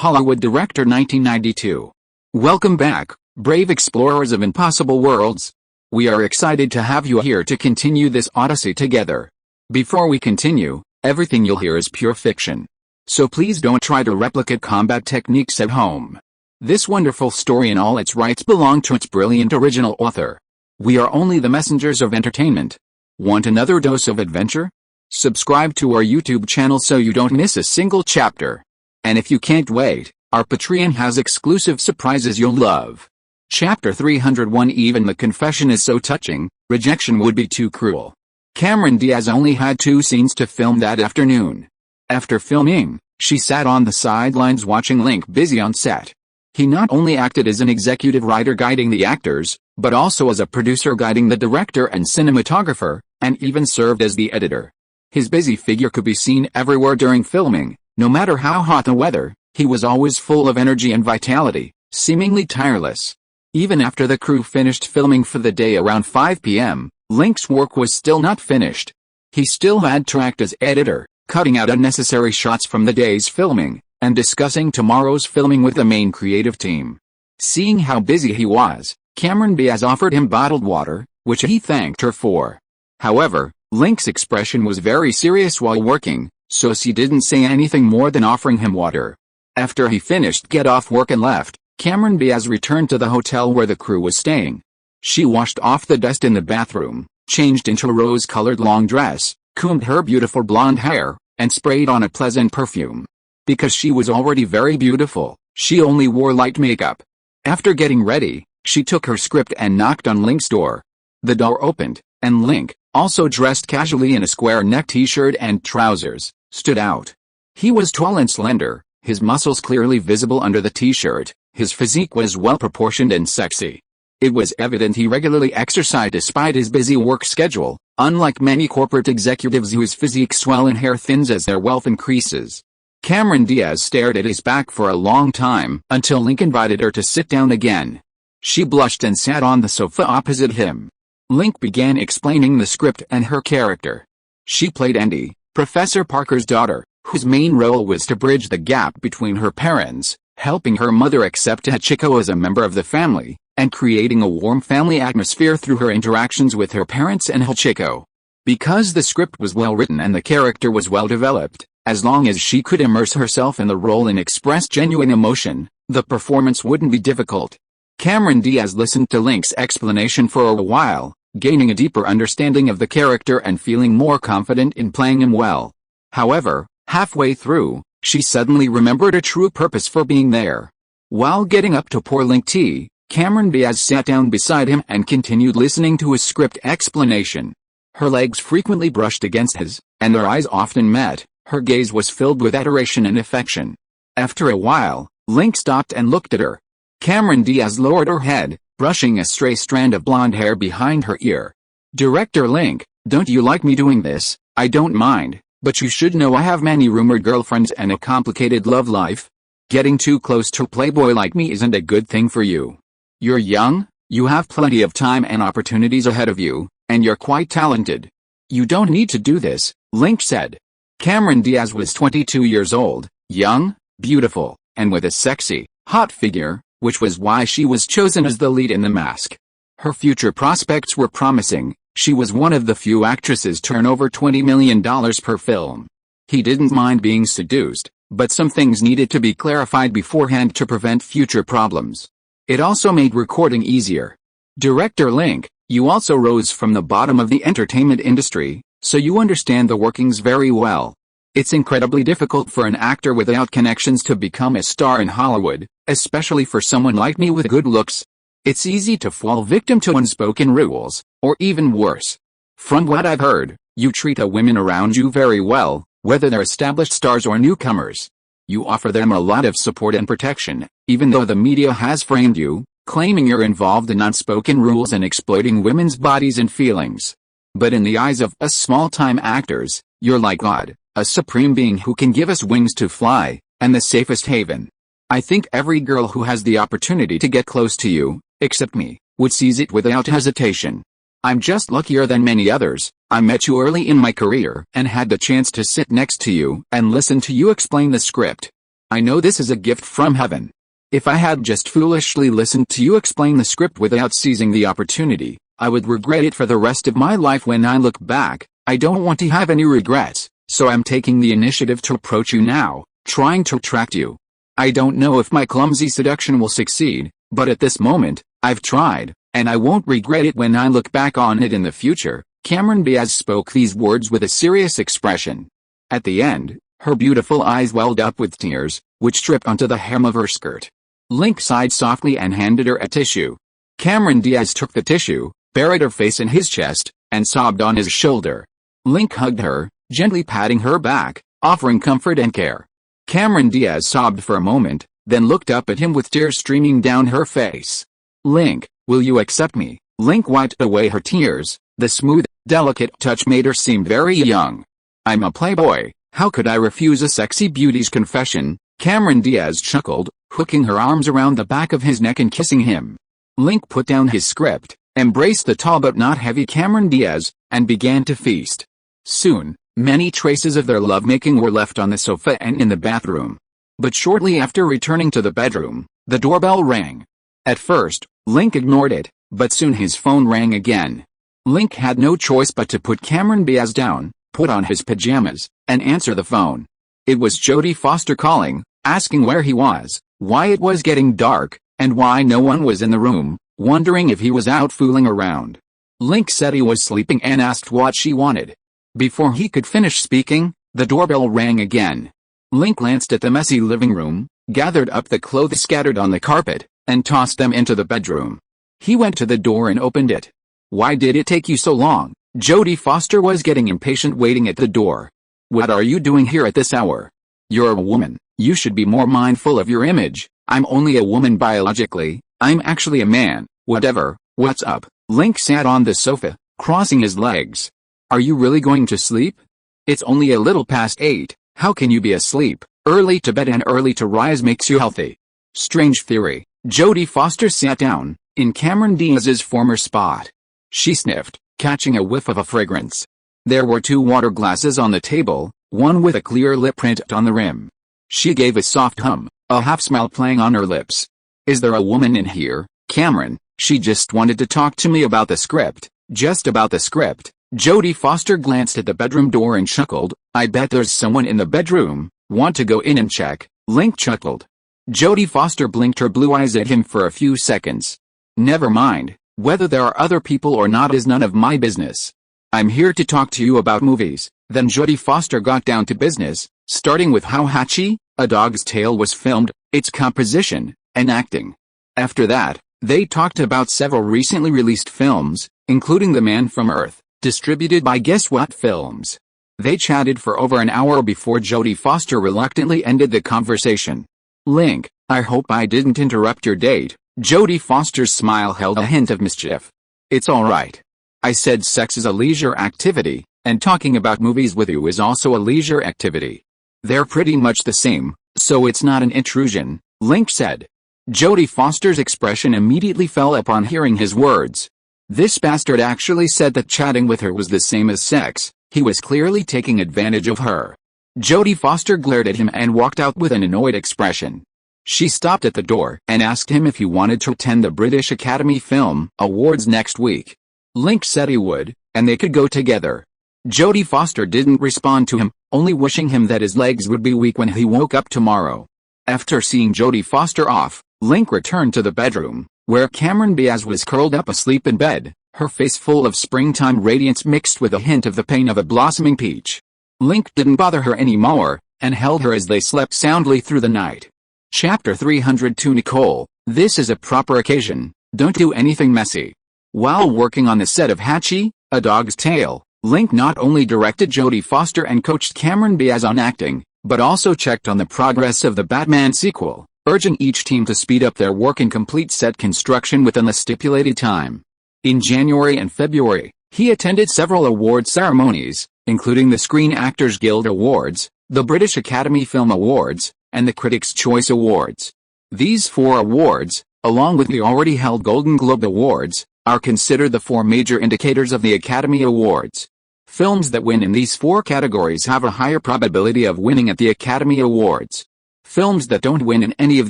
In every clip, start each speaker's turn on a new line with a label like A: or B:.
A: Hollywood director 1992. Welcome back, brave explorers of impossible worlds. We are excited to have you here to continue this odyssey together. Before we continue, everything you'll hear is pure fiction. So please don't try to replicate combat techniques at home. This wonderful story in all its rights belong to its brilliant original author. We are only the messengers of entertainment. Want another dose of adventure? Subscribe to our YouTube channel so you don't miss a single chapter. And if you can't wait, our Patreon has exclusive surprises you'll love. Chapter 301. Even the confession is so touching, rejection would be too cruel. Cameron Diaz only had 2 scenes to film that afternoon. After filming, she sat on the sidelines watching Link busy on set. He not only acted as an executive writer guiding the actors, but also as a producer guiding the director and cinematographer, and even served as the editor. His busy figure could be seen everywhere during filming. No matter how hot the weather, he was always full of energy and vitality, seemingly tireless. Even after the crew finished filming for the day around 5 p.m., Link's work was still not finished. He still had to act as editor, cutting out unnecessary shots from the day's filming, and discussing tomorrow's filming with the main creative team. Seeing how busy he was, Cameron Diaz offered him bottled water, which he thanked her for. However, Link's expression was very serious while working, so she didn't say anything more than offering him water. After he finished get off work and left, Cameron Diaz returned to the hotel where the crew was staying. She washed off the dust in the bathroom, changed into a rose-colored long dress, combed her beautiful blonde hair, and sprayed on a pleasant perfume. Because she was already very beautiful, she only wore light makeup. After getting ready, she took her script and knocked on Link's door. The door opened, and Link, also dressed casually in a square-neck t-shirt and trousers, stood out. He was tall and slender, his muscles clearly visible under the t-shirt. His physique was well-proportioned and sexy. It was evident he regularly exercised despite his busy work schedule, unlike many corporate executives whose physique swell and hair thins as their wealth increases. Cameron Diaz stared at his back for a long time until Link invited her to sit down again. She blushed and sat on the sofa opposite him. Link began explaining the script and her character. She played Andy, Professor Parker's daughter, whose main role was to bridge the gap between her parents, helping her mother accept Hachiko as a member of the family, and creating a warm family atmosphere through her interactions with her parents and Hachiko. Because the script was well written and the character was well developed, as long as she could immerse herself in the role and express genuine emotion, the performance wouldn't be difficult. Cameron Diaz listened to Link's explanation for a while, gaining a deeper understanding of the character and feeling more confident in playing him well. However, halfway through, she suddenly remembered a true purpose for being there. While getting up to pour Link tea, Cameron Diaz sat down beside him and continued listening to his script explanation. Her legs frequently brushed against his, and their eyes often met. Her gaze was filled with adoration and affection. After a while, Link stopped and looked at her. Cameron Diaz lowered her head, brushing a stray strand of blonde hair behind her ear. "Director Link, don't you like me doing this? I don't mind, but you should know I have many rumored girlfriends and a complicated love life. Getting too close to a playboy like me isn't a good thing for you. You're young, you have plenty of time and opportunities ahead of you, and you're quite talented. You don't need to do this," Link said. Cameron Diaz was 22 years old, young, beautiful, and with a sexy, hot figure, which was why she was chosen as the lead in The Mask. Her future prospects were promising. She was one of the few actresses to earn over $20 million per film. He didn't mind being seduced, but some things needed to be clarified beforehand to prevent future problems. It also made recording easier. "Director Link, you also rose from the bottom of the entertainment industry, so you understand the workings very well. It's incredibly difficult for an actor without connections to become a star in Hollywood, especially for someone like me with good looks. It's easy to fall victim to unspoken rules, or even worse. From what I've heard, you treat the women around you very well, whether they're established stars or newcomers. You offer them a lot of support and protection, even though the media has framed you, claiming you're involved in unspoken rules and exploiting women's bodies and feelings. But in the eyes of us small-time actors, you're like God, a supreme being who can give us wings to fly, and the safest haven. I think every girl who has the opportunity to get close to you, except me, would seize it without hesitation. I'm just luckier than many others. I met you early in my career and had the chance to sit next to you and listen to you explain the script. I know this is a gift from heaven. If I had just foolishly listened to you explain the script without seizing the opportunity, I would regret it for the rest of my life when I look back. I don't want to have any regrets, so I'm taking the initiative to approach you now, trying to attract you. I don't know if my clumsy seduction will succeed, but at this moment, I've tried, and I won't regret it when I look back on it in the future." Cameron Diaz spoke these words with a serious expression. At the end, her beautiful eyes welled up with tears, which dripped onto the hem of her skirt. Link sighed softly and handed her a tissue. Cameron Diaz took the tissue, buried her face in his chest, and sobbed on his shoulder. Link hugged her, gently patting her back, offering comfort and care. Cameron Diaz sobbed for a moment, then looked up at him with tears streaming down her face. "Link, will you accept me?" Link wiped away her tears. The smooth, delicate touch made her seem very young. "I'm a playboy, how could I refuse a sexy beauty's confession?" Cameron Diaz chuckled, hooking her arms around the back of his neck and kissing him. Link put down his script, embraced the tall but not heavy Cameron Diaz, and began to feast. Soon, many traces of their lovemaking were left on the sofa and in the bathroom. But shortly after returning to the bedroom, the doorbell rang. At first, Link ignored it, but soon his phone rang again. Link had no choice but to put Cameron Diaz down, put on his pajamas, and answer the phone. It was Jodie Foster calling, asking where he was, why it was getting dark, and why no one was in the room, wondering if he was out fooling around. Link said he was sleeping and asked what she wanted. Before he could finish speaking, the doorbell rang again. Link glanced at the messy living room, gathered up the clothes scattered on the carpet, and tossed them into the bedroom. He went to the door and opened it. "Why did it take you so long?" Jodie Foster was getting impatient waiting at the door. "What are you doing here at this hour? You're a woman, you should be more mindful of your image." "I'm only a woman biologically, I'm actually a man." "Whatever, what's up?" Link sat on the sofa, crossing his legs. "Are you really going to sleep? It's only a little past 8, how can you be asleep? Early to bed and early to rise makes you healthy." "Strange theory." Jodie Foster sat down, in Cameron Diaz's former spot. She sniffed, catching a whiff of a fragrance. There were 2 water glasses on the table, one with a clear lip print on the rim. She gave a soft hum, a half-smile playing on her lips. "Is there a woman in here, Cameron?" "She just wanted to talk to me about the script." "Just about the script?" Jodie Foster glanced at the bedroom door and chuckled. "I bet there's someone in the bedroom. Want to go in and check?" Link chuckled. Jodie Foster blinked her blue eyes at him for a few seconds. "Never mind, whether there are other people or not is none of my business. I'm here to talk to you about movies." Then Jodie Foster got down to business, starting with how Hachi, A Dog's Tale was filmed, its composition, and acting. After that, they talked about several recently released films, including The Man from Earth, distributed by Guess What Films. They chatted for over an hour before Jodie Foster reluctantly ended the conversation. "Link, I hope I didn't interrupt your date." Jodie Foster's smile held a hint of mischief. "It's all right. I said sex is a leisure activity, and talking about movies with you is also a leisure activity. They're pretty much the same, so it's not an intrusion," Link said. Jodie Foster's expression immediately fell upon hearing his words. This bastard actually said that chatting with her was the same as sex. He was clearly taking advantage of her. Jodie Foster glared at him and walked out with an annoyed expression. She stopped at the door and asked him if he wanted to attend the British Academy Film Awards next week. Link said he would, and they could go together. Jodie Foster didn't respond to him, only wishing him that his legs would be weak when he woke up tomorrow. After seeing Jodie Foster off, Link returned to the bedroom, where Cameron Diaz was curled up asleep in bed, her face full of springtime radiance mixed with a hint of the pain of a blossoming peach. Link didn't bother her anymore, and held her as they slept soundly through the night. Chapter 302 Nicole, this is a proper occasion, don't do anything messy. While working on the set of Hachi, A Dog's Tale, Link not only directed Jodie Foster and coached Cameron Diaz on acting, but also checked on the progress of the Batman sequel, urging each team to speed up their work and complete set construction within the stipulated time. In January and February, he attended several award ceremonies, including the Screen Actors Guild Awards, the British Academy Film Awards, and the Critics' Choice Awards. These 4 awards, along with the already held Golden Globe Awards, are considered the 4 major indicators of the Academy Awards. Films that win in these 4 categories have a higher probability of winning at the Academy Awards. Films that don't win in any of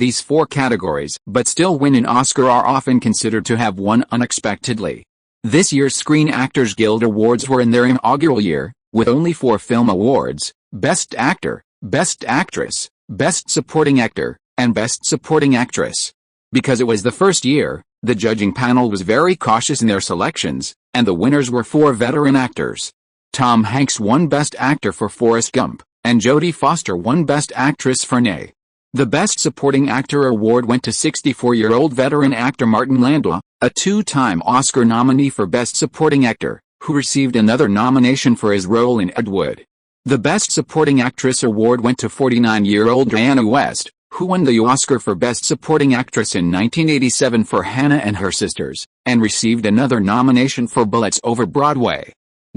A: these 4 categories but still win an Oscar are often considered to have won unexpectedly. This year's Screen Actors Guild Awards were in their inaugural year, with only 4 film awards: Best Actor, Best Actress, Best Supporting Actor, and Best Supporting Actress. Because it was the first year, the judging panel was very cautious in their selections, and the winners were 4 veteran actors. Tom Hanks won Best Actor for Forrest Gump, and Jodie Foster won Best Actress for Nay. The Best Supporting Actor award went to 64-year-old veteran actor Martin Landau, a 2-time Oscar nominee for Best Supporting Actor, who received another nomination for his role in Ed Wood. The Best Supporting Actress award went to 49-year-old Diana West, who won the Oscar for Best Supporting Actress in 1987 for Hannah and Her Sisters, and received another nomination for Bullets Over Broadway.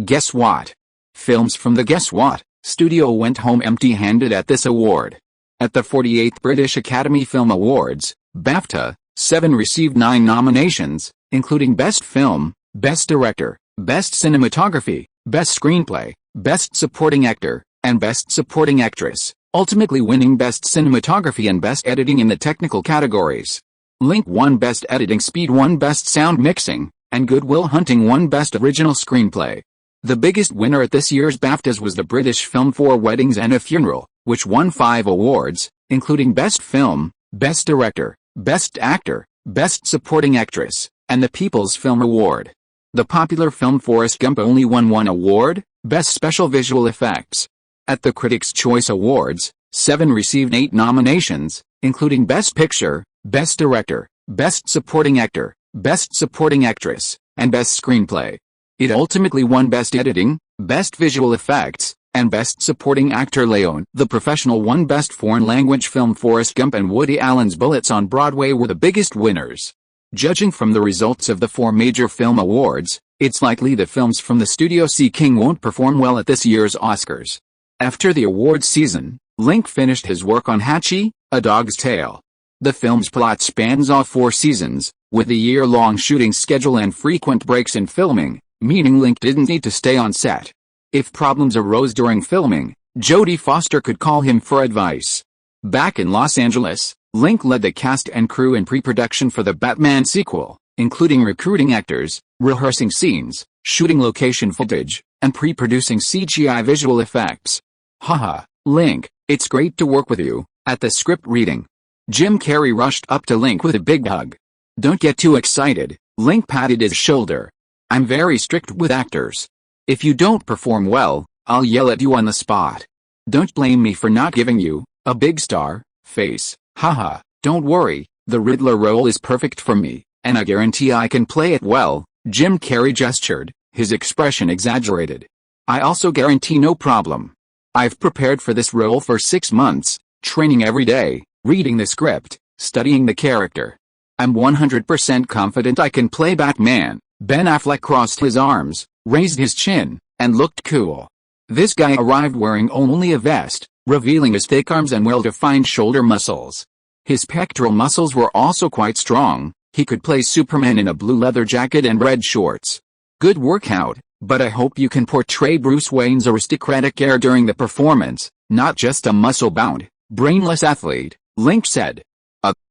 A: Guess what? Films from the Guess What studio went home empty-handed at this award. At the 48th British Academy Film Awards, BAFTA, 7 received 9 nominations, including Best Film, Best Director, Best Cinematography, Best Screenplay, Best Supporting Actor, and Best Supporting Actress, ultimately winning Best Cinematography and Best Editing in the technical categories. Link won Best Editing, Speed won Best Sound Mixing, and Good Will Hunting won Best Original Screenplay. The biggest winner at this year's BAFTAs was the British film 4 Weddings and a Funeral, which won 5 awards, including Best Film, Best Director, Best Actor, Best Supporting Actress, and the People's Film Award. The popular film Forrest Gump only won 1 award, Best Special Visual Effects. At the Critics' Choice Awards, 7 received 8 nominations, including Best Picture, Best Director, Best Supporting Actor, Best Supporting Actress, and Best Screenplay. It ultimately won Best Editing, Best Visual Effects, and Best Supporting Actor. Leon the Professional won Best Foreign Language Film. Forrest Gump and Woody Allen's Bullets on Broadway were the biggest winners. Judging from the results of the 4 major film awards, it's likely the films from the Studio C King won't perform well at this year's Oscars. After the awards season, Link finished his work on Hachi, A Dog's Tale. The film's plot spans all 4 seasons, with a year-long shooting schedule and frequent breaks in filming, meaning Link didn't need to stay on set. If problems arose during filming, Jodie Foster could call him for advice. Back in Los Angeles, Link led the cast and crew in pre-production for the Batman sequel, including recruiting actors, rehearsing scenes, shooting location footage, and pre-producing CGI visual effects. Haha, Link, it's great to work with you. At the script reading, Jim Carrey rushed up to Link with a big hug. Don't get too excited, Link patted his shoulder. I'm very strict with actors. If you don't perform well, I'll yell at you on the spot. Don't blame me for not giving you a big star face. Haha, don't worry, the Riddler role is perfect for me, and I guarantee I can play it well. Jim Carrey gestured, his expression exaggerated. I also guarantee no problem. I've prepared for this role for 6 months, training every day, reading the script, studying the character. I'm 100% confident I can play Batman. Ben Affleck crossed his arms, raised his chin, and looked cool. This guy arrived wearing only a vest, revealing his thick arms and well-defined shoulder muscles. His pectoral muscles were also quite strong. He could play Superman in a blue leather jacket and red shorts. Good workout, but I hope you can portray Bruce Wayne's aristocratic air during the performance, not just a muscle-bound, brainless athlete, Link said.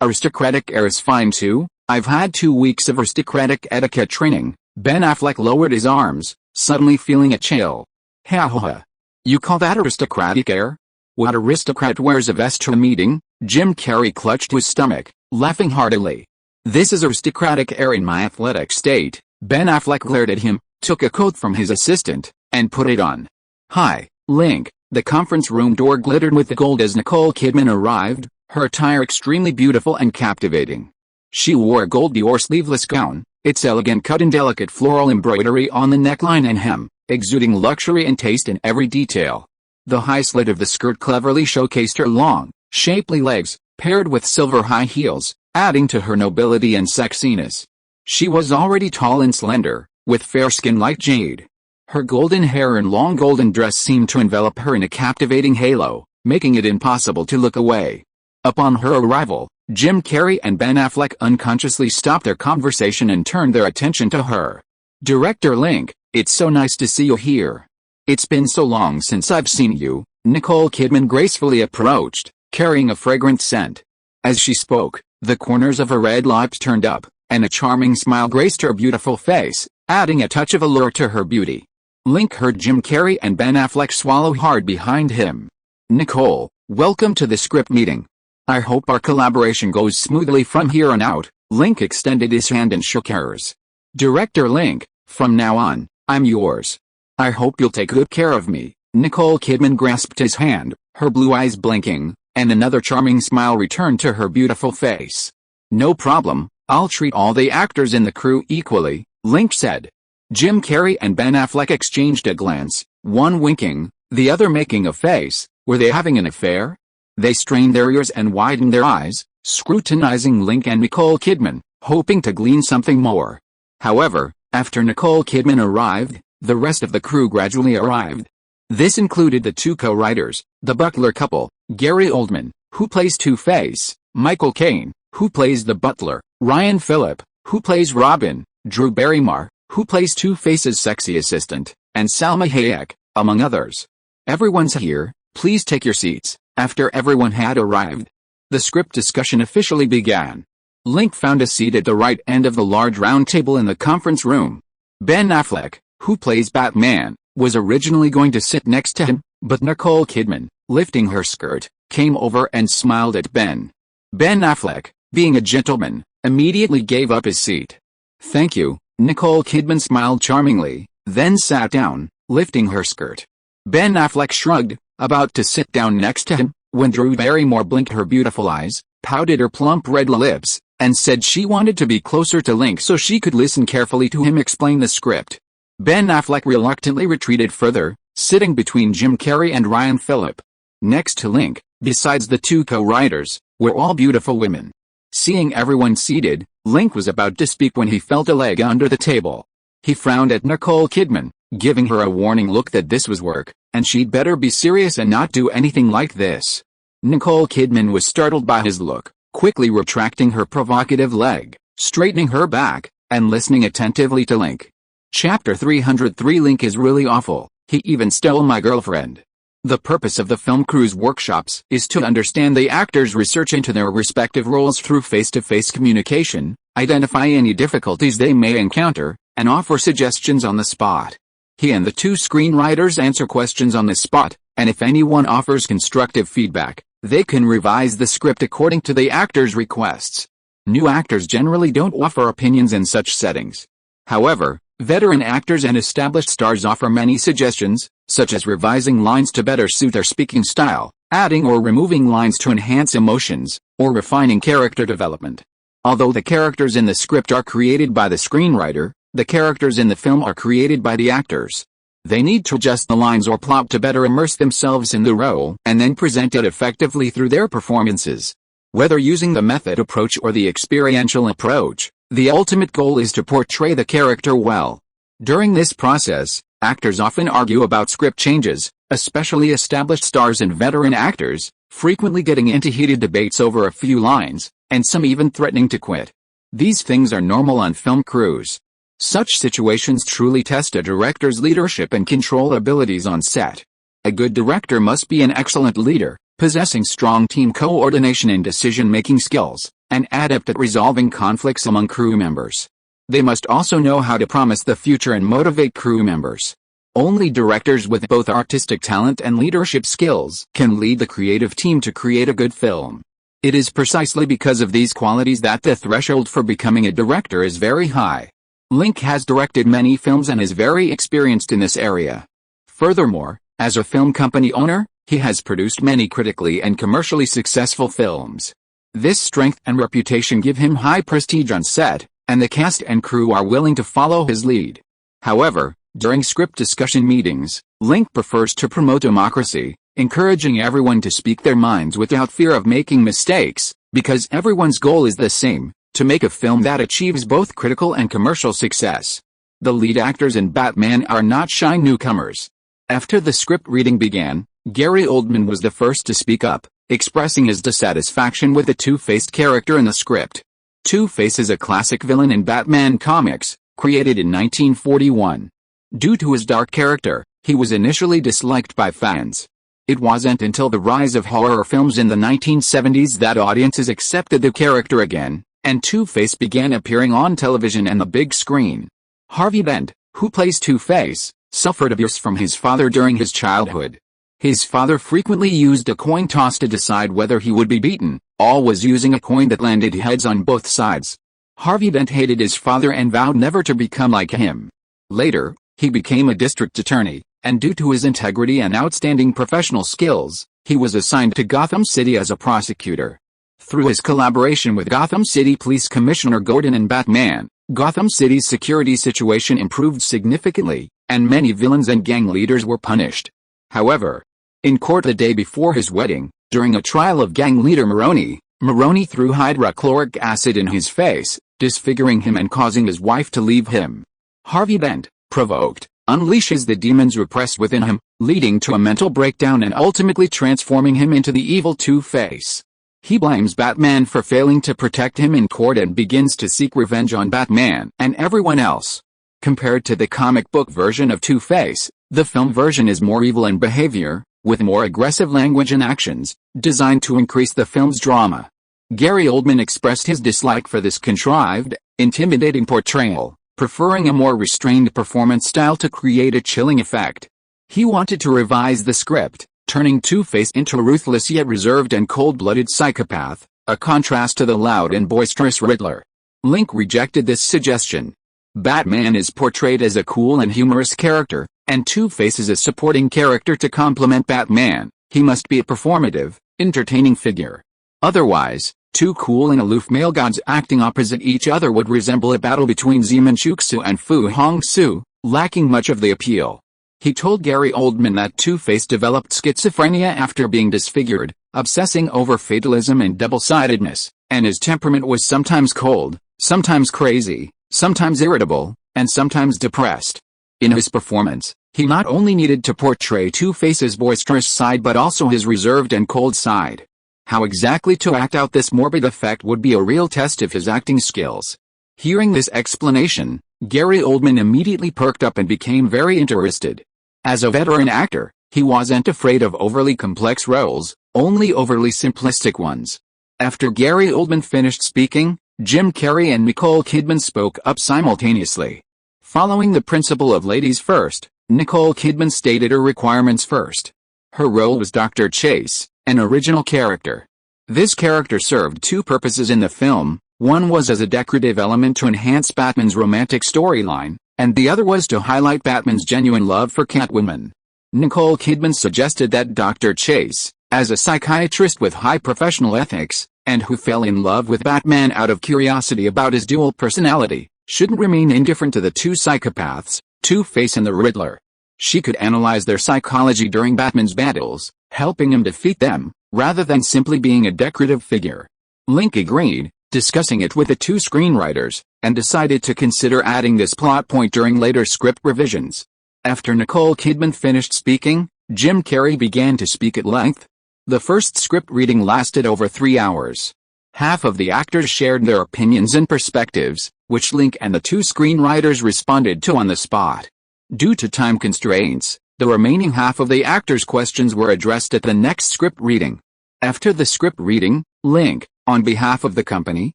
A: Aristocratic air is fine too. I've had 2 weeks of aristocratic etiquette training. Ben Affleck lowered his arms, suddenly feeling a chill. Ha ha ha. You call that aristocratic air? What aristocrat wears a vest to a meeting? Jim Carrey clutched his stomach, laughing heartily. This is aristocratic air in my athletic state. Ben Affleck glared at him, took a coat from his assistant, and put it on. Hi, Link. The conference room door glittered with gold as Nicole Kidman arrived, her attire extremely beautiful and captivating. She wore a gold Dior sleeveless gown, its elegant cut and delicate floral embroidery on the neckline and hem, exuding luxury and taste in every detail. The high slit of the skirt cleverly showcased her long, shapely legs, paired with silver high heels, adding to her nobility and sexiness. She was already tall and slender, with fair skin like jade. Her golden hair and long golden dress seemed to envelop her in a captivating halo, making it impossible to look away. Upon her arrival, Jim Carrey and Ben Affleck unconsciously stopped their conversation and turned their attention to her. Director Link, it's so nice to see you here. It's been so long since I've seen you, Nicole Kidman gracefully approached, carrying a fragrant scent. As she spoke, the corners of her red lips turned up, and a charming smile graced her beautiful face, adding a touch of allure to her beauty. Link heard Jim Carrey and Ben Affleck swallow hard behind him. "Nicole, welcome to the script meeting. I hope our collaboration goes smoothly from here on out." Link extended his hand and shook hers. "Director Link, from now on, I'm yours. I hope you'll take good care of me." Nicole Kidman grasped his hand, her blue eyes blinking, and another charming smile returned to her beautiful face. "No problem, I'll treat all the actors in the crew equally," Link said. Jim Carrey and Ben Affleck exchanged a glance, one winking, the other making a face. Were they having an affair? They strained their ears and widened their eyes, scrutinizing Link and Nicole Kidman, hoping to glean something more. However, after Nicole Kidman arrived, the rest of the crew gradually arrived. This included the two co-writers, the butler couple, Gary Oldman, who plays Two-Face, Michael Caine, who plays the butler, Ryan Phillip, who plays Robin, Drew Barrymore, who plays Two-Face's sexy assistant, and Salma Hayek, among others. "Everyone's here, please take your seats." After everyone had arrived, the script discussion officially began. Link found a seat at the right end of the large round table in the conference room. Ben Affleck, who plays Batman, was originally going to sit next to him, but Nicole Kidman, lifting her skirt, came over and smiled at Ben. Ben Affleck, being a gentleman, immediately gave up his seat. "Thank you," Nicole Kidman smiled charmingly, then sat down, lifting her skirt. Ben Affleck shrugged, about to sit down next to him, when Drew Barrymore blinked her beautiful eyes, pouted her plump red lips, and said she wanted to be closer to Link so she could listen carefully to him explain the script. Ben Affleck reluctantly retreated further, sitting between Jim Carrey and Ryan Phillip. Next to Link, besides the two co-writers, were all beautiful women. Seeing everyone seated, Link was about to speak when he felt a leg under the table. He frowned at Nicole Kidman, giving her a warning look that this was work, and she'd better be serious and not do anything like this. Nicole Kidman was startled by his look, quickly retracting her provocative leg, straightening her back, and listening attentively to Link. Chapter 303 Link is really awful, he even stole my girlfriend. The purpose of the film crew's workshops is to understand the actors' research into their respective roles through face-to-face communication, identify any difficulties they may encounter, and offer suggestions on the spot. He and the two screenwriters answer questions on the spot, and if anyone offers constructive feedback, they can revise the script according to the actors' requests. New actors generally don't offer opinions in such settings. However, veteran actors and established stars offer many suggestions, such as revising lines to better suit their speaking style, adding or removing lines to enhance emotions, or refining character development. Although the characters in the script are created by the screenwriter, the characters in the film are created by the actors. They need to adjust the lines or plot to better immerse themselves in the role and then present it effectively through their performances. Whether using the method approach or the experiential approach, the ultimate goal is to portray the character well. During this process, actors often argue about script changes, especially established stars and veteran actors, frequently getting into heated debates over a few lines, and some even threatening to quit. These things are normal on film crews. Such situations truly test a director's leadership and control abilities on set. A good director must be an excellent leader, possessing strong team coordination and decision-making skills, and adept at resolving conflicts among crew members. They must also know how to promise the future and motivate crew members. Only directors with both artistic talent and leadership skills can lead the creative team to create a good film. It is precisely because of these qualities that the threshold for becoming a director is very high. Link has directed many films and is very experienced in this area. Furthermore, as a film company owner, he has produced many critically and commercially successful films. This strength and reputation give him high prestige on set, and the cast and crew are willing to follow his lead. However, during script discussion meetings, Link prefers to promote democracy, encouraging everyone to speak their minds without fear of making mistakes, because everyone's goal is the same: to make a film that achieves both critical and commercial success. The lead actors in Batman are not shy newcomers. After the script reading began, Gary Oldman was the first to speak up, expressing his dissatisfaction with the two-faced character in the script. Two-Face is a classic villain in Batman comics, created in 1941. Due to his dark character, he was initially disliked by fans. It wasn't until the rise of horror films in the 1970s that audiences accepted the character again, and Two-Face began appearing on television and the big screen. Harvey Dent, who plays Two-Face, suffered abuse from his father during his childhood. His father frequently used a coin toss to decide whether he would be beaten, always using a coin that landed heads on both sides. Harvey Dent hated his father and vowed never to become like him. Later, he became a district attorney, and due to his integrity and outstanding professional skills, he was assigned to Gotham City as a prosecutor. Through his collaboration with Gotham City Police Commissioner Gordon and Batman, Gotham City's security situation improved significantly, and many villains and gang leaders were punished. However, in court the day before his wedding, during a trial of gang leader Maroni threw hydrochloric acid in his face, disfiguring him and causing his wife to leave him. Harvey Dent, provoked, unleashes the demons repressed within him, leading to a mental breakdown and ultimately transforming him into the evil Two-Face. He blames Batman for failing to protect him in court and begins to seek revenge on Batman and everyone else. Compared to the comic book version of Two-Face, the film version is more evil in behavior, with more aggressive language and actions, designed to increase the film's drama. Gary Oldman expressed his dislike for this contrived, intimidating portrayal, preferring a more restrained performance style to create a chilling effect. He wanted to revise the script, turning Two-Face into a ruthless yet reserved and cold-blooded psychopath, a contrast to the loud and boisterous Riddler. Link rejected this suggestion. Batman is portrayed as a cool and humorous character, and Two-Face is a supporting character to complement Batman. He must be a performative, entertaining figure. Otherwise, two cool and aloof male gods acting opposite each other would resemble a battle between Zeman Chuksu and Fu Hongxue, lacking much of the appeal. He told Gary Oldman that Two-Face developed schizophrenia after being disfigured, obsessing over fatalism and double-sidedness, and his temperament was sometimes cold, sometimes crazy, sometimes irritable, and sometimes depressed. In his performance, he not only needed to portray Two-Face's boisterous side but also his reserved and cold side. How exactly to act out this morbid effect would be a real test of his acting skills. Hearing this explanation, Gary Oldman immediately perked up and became very interested. As a veteran actor, he wasn't afraid of overly complex roles, only overly simplistic ones. After Gary Oldman finished speaking, Jim Carrey and Nicole Kidman spoke up simultaneously. Following the principle of ladies first, Nicole Kidman stated her requirements first. Her role was Dr. Chase, an original character. This character served two purposes in the film. One was as a decorative element to enhance Batman's romantic storyline, and the other was to highlight Batman's genuine love for Catwoman. Nicole Kidman suggested that Dr. Chase, as a psychiatrist with high professional ethics, and who fell in love with Batman out of curiosity about his dual personality, shouldn't remain indifferent to the two psychopaths, Two-Face and the Riddler. She could analyze their psychology during Batman's battles, helping him defeat them, rather than simply being a decorative figure. Link agreed, discussing it with the two screenwriters, and decided to consider adding this plot point during later script revisions. After Nicole Kidman finished speaking, Jim Carrey began to speak at length. The first script reading lasted over 3 hours. Half of the actors shared their opinions and perspectives, which Link and the two screenwriters responded to on the spot. Due to time constraints, the remaining half of the actors' questions were addressed at the next script reading. After the script reading, Link, on behalf of the company,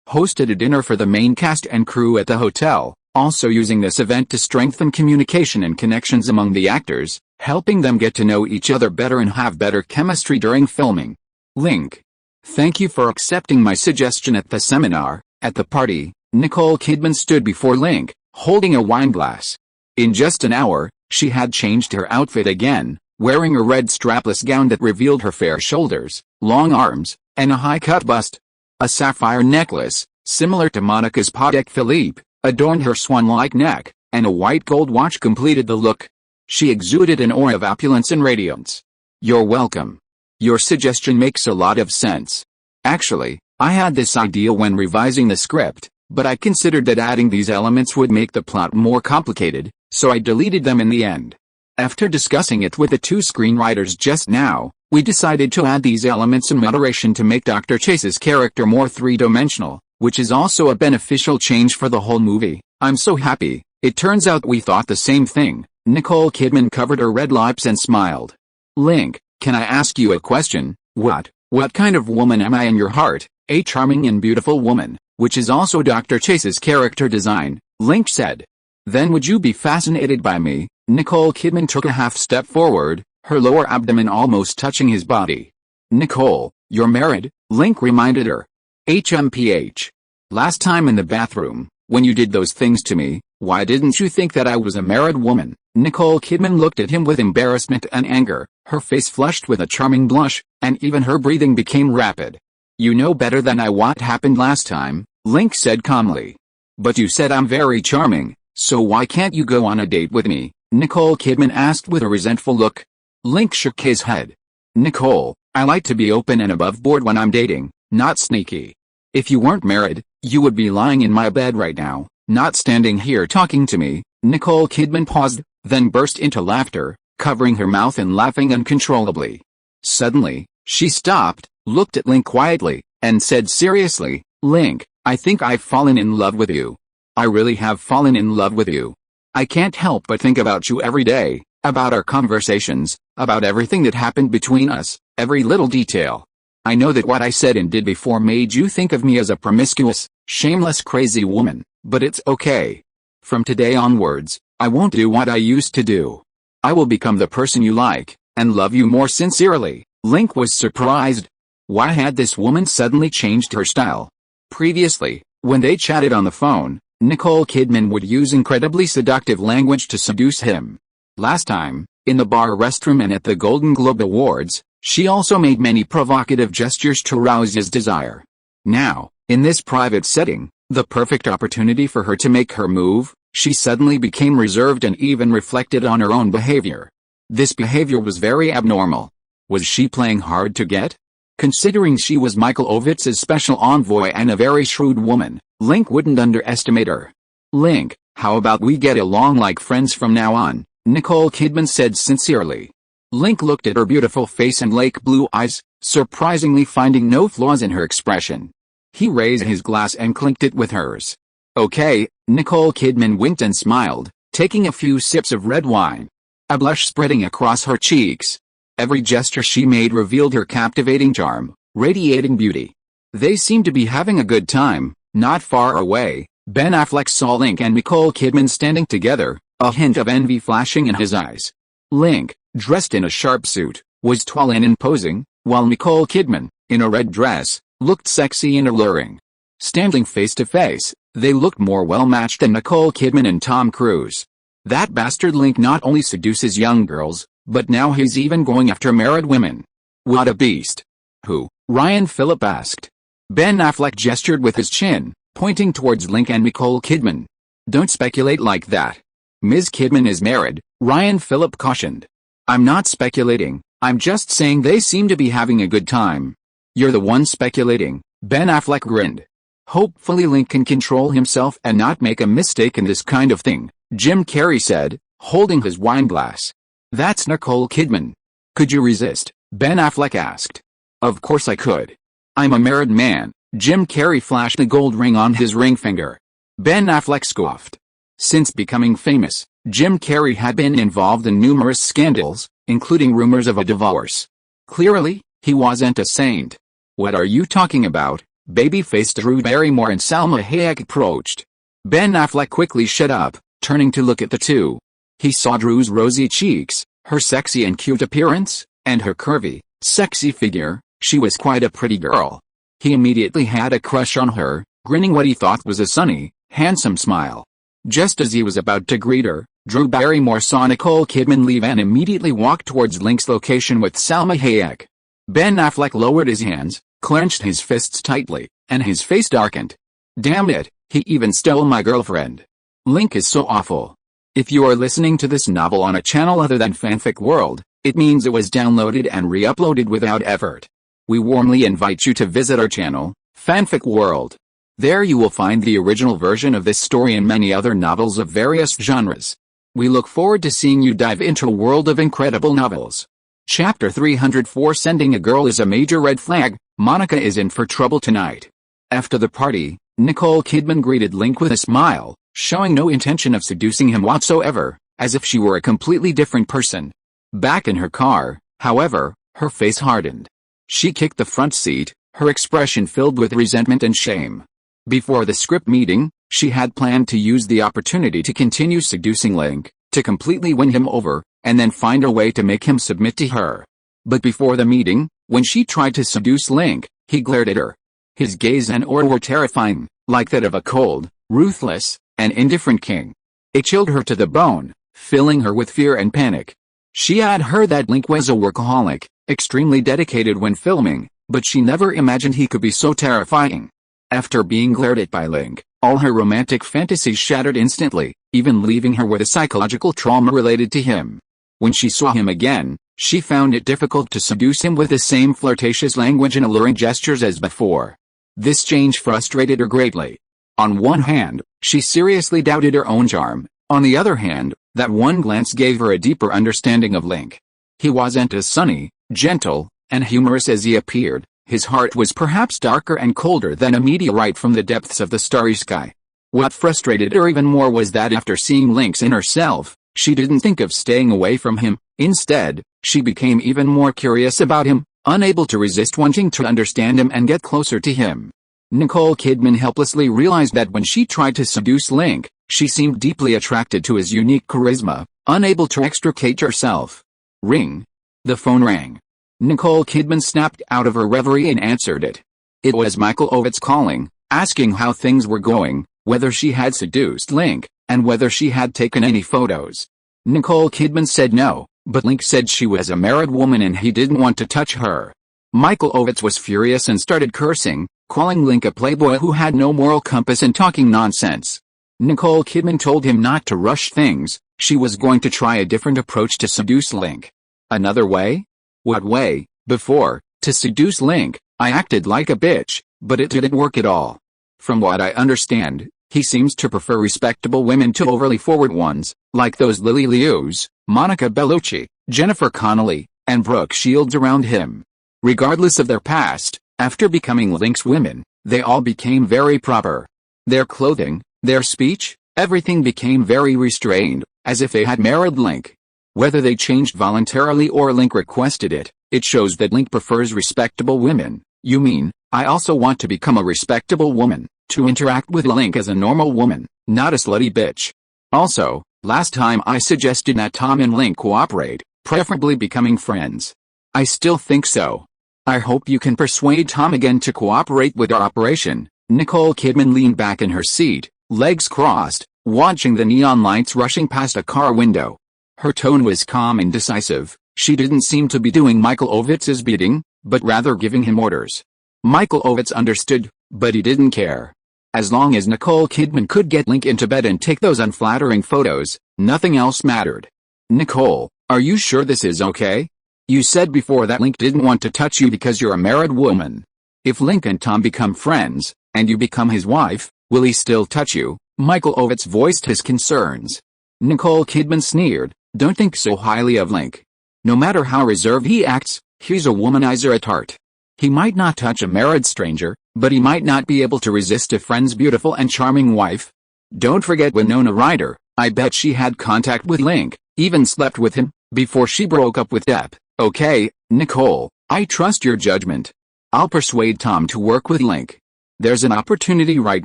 A: hosted a dinner for the main cast and crew at the hotel, also using this event to strengthen communication and connections among the actors, helping them get to know each other better and have better chemistry during filming. Link: thank you for accepting my suggestion at the seminar. At the party, Nicole Kidman stood before Link, holding a wine glass. In just an hour, she had changed her outfit again, wearing a red strapless gown that revealed her fair shoulders, long arms, and a high-cut bust. A sapphire necklace, similar to Monica's Patek Philippe, adorned her swan-like neck, and a white gold watch completed the look. She exuded an aura of opulence and radiance. You're welcome. Your suggestion makes a lot of sense. Actually, I had this idea when revising the script, but I considered that adding these elements would make the plot more complicated, so I deleted them in the end. After discussing it with the two screenwriters just now, we decided to add these elements in moderation to make Dr. Chase's character more three-dimensional, which is also a beneficial change for the whole movie. I'm so happy. It turns out we thought the same thing. Nicole Kidman covered her red lips and smiled. Link: Can I ask you a question? What kind of woman am I in your heart? A charming and beautiful woman, which is also Dr. Chase's character design, Link said. Then would you be fascinated by me? Nicole Kidman took a half step forward, her lower abdomen almost touching his body. Nicole, you're married? Link reminded her. HMPH. Last time in the bathroom, when you did those things to me, why didn't you think that I was a married woman? Nicole Kidman looked at him with embarrassment and anger, her face flushed with a charming blush, and even her breathing became rapid. You know better than I what happened last time, Link said calmly. But you said I'm very charming, so why can't you go on a date with me? Nicole Kidman asked with a resentful look. Link shook his head. Nicole, I like to be open and above board when I'm dating, not sneaky. If you weren't married, you would be lying in my bed right now, not standing here talking to me. Nicole Kidman paused, then burst into laughter, covering her mouth and laughing uncontrollably. Suddenly, she stopped, looked at Link quietly, and said seriously, Link, I think I've fallen in love with you. I really have fallen in love with you. I can't help but think about you every day, about our conversations, about everything that happened between us, every little detail. I know that what I said and did before made you think of me as a promiscuous, shameless crazy woman, but it's okay. From today onwards, I won't do what I used to do. I will become the person you like, and love you more sincerely. Link was surprised. Why had this woman suddenly changed her style? Previously, when they chatted on the phone, Nicole Kidman would use incredibly seductive language to seduce him. Last time, in the bar restroom and at the Golden Globe Awards, she also made many provocative gestures to rouse his desire. Now, in this private setting, the perfect opportunity for her to make her move, she suddenly became reserved and even reflected on her own behavior. This behavior was very abnormal. Was she playing hard to get? Considering she was Michael Ovitz's special envoy and a very shrewd woman, Link wouldn't underestimate her. Link, how about we get along like friends from now on? Nicole Kidman said sincerely. Link looked at her beautiful face and lake blue eyes, surprisingly finding no flaws in her expression. He raised his glass and clinked it with hers. Okay, Nicole Kidman winked and smiled, taking a few sips of red wine. A blush spreading across her cheeks. Every gesture she made revealed her captivating charm, radiating beauty. They seemed to be having a good time. Not far away, Ben Affleck saw Link and Nicole Kidman standing together, a hint of envy flashing in his eyes. Link, dressed in a sharp suit, was tall and imposing, while Nicole Kidman, in a red dress, looked sexy and alluring. Standing face to face, they looked more well-matched than Nicole Kidman and Tom Cruise. That bastard Link not only seduces young girls, but now he's even going after married women. What a beast. Who? Ryan Phillip asked. Ben Affleck gestured with his chin, pointing towards Link and Nicole Kidman. Don't speculate like that. Ms. Kidman is married, Ryan Phillip cautioned. I'm not speculating, I'm just saying they seem to be having a good time. You're the one speculating, Ben Affleck grinned. Hopefully Link can control himself and not make a mistake in this kind of thing, Jim Carrey said, holding his wine glass. That's Nicole Kidman. Could you resist? Ben Affleck asked. Of course I could. I'm a married man. Jim Carrey flashed the gold ring on his ring finger. Ben Affleck scoffed. Since becoming famous, Jim Carrey had been involved in numerous scandals, including rumors of a divorce. Clearly, he wasn't a saint. What are you talking about? Baby-faced Drew Barrymore and Salma Hayek approached. Ben Affleck quickly shut up, turning to look at the two. He saw Drew's rosy cheeks, her sexy and cute appearance, and her curvy, sexy figure. She was quite a pretty girl. He immediately had a crush on her, grinning what he thought was a sunny, handsome smile. Just as he was about to greet her, Drew Barrymore saw Nicole Kidman leave and immediately walked towards Link's location with Salma Hayek. Ben Affleck lowered his hands, clenched his fists tightly, and his face darkened. Damn it, he even stole my girlfriend. Link is so awful. If you are listening to this novel on a channel other than Fanfic World, it means it was downloaded and re-uploaded without effort. We warmly invite you to visit our channel, Fanfic World. There you will find the original version of this story and many other novels of various genres. We look forward to seeing you dive into a world of incredible novels. Chapter 304 Sending a girl is a major red flag. Monica is in for trouble tonight. After the party, Nicole Kidman greeted Link with a smile, showing no intention of seducing him whatsoever, as if she were a completely different person. Back in her car, however, Her face hardened. She kicked the front seat, her expression filled with resentment and shame. Before the script meeting, she had planned to use the opportunity to continue seducing Link, to completely win him over, and then find a way to make him submit to her. But before the meeting, when she tried to seduce Link, he glared at her. His gaze and aura were terrifying, like that of a cold, ruthless, and indifferent king. It chilled her to the bone, filling her with fear and panic. She had heard that Link was a workaholic, extremely dedicated when filming, but she never imagined he could be so terrifying. After being glared at by Link, all her romantic fantasies shattered instantly, even leaving her with a psychological trauma related to him. When she saw him again, she found it difficult to seduce him with the same flirtatious language and alluring gestures as before. This change frustrated her greatly. On one hand, she seriously doubted her own charm. On the other hand, that one glance gave her a deeper understanding of Link. He wasn't as sunny, gentle, and humorous as he appeared. His heart was perhaps darker and colder than a meteorite from the depths of the starry sky. What frustrated her even more was that after seeing Link's inner self, she didn't think of staying away from him. Instead, she became even more curious about him, unable to resist wanting to understand him and get closer to him. Nicole Kidman helplessly realized that when she tried to seduce Link, she seemed deeply attracted to his unique charisma, unable to extricate herself. Ring. The phone rang. Nicole Kidman snapped out of her reverie and answered it. It was Michael Ovitz calling, asking how things were going, whether she had seduced Link, and whether she had taken any photos. Nicole Kidman said no, but Link said she was a married woman and he didn't want to touch her. Michael Ovitz was furious and started cursing, calling Link a playboy who had no moral compass and talking nonsense. Nicole Kidman told him not to rush things. She was going to try a different approach to seduce Link. Another way? What way? Before, to seduce Link, I acted like a bitch, but it didn't work at all. From what I understand, he seems to prefer respectable women to overly forward ones, like those Lily Liu's, Monica Bellucci, Jennifer Connelly, and Brooke Shields around him. Regardless of their past, after becoming Link's women, they all became very proper. Their clothing, their speech, everything became very restrained, as if they had married Link. Whether they changed voluntarily or Link requested it, it shows that Link prefers respectable women. You mean, I also want to become a respectable woman, to interact with Link as a normal woman, not a slutty bitch. Also, last time I suggested that Tom and Link cooperate, preferably becoming friends. I still think so. I hope you can persuade Tom again to cooperate with our operation. Nicole Kidman leaned back in her seat, legs crossed, watching the neon lights rushing past a car window. Her tone was calm and decisive. She didn't seem to be doing Michael Ovitz's bidding, but rather giving him orders. Michael Ovitz understood, but he didn't care. As long as Nicole Kidman could get Link into bed and take those unflattering photos, nothing else mattered. Nicole, are you sure this is okay? You said before that Link didn't want to touch you because you're a married woman. If Link and Tom become friends, and you become his wife, will he still touch you? Michael Ovitz voiced his concerns. Nicole Kidman sneered, don't think so highly of Link. No matter how reserved he acts, he's a womanizer at heart. He might not touch a married stranger, but he might not be able to resist a friend's beautiful and charming wife. Don't forget Winona Ryder. I bet she had contact with Link, even slept with him, before she broke up with Depp. Okay, Nicole, I trust your judgment. I'll persuade Tom to work with Link. There's an opportunity right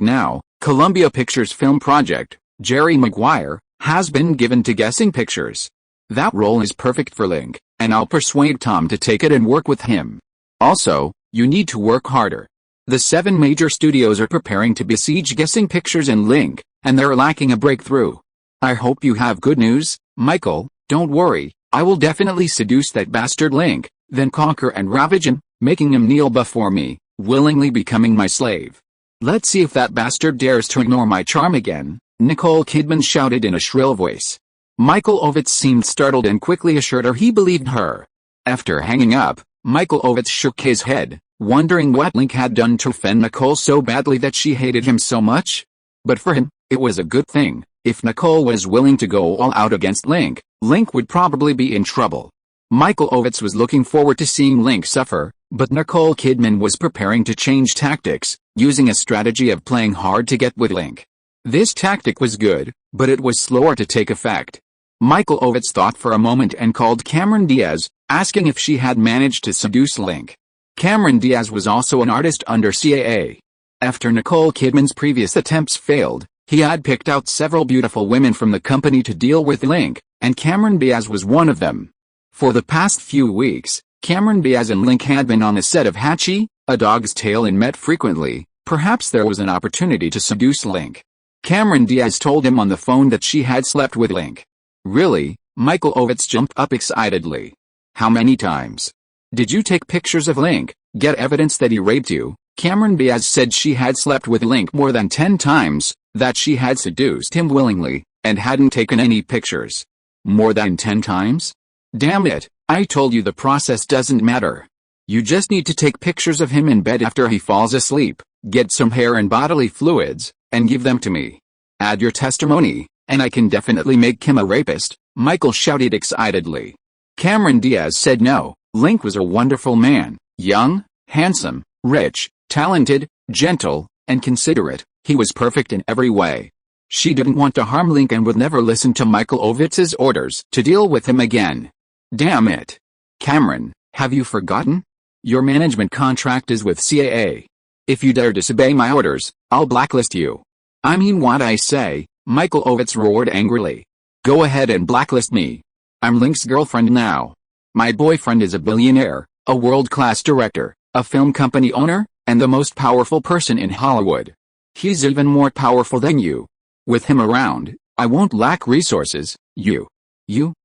A: now. Columbia Pictures film project, Jerry Maguire, has been given to Guessing Pictures. That role is perfect for Link, and I'll persuade Tom to take it and work with him. Also, you need to work harder. The 7 major studios are preparing to besiege Guessing Pictures and Link, and they're lacking a breakthrough. I hope you have good news, Michael. Don't worry, I will definitely seduce that bastard Link, then conquer and ravage him, making him kneel before me, willingly becoming my slave. Let's see if that bastard dares to ignore my charm again, Nicole Kidman shouted in a shrill voice. Michael Ovitz seemed startled and quickly assured her he believed her. After hanging up, Michael Ovitz shook his head, wondering what Link had done to offend Nicole so badly that she hated him so much. But for him, it was a good thing. If Nicole was willing to go all out against Link, Link would probably be in trouble. Michael Ovitz was looking forward to seeing Link suffer, but Nicole Kidman was preparing to change tactics, using a strategy of playing hard to get with Link. This tactic was good, but it was slower to take effect. Michael Ovitz thought for a moment and called Cameron Diaz, asking if she had managed to seduce Link. Cameron Diaz was also an artist under CAA. After Nicole Kidman's previous attempts failed, he had picked out several beautiful women from the company to deal with Link, and Cameron Diaz was one of them. For the past few weeks, Cameron Diaz and Link had been on the set of Hatchie, A Dog's Tale, and met frequently. Perhaps there was an opportunity to seduce Link. Cameron Diaz told him on the phone that she had slept with Link. Really? Michael Ovitz jumped up excitedly. How many times? Did you take pictures of Link, get evidence that he raped you? Cameron Diaz said she had slept with Link more than 10 times, that she had seduced him willingly, and hadn't taken any pictures. More than 10 times? Damn it, I told you the process doesn't matter. You just need to take pictures of him in bed after he falls asleep, get some hair and bodily fluids, and give them to me. Add your testimony, and I can definitely make him a rapist, Michael shouted excitedly. Cameron Diaz said no. Link was a wonderful man, young, handsome, rich, talented, gentle, and considerate. He was perfect in every way. She didn't want to harm Link and would never listen to Michael Ovitz's orders to deal with him again. Damn it. Cameron, have you forgotten? Your management contract is with CAA. If you dare disobey my orders, I'll blacklist you. I mean what I say, Michael Ovitz roared angrily. Go ahead and blacklist me. I'm Link's girlfriend now. My boyfriend is a billionaire, a world-class director, a film company owner, and the most powerful person in Hollywood. He's even more powerful than you. With him around, I won't lack resources. You,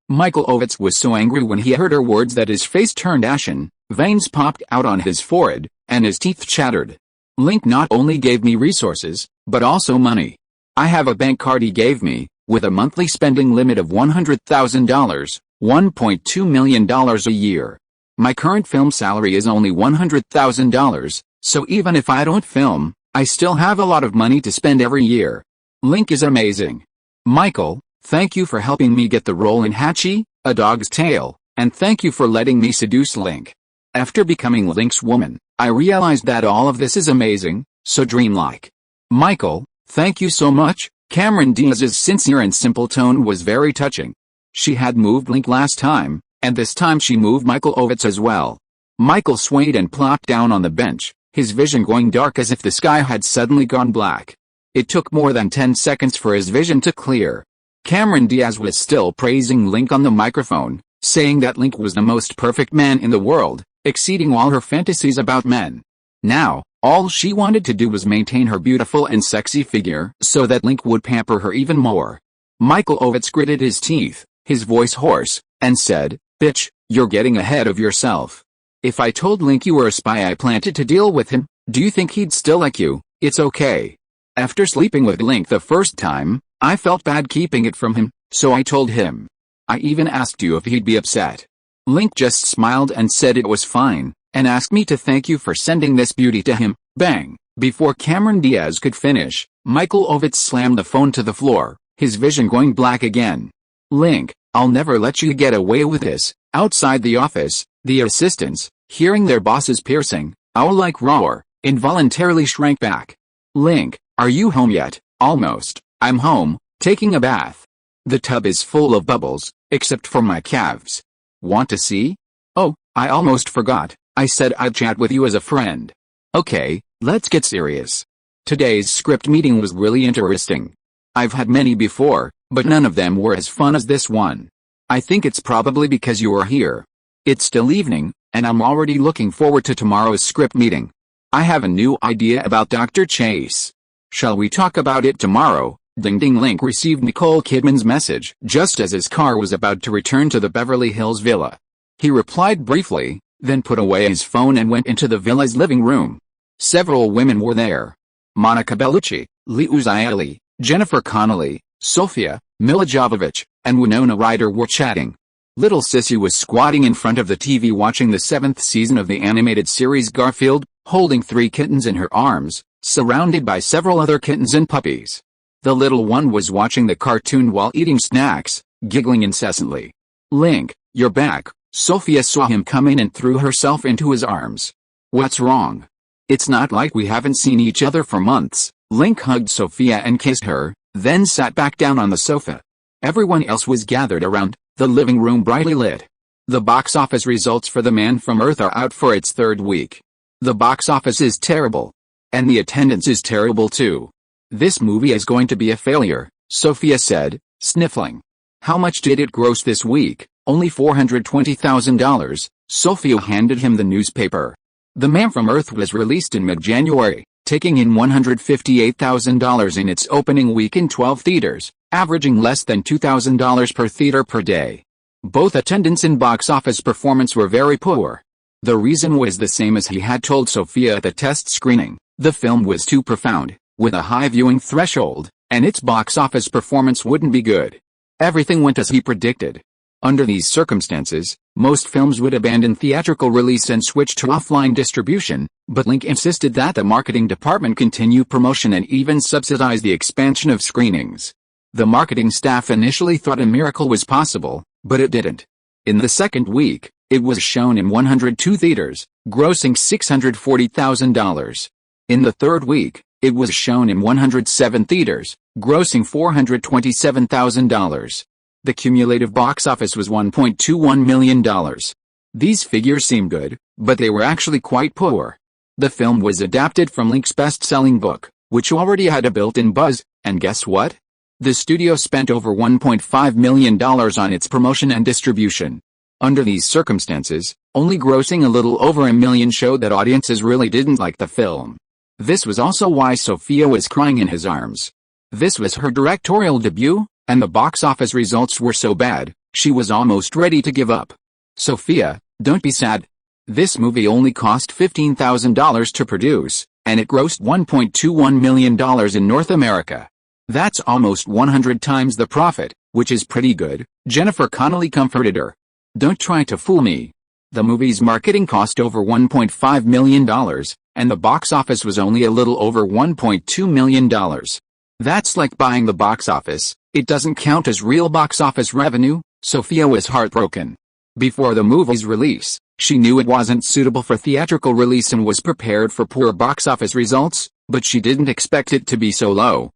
A: Michael Ovitz was so angry when he heard her words that his face turned ashen, veins popped out on his forehead, and his teeth chattered. Link not only gave me resources, but also money. I have a bank card he gave me, with a monthly spending limit of $100,000, $1.2 million a year. My current film salary is only $100,000, so even if I don't film, I still have a lot of money to spend every year. Link is amazing. Michael, thank you for helping me get the role in Hatchie, A Dog's Tale, and thank you for letting me seduce Link. After becoming Link's woman, I realized that all of this is amazing, so dreamlike. Michael, thank you so much. Cameron Diaz's sincere and simple tone was very touching. She had moved Link last time, and this time she moved Michael Ovitz as well. Michael swayed and plopped down on the bench, his vision going dark as if the sky had suddenly gone black. It took more than 10 seconds for his vision to clear. Cameron Diaz was still praising Link on the microphone, saying that Link was the most perfect man in the world, exceeding all her fantasies about men. Now, all she wanted to do was maintain her beautiful and sexy figure so that Link would pamper her even more. Michael Ovitz gritted his teeth, his voice hoarse, and said, "Bitch, you're getting ahead of yourself. If I told Link you were a spy I planted to deal with him, do you think he'd still like you? It's okay. After sleeping with Link the first time, I felt bad keeping it from him, so I told him. I even asked you if he'd be upset. Link just smiled and said it was fine, and asked me to thank you for sending this beauty to him." Bang! Before Cameron Diaz could finish, Michael Ovitz slammed the phone to the floor, his vision going black again. Link, I'll never let you get away with this. Outside the office, the assistants, hearing their boss's piercing, owl-like roar, involuntarily shrank back. Link, are you home yet? Almost. I'm home, taking a bath. The tub is full of bubbles, except for my calves. Want to see? Oh, I almost forgot. I said I'd chat with you as a friend. Okay, let's get serious. Today's script meeting was really interesting. I've had many before, but none of them were as fun as this one. I think it's probably because you were here. It's still evening, and I'm already looking forward to tomorrow's script meeting. I have a new idea about Dr. Chase. Shall we talk about it tomorrow? Ding ding. Link received Nicole Kidman's message just as his car was about to return to the Beverly Hills villa. He replied briefly, then put away his phone and went into the villa's living room. Several women were there. Monica Bellucci, Lee Uzieli, Jennifer Connelly, Sofia, Mila Jovovich, and Winona Ryder were chatting. Little Sissy was squatting in front of the TV watching the 7th season of the animated series Garfield, holding 3 kittens in her arms, surrounded by several other kittens and puppies. The little one was watching the cartoon while eating snacks, giggling incessantly. Link, you're back. Sophia saw him come in and threw herself into his arms. What's wrong? It's not like we haven't seen each other for months. Link hugged Sophia and kissed her, then sat back down on the sofa. Everyone else was gathered around, the living room brightly lit. The box office results for The Man from Earth are out for its third week. The box office is terrible. And the attendance is terrible too. This movie is going to be a failure, Sophia said, sniffling. How much did it gross this week? Only $420,000, Sophia handed him the newspaper. The Man from Earth was released in mid-January, taking in $158,000 in its opening week in 12 theaters, averaging less than $2,000 per theater per day. Both attendance and box office performance were very poor. The reason was the same as he had told Sophia at the test screening. The film was too profound, with a high viewing threshold, and its box office performance wouldn't be good. Everything went as he predicted. Under these circumstances, most films would abandon theatrical release and switch to offline distribution, but Link insisted that the marketing department continue promotion and even subsidize the expansion of screenings. The marketing staff initially thought a miracle was possible, but it didn't. In the second week, it was shown in 102 theaters, grossing $640,000. In the third week, it was shown in 107 theaters, grossing $427,000. The cumulative box office was $1.21 million. These figures seem good, but they were actually quite poor. The film was adapted from Link's best-selling book, which already had a built-in buzz, and guess what? The studio spent over $1.5 million on its promotion and distribution. Under these circumstances, only grossing a little over $1 million showed that audiences really didn't like the film. This was also why Sophia was crying in his arms. This was her directorial debut, and the box office results were so bad, she was almost ready to give up. Sophia, don't be sad. This movie only cost $15,000 to produce, and it grossed $1.21 million in North America. That's almost 100 times the profit, which is pretty good, Jennifer Connelly comforted her. Don't try to fool me. The movie's marketing cost over $1.5 million, and the box office was only a little over $1.2 million. That's like buying the box office. It doesn't count as real box office revenue. Sophia was heartbroken. Before the movie's release, she knew it wasn't suitable for theatrical release and was prepared for poor box office results, but she didn't expect it to be so low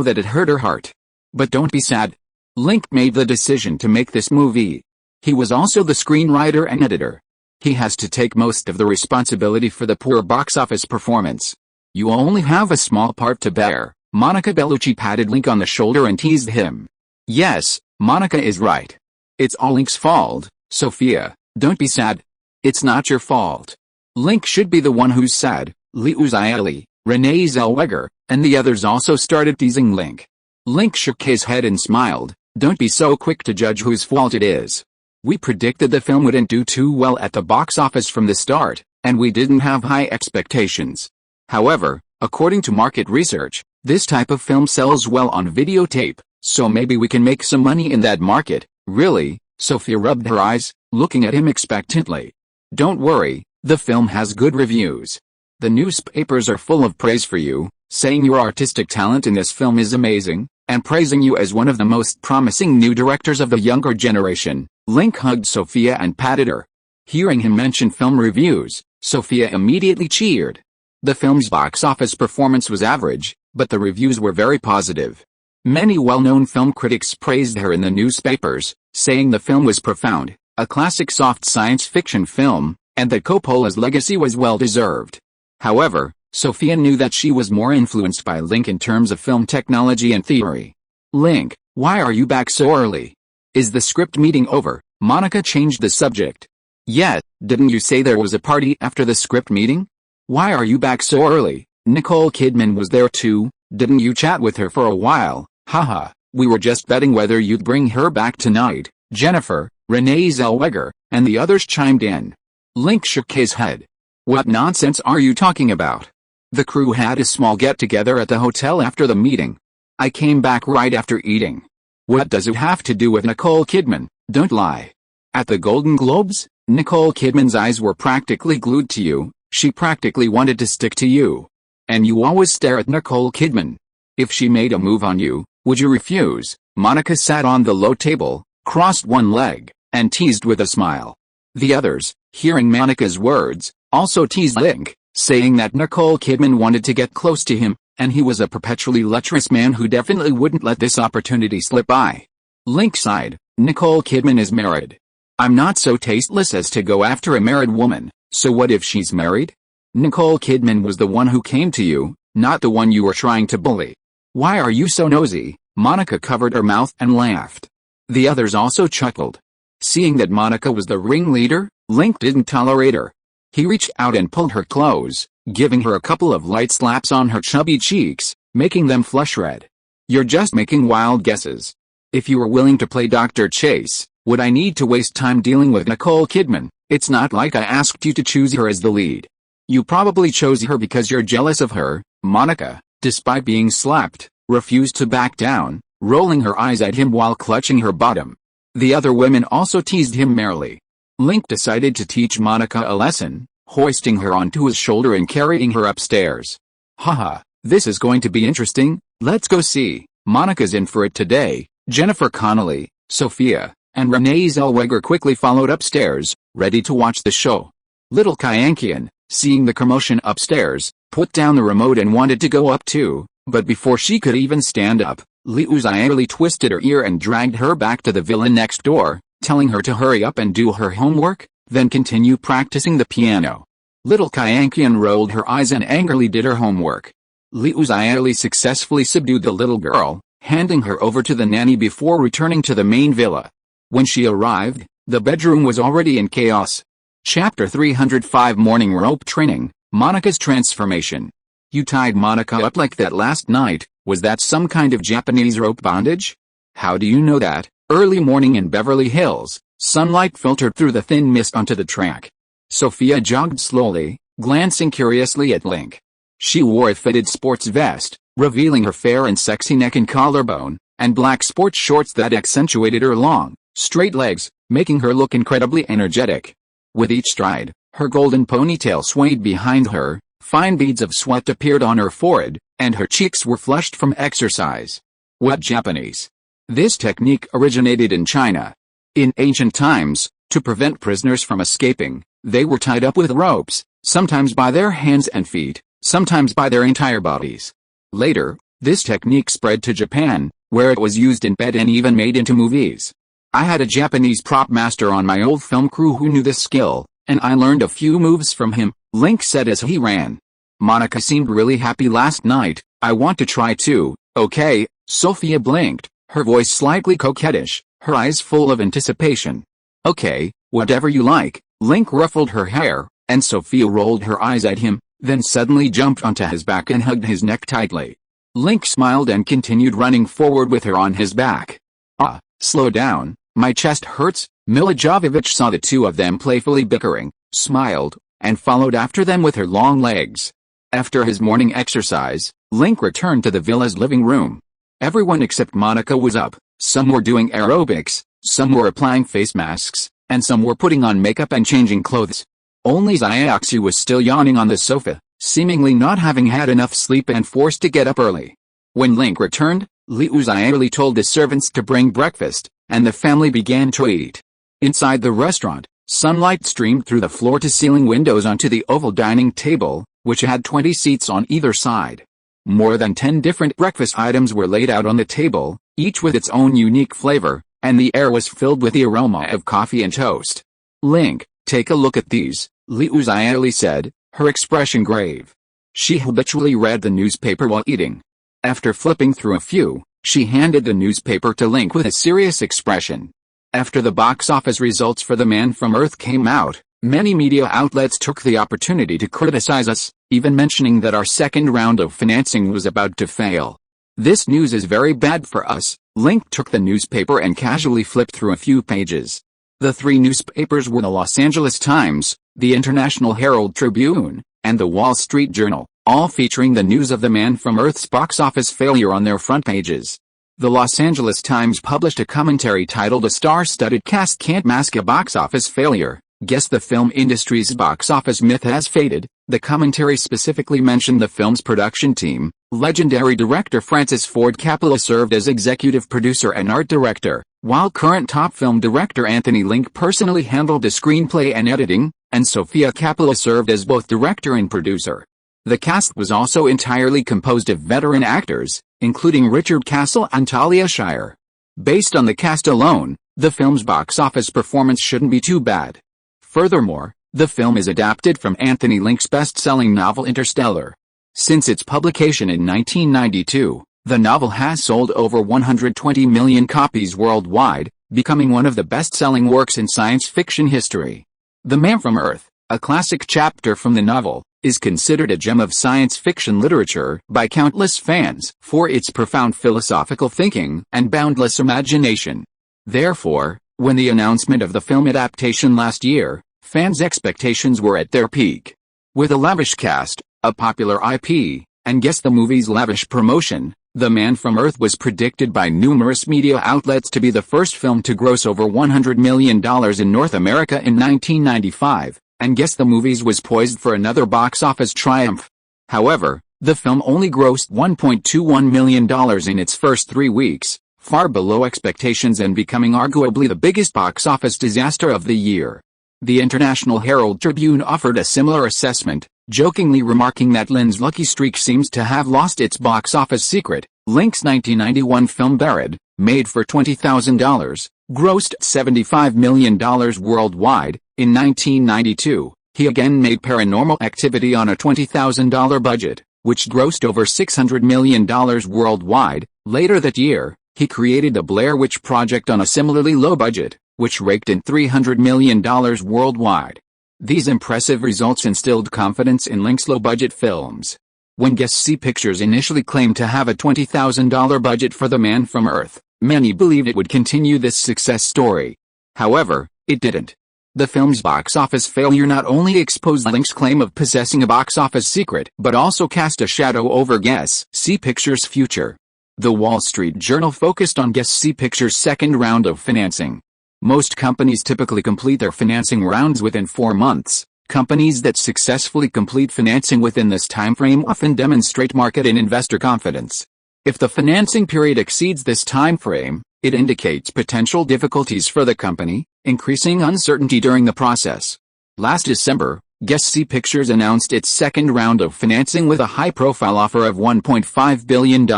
A: that it hurt her heart. But don't be sad. Link made the decision to make this movie. He was also the screenwriter and editor. He has to take most of the responsibility for the poor box office performance. You only have a small part to bear. Monica Bellucci patted Link on the shoulder and teased him. Yes, Monica is right. It's all Link's fault. Sophia, don't be sad. It's not your fault. Link should be the one who's sad. Lee Uzieli, Renee Zellweger, and the others also started teasing Link. Link shook his head and smiled. Don't be so quick to judge whose fault it is. We predicted the film wouldn't do too well at the box office from the start, and we didn't have high expectations. However, according to market research, this type of film sells well on videotape, so maybe we can make some money in that market. Really? Sophia rubbed her eyes, looking at him expectantly. Don't worry, the film has good reviews. The newspapers are full of praise for you, saying your artistic talent in this film is amazing, and praising you as one of the most promising new directors of the younger generation. Link hugged Sophia and patted her. Hearing him mention film reviews, Sophia immediately cheered. The film's box office performance was average, but the reviews were very positive. Many well-known film critics praised her in the newspapers, saying the film was profound, a classic soft science fiction film, and that Coppola's legacy was well-deserved. However, Sophia knew that she was more influenced by Link in terms of film technology and theory. Link, why are you back so early? Is the script meeting over? Monica changed the subject. Yeah, didn't you say there was a party after the script meeting? Why are you back so early? Nicole Kidman was there too, didn't you chat with her for a while? Haha, we were just betting whether you'd bring her back tonight. Jennifer, Renee Zellweger, and the others chimed in. Link shook his head. What nonsense are you talking about? The crew had a small get-together at the hotel after the meeting. I came back right after eating. What does it have to do with Nicole Kidman? Don't lie. At the Golden Globes, Nicole Kidman's eyes were practically glued to you. She practically wanted to stick to you. And you always stare at Nicole Kidman. If she made a move on you, would you refuse? Monica sat on the low table, crossed one leg, and teased with a smile. The others, hearing Monica's words, also teased Link, saying that Nicole Kidman wanted to get close to him, and he was a perpetually lecherous man who definitely wouldn't let this opportunity slip by. Link sighed. Nicole Kidman is married. I'm not so tasteless as to go after a married woman, so what if she's married? Nicole Kidman was the one who came to you, not the one you were trying to bully. Why are you so nosy? Monica covered her mouth and laughed. The others also chuckled. Seeing that Monica was the ringleader, Link didn't tolerate her. He reached out and pulled her close, giving her a couple of light slaps on her chubby cheeks, making them flush red. You're just making wild guesses. If you were willing to play Dr. Chase, would I need to waste time dealing with Nicole Kidman? It's not like I asked you to choose her as the lead. You probably chose her because you're jealous of her. Monica, despite being slapped, refused to back down, rolling her eyes at him while clutching her bottom. The other women also teased him merrily. Link decided to teach Monica a lesson, hoisting her onto his shoulder and carrying her upstairs. Haha, this is going to be interesting, let's go see. Monica's in for it today. Jennifer Connelly, Sophia, and Renee Zellweger quickly followed upstairs, ready to watch the show. Little Kyankian, seeing the commotion upstairs, put down the remote and wanted to go up too, but before she could even stand up, Liu Xiaoli twisted her ear and dragged her back to the villa next door, telling her to hurry up and do her homework, then continue practicing the piano. Little Kyankian rolled her eyes and angrily did her homework. Liu Xiaoli successfully subdued the little girl, handing her over to the nanny before returning to the main villa. When she arrived, the bedroom was already in chaos. Chapter 305 Morning Rope Training, Monica's Transformation. You tied Monica up like that last night, was that some kind of Japanese rope bondage? How do you know that? Early morning in Beverly Hills, sunlight filtered through the thin mist onto the track. Sophia jogged slowly, glancing curiously at Link. She wore a fitted sports vest, revealing her fair and sexy neck and collarbone, and black sports shorts that accentuated her long, straight legs, making her look incredibly energetic. With each stride, her golden ponytail swayed behind her, fine beads of sweat appeared on her forehead, and her cheeks were flushed from exercise. What Japanese? This technique originated in China. In ancient times, to prevent prisoners from escaping, they were tied up with ropes, sometimes by their hands and feet, sometimes by their entire bodies. Later, this technique spread to Japan, where it was used in bed and even made into movies. I had a Japanese prop master on my old film crew who knew this skill, and I learned a few moves from him, Link said as he ran. Monica seemed really happy last night. I want to try too, okay? Sophia blinked, her voice slightly coquettish, her eyes full of anticipation. Okay, whatever you like. Link ruffled her hair, and Sophia rolled her eyes at him, then suddenly jumped onto his back and hugged his neck tightly. Link smiled and continued running forward with her on his back. Ah, slow down, my chest hurts. Mila Jovovich saw the two of them playfully bickering, smiled, and followed after them with her long legs. After his morning exercise, Link returned to the villa's living room. Everyone except Monica was up, some were doing aerobics, some were applying face masks, and some were putting on makeup and changing clothes. Only Xiaoxi was still yawning on the sofa, seemingly not having had enough sleep and forced to get up early. When Link returned, Liu Xiaoli told the servants to bring breakfast, and the family began to eat. Inside the restaurant, sunlight streamed through the floor-to-ceiling windows onto the oval dining table, which had 20 seats on either side. More than 10 different breakfast items were laid out on the table, each with its own unique flavor, and the air was filled with the aroma of coffee and toast. Link, take a look at these, Liu Xiaoli said, her expression grave. She habitually read the newspaper while eating. After flipping through a few, she handed the newspaper to Link with a serious expression. After the box office results for The Man from Earth came out, many media outlets took the opportunity to criticize us, even mentioning that our second round of financing was about to fail. This news is very bad for us. Link took the newspaper and casually flipped through a few pages. The three newspapers were the Los Angeles Times, the International Herald Tribune, and the Wall Street Journal, all featuring the news of The Man from Earth's box office failure on their front pages. The Los Angeles Times published a commentary titled "A Star-Studded Cast Can't Mask a Box Office Failure. Guess the film industry's box office myth has faded." The commentary specifically mentioned the film's production team. Legendary director Francis Ford Coppola served as executive producer and art director, while current top film director Anthony Link personally handled the screenplay and editing, and Sofia Coppola served as both director and producer. The cast was also entirely composed of veteran actors, including Richard Castle and Talia Shire. Based on the cast alone, the film's box office performance shouldn't be too bad. Furthermore, the film is adapted from Anthony Link's best-selling novel Interstellar. Since its publication in 1992, the novel has sold over 120 million copies worldwide, becoming one of the best-selling works in science fiction history. The Man from Earth, a classic chapter from the novel, is considered a gem of science fiction literature by countless fans for its profound philosophical thinking and boundless imagination. Therefore, when the announcement of the film adaptation last year, fans' expectations were at their peak. With a lavish cast, a popular IP, and guess the movie's lavish promotion, The Man from Earth was predicted by numerous media outlets to be the first film to gross over $100 million in North America in 1995, and guess the movie was poised for another box office triumph. However, the film only grossed $1.21 million in its first 3 weeks, far below expectations and becoming arguably the biggest box office disaster of the year. The International Herald Tribune offered a similar assessment, jokingly remarking that Lin's lucky streak seems to have lost its box office secret. Link's 1991 film Buried, made for $20,000, grossed $75 million worldwide. In 1992, he again made Paranormal Activity on a $20,000 budget, which grossed over $600 million worldwide. Later that year, he created The Blair Witch Project on a similarly low budget, which raked in $300 million worldwide. These impressive results instilled confidence in Link's low-budget films. When Guess C Pictures initially claimed to have a $20,000 budget for The Man from Earth, many believed it would continue this success story. However, it didn't. The film's box office failure not only exposed Link's claim of possessing a box office secret, but also cast a shadow over Guess C Pictures' future. The Wall Street Journal focused on Guess C Pictures' second round of financing. Most companies typically complete their financing rounds within 4 months. Companies that successfully complete financing within this timeframe often demonstrate market and investor confidence. If the financing period exceeds this timeframe, it indicates potential difficulties for the company, increasing uncertainty during the process. Last December, Guess C Pictures announced its second round of financing with a high-profile offer of $1.5 billion.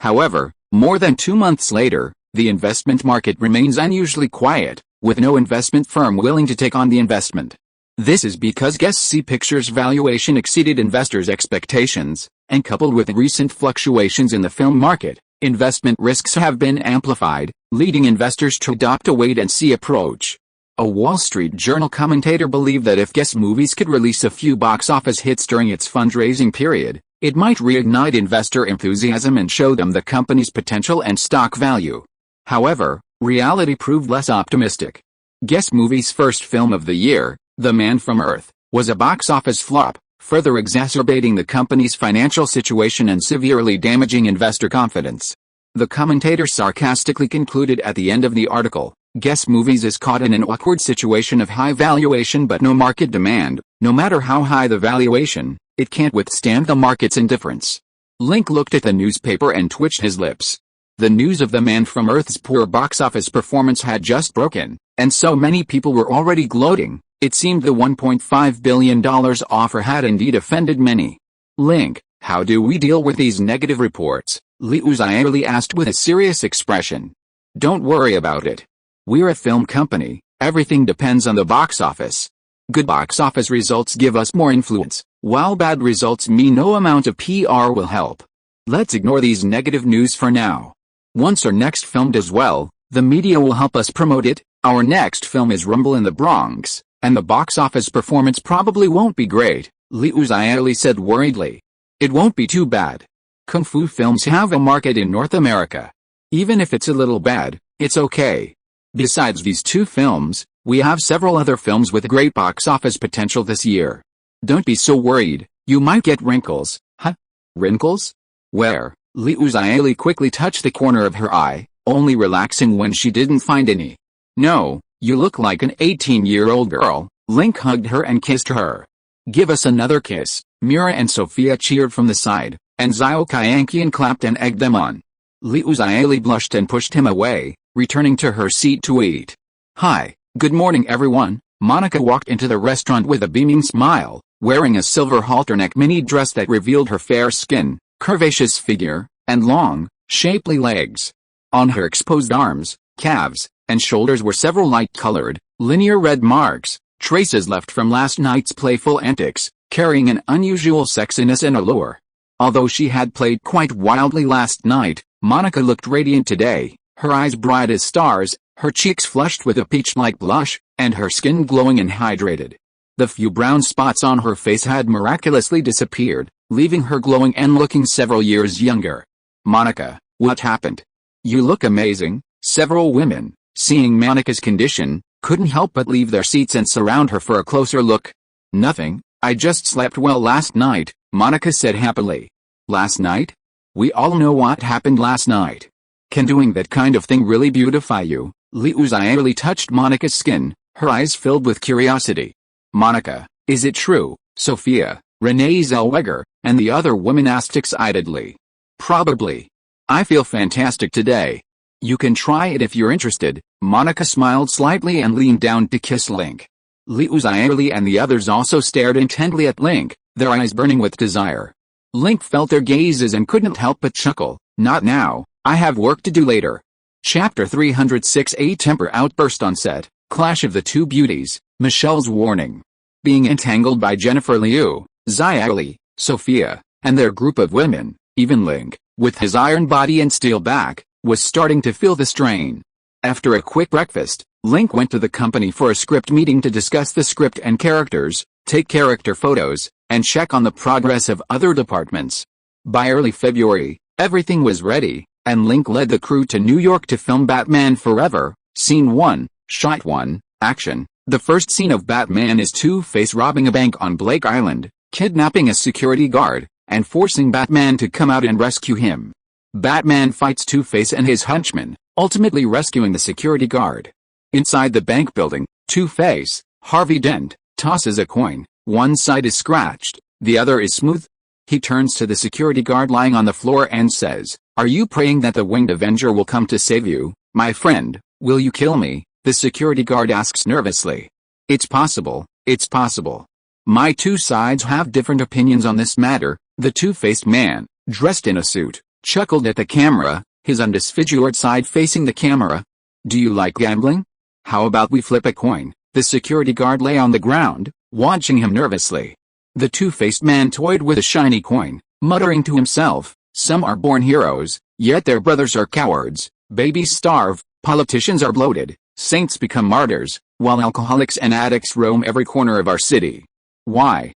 A: However, more than 2 months later, the investment market remains unusually quiet, with no investment firm willing to take on the investment. This is because Guess C Pictures' valuation exceeded investors' expectations, and coupled with recent fluctuations in the film market, investment risks have been amplified, leading investors to adopt a wait-and-see approach. A Wall Street Journal commentator believed that if Guess Movies could release a few box office hits during its fundraising period, it might reignite investor enthusiasm and show them the company's potential and stock value. However, reality proved less optimistic. Guess Movies' first film of the year, The Man from Earth, was a box office flop, further exacerbating the company's financial situation and severely damaging investor confidence. The commentator sarcastically concluded at the end of the article, Guess Movies is caught in an awkward situation of high valuation but no market demand. No matter how high the valuation, it can't withstand the market's indifference. Link looked at the newspaper and twitched his lips. The news of The Man from Earth's poor box office performance had just broken, and so many people were already gloating. It seemed the $1.5 billion offer had indeed offended many. Link, how do we deal with these negative reports? Liu Zhili asked with a serious expression. Don't worry about it. We're a film company, everything depends on the box office. Good box office results give us more influence, while bad results mean no amount of PR will help. Let's ignore these negative news for now. Once our next film does well, the media will help us promote it. Our next film is Rumble in the Bronx, and the box office performance probably won't be great, Liu Zhili said worriedly. It won't be too bad. Kung fu films have a market in North America. Even if it's a little bad, it's okay. Besides these 2 films, we have several other films with great box office potential this year. Don't be so worried, you might get wrinkles. Huh? Wrinkles? Where? Liu Zhili quickly touched the corner of her eye, only relaxing when she didn't find any. No, you look like an 18-year-old girl. Link hugged her and kissed her. Give us another kiss, Mira and Sophia cheered from the side, and Zhao Kyankian clapped and egged them on. Liu Zhili blushed and pushed him away, returning to her seat to eat. Hi, good morning everyone. Monica walked into the restaurant with a beaming smile, wearing a silver halter-neck mini dress that revealed her fair skin, curvaceous figure, and long, shapely legs. On her exposed arms, calves, and shoulders were several light-colored, linear red marks, traces left from last night's playful antics, carrying an unusual sexiness and allure. Although she had played quite wildly last night, Monica looked radiant today, her eyes bright as stars, her cheeks flushed with a peach-like blush, and her skin glowing and hydrated. The few brown spots on her face had miraculously disappeared, leaving her glowing and looking several years younger. "Monica, what happened? You look amazing." Several women, seeing Monica's condition, couldn't help but leave their seats and surround her for a closer look. "Nothing, I just slept well last night," Monica said happily. "Last night? We all know what happened last night. Can doing that kind of thing really beautify you?" Liu Xiaoli touched Monica's skin, her eyes filled with curiosity. "Monica, is it true?" Sophia, Renee Zellweger, and the other women asked excitedly. "Probably. I feel fantastic today. You can try it if you're interested." Monica smiled slightly and leaned down to kiss Link. Liu Xiaoli and the others also stared intently at Link, their eyes burning with desire. Link felt their gazes and couldn't help but chuckle. "Not now, I have work to do later." Chapter 306. A temper outburst on set, clash of the two beauties, Michelle's warning. Being entangled by Jennifer Liu, Xiaoli, Sophia, and their group of women, even Link, with his iron body and steel back, was starting to feel the strain. After a quick breakfast, Link went to the company for a script meeting to discuss the script and characters, take character photos, and check on the progress of other departments. By early February, everything was ready, and Link led the crew to New York to film Batman Forever. Scene 1, Shot 1, Action. The first scene of Batman is Two-Face robbing a bank on Blake Island, kidnapping a security guard, and forcing Batman to come out and rescue him. Batman fights Two-Face and his henchmen, ultimately rescuing the security guard. Inside the bank building, Two-Face, Harvey Dent, tosses a coin. One side is scratched, the other is smooth. He turns to the security guard lying on the floor and says, "Are you praying that the Winged Avenger will come to save you, my friend? Will you kill me?" The security guard asks nervously. It's possible. My two sides have different opinions on this matter." The two-faced man, dressed in a suit, chuckled at the camera, his undisfigured side facing the camera. "Do you like gambling? How about we flip a coin?" The security guard lay on the ground, watching him nervously. The two-faced man toyed with a shiny coin, muttering to himself, "Some are born heroes, yet their brothers are cowards. Babies starve, politicians are bloated, saints become martyrs, while alcoholics and addicts roam every corner of our city. Why?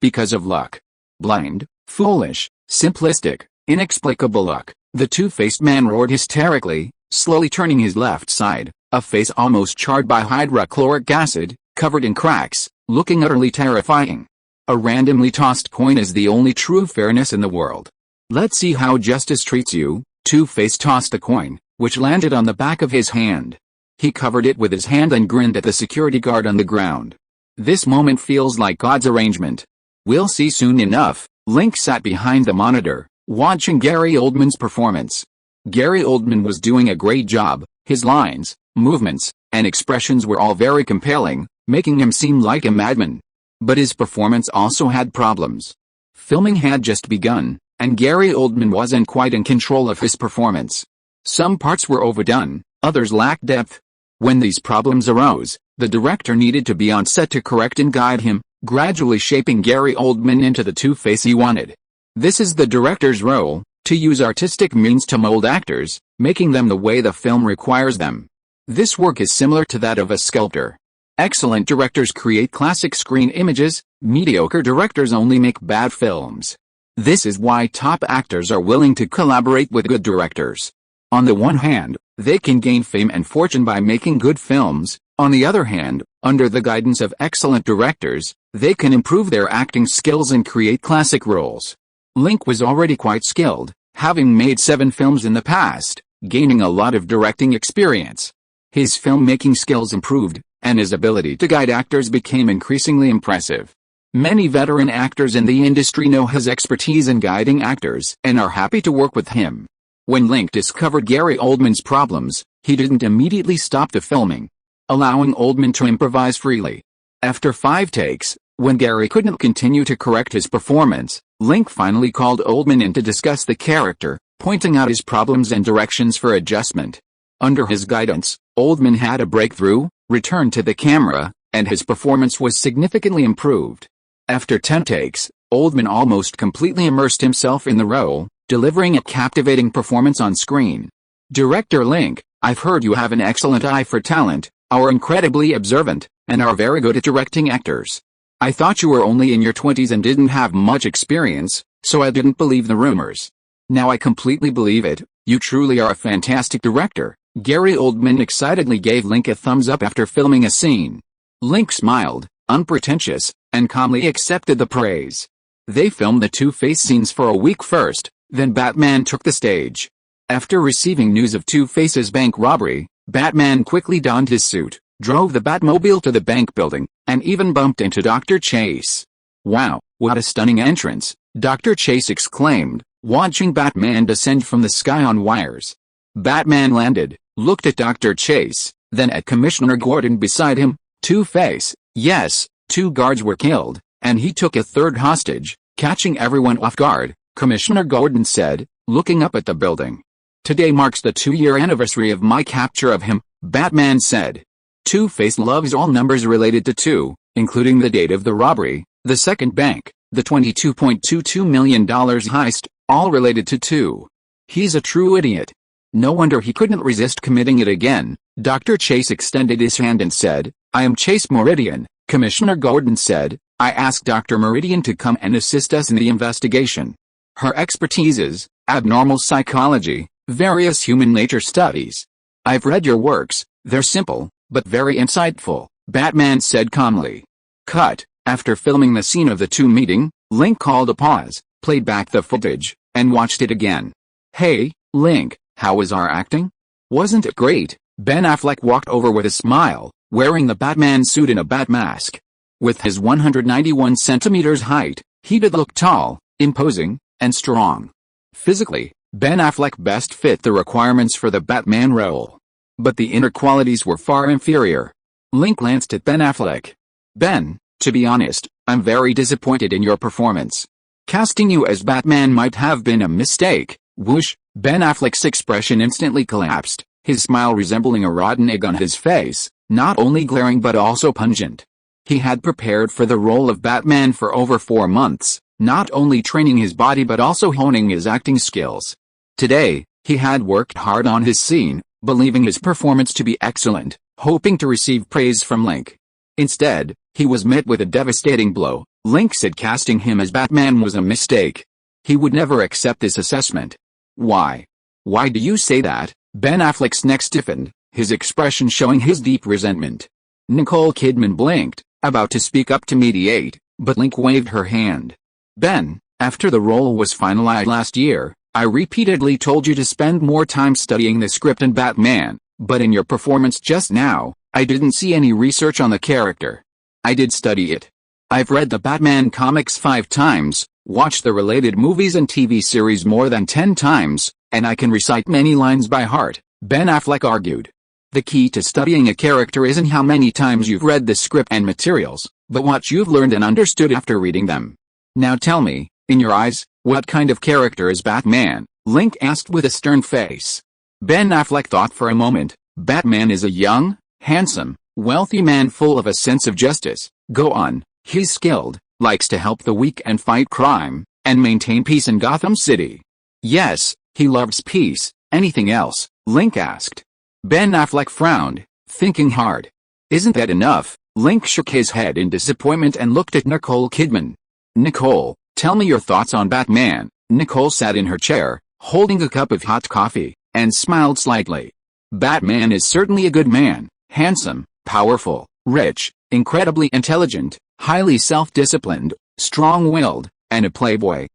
A: Because of luck. Blind, foolish, simplistic, inexplicable luck." The two-faced man roared hysterically, slowly turning his left side, a face almost charred by hydrochloric acid, covered in cracks, looking utterly terrifying. "A randomly tossed coin is the only true fairness in the world. Let's see how justice treats you." Two-Face tossed a coin, which landed on the back of his hand. He covered it with his hand and grinned at the security guard on the ground. "This moment feels like God's arrangement. We'll see soon enough." Link sat behind the monitor, watching Gary Oldman's performance. Gary Oldman was doing a great job. His lines, movements, and expressions were all very compelling, making him seem like a madman. But his performance also had problems. Filming had just begun, and Gary Oldman wasn't quite in control of his performance. Some parts were overdone, others lacked depth. When these problems arose, the director needed to be on set to correct and guide him, gradually shaping Gary Oldman into the Two-Face he wanted. This is the director's role, to use artistic means to mold actors, making them the way the film requires them. This work is similar to that of a sculptor. Excellent directors create classic screen images, mediocre directors only make bad films. This is why top actors are willing to collaborate with good directors. On the one hand, they can gain fame and fortune by making good films. On the other hand, under the guidance of excellent directors, they can improve their acting skills and create classic roles. Link was already quite skilled, having made 7 films in the past, gaining a lot of directing experience. His filmmaking skills improved, and his ability to guide actors became increasingly impressive. Many veteran actors in the industry know his expertise in guiding actors and are happy to work with him. When Link discovered Gary Oldman's problems, he didn't immediately stop the filming, allowing Oldman to improvise freely. After 5 takes, when Gary couldn't continue to correct his performance, Link finally called Oldman in to discuss the character, pointing out his problems and directions for adjustment. Under his guidance, Oldman had a breakthrough, returned to the camera, and his performance was significantly improved. After 10 takes, Oldman almost completely immersed himself in the role, delivering a captivating performance on screen. Director Link, I've heard you have an excellent eye for talent, are incredibly observant, and are very good at directing actors. I thought you were only in your 20s and didn't have much experience, so I didn't believe the rumors. Now I completely believe it. You truly are a fantastic director. Gary Oldman excitedly gave Link a thumbs up after filming a scene. Link smiled, unpretentious, and calmly accepted the praise. They filmed the Two-Face scenes for a week first, then Batman took the stage. After receiving news of Two-Face's bank robbery, Batman quickly donned his suit, drove the Batmobile to the bank building, and even bumped into Dr. Chase. Wow, what a stunning entrance, Dr. Chase exclaimed, watching Batman descend from the sky on wires. Batman landed, looked at Dr. Chase, then at Commissioner Gordon beside him. Two-Face, yes, 2 guards were killed, and he took a 3rd hostage, catching everyone off guard, Commissioner Gordon said, looking up at the building. Today marks the 2-year anniversary of my capture of him, Batman said. Two-Face loves all numbers related to 2, including the date of the robbery, the second bank, the $22.22 million heist, all related to 2. He's a true idiot. No wonder he couldn't resist committing it again. Dr. Chase extended his hand and said, I am Chase Meridian, Commissioner Gordon said. I asked Dr. Meridian to come and assist us in the investigation. Her expertise is abnormal psychology, various human nature studies. I've read your works, they're simple, but very insightful, Batman said calmly. Cut. After filming the scene of the 2 meeting, Link called a pause, played back the footage, and watched it again. Hey, Link, how was our acting? Wasn't it great? Ben Affleck walked over with a smile, wearing the Batman suit and a bat mask. With his 191 centimeters height, he did look tall, imposing, and strong. Physically, Ben Affleck best fit the requirements for the Batman role. But the inner qualities were far inferior. Link glanced at Ben Affleck. Ben, to be honest, I'm very disappointed in your performance. Casting you as Batman might have been a mistake. Whoosh, Ben Affleck's expression instantly collapsed, his smile resembling a rotten egg on his face, not only glaring but also pungent. He had prepared for the role of Batman for over 4 months, not only training his body but also honing his acting skills. Today, he had worked hard on his scene, believing his performance to be excellent, hoping to receive praise from Link. Instead, he was met with a devastating blow. Link said casting him as Batman was a mistake. He would never accept this assessment. Why? Why do you say that? Ben Affleck's neck stiffened, his expression showing his deep resentment. Nicole Kidman blinked, about to speak up to mediate, but Link waved her hand. Ben, after the role was finalized last year, I repeatedly told you to spend more time studying the script and Batman, but in your performance just now, I didn't see any research on the character. I did study it. I've read the Batman comics 5 times, watched the related movies and TV series more than 10 times, and I can recite many lines by heart, Ben Affleck argued. The key to studying a character isn't how many times you've read the script and materials, but what you've learned and understood after reading them. Now tell me, in your eyes, what kind of character is Batman? Link asked with a stern face. Ben Affleck thought for a moment. Batman is a young, handsome, wealthy man full of a sense of justice. Go on, he's skilled, likes to help the weak and fight crime, and maintain peace in Gotham City. Yes, he loves peace. Anything else? Link asked. Ben Affleck frowned, thinking hard. Isn't that enough? Link shook his head in disappointment and looked at Nicole Kidman. Nicole, tell me your thoughts on Batman. Nicole sat in her chair, holding a cup of hot coffee, and smiled slightly. Batman is certainly a good man, handsome, powerful, rich, incredibly intelligent, highly self-disciplined, strong-willed, and a playboy.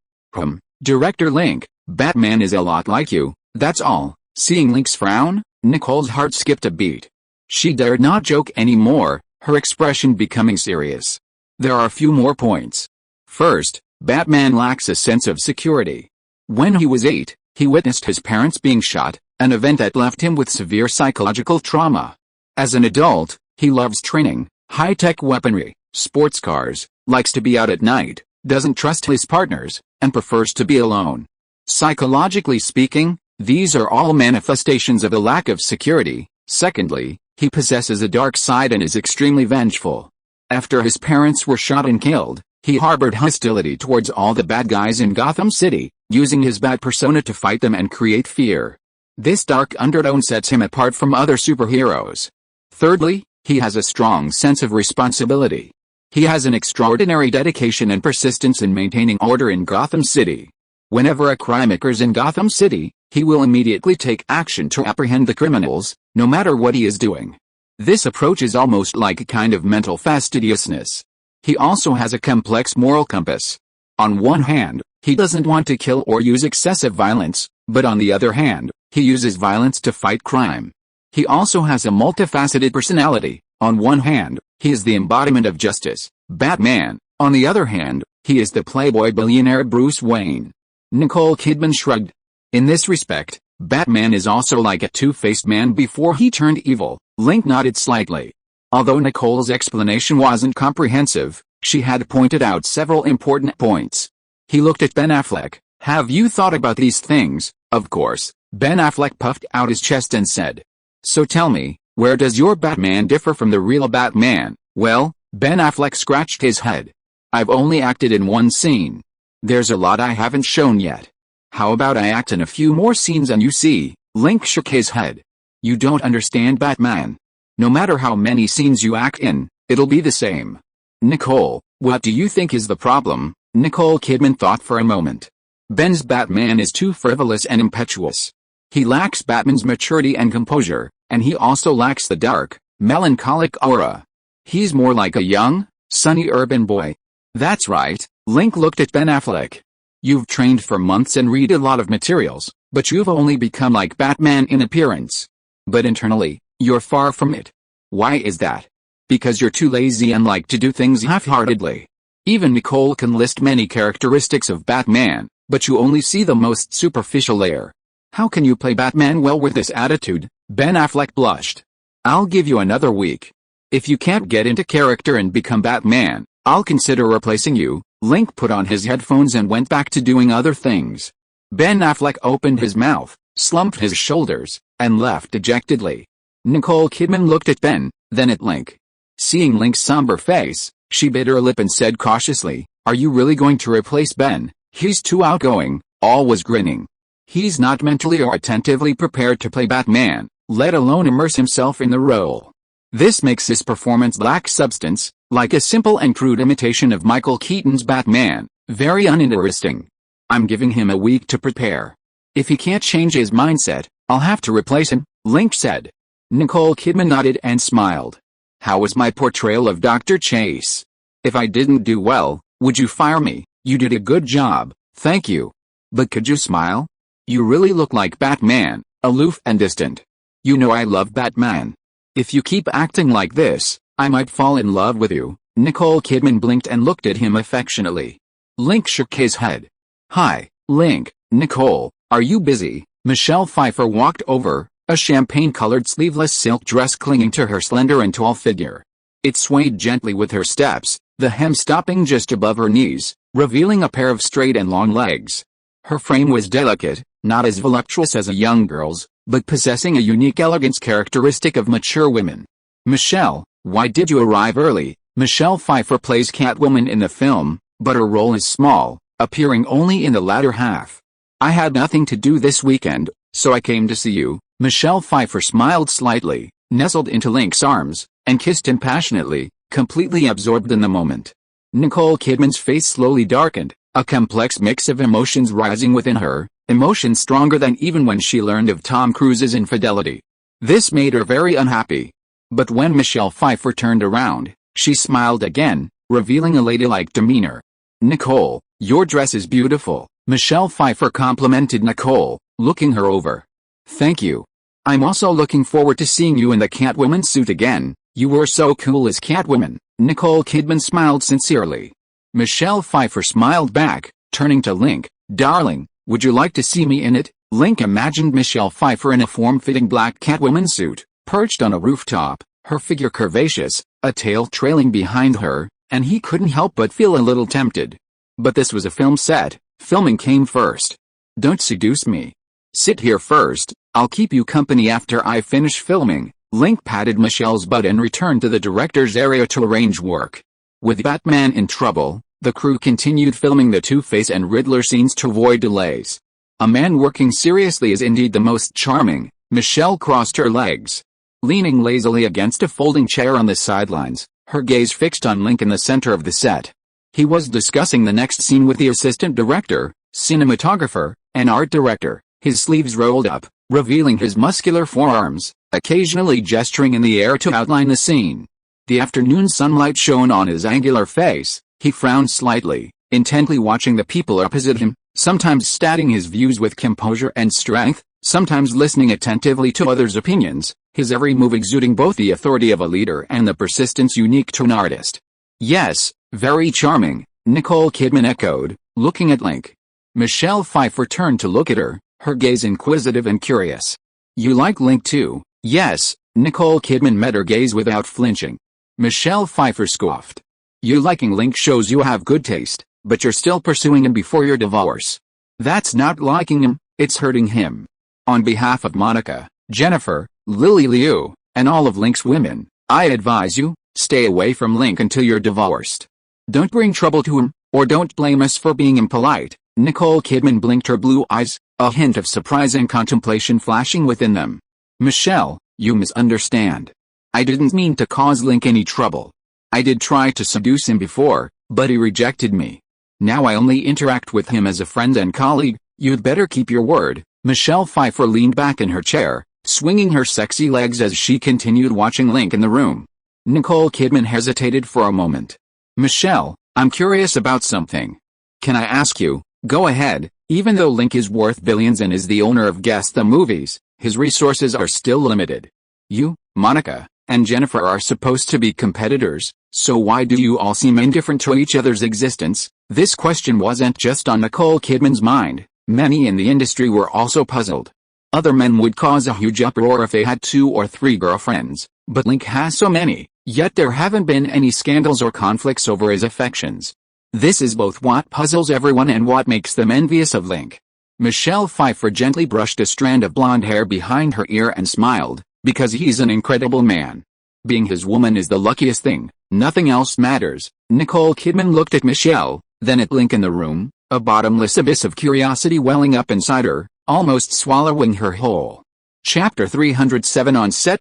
A: Director Link, Batman is a lot like you, that's all. Seeing Link's frown, Nicole's heart skipped a beat. She dared not joke anymore, her expression becoming serious. There are a few more points. First, Batman lacks a sense of security. When he was 8, he witnessed his parents being shot, an event that left him with severe psychological trauma. As an adult, he loves training, high-tech weaponry, sports cars, likes to be out at night, doesn't trust his partners, and prefers to be alone. Psychologically speaking, These are all manifestations of a lack of security. Secondly, he possesses a dark side and is extremely vengeful. After his parents were shot and killed, he harbored hostility towards all the bad guys in Gotham City, using his bat persona to fight them and create fear. This dark undertone sets him apart from other superheroes. Thirdly, he has a strong sense of responsibility. He has an extraordinary dedication and persistence in maintaining order in Gotham City. Whenever a crime occurs in Gotham City, he will immediately take action to apprehend the criminals, no matter what he is doing. This approach is almost like a kind of mental fastidiousness. He also has a complex moral compass. On one hand, he doesn't want to kill or use excessive violence, but on the other hand, he uses violence to fight crime. He also has a multifaceted personality. On one hand, he is the embodiment of justice, Batman. On the other hand, he is the playboy billionaire Bruce Wayne. Nicole Kidman shrugged. In this respect, Batman is also like a two-faced man before he turned evil. Link nodded slightly. Although Nicole's explanation wasn't comprehensive, she had pointed out several important points. He looked at Ben Affleck. Have you thought about these things? Of course. Ben Affleck puffed out his chest and said. So tell me, where does your Batman differ from the real Batman? Well, Ben Affleck scratched his head. I've only acted in one scene. There's a lot I haven't shown yet. How about I act in a few more scenes and you see? Link shook his head. You don't understand Batman. No matter how many scenes you act in, it'll be the same. Nicole, what do you think is the problem? Nicole Kidman thought for a moment. Ben's Batman is too frivolous and impetuous. He lacks Batman's maturity and composure, and he also lacks the dark, melancholic aura. He's more like a young, sunny urban boy. That's right. Link looked at Ben Affleck. You've trained for months and read a lot of materials, but you've only become like Batman in appearance. But internally, you're far from it. Why is that? Because you're too lazy and like to do things half-heartedly. Even Nicole can list many characteristics of Batman, but you only see the most superficial layer. How can you play Batman well with this attitude? Ben Affleck blushed. I'll give you another week. If you can't get into character and become Batman, I'll consider replacing you. Link put on his headphones and went back to doing other things. Ben Affleck opened his mouth, slumped his shoulders, and left dejectedly. Nicole Kidman looked at Ben, then at Link. Seeing Link's somber face, she bit her lip and said cautiously, Are you really going to replace Ben? He's too outgoing. All was grinning. He's not mentally or attentively prepared to play Batman, let alone immerse himself in the role. This makes his performance lack substance, like a simple and crude imitation of Michael Keaton's Batman, very uninteresting. I'm giving him a week to prepare. If he can't change his mindset, I'll have to replace him, Link said. Nicole Kidman nodded and smiled. How was my portrayal of Dr. Chase? If I didn't do well, would you fire me? You did a good job, thank you. But could you smile? You really look like Batman, aloof and distant. You know I love Batman. If you keep acting like this, I might fall in love with you. Nicole Kidman blinked and looked at him affectionately. Link shook his head. Hi, Link. Nicole, are you busy? Michelle Pfeiffer walked over, a champagne-colored sleeveless silk dress clinging to her slender and tall figure. It swayed gently with her steps, the hem stopping just above her knees, revealing a pair of straight and long legs. Her frame was delicate, not as voluptuous as a young girl's, but possessing a unique elegance characteristic of mature women. Michelle, why did you arrive early? Michelle Pfeiffer plays Catwoman in the film, but her role is small, appearing only in the latter half. I had nothing to do this weekend, so I came to see you. Michelle Pfeiffer smiled slightly, nestled into Link's arms, and kissed him passionately, completely absorbed in the moment. Nicole Kidman's face slowly darkened, a complex mix of emotions rising within her, emotions stronger than even when she learned of Tom Cruise's infidelity. This made her very unhappy. But when Michelle Pfeiffer turned around, she smiled again, revealing a ladylike demeanor. Nicole, your dress is beautiful, Michelle Pfeiffer complimented Nicole, looking her over. Thank you. I'm also looking forward to seeing you in the Catwoman suit again. You were so cool as Catwoman. Nicole Kidman smiled sincerely. Michelle Pfeiffer smiled back, turning to Link. Darling, would you like to see me in it? Link imagined Michelle Pfeiffer in a form-fitting black Catwoman suit, perched on a rooftop, her figure curvaceous, a tail trailing behind her, and he couldn't help but feel a little tempted. But this was a film set. Filming came first. Don't seduce me. Sit here first, I'll keep you company after I finish filming. Link patted Michelle's butt and returned to the director's area to arrange work. With Batman in trouble, the crew continued filming the Two-Face and Riddler scenes to avoid delays. A man working seriously is indeed the most charming. Michelle crossed her legs, leaning lazily against a folding chair on the sidelines, her gaze fixed on Link in the center of the set. He was discussing the next scene with the assistant director, cinematographer, and art director, his sleeves rolled up, revealing his muscular forearms, occasionally gesturing in the air to outline the scene. The afternoon sunlight shone on his angular face. He frowned slightly, intently watching the people opposite him, sometimes stating his views with composure and strength, sometimes listening attentively to others' opinions, his every move exuding both the authority of a leader and the persistence unique to an artist. Yes, very charming, Nicole Kidman echoed, looking at Link. Michelle Pfeiffer turned to look at her, her gaze inquisitive and curious. You like Link too? Yes, Nicole Kidman met her gaze without flinching. Michelle Pfeiffer scoffed. You liking Link shows you have good taste, but you're still pursuing him before your divorce. That's not liking him, it's hurting him. On behalf of Monica, Jennifer, Lily Liu, and all of Link's women, I advise you, stay away from Link until you're divorced. Don't bring trouble to him, or don't blame us for being impolite. Nicole Kidman blinked her blue eyes, a hint of surprise and contemplation flashing within them. Michelle, you misunderstand. I didn't mean to cause Link any trouble. I did try to seduce him before, but he rejected me. Now I only interact with him as a friend and colleague. You'd better keep your word. Michelle Pfeiffer leaned back in her chair, swinging her sexy legs as she continued watching Link in the room. Nicole Kidman hesitated for a moment. Michelle, I'm curious about something. Can I ask you? Go ahead. Even though Link is worth billions and is the owner of Guess the Movies, his resources are still limited. You, Monica, and Jennifer are supposed to be competitors, so why do you all seem indifferent to each other's existence? This question wasn't just on Nicole Kidman's mind. Many in the industry were also puzzled. Other men would cause a huge uproar if they had 2 or 3 girlfriends, but Link has so many, yet there haven't been any scandals or conflicts over his affections. This is both what puzzles everyone and what makes them envious of Link. Michelle Pfeiffer gently brushed a strand of blonde hair behind her ear and smiled, because he's an incredible man. Being his woman is the luckiest thing, nothing else matters. Nicole Kidman looked at Michelle, then at Link in the room, a bottomless abyss of curiosity welling up inside her, almost swallowing her whole. Chapter 307 on set.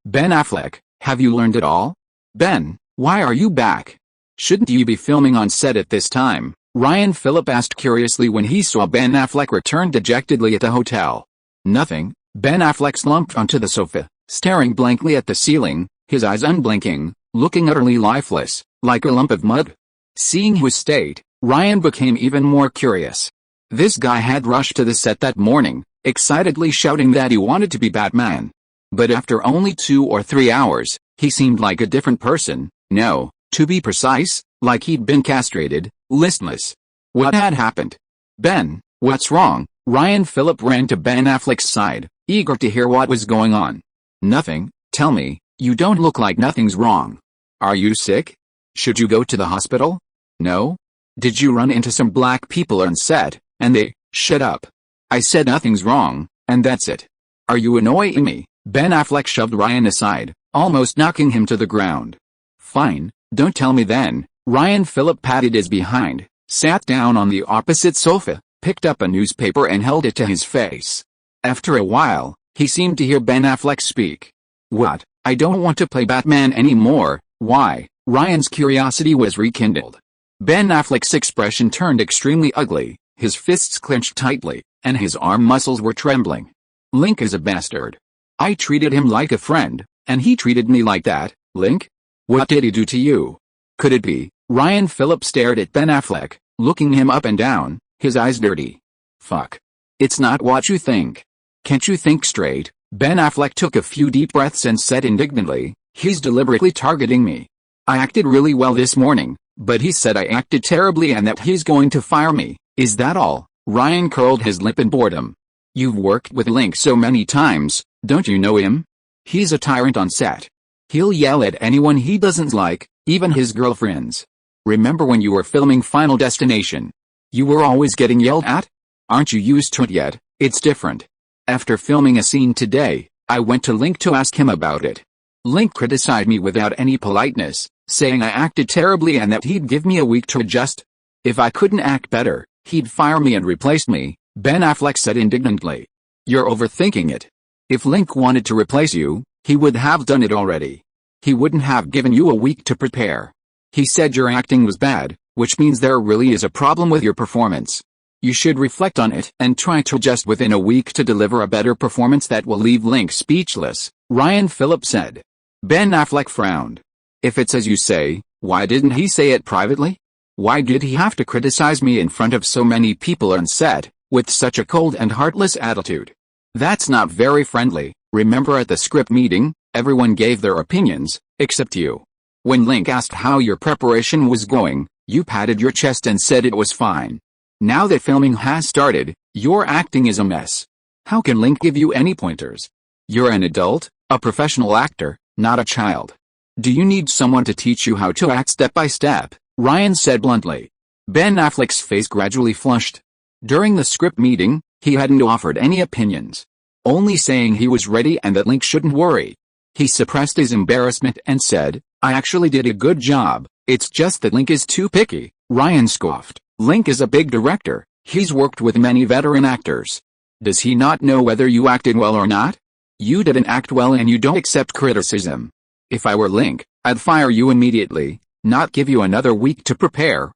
A: Ben Affleck, have you learned it all? Ben, why are you back? Shouldn't you be filming on set at this time? Ryan Phillip asked curiously when he saw Ben Affleck return dejectedly at the hotel. Nothing. Ben Affleck slumped onto the sofa, staring blankly at the ceiling, his eyes unblinking, looking utterly lifeless, like a lump of mud. Seeing his state, Ryan became even more curious. This guy had rushed to the set that morning, excitedly shouting that he wanted to be Batman. But after only 2 or 3 hours, he seemed like a different person. No, to be precise, like he'd been castrated, listless. What had happened? Ben, what's wrong? Ryan Phillip ran to Ben Affleck's side, eager to hear what was going on. Nothing. Tell me, you don't look like nothing's wrong. Are you sick? Should you go to the hospital? No? Did you run into some black people on set, and they, shut up. I said nothing's wrong, and that's it. Are you annoying me? Ben Affleck shoved Ryan aside, almost knocking him to the ground. Fine, don't tell me then. Ryan Phillip patted his behind, sat down on the opposite sofa, picked up a newspaper and held it to his face. After a while, he seemed to hear Ben Affleck speak. What? I don't want to play Batman anymore. Why? Ryan's curiosity was rekindled. Ben Affleck's expression turned extremely ugly, his fists clenched tightly, and his arm muscles were trembling. Link is a bastard. I treated him like a friend, and he treated me like that. Link? What did he do to you? Could it be? Ryan Phillip stared at Ben Affleck, looking him up and down, his eyes dirty. Fuck. It's not what you think. Can't you think straight? Ben Affleck took a few deep breaths and said indignantly, he's deliberately targeting me. I acted really well this morning, but he said I acted terribly and that he's going to fire me. Is that all? Ryan curled his lip in boredom. You've worked with Link so many times, don't you know him? He's a tyrant on set. He'll yell at anyone he doesn't like, even his girlfriends. Remember when you were filming Final Destination? You were always getting yelled at? Aren't you used to it yet? It's different. After filming a scene today, I went to Link to ask him about it. Link criticized me without any politeness, saying I acted terribly and that he'd give me a week to adjust. If I couldn't act better, he'd fire me and replace me, Ben Affleck said indignantly. You're overthinking it. If Link wanted to replace you, he would have done it already. He wouldn't have given you a week to prepare. He said your acting was bad, which means there really is a problem with your performance. You should reflect on it and try to adjust within a week to deliver a better performance that will leave Link speechless, Ryan Phillips said. Ben Affleck frowned. If it's as you say, why didn't he say it privately? Why did he have to criticize me in front of so many people on set, with such a cold and heartless attitude? That's not very friendly. Remember at the script meeting, everyone gave their opinions, except you. When Link asked how your preparation was going, you patted your chest and said it was fine. Now that filming has started, your acting is a mess. How can Link give you any pointers? You're an adult, a professional actor, not a child. Do you need someone to teach you how to act step by step? Ryan said bluntly. Ben Affleck's face gradually flushed. During the script meeting, he hadn't offered any opinions. Only saying he was ready and that Link shouldn't worry. He suppressed his embarrassment and said, I actually did a good job, it's just that Link is too picky. Ryan scoffed. Link is a big director, he's worked with many veteran actors. Does he not know whether you acted well or not? You didn't act well and you don't accept criticism. If I were Link, I'd fire you immediately, not give you another week to prepare.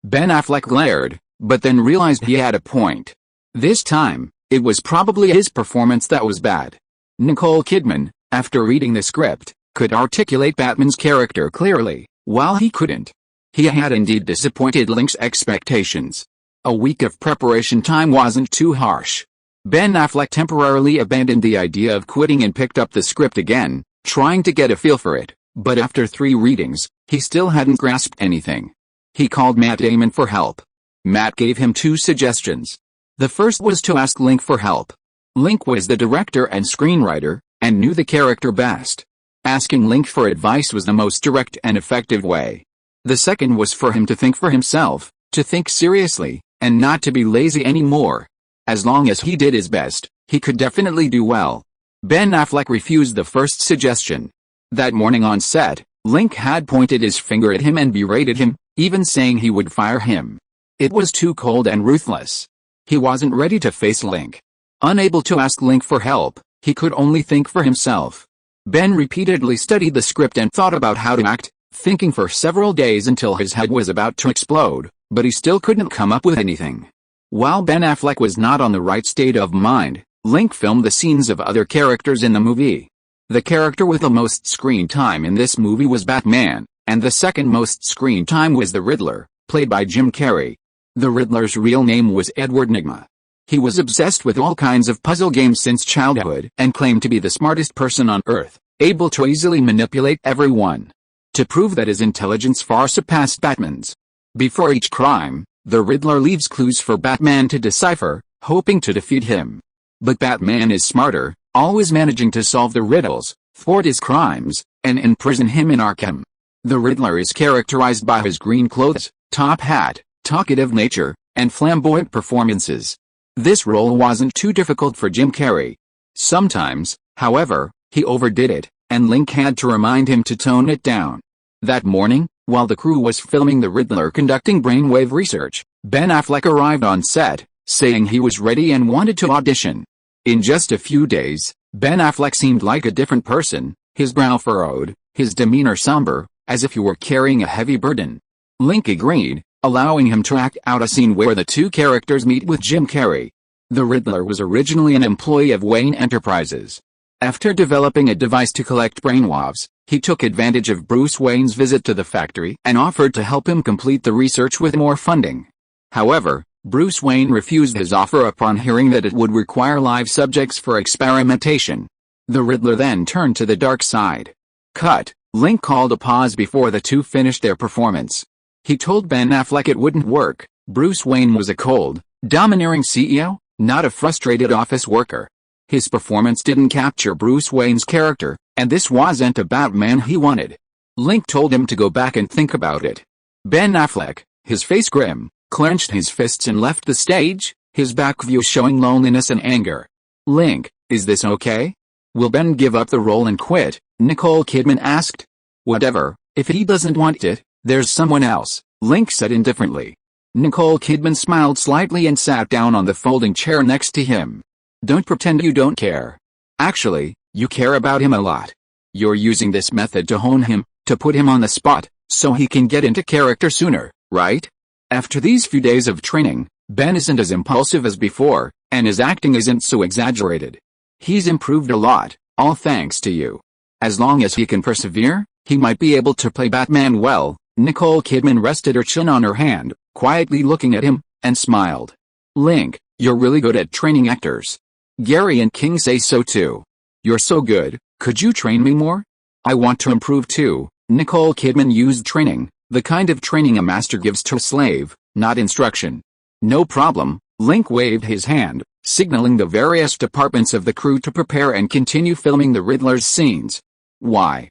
A: Ben Affleck glared, but then realized he had a point. This time, it was probably his performance that was bad. Nicole Kidman, after reading the script, could articulate Batman's character clearly, while he couldn't. He had indeed disappointed Link's expectations. A week of preparation time wasn't too harsh. Ben Affleck temporarily abandoned the idea of quitting and picked up the script again, trying to get a feel for it, but after 3 readings, he still hadn't grasped anything. He called Matt Damon for help. Matt gave him 2 suggestions. The first was to ask Link for help. Link was the director and screenwriter, and knew the character best. Asking Link for advice was the most direct and effective way. The second was for him to think for himself, to think seriously, and not to be lazy anymore. As long as he did his best, he could definitely do well. Ben Affleck refused the first suggestion. That morning on set, Link had pointed his finger at him and berated him, even saying he would fire him. It was too cold and ruthless. He wasn't ready to face Link. Unable to ask Link for help, he could only think for himself. Ben repeatedly studied the script and thought about how to act, thinking for several days until his head was about to explode, but he still couldn't come up with anything. While Ben Affleck was not on the right state of mind, Link filmed the scenes of other characters in the movie. The character with the most screen time in this movie was Batman, and the second most screen time was the Riddler, played by Jim Carrey. The Riddler's real name was Edward Nygma. He was obsessed with all kinds of puzzle games since childhood and claimed to be the smartest person on Earth, able to easily manipulate everyone. To prove that his intelligence far surpassed Batman's. Before each crime, the Riddler leaves clues for Batman to decipher, hoping to defeat him. But Batman is smarter, always managing to solve the riddles, thwart his crimes, and imprison him in Arkham. The Riddler is characterized by his green clothes, top hat, talkative nature, and flamboyant performances. This role wasn't too difficult for Jim Carrey. Sometimes, however, he overdid it, and Link had to remind him to tone it down. That morning, while the crew was filming the Riddler conducting brainwave research, Ben Affleck arrived on set, saying he was ready and wanted to audition. In just a few days, Ben Affleck seemed like a different person, his brow furrowed, his demeanor somber, as if he were carrying a heavy burden. Link agreed, allowing him to act out a scene where the 2 characters meet with Jim Carrey. The Riddler was originally an employee of Wayne Enterprises. After developing a device to collect brainwaves, he took advantage of Bruce Wayne's visit to the factory and offered to help him complete the research with more funding. However, Bruce Wayne refused his offer upon hearing that it would require live subjects for experimentation. The Riddler then turned to the dark side. Cut. Link called a pause before the 2 finished their performance. He told Ben Affleck it wouldn't work. Bruce Wayne was a cold, domineering CEO, not a frustrated office worker. His performance didn't capture Bruce Wayne's character, and this wasn't a Batman he wanted. Link told him to go back and think about it. Ben Affleck, his face grim, clenched his fists and left the stage, his back view showing loneliness and anger. Link, is this okay? Will Ben give up the role and quit? Nicole Kidman asked. Whatever, if he doesn't want it, there's someone else, Link said indifferently. Nicole Kidman smiled slightly and sat down on the folding chair next to him. Don't pretend you don't care. Actually, you care about him a lot. You're using this method to hone him, to put him on the spot, so he can get into character sooner, right? After these few days of training, Ben isn't as impulsive as before, and his acting isn't so exaggerated. He's improved a lot, all thanks to you. As long as he can persevere, he might be able to play Batman well. Nicole Kidman rested her chin on her hand, quietly looking at him, and smiled. Link, you're really good at training actors. Gary and King say so too. You're so good, could you train me more? I want to improve too. Nicole Kidman used training, the kind of training a master gives to a slave, not instruction. No problem, Link waved his hand, signaling the various departments of the crew to prepare and continue filming the Riddler's scenes. Why?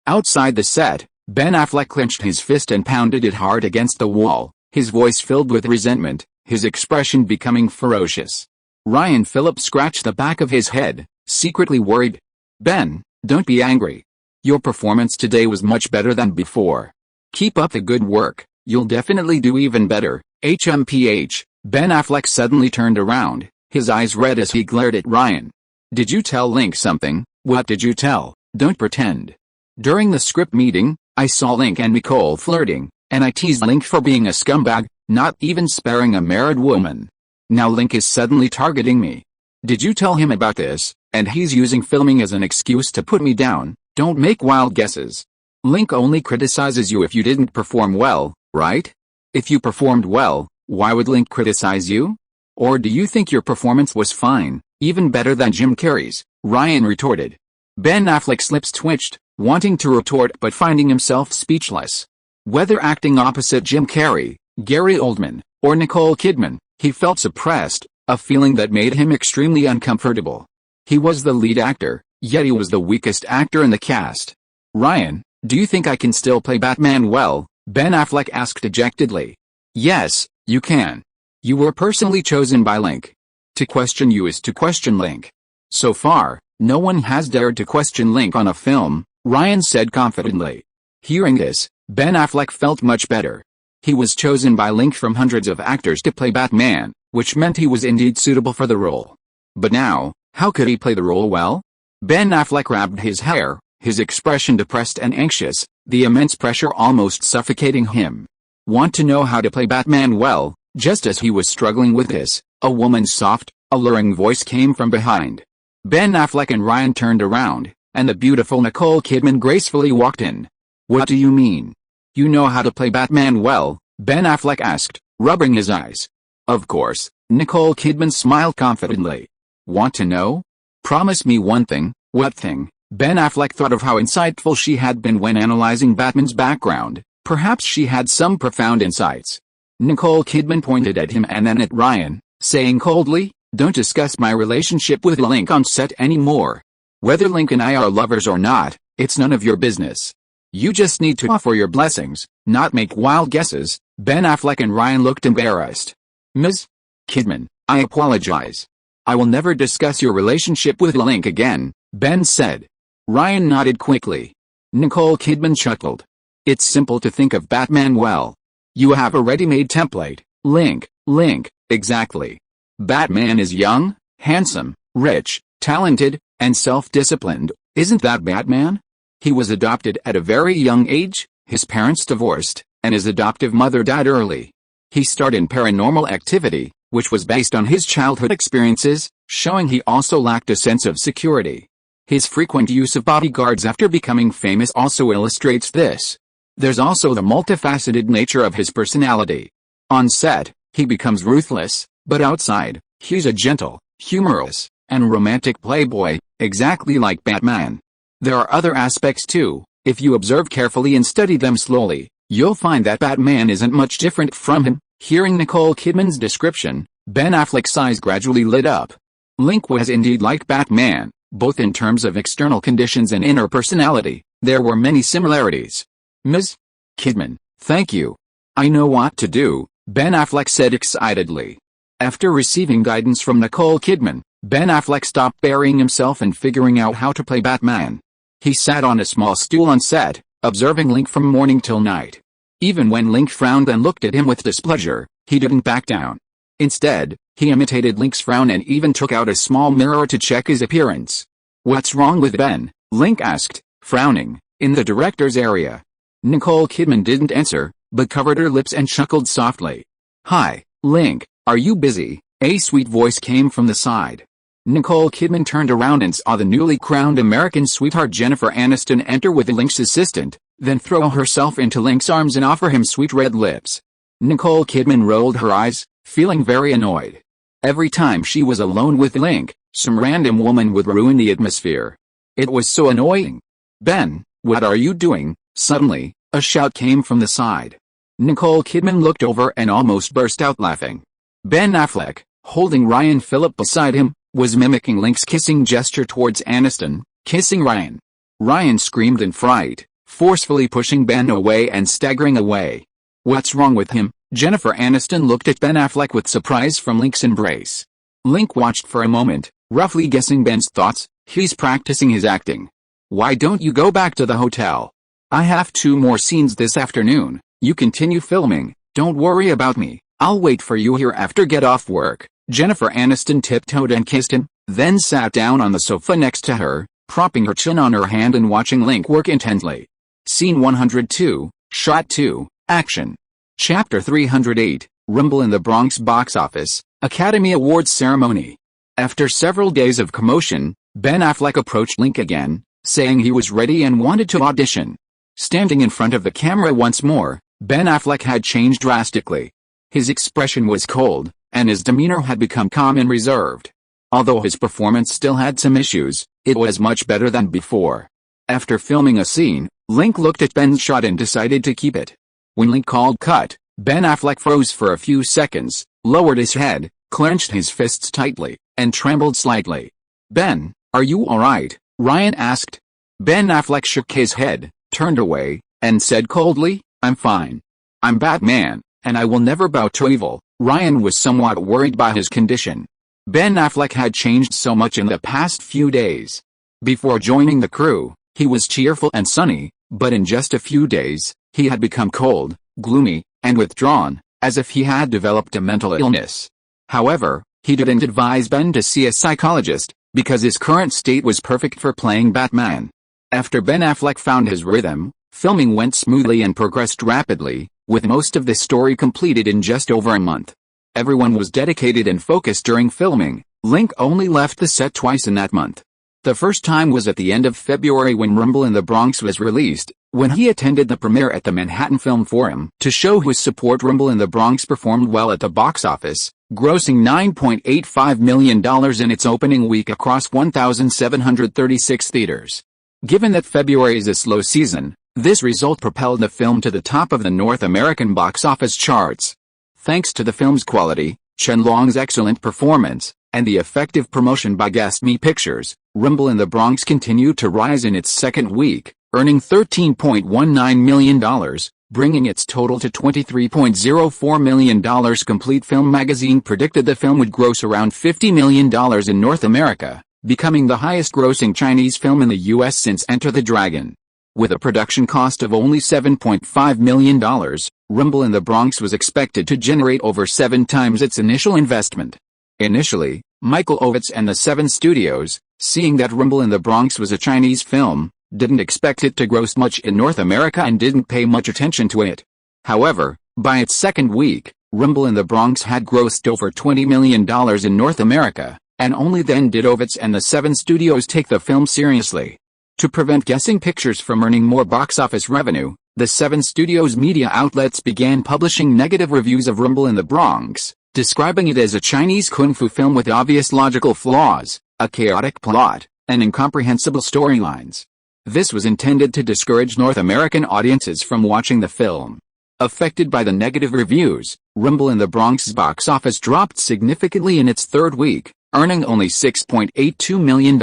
A: Outside the set, Ben Affleck clenched his fist and pounded it hard against the wall, his voice filled with resentment, his expression becoming ferocious. Ryan Phillips scratched the back of his head, secretly worried. Ben, don't be angry. Your performance today was much better than before. Keep up the good work, you'll definitely do even better. HMPH, Ben Affleck suddenly turned around, his eyes red as he glared at Ryan. Did you tell Link something? What did you tell? Don't pretend. During the script meeting, I saw Link and Nicole flirting, and I teased Link for being a scumbag, not even sparing a married woman. Now Link is suddenly targeting me. Did you tell him about this, and he's using filming as an excuse to put me down? Don't make wild guesses. Link only criticizes you if you didn't perform well, right? If you performed well, why would Link criticize you? Or do you think your performance was fine, even better than Jim Carrey's? Ryan retorted. Ben Affleck's lips twitched, wanting to retort but finding himself speechless. Whether acting opposite Jim Carrey, Gary Oldman, or Nicole Kidman, he felt suppressed, a feeling that made him extremely uncomfortable. He was the lead actor, yet he was the weakest actor in the cast. Ryan, do you think I can still play Batman well? Ben Affleck asked dejectedly. Yes, you can. You were personally chosen by Link. To question you is to question Link. So far, no one has dared to question Link on a film, Ryan said confidently. Hearing this, Ben Affleck felt much better. He was chosen by Link from hundreds of actors to play Batman, which meant he was indeed suitable for the role. But now, how could he play the role well? Ben Affleck grabbed his hair, his expression depressed and anxious, the immense pressure almost suffocating him. Want to know how to play Batman well? Just as he was struggling with this, a woman's soft, alluring voice came from behind. Ben Affleck and Ryan turned around, and the beautiful Nicole Kidman gracefully walked in. What do you mean? You know how to play Batman well? Ben Affleck asked, rubbing his eyes. Of course, Nicole Kidman smiled confidently. Want to know? Promise me one thing. What thing? Ben Affleck thought of how insightful she had been when analyzing Batman's background. Perhaps she had some profound insights. Nicole Kidman pointed at him and then at Ryan, saying coldly, don't discuss my relationship with Link on set anymore. Whether Link and I are lovers or not, it's none of your business. You just need to offer your blessings, not make wild guesses. Ben Affleck and Ryan looked embarrassed. Ms. Kidman, I apologize. I will never discuss your relationship with Link again, Ben said. Ryan nodded quickly. Nicole Kidman chuckled. It's simple to think of Batman well. You have a ready-made template, Link, exactly. Batman is young, handsome, rich, talented, and self-disciplined. Isn't that Batman? He was adopted at a very young age, his parents divorced, and his adoptive mother died early. He starred in Paranormal Activity, which was based on his childhood experiences, showing he also lacked a sense of security. His frequent use of bodyguards after becoming famous also illustrates this. There's also the multifaceted nature of his personality. On set, he becomes ruthless, but outside, he's a gentle, humorous, and romantic playboy, exactly like Batman. There are other aspects too. If you observe carefully and study them slowly, you'll find that Batman isn't much different from him. Hearing Nicole Kidman's description, Ben Affleck's eyes gradually lit up. Link was indeed like Batman, both in terms of external conditions and inner personality. There were many similarities. Ms. Kidman, thank you. I know what to do, Ben Affleck said excitedly. After receiving guidance from Nicole Kidman, Ben Affleck stopped burying himself and figuring out how to play Batman. He sat on a small stool on set, observing Link from morning till night. Even when Link frowned and looked at him with displeasure, he didn't back down. Instead, he imitated Link's frown and even took out a small mirror to check his appearance. "What's wrong with Ben?" Link asked, frowning, in the director's area. Nicole Kidman didn't answer, but covered her lips and chuckled softly. "Hi, Link, are you busy?" A sweet voice came from the side. Nicole Kidman turned around and saw the newly crowned American sweetheart Jennifer Aniston enter with Link's assistant, then throw herself into Link's arms and offer him sweet red lips. Nicole Kidman rolled her eyes, feeling very annoyed. Every time she was alone with Link, some random woman would ruin the atmosphere. It was so annoying. "Ben, what are you doing?" Suddenly, a shout came from the side. Nicole Kidman looked over and almost burst out laughing. Ben Affleck, holding Ryan Phillip beside him, was mimicking Link's kissing gesture towards Aniston, kissing Ryan. Ryan screamed in fright, forcefully pushing Ben away and staggering away. "What's wrong with him?" Jennifer Aniston looked at Ben Affleck with surprise from Link's embrace. Link watched for a moment, roughly guessing Ben's thoughts. "He's practicing his acting. Why don't you go back to the hotel? I have 2 more scenes this afternoon. You continue filming, don't worry about me. I'll wait for you here after get off work." Jennifer Aniston tiptoed and kissed him, then sat down on the sofa next to her, propping her chin on her hand and watching Link work intently. Scene 102, Shot 2, Action. Chapter 308, Rumble in the Bronx Box Office, Academy Awards Ceremony. After several days of commotion, Ben Affleck approached Link again, saying he was ready and wanted to audition. Standing in front of the camera once more, Ben Affleck had changed drastically. His expression was cold, and his demeanor had become calm and reserved. Although his performance still had some issues, it was much better than before. After filming a scene, Link looked at Ben's shot and decided to keep it. When Link called cut, Ben Affleck froze for a few seconds, lowered his head, clenched his fists tightly, and trembled slightly. "Ben, are you alright?" Ryan asked. Ben Affleck shook his head, turned away, and said coldly, "I'm fine. I'm Batman, and I will never bow to evil." Ryan was somewhat worried by his condition. Ben Affleck had changed so much in the past few days. Before joining the crew, he was cheerful and sunny, but in just a few days, he had become cold, gloomy, and withdrawn, as if he had developed a mental illness. However, he didn't advise Ben to see a psychologist, because his current state was perfect for playing Batman. After Ben Affleck found his rhythm, filming went smoothly and progressed rapidly, with most of the story completed in just over a month. Everyone was dedicated and focused during filming. Link only left the set twice in that month. The first time was at the end of February when Rumble in the Bronx was released, when he attended the premiere at the Manhattan Film Forum. To show his support, Rumble in the Bronx performed well at the box office, grossing $9.85 million in its opening week across 1,736 theaters. Given that February is a slow season, this result propelled the film to the top of the North American box office charts. Thanks to the film's quality, Chen Long's excellent performance, and the effective promotion by Guest Me Pictures, Rumble in the Bronx continued to rise in its second week, earning $13.19 million, bringing its total to $23.04 million. Complete Film magazine predicted the film would gross around $50 million in North America, becoming the highest-grossing Chinese film in the U.S. since Enter the Dragon. With a production cost of only $7.5 million, Rumble in the Bronx was expected to generate over 7 times its initial investment. Initially, Michael Ovitz and the Seven Studios, seeing that Rumble in the Bronx was a Chinese film, didn't expect it to gross much in North America and didn't pay much attention to it. However, by its second week, Rumble in the Bronx had grossed over $20 million in North America, and only then did Ovitz and the Seven Studios take the film seriously. To prevent Guessing Pictures from earning more box office revenue, the Seven Studios media outlets began publishing negative reviews of Rumble in the Bronx, describing it as a Chinese kung fu film with obvious logical flaws, a chaotic plot, and incomprehensible storylines. This was intended to discourage North American audiences from watching the film. Affected by the negative reviews, Rumble in the Bronx's box office dropped significantly in its third week, earning only $6.82 million,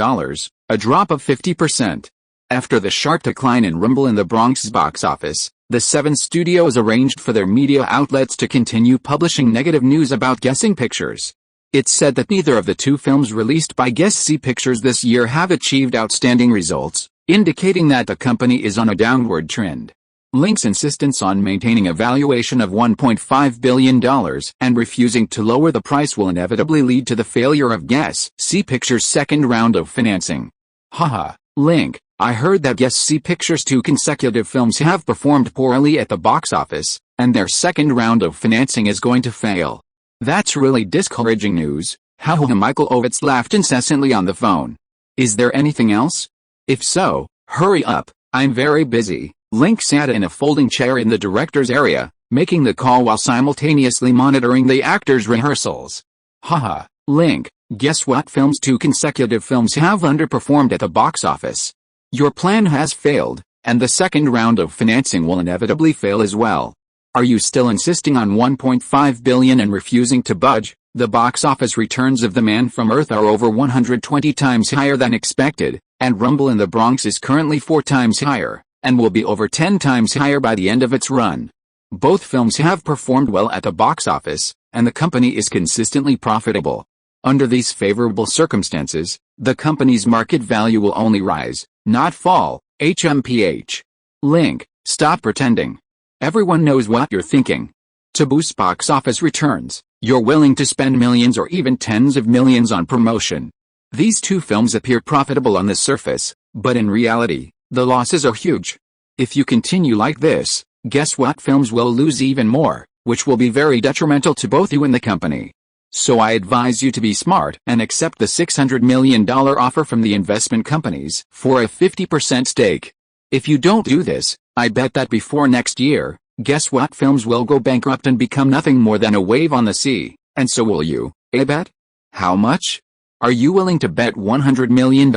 A: a drop of 50%. After the sharp decline in Rumble in the Bronx's box office, The Seven studios arranged for their media outlets to continue publishing negative news about Guessing Pictures. It's said that neither of the two films released by Guessing Pictures this year have achieved outstanding results, indicating that the company is on a downward trend. Link's insistence on maintaining a valuation of $1.5 billion and refusing to lower the price will inevitably lead to the failure of Guessing Pictures' second round of financing. Haha, Link, I heard that Guessing Pictures' two consecutive films have performed poorly at the box office, and their second round of financing is going to fail. That's really discouraging news. Haha, Michael Ovitz laughed incessantly on the phone. Is there anything else? If so, hurry up, I'm very busy. Link sat in a folding chair in the director's area, making the call while simultaneously monitoring the actors' rehearsals. Haha, Link, guess what film's two consecutive films have underperformed at the box office? Your plan has failed, and the second round of financing will inevitably fail as well. Are you still insisting on $1.5 billion and refusing to budge? The box office returns of The Man from Earth are over 120 times higher than expected, and Rumble in the Bronx is currently 4 times higher, and will be over 10 times higher by the end of its run. Both films have performed well at the box office, and the company is consistently profitable. Under these favorable circumstances, the company's market value will only rise, not fall. HMPH. Link, stop pretending. Everyone knows what you're thinking. To boost box office returns, you're willing to spend millions or even tens of millions on promotion. These two films appear profitable on the surface, but in reality, the losses are huge. If you continue like this, guess what films will lose even more, which will be very detrimental to both you and the company. So I advise you to be smart and accept the $600 million offer from the investment companies for a 50% stake. If you don't do this, I bet that before next year, guess what films will go bankrupt and become nothing more than a wave on the sea, and so will you, bet? How much? Are you willing to bet $100 million?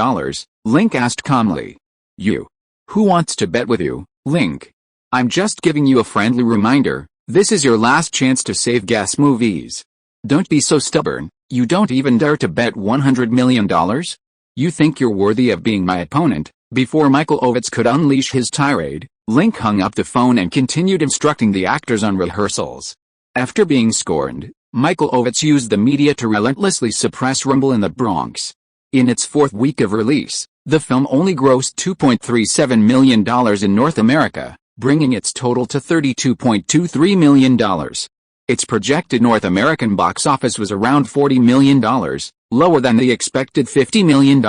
A: Link asked calmly. You. Who wants to bet with you, Link? I'm just giving you a friendly reminder, this is your last chance to save gas movies. Don't be so stubborn, you don't even dare to bet $100 million? You think you're worthy of being my opponent? Before Michael Ovitz could unleash his tirade, Link hung up the phone and continued instructing the actors on rehearsals. After being scorned, Michael Ovitz used the media to relentlessly suppress Rumble in the Bronx. In its fourth week of release, the film only grossed $2.37 million in North America, bringing its total to $32.23 million. Its projected North American box office was around $40 million, lower than the expected $50 million,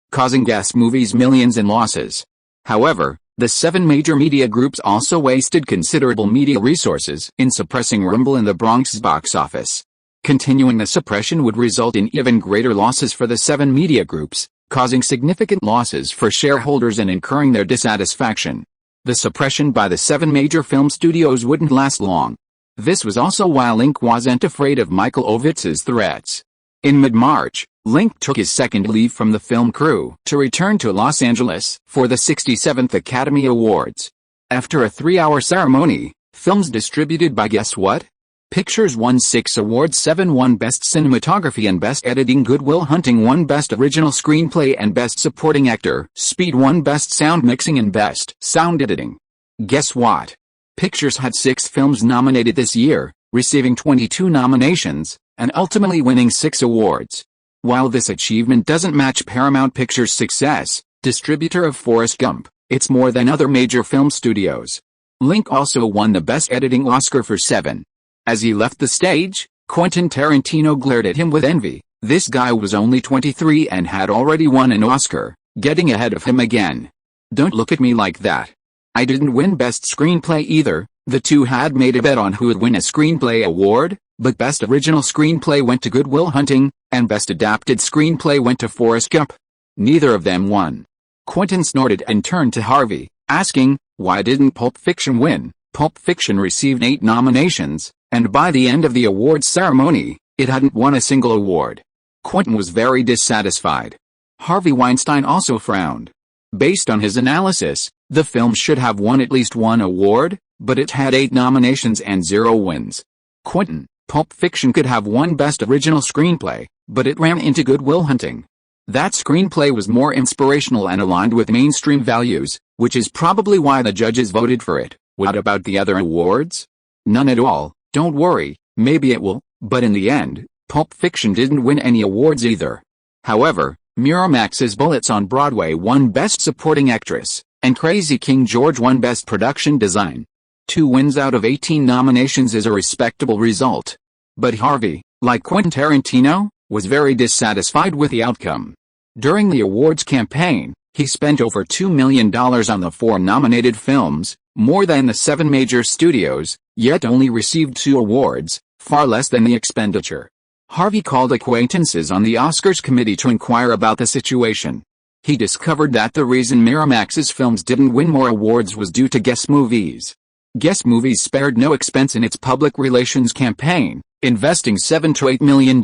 A: causing gas movies millions in losses. However, the 7 major media groups also wasted considerable media resources in suppressing Rumble in the Bronx's box office. Continuing the suppression would result in even greater losses for the 7 media groups, causing significant losses for shareholders and incurring their dissatisfaction. The suppression by the 7 major film studios wouldn't last long. This was also why Link wasn't afraid of Michael Ovitz's threats. In mid-March, Link took his second leave from the film crew to return to Los Angeles for the 67th Academy Awards. After a 3-hour ceremony, films distributed by Guess What? Pictures won 6 awards. 7 won Best Cinematography and Best Editing. Good Will Hunting won Best Original Screenplay and Best Supporting Actor. Speed won Best Sound Mixing and Best Sound Editing. Guess What? Pictures had 6 films nominated this year, receiving 22 nominations, and ultimately winning 6 awards. While this achievement doesn't match Paramount Pictures' success, distributor of Forrest Gump, it's more than other major film studios. Link also won the Best Editing Oscar for 7. As he left the stage, Quentin Tarantino glared at him with envy. This guy was only 23 and had already won an Oscar, getting ahead of him again. Don't look at me like that. I didn't win Best Screenplay either. The two had made a bet on who would win a screenplay award, but Best Original Screenplay went to Good Will Hunting, and Best Adapted Screenplay went to Forrest Gump. Neither of them won. Quentin snorted and turned to Harvey, asking, why didn't Pulp Fiction win? Pulp Fiction received 8 nominations, and by the end of the awards ceremony, it hadn't won a single award. Quentin was very dissatisfied. Harvey Weinstein also frowned. Based on his analysis, the film should have won at least 1 award, but it had 8 nominations and 0 wins. Quentin, Pulp Fiction could have won Best Original Screenplay, but it ran into Good Will Hunting. That screenplay was more inspirational and aligned with mainstream values, which is probably why the judges voted for it. What about the other awards? None at all. Don't worry, maybe it will, but in the end, Pulp Fiction didn't win any awards either. However, Miramax's Bullets on Broadway won Best Supporting Actress, and Crazy King George won Best Production Design. 2 wins out of 18 nominations is a respectable result. But Harvey, like Quentin Tarantino, was very dissatisfied with the outcome. During the awards campaign, he spent over $2 million on the 4 nominated films, more than the 7 major studios, yet only received 2 awards, far less than the expenditure. Harvey called acquaintances on the Oscars committee to inquire about the situation. He discovered that the reason Miramax's films didn't win more awards was due to Guess Movies. Guess Movies spared no expense in its public relations campaign, investing $7 to $8 million.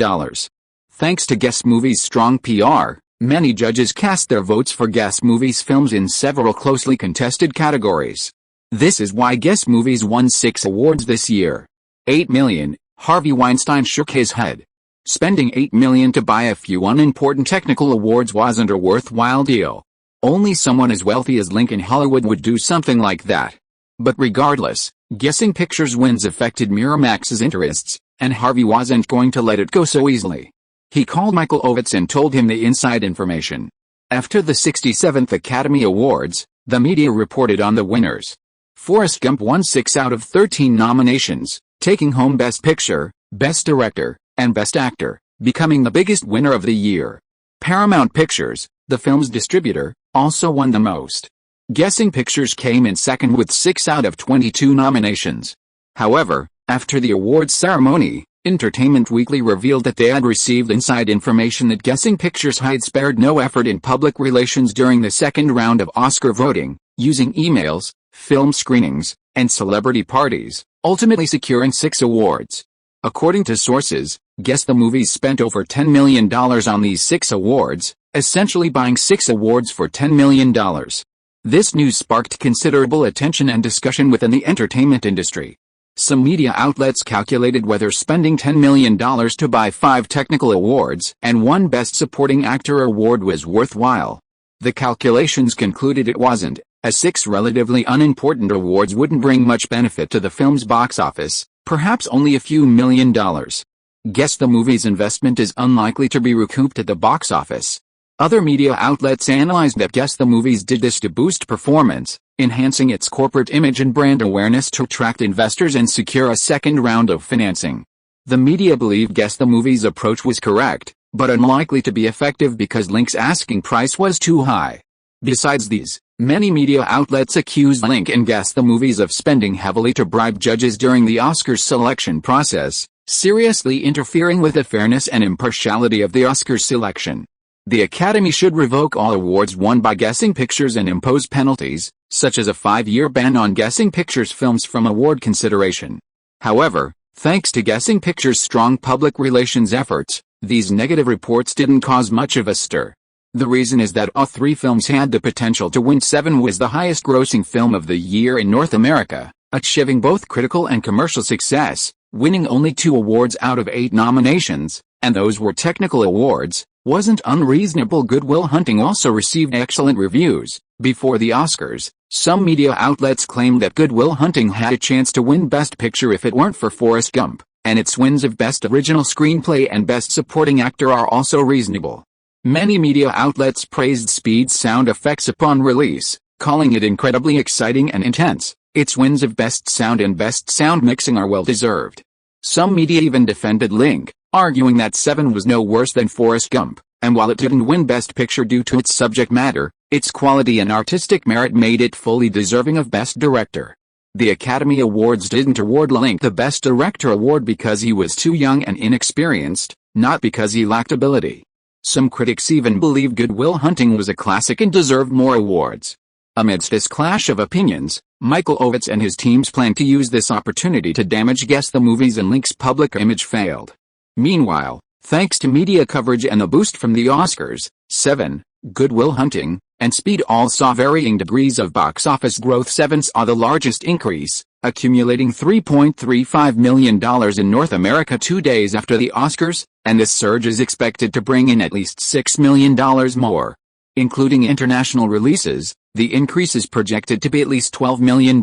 A: Thanks to Guess Movies' strong PR, many judges cast their votes for Guess Movies films in several closely contested categories. This is why Guess Movies won 6 awards this year. $8 million, Harvey Weinstein shook his head. Spending $8 million to buy a few unimportant technical awards wasn't a worthwhile deal. Only someone as wealthy as Lincoln Hollywood would do something like that. But regardless, Guessing Pictures wins affected Miramax's interests, and Harvey wasn't going to let it go so easily. He called Michael Ovitz and told him the inside information. After the 67th Academy Awards, the media reported on the winners. Forrest Gump won 6 out of 13 nominations, taking home Best Picture, Best Director, and Best Actor, becoming the biggest winner of the year. Paramount Pictures, the film's distributor, also won the most. Guessing Pictures came in second with 6 out of 22 nominations. However, after the awards ceremony, Entertainment Weekly revealed that they had received inside information that Guessing Pictures had spared no effort in public relations during the second round of Oscar voting, using emails, film screenings, and celebrity parties, ultimately securing 6 awards. According to sources, Guess the Movies spent over $10 million on these 6 awards, essentially buying 6 awards for $10 million. This news sparked considerable attention and discussion within the entertainment industry. Some media outlets calculated whether spending $10 million to buy 5 technical awards and 1 Best Supporting Actor award was worthwhile. The calculations concluded it wasn't, as 6 relatively unimportant awards wouldn't bring much benefit to the film's box office, perhaps only a few $million. Guess the Movie's investment is unlikely to be recouped at the box office. Other media outlets analyzed that Guess the Movies did this to boost performance, enhancing its corporate image and brand awareness to attract investors and secure a second round of financing. The media believe Guess the Movies' approach was correct, but unlikely to be effective because Link's asking price was too high. Besides these, many media outlets accused Link and Guess the Movies of spending heavily to bribe judges during the Oscars selection process, seriously interfering with the fairness and impartiality of the Oscars selection. The Academy should revoke all awards won by Guessing Pictures and impose penalties, such as a 5-year ban on Guessing Pictures films from award consideration. However, thanks to Guessing Pictures' strong public relations efforts, these negative reports didn't cause much of a stir. The reason is that all 3 films had the potential to win. Seven was the highest-grossing film of the year in North America, achieving both critical and commercial success, winning only 2 awards out of 8 nominations, and those were technical awards. Wasn't unreasonable. Good Will Hunting also received excellent reviews. Before the Oscars, some media outlets claimed that Good Will Hunting had a chance to win Best Picture if it weren't for Forrest Gump, and its wins of Best Original Screenplay and Best Supporting Actor are also reasonable. Many media outlets praised Speed's sound effects upon release, calling it incredibly exciting and intense. Its wins of Best Sound and Best Sound Mixing are well-deserved. Some media even defended Link, arguing that Seven was no worse than Forrest Gump, and while it didn't win Best Picture due to its subject matter, its quality and artistic merit made it fully deserving of Best Director. The Academy Awards didn't award Link the Best Director award because he was too young and inexperienced, not because he lacked ability. Some critics even believe Good Will Hunting was a classic and deserved more awards. Amidst this clash of opinions, Michael Ovitz and his team's plan to use this opportunity to damage Guess the Movies and Link's public image failed. Meanwhile, thanks to media coverage and the boost from the Oscars, Seven, Good Will Hunting, and Speed all saw varying degrees of box office growth. Seven saw the largest increase, accumulating $3.35 million in North America 2 days after the Oscars, and this surge is expected to bring in at least $6 million more. Including international releases, the increase is projected to be at least $12 million.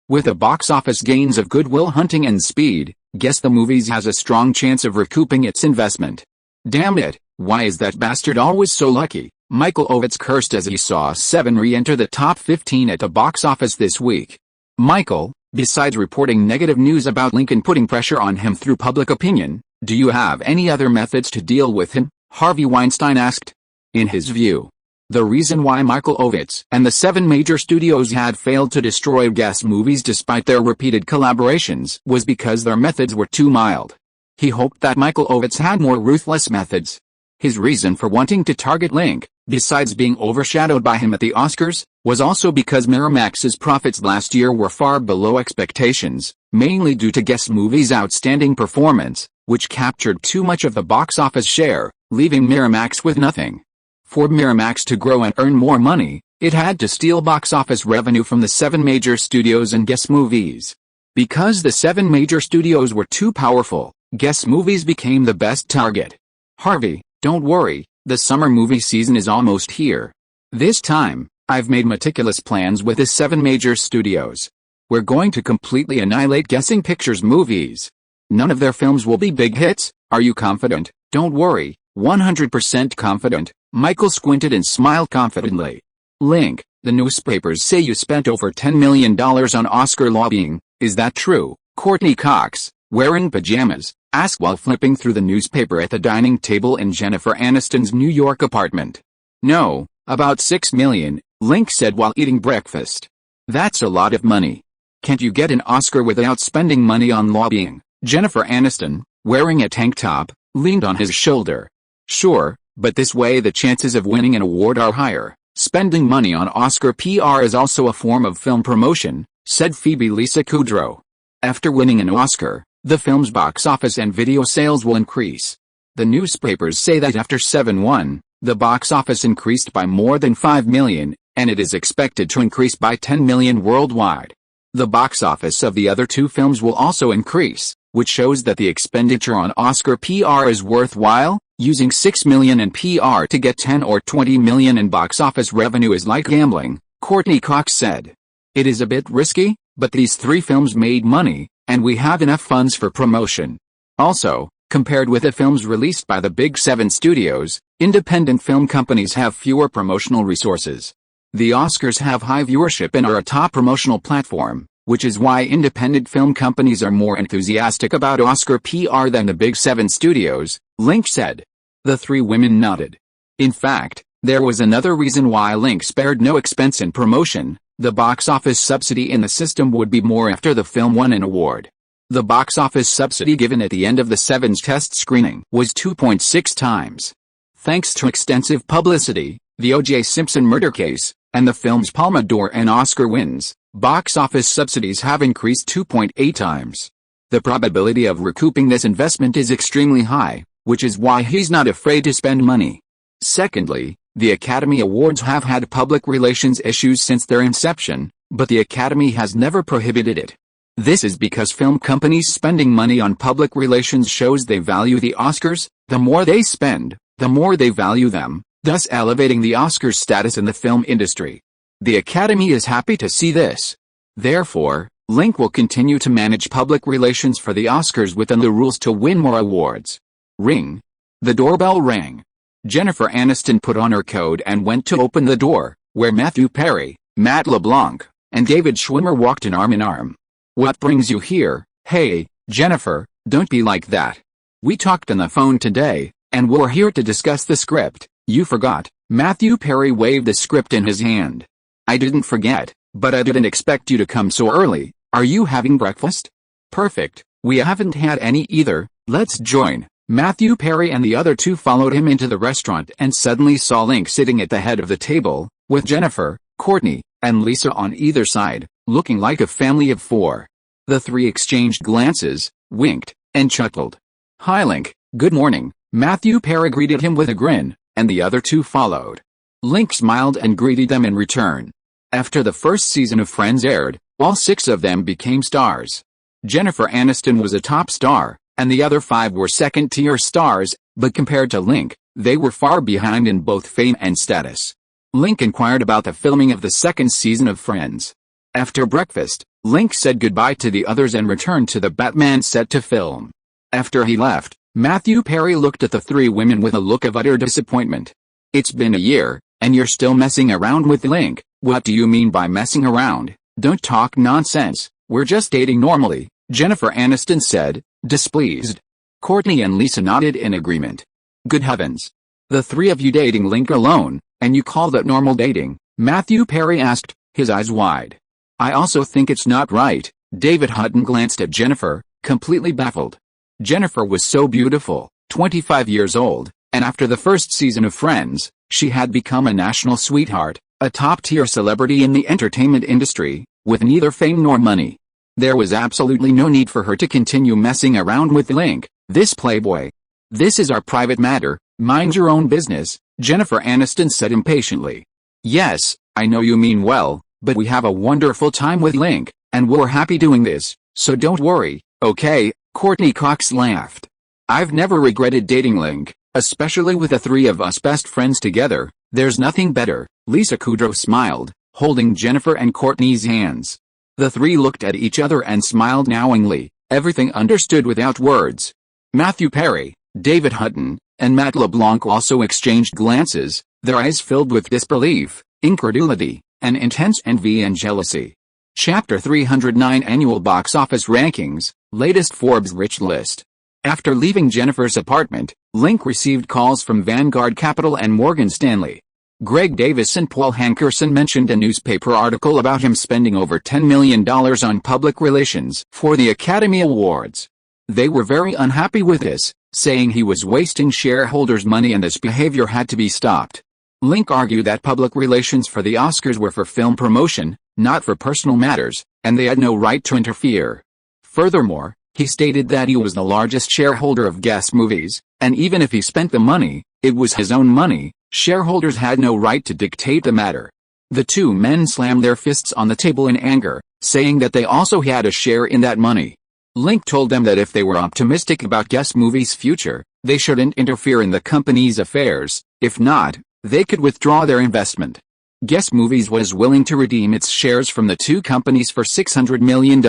A: With the box office gains of Good Will Hunting and Speed, Guess the Movies has a strong chance of recouping its investment. Damn it, why is that bastard always so lucky? Michael Ovitz cursed as he saw Seven re-enter the top 15 at the box office this week. Michael, besides reporting negative news about Lincoln putting pressure on him through public opinion, do you have any other methods to deal with him? Harvey Weinstein asked. In his view, the reason why Michael Ovitz and the 7 major studios had failed to destroy Guess Movies despite their repeated collaborations was because their methods were too mild. He hoped that Michael Ovitz had more ruthless methods. His reason for wanting to target Link, besides being overshadowed by him at the Oscars, was also because Miramax's profits last year were far below expectations, mainly due to Guess Movies' outstanding performance, which captured too much of the box office share, leaving Miramax with nothing. For Miramax to grow and earn more money, it had to steal box office revenue from the 7 major studios and Guess Movies. Because the 7 major studios were too powerful, Guess Movies became the best target. Harvey, don't worry, the summer movie season is almost here. This time, I've made meticulous plans with the 7 major studios. We're going to completely annihilate Guessing Pictures movies. None of their films will be big hits. Are you confident? Don't worry, 100% confident. Michael squinted and smiled confidently. Link, the newspapers say you spent over $10 million on Oscar lobbying. Is that true? Courtney Cox, wearing pajamas, asked while flipping through the newspaper at the dining table in Jennifer Aniston's New York apartment. No, about $6 million, Link said while eating breakfast. That's a lot of money. Can't you get an Oscar without spending money on lobbying? Jennifer Aniston, wearing a tank top, leaned on his shoulder. Sure, but this way the chances of winning an award are higher. Spending money on Oscar PR is also a form of film promotion, said Phoebe Lisa Kudrow. After winning an Oscar, the film's box office and video sales will increase. The newspapers say that after Seven won, the box office increased by more than 5 million, and it is expected to increase by 10 million worldwide. The box office of the other 2 films will also increase, which shows that the expenditure on Oscar PR is worthwhile. Using 6 million in PR to get 10 or 20 million in box office revenue is like gambling, Courtney Cox said. It is a bit risky, but these 3 films made money, and we have enough funds for promotion. Also, compared with the films released by the big 7 studios, independent film companies have fewer promotional resources. The Oscars have high viewership and are a top promotional platform, which is why independent film companies are more enthusiastic about Oscar PR than the big 7 studios, Link said. The 3 women nodded. In fact, there was another reason why Link spared no expense in promotion. The box office subsidy in the system would be more after the film won an award. The box office subsidy given at the end of the 7's test screening was 2.6 times. Thanks to extensive publicity, the O.J. Simpson murder case, and the film's Palme d'Or and Oscar wins, box office subsidies have increased 2.8 times. The probability of recouping this investment is extremely high, which is why he's not afraid to spend money. Secondly, the Academy Awards have had public relations issues since their inception, but the Academy has never prohibited it. This is because film companies spending money on public relations shows they value the Oscars. The more they spend, the more they value them, thus elevating the Oscars' status in the film industry. The Academy is happy to see this. Therefore, Link will continue to manage public relations for the Oscars within the rules to win more awards. Ring. The doorbell rang. Jennifer Aniston put on her coat and went to open the door, where Matthew Perry, Matt LeBlanc, and David Schwimmer walked in arm. What brings you here? Hey, Jennifer, don't be like that. We talked on the phone today, and we're here to discuss the script. You forgot. Matthew Perry waved the script in his hand. I didn't forget, but I didn't expect you to come so early. Are you having breakfast? Perfect. We haven't had any either. Let's join. Matthew Perry and the other 2 followed him into the restaurant and suddenly saw Link sitting at the head of the table, with Jennifer, Courtney, and Lisa on either side, looking like a family of 4. The 3 exchanged glances, winked, and chuckled. Hi Link, good morning. Matthew Perry greeted him with a grin, and the other 2 followed. Link smiled and greeted them in return. After the first season of Friends aired, all 6 of them became stars. Jennifer Aniston was a top star, and the other 5 were second-tier stars, but compared to Link, they were far behind in both fame and status. Link inquired about the filming of the 2nd season of Friends. After breakfast, Link said goodbye to the others and returned to the Batman set to film. After he left, Matthew Perry looked at the three women with a look of utter disappointment. "It's been a year, and you're still messing around with Link. What do you mean by messing around? Don't talk nonsense. We're just dating normally," Jennifer Aniston said, displeased. Courtney and Lisa nodded in agreement. "Good heavens. The three of you dating Link alone, and you call that normal dating?" Matthew Perry asked, his eyes wide. "I also think it's not right." David Hutton glanced at Jennifer, completely baffled. Jennifer was so beautiful, 25 years old, and after the first season of Friends, she had become a national sweetheart, a top-tier celebrity in the entertainment industry, with neither fame nor money. There was absolutely no need for her to continue messing around with Link, this playboy. "This is our private matter, mind your own business," Jennifer Aniston said impatiently. "Yes, I know you mean well, but we have a wonderful time with Link, and we're happy doing this, so don't worry, okay?" Courtney Cox laughed. "I've never regretted dating Link, especially with the three of us best friends together. There's nothing better." Lisa Kudrow smiled, holding Jennifer and Courtney's hands. The three looked at each other and smiled knowingly, everything understood without words. Matthew Perry, David Hutton, and Matt LeBlanc also exchanged glances, their eyes filled with disbelief, incredulity, and intense envy and jealousy. Chapter 309 Annual Box Office Rankings, Latest Forbes Rich List. After leaving Jennifer's apartment, Link received calls from Vanguard Capital and Morgan Stanley. Greg Davis and Paul Hankerson mentioned a newspaper article about him spending over $10 million on public relations for the Academy Awards. They were very unhappy with this, saying he was wasting shareholders' money and this behavior had to be stopped. Link argued that public relations for the Oscars were for film promotion, not for personal matters, and they had no right to interfere. Furthermore, he stated that he was the largest shareholder of Guess Movies, and even if he spent the money, it was his own money. Shareholders had no right to dictate the matter. The two men slammed their fists on the table in anger, saying that they also had a share in that money. Link told them that if they were optimistic about Guess Movies' future, they shouldn't interfere in the company's affairs. If not, they could withdraw their investment. Guess Movies was willing to redeem its shares from the two companies for $600 million.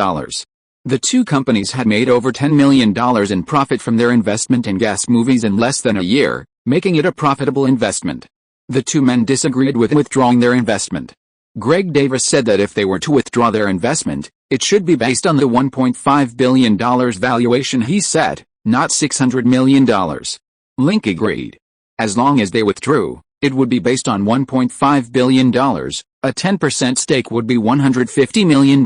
A: The two companies had made over $10 million in profit from their investment in Guess Movies in less than a year, making it a profitable investment. The two men disagreed with withdrawing their investment. Greg Davis said that if they were to withdraw their investment, it should be based on the $1.5 billion valuation he set, not $600 million. Link agreed. As long as they withdrew, it would be based on $1.5 billion, a 10% stake would be $150 million.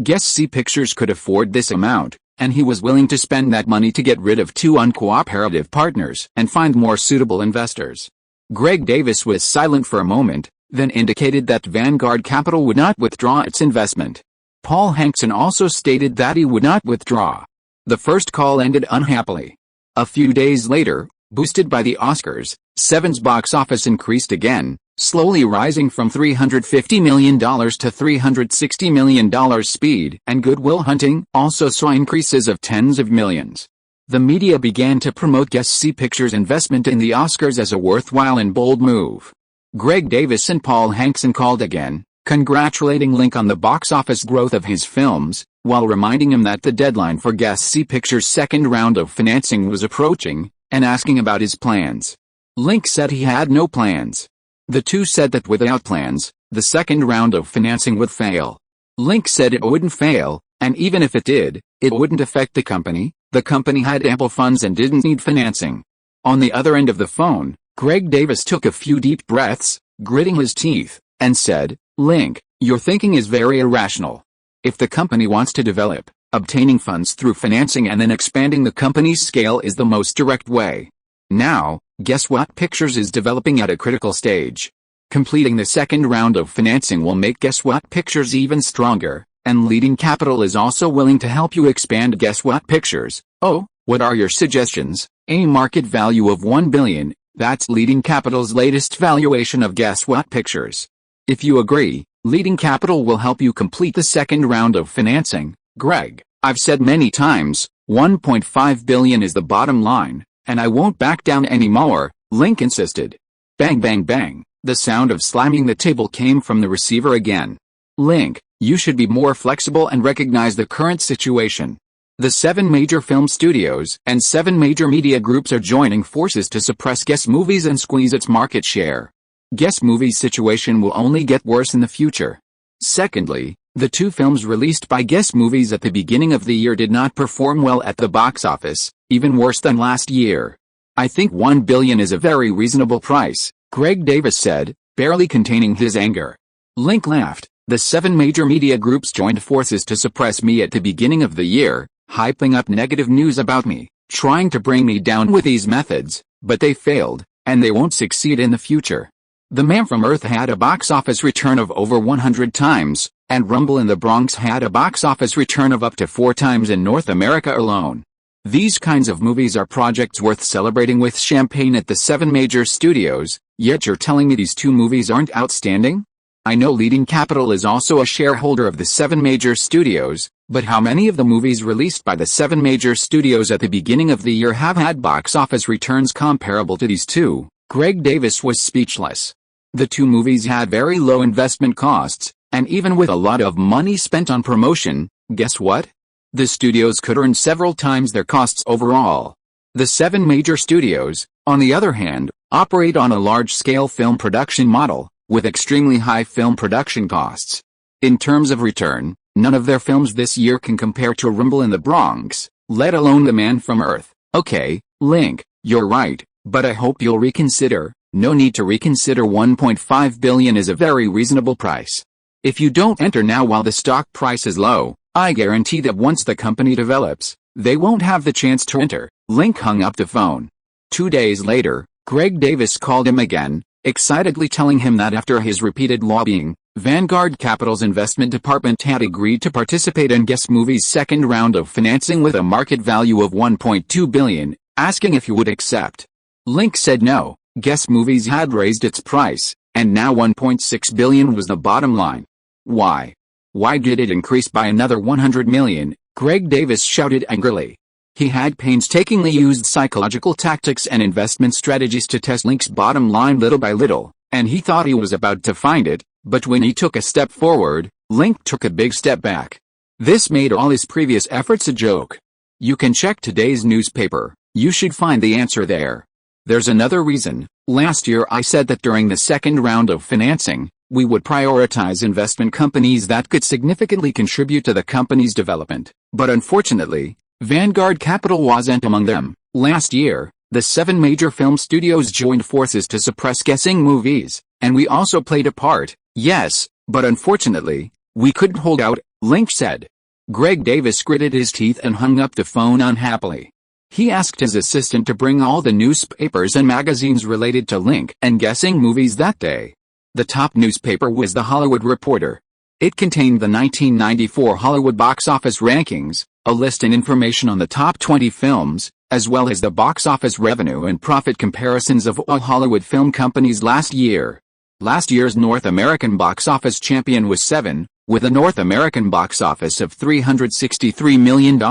A: Guess C Pictures could afford this amount, and he was willing to spend that money to get rid of two uncooperative partners and find more suitable investors. Greg Davis was silent for a moment, then indicated that Vanguard Capital would not withdraw its investment. Paul Hankerson also stated that he would not withdraw. The first call ended unhappily. A few days later, boosted by the Oscars, Seven's box office increased again, slowly rising from $350 million to $360 million. Speed and Good Will Hunting also saw increases of tens of millions. The media began to promote Guess C Pictures' investment in the Oscars as a worthwhile and bold move. Greg Davis and Paul Hankerson called again, congratulating Link on the box office growth of his films, while reminding him that the deadline for Guess C Pictures' second round of financing was approaching, and asking about his plans. Link said he had no plans. The two said that without plans, the second round of financing would fail. Link said it wouldn't fail, and even if it did, it wouldn't affect the company. The company had ample funds and didn't need financing. On the other end of the phone, Greg Davis took a few deep breaths, gritting his teeth, and said, "Link, your thinking is very irrational. If the company wants to develop, obtaining funds through financing and then expanding the company's scale is the most direct way. Now, Guess What Pictures is developing at a critical stage. Completing the second round of financing will make Guess What Pictures even stronger, and Leading Capital is also willing to help you expand Guess What Pictures. Oh, what are your suggestions?" A market value of $1 billion, that's Leading Capital's latest valuation of Guess What Pictures. If you agree, Leading Capital will help you complete the second round of financing. "Greg, I've said many times, $1.5 billion is the bottom line, and I won't back down anymore," Link insisted. Bang bang bang, the sound of slamming the table came from the receiver again. "Link, You should be more flexible and recognize the current situation. The 7 major film studios and 7 major media groups are joining forces to suppress Guess Movies and squeeze its market share. Guess Movies' situation will only get worse in the future. Secondly, the 2 films released by Guess Movies at the beginning of the year did not perform well at the box office, even worse than last year. I think $1 billion is a very reasonable price, Greg Davis said, barely containing his anger. Link laughed. The 7 major media groups joined forces to suppress me at the beginning of the year, hyping up negative news about me, trying to bring me down with these methods, but they failed, and they won't succeed in the future. The Man from Earth had a box office return of over 100 times, and Rumble in the Bronx had a box office return of up to 4 times in North America alone. These kinds of movies are projects worth celebrating with champagne at the 7 major studios, yet you're telling me these 2 movies aren't outstanding? I know Leading Capital is also a shareholder of the 7 major studios, but how many of the movies released by the 7 major studios at the beginning of the year have had box office returns comparable to these 2? Greg Davis was speechless. The 2 movies had very low investment costs, and even with a lot of money spent on promotion, guess what? The studios could earn several times their costs overall. The 7 major studios, on the other hand, operate on a large-scale film production model, with extremely high film production costs. In terms of return, none of their films this year can compare to Rumble in the Bronx, let alone The Man from Earth. Okay, Link, you're right, but I hope you'll reconsider. No need to reconsider. $1.5 billion is a very reasonable price. If you don't enter now while the stock price is low, I guarantee that once the company develops, they won't have the chance to enter. Link hung up the phone. 2 days later, Greg Davis called him again, excitedly telling him that after his repeated lobbying, Vanguard Capital's investment department had agreed to participate in Guess Movies' second round of financing with a market value of $1.2 billion, asking if he would accept. Link said no. Guess Movies had raised its price, and now $1.6 billion was the bottom line. Why? Why did it increase by another $100 million? Greg Davis shouted angrily. He had painstakingly used psychological tactics and investment strategies to test Link's bottom line little by little, and he thought he was about to find it, but when he took a step forward, Link took a big step back. This made all his previous efforts a joke. You can check today's newspaper. You should find the answer there. There's another reason. Last year I said that during the second round of financing, we would prioritize investment companies that could significantly contribute to the company's development, but unfortunately, Vanguard Capital wasn't among them. Last year, the 7 major film studios joined forces to suppress Guessing Movies, and we also played a part, yes, but unfortunately, we couldn't hold out, Link said. Greg Davis gritted his teeth and hung up the phone unhappily. He asked his assistant to bring all the newspapers and magazines related to Link and Guessing Movies that day. The top newspaper was The Hollywood Reporter. It contained the 1994 Hollywood box office rankings, a list and information on the top 20 films, as well as the box office revenue and profit comparisons of all Hollywood film companies last year. Last year's North American box office champion was Seven, with a North American box office of $363 million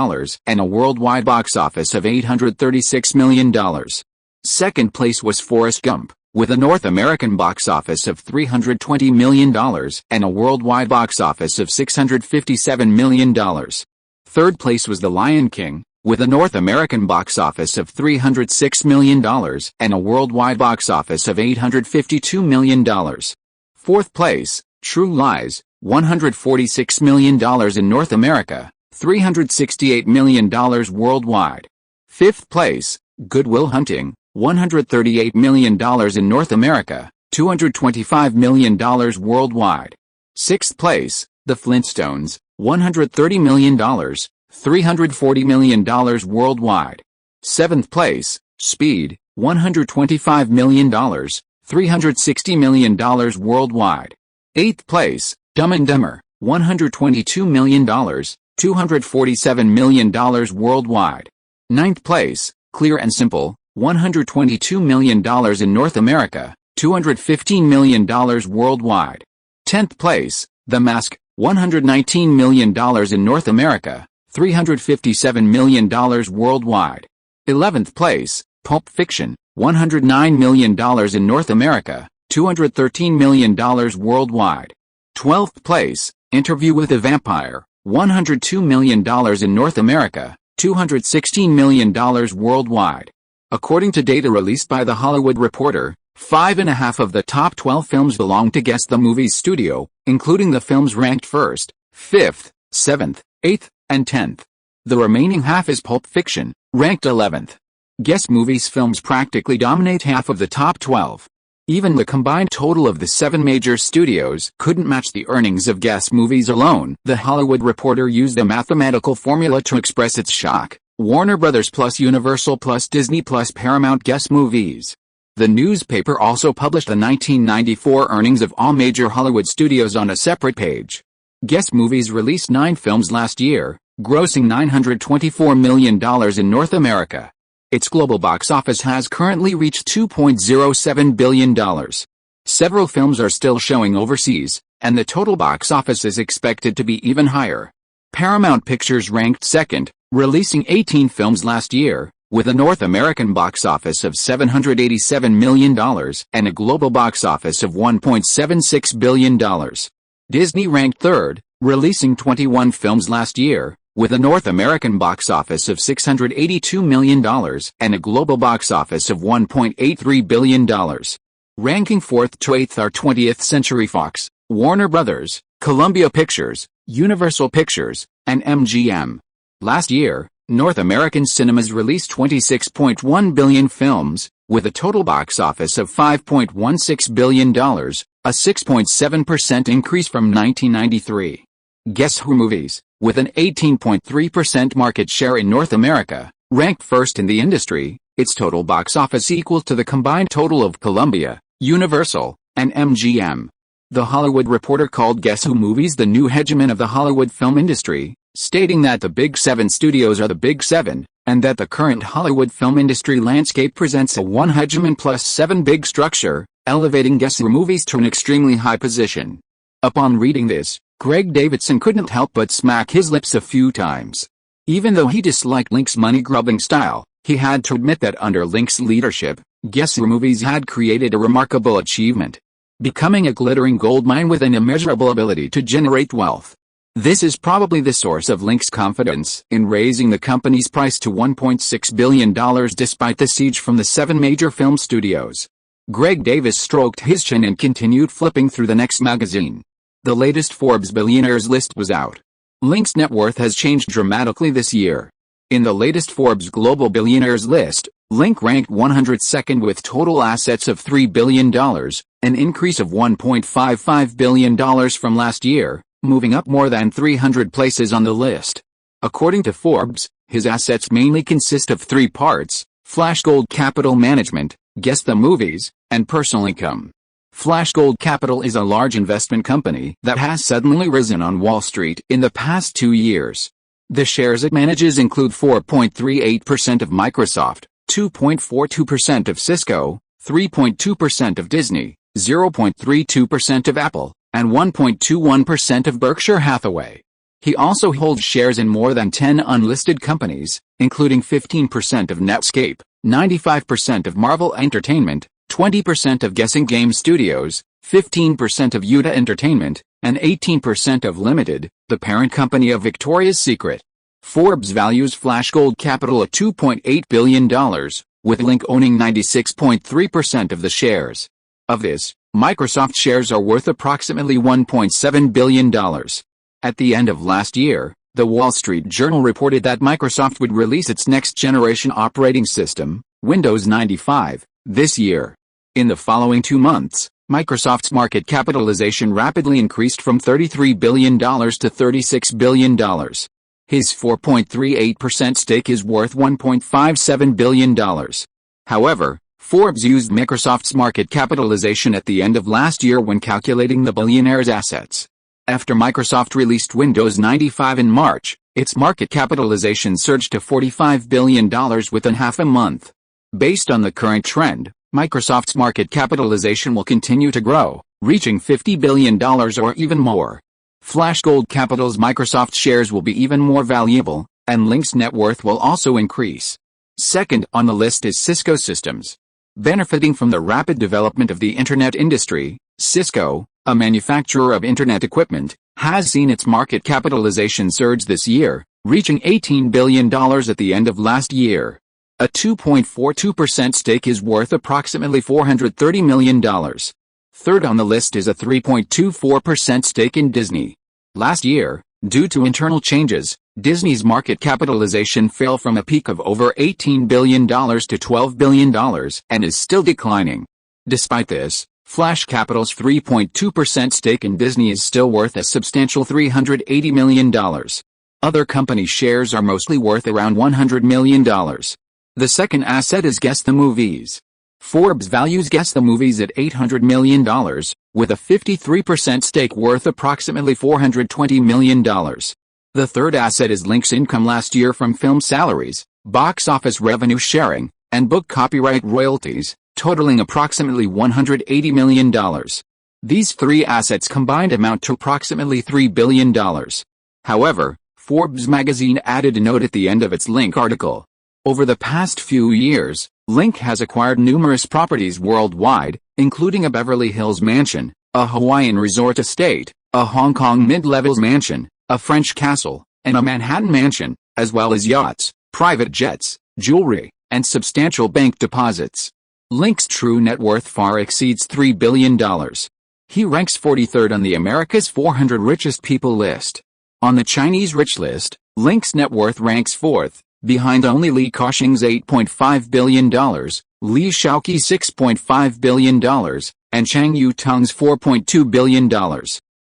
A: and a worldwide box office of $836 million. Second place was Forrest Gump, with a North American box office of $320 million and a worldwide box office of $657 million. Third place was The Lion King, with a North American box office of $306 million and a worldwide box office of $852 million. Fourth place, True Lies, $146 million in North America, $368 million worldwide. Fifth place, Good Will Hunting, $138 million in North America, $225 million worldwide. Sixth place, The Flintstones, $130 million, $340 million worldwide. Seventh place, Speed, $125 million, $360 million worldwide. Eighth place, Dumb and Dumber, $122 million, $247 million worldwide. Ninth place, Clear and Simple, $122 million in North America, $215 million worldwide. 10th place, The Mask, $119 million in North America, $357 million worldwide. 11th place, Pulp Fiction, $109 million in North America, $213 million worldwide. 12th place, Interview with a Vampire, $102 million in North America, $216 million worldwide. According to data released by The Hollywood Reporter, 5.5 of the top 12 films belong to Guess the Movie's studio, including the films ranked 1st, 5th, 7th, 8th, and 10th. The remaining half is Pulp Fiction, ranked 11th. Guess Movies films practically dominate half of the top 12. Even the combined total of the 7 major studios couldn't match the earnings of Guess Movies alone. The Hollywood Reporter used a mathematical formula to express its shock. Warner Brothers plus Universal plus Disney plus Paramount Guess Movies. The newspaper also published the 1994 earnings of all major Hollywood studios on a separate page. Guess Movies released 9 films last year, grossing $924 million in North America. Its global box office has currently reached $2.07 billion. Several films are still showing overseas, and the total box office is expected to be even higher. Paramount Pictures ranked second, releasing 18 films last year, with a North American box office of $787 million and a global box office of $1.76 billion. Disney ranked third, releasing 21 films last year, with a North American box office of $682 million and a global box office of $1.83 billion. Ranking 4th to 8th are 20th Century Fox, Warner Brothers, Columbia Pictures, Universal Pictures, and MGM. Last year, North American cinemas released 26.1 billion films, with a total box office of $5.16 billion, a 6.7% increase from 1993. Guess Who Movies, with an 18.3% market share in North America, ranked first in the industry, its total box office equal to the combined total of Columbia, Universal, and MGM. The Hollywood Reporter called Guess Who Movies the new hegemon of the Hollywood film industry, stating that the Big 7 studios are the Big 7, and that the current Hollywood film industry landscape presents a one hegemon plus 7 big structure, elevating Guess Who Movies to an extremely high position. Upon reading this, Greg Davidson couldn't help but smack his lips a few times. Even though he disliked Link's money-grubbing style, he had to admit that under Link's leadership, Guess Who Movies had created a remarkable achievement, becoming a glittering goldmine with an immeasurable ability to generate wealth. This is probably the source of Link's confidence in raising the company's price to $1.6 billion despite the siege from the 7 major film studios. Greg Davis stroked his chin and continued flipping through the next magazine. The latest Forbes billionaires list was out. Link's net worth has changed dramatically this year. In the latest Forbes global billionaires list, Link ranked 102nd with total assets of $3 billion, an increase of $1.55 billion from last year, moving up more than 300 places on the list. According to Forbes, his assets mainly consist of 3 parts: Flashgold Capital Management, Guess the Movies, and personal income. Flashgold Capital is a large investment company that has suddenly risen on Wall Street in the past 2 years. The shares it manages include 4.38% of Microsoft, 2.42% of Cisco, 3.2% of Disney, 0.32% of Apple, and 1.21% of Berkshire Hathaway. He also holds shares in more than 10 unlisted companies, including 15% of Netscape, 95% of Marvel Entertainment, 20% of Guessing Game Studios, 15% of Yuta Entertainment, and 18% of Limited, the parent company of Victoria's Secret. Forbes values Flashgold Capital at $2.8 billion, with Link owning 96.3% of the shares. Of this, Microsoft shares are worth approximately $1.7 billion. At the end of last year, the Wall Street Journal reported that Microsoft would release its next-generation operating system, Windows 95, this year. In the following 2 months, Microsoft's market capitalization rapidly increased from $33 billion to $36 billion. His 4.38% stake is worth $1.57 billion. However, Forbes used Microsoft's market capitalization at the end of last year when calculating the billionaire's assets. After Microsoft released Windows 95 in March, its market capitalization surged to $45 billion within half a month. Based on the current trend, Microsoft's market capitalization will continue to grow, reaching $50 billion or even more. Flashgold Capital's Microsoft shares will be even more valuable, and Link's net worth will also increase. Second on the list is Cisco Systems. Benefiting from the rapid development of the internet industry, Cisco, a manufacturer of internet equipment, has seen its market capitalization surge this year, reaching $18 billion at the end of last year. A 2.42% stake is worth approximately $430 million. Third on the list is a 3.24% stake in Disney. Last year, due to internal changes, Disney's market capitalization fell from a peak of over $18 billion to $12 billion and is still declining. Despite this, Flash Capital's 3.2% stake in Disney is still worth a substantial $380 million. Other company shares are mostly worth around $100 million. The second asset is Guess the Movies. Forbes values Guess the Movies at $800 million, with a 53% stake worth approximately $420 million. The third asset is Link's income last year from film salaries, box office revenue sharing, and book copyright royalties, totaling approximately $180 million. These three assets combined amount to approximately $3 billion. However, Forbes magazine added a note at the end of its Link article. Over the past few years, Link has acquired numerous properties worldwide, including a Beverly Hills mansion, a Hawaiian resort estate, a Hong Kong mid-levels mansion, a French castle, and a Manhattan mansion, as well as yachts, private jets, jewelry, and substantial bank deposits. Link's true net worth far exceeds $3 billion. He ranks 43rd on the America's 400 richest people list. On the Chinese rich list, Link's net worth ranks 4th, behind only Li Ka-shing's $8.5 billion, Li Shaoqi's $6.5 billion, and Chang Yutong's $4.2 billion.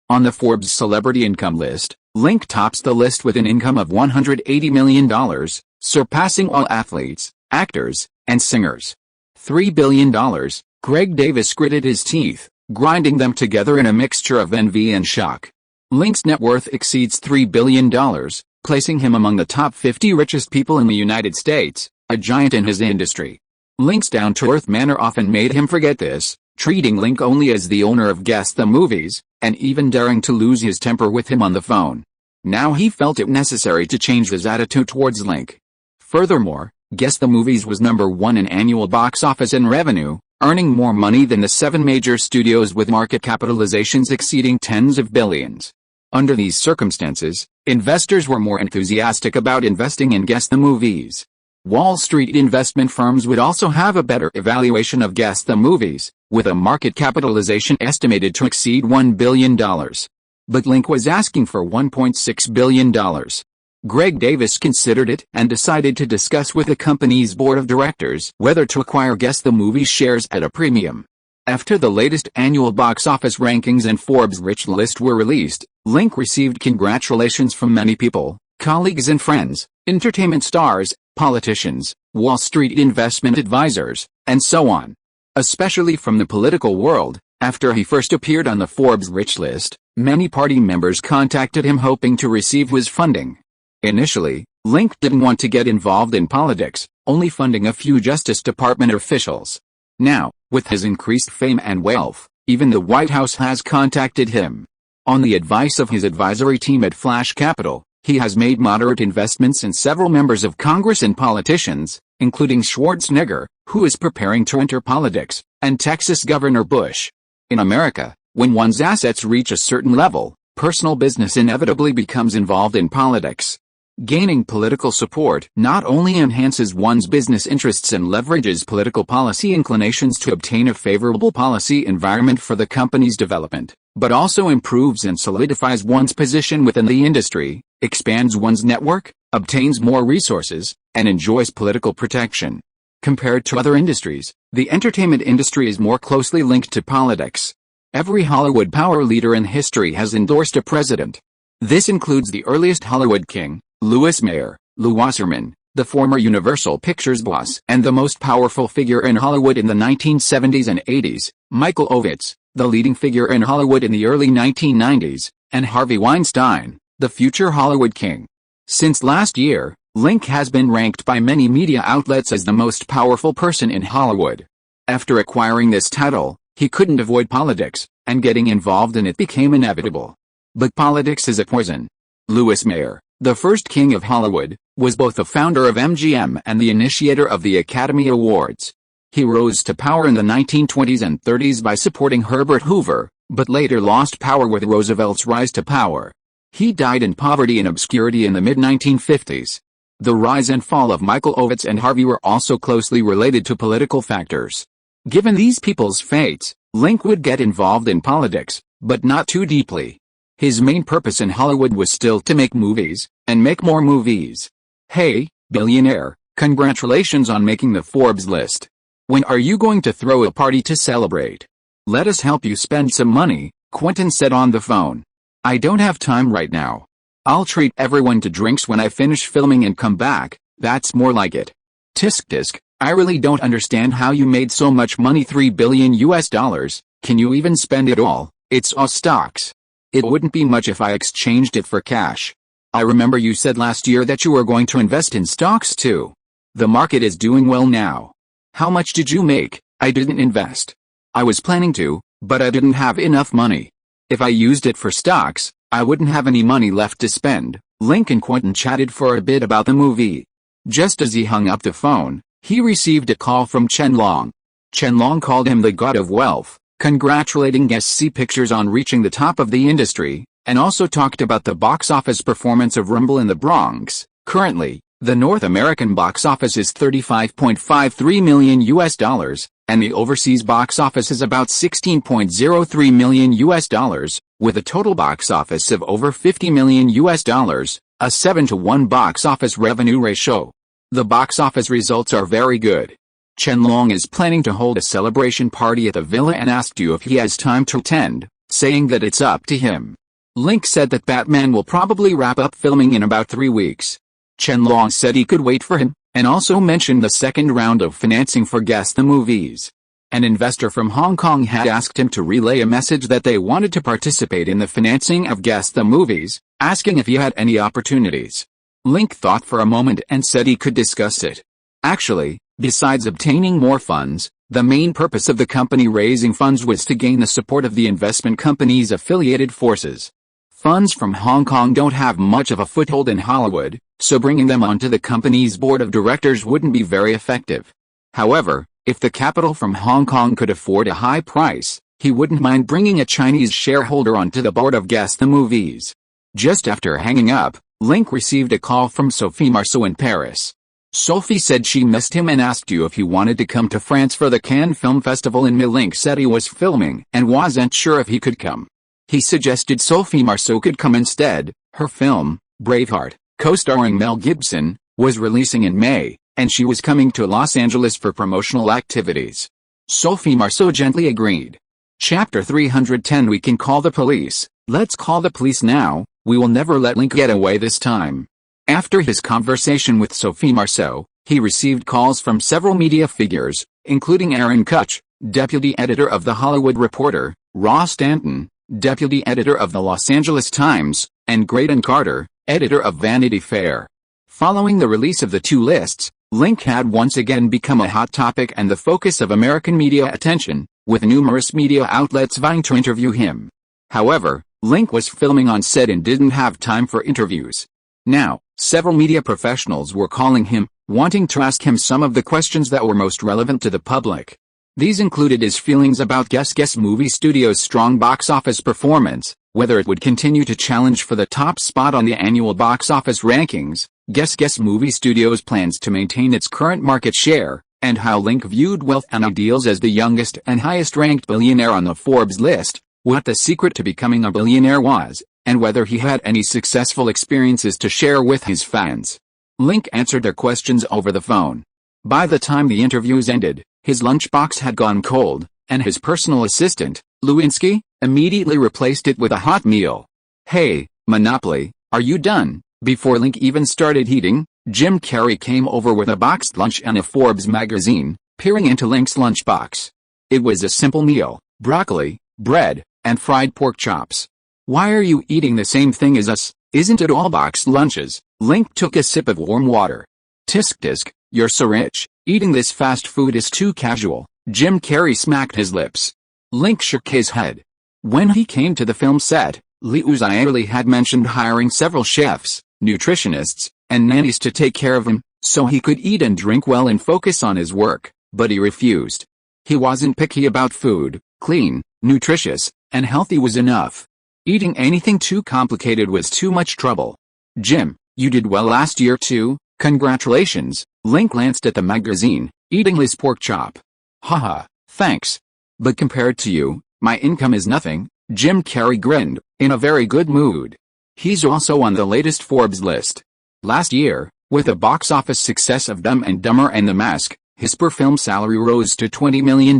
A: On the Forbes celebrity income list, Link tops the list with an income of $180 million, surpassing all athletes, actors, and singers. $3 billion, Greg Davis gritted his teeth, grinding them together in a mixture of envy and shock. Link's net worth exceeds $3 billion, placing him among the top 50 richest people in the United States, a giant in his industry. Link's down-to-earth manner often made him forget this, treating Link only as the owner of Guess the Movies, and even daring to lose his temper with him on the phone. Now he felt it necessary to change his attitude towards Link. Furthermore, Guess the Movies was number 1 in annual box office and revenue, earning more money than the 7 major studios with market capitalizations exceeding tens of billions. Under these circumstances, investors were more enthusiastic about investing in Guess the Movies. Wall Street investment firms would also have a better evaluation of Guess the Movies, with a market capitalization estimated to exceed $1 billion. But Link was asking for $1.6 billion. Greg Davis considered it and decided to discuss with the company's board of directors whether to acquire Guess the Movies shares at a premium. After the latest annual box office rankings and Forbes' rich list were released, Link received congratulations from many people, colleagues and friends, entertainment stars, politicians, Wall Street investment advisors, and so on. Especially from the political world, after he first appeared on the Forbes rich list, many party members contacted him hoping to receive his funding. Initially, Link didn't want to get involved in politics, only funding a few Justice Department officials. Now, with his increased fame and wealth, even the White House has contacted him. On the advice of his advisory team at Flash Capital, he has made moderate investments in several members of Congress and politicians, including Schwarzenegger, who is preparing to enter politics, and Texas Governor Bush. In America, when one's assets reach a certain level, personal business inevitably becomes involved in politics. Gaining political support not only enhances one's business interests and leverages political policy inclinations to obtain a favorable policy environment for the company's development, but also improves and solidifies one's position within the industry, expands one's network, obtains more resources, and enjoys political protection. Compared to other industries, the entertainment industry is more closely linked to politics. Every Hollywood power leader in history has endorsed a president. This includes the earliest Hollywood king, Louis Mayer, Lew Wasserman, the former Universal Pictures boss and the most powerful figure in Hollywood in the 1970s and 80s, Michael Ovitz, the leading figure in Hollywood in the early 1990s, and Harvey Weinstein, the future Hollywood king. Since last year, Link has been ranked by many media outlets as the most powerful person in Hollywood. After acquiring this title, he couldn't avoid politics, and getting involved in it became inevitable. But politics is a poison. Louis Mayer, the first king of Hollywood, was both the founder of MGM and the initiator of the Academy Awards. He rose to power in the 1920s and 30s by supporting Herbert Hoover, but later lost power with Roosevelt's rise to power. He died in poverty and obscurity in the mid-1950s. The rise and fall of Michael Ovitz and Harvey were also closely related to political factors. Given these people's fates, Link would get involved in politics, but not too deeply. His main purpose in Hollywood was still to make movies, and make more movies. Hey, billionaire, congratulations on making the Forbes list. When are you going to throw a party to celebrate? Let us help you spend some money, Quentin said on the phone. I don't have time right now. I'll treat everyone to drinks when I finish filming and come back, that's more like it. Tisk, I really don't understand how you made so much money, $3 billion US. Can you even spend it all? It's all stocks. It wouldn't be much if I exchanged it for cash. I remember you said last year that you were going to invest in stocks too. The market is doing well now. How much did you make? I didn't invest. I was planning to, but I didn't have enough money. If I used it for stocks, I wouldn't have any money left to spend. Link and Quentin chatted for a bit about the movie. Just as he hung up the phone, he received a call from Chen Long. Chen Long called him the god of wealth, congratulating guest C Pictures on reaching the top of the industry, and also talked about the box office performance of Rumble in the Bronx. Currently, the North American box office is $35.53 million US, and the overseas box office is about $16.03 million US, with a total box office of over $50 million US, a 7-to-1 box office revenue ratio. The box office results are very good. Chen Long is planning to hold a celebration party at the villa and asked you if he has time to attend, saying that it's up to him. Link said that Batman will probably wrap up filming in about 3 weeks. Chen Long said he could wait for him, and also mentioned the second round of financing for Guess the Movies. An investor from Hong Kong had asked him to relay a message that they wanted to participate in the financing of Guess the Movies, asking if he had any opportunities. Link thought for a moment and said he could discuss it. Actually, besides obtaining more funds, the main purpose of the company raising funds was to gain the support of the investment company's affiliated forces. Funds from Hong Kong don't have much of a foothold in Hollywood, so bringing them onto the company's board of directors wouldn't be very effective. However, if the capital from Hong Kong could afford a high price, he wouldn't mind bringing a Chinese shareholder onto the board of Guess the Movies. Just after hanging up, Link received a call from Sophie Marceau in Paris. Sophie said she missed him and asked you if he wanted to come to France for the Cannes Film Festival in May. Link said he was filming and wasn't sure if he could come. He suggested Sophie Marceau could come instead. Her film, Braveheart, co-starring Mel Gibson, was releasing in May, and she was coming to Los Angeles for promotional activities. Sophie Marceau gently agreed. Chapter 310 We can call the police. Let's call the police now. We will never let Link get away this time. After his conversation with Sophie Marceau, he received calls from several media figures, including Aaron Kutch, deputy editor of The Hollywood Reporter, Ross Stanton, deputy editor of the Los Angeles Times, and Graydon Carter, editor of Vanity Fair. Following the release of the two lists, Link had once again become a hot topic and the focus of American media attention, with numerous media outlets vying to interview him. However, Link was filming on set and didn't have time for interviews. Now, several media professionals were calling him, wanting to ask him some of the questions that were most relevant to the public. These included his feelings about Guess Movie Studio's strong box office performance, whether it would continue to challenge for the top spot on the annual box office rankings, Guess Movie Studio's plans to maintain its current market share, and how Link viewed wealth and ideals as the youngest and highest-ranked billionaire on the Forbes list, what the secret to becoming a billionaire was, and whether he had any successful experiences to share with his fans. Link answered their questions over the phone. By the time the interviews ended, his lunchbox had gone cold, and his personal assistant, Lewinsky, immediately replaced it with a hot meal. Hey, Monopoly, are you done? Before Link even started eating, Jim Carrey came over with a boxed lunch and a Forbes magazine, peering into Link's lunchbox. It was a simple meal, broccoli, bread, and fried pork chops. Why are you eating the same thing as us? Isn't it all boxed lunches? Link took a sip of warm water. Tisk, you're so rich. Eating this fast food is too casual. Jim Carrey smacked his lips. Link shook his head. When he came to the film set, Liu Xiaoli had mentioned hiring several chefs, nutritionists, and nannies to take care of him, so he could eat and drink well and focus on his work, but he refused. He wasn't picky about food, clean, nutritious, and healthy was enough. Eating anything too complicated was too much trouble. Jim, you did well last year too, congratulations. Link glanced at the magazine, eating his pork chop. Haha, thanks. But compared to you, my income is nothing. Jim Carrey grinned, in a very good mood. He's also on the latest Forbes list. Last year, with the box office success of Dumb and Dumber and The Mask, his per film salary rose to $20 million,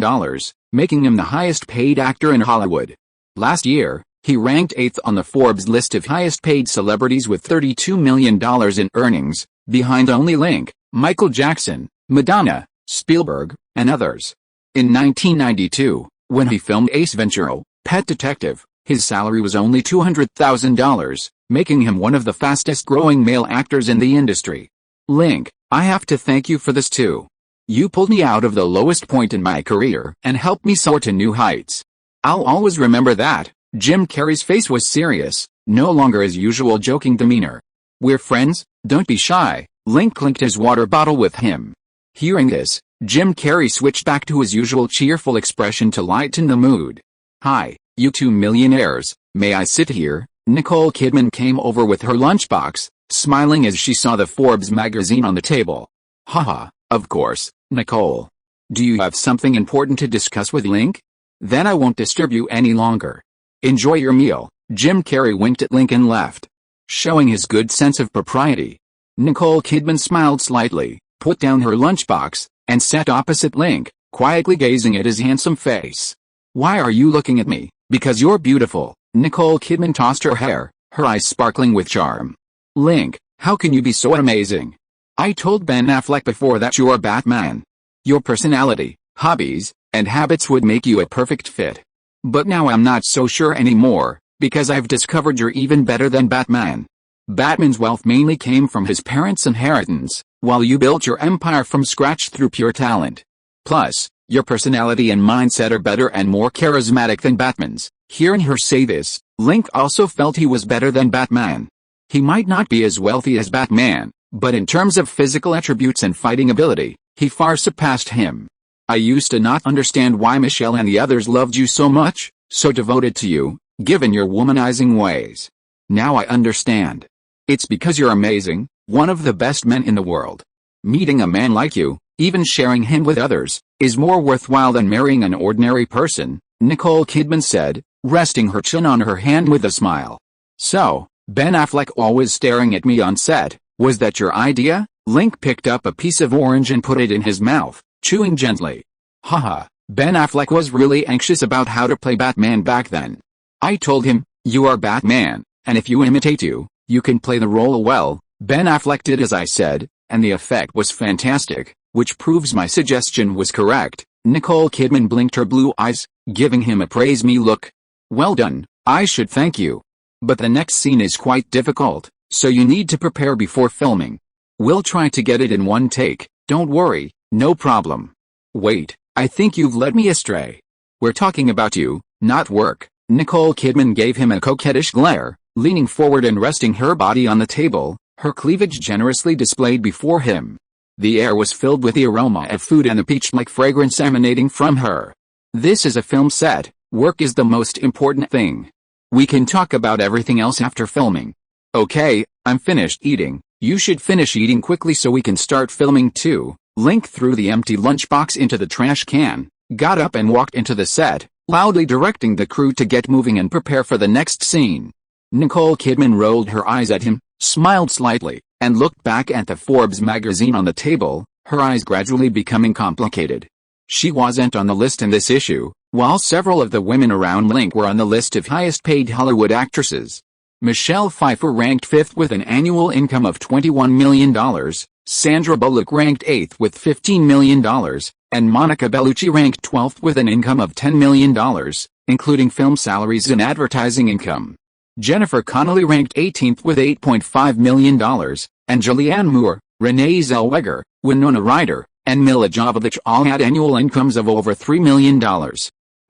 A: making him the highest paid actor in Hollywood. Last year, he ranked 8th on the Forbes list of highest paid celebrities with $32 million in earnings, behind only Link, Michael Jackson, Madonna, Spielberg, and others. In 1992, when he filmed Ace Ventura, Pet Detective, his salary was only $200,000, making him one of the fastest-growing male actors in the industry. Link, I have to thank you for this too. You pulled me out of the lowest point in my career and helped me soar to new heights. I'll always remember that. Jim Carrey's face was serious, no longer his usual joking demeanor. We're friends, don't be shy. Link clinked his water bottle with him. Hearing this, Jim Carrey switched back to his usual cheerful expression to lighten the mood. Hi, you two millionaires, may I sit here? Nicole Kidman came over with her lunchbox, smiling as she saw the Forbes magazine on the table. Haha, of course, Nicole. Do you have something important to discuss with Link? Then I won't disturb you any longer. Enjoy your meal. Jim Carrey winked at Link and left. Showing his good sense of propriety, Nicole Kidman smiled slightly, put down her lunchbox, and sat opposite Link, quietly gazing at his handsome face. Why are you looking at me? Because you're beautiful. Nicole Kidman tossed her hair, her eyes sparkling with charm. Link, how can you be so amazing? I told Ben Affleck before that you're Batman. Your personality, hobbies, and habits would make you a perfect fit. But now I'm not so sure anymore, because I've discovered you're even better than Batman. Batman's wealth mainly came from his parents' inheritance, while you built your empire from scratch through pure talent. Plus, your personality and mindset are better and more charismatic than Batman's. Hearing her say this, Link also felt he was better than Batman. He might not be as wealthy as Batman, but in terms of physical attributes and fighting ability, he far surpassed him. I used to not understand why Michelle and the others loved you so much, so devoted to you, given your womanizing ways. Now I understand. It's because you're amazing, one of the best men in the world. Meeting a man like you, even sharing him with others, is more worthwhile than marrying an ordinary person, Nicole Kidman said, resting her chin on her hand with a smile. So, Ben Affleck always staring at me on set, was that your idea? Link picked up a piece of orange and put it in his mouth, chewing gently. Haha, Ben Affleck was really anxious about how to play Batman back then. I told him, you are Batman, and if you imitate you can play the role well. Ben Affleck did as I said, and the effect was fantastic, which proves my suggestion was correct. Nicole Kidman blinked her blue eyes, giving him a praise me look. Well done, I should thank you. But the next scene is quite difficult, so you need to prepare before filming. We'll try to get it in one take, don't worry, no problem. Wait, I think you've led me astray. We're talking about you, not work. Nicole Kidman gave him a coquettish glare, leaning forward and resting her body on the table, her cleavage generously displayed before him. The air was filled with the aroma of food and the peach-like fragrance emanating from her. This is a film set, work is the most important thing. We can talk about everything else after filming. Okay, I'm finished eating, you should finish eating quickly so we can start filming too. Link threw the empty lunchbox into the trash can, got up and walked into the set, loudly directing the crew to get moving and prepare for the next scene. Nicole Kidman rolled her eyes at him, smiled slightly, and looked back at the Forbes magazine on the table, her eyes gradually becoming complicated. She wasn't on the list in this issue, while several of the women around Link were on the list of highest-paid Hollywood actresses. Michelle Pfeiffer ranked 5th with an annual income of $21 million, Sandra Bullock ranked 8th with $15 million, and Monica Bellucci ranked 12th with an income of $10 million, including film salaries and advertising income. Jennifer Connelly ranked 18th with $8.5 million, and Julianne Moore, Renee Zellweger, Winona Ryder, and Mila Jovovich all had annual incomes of over $3 million.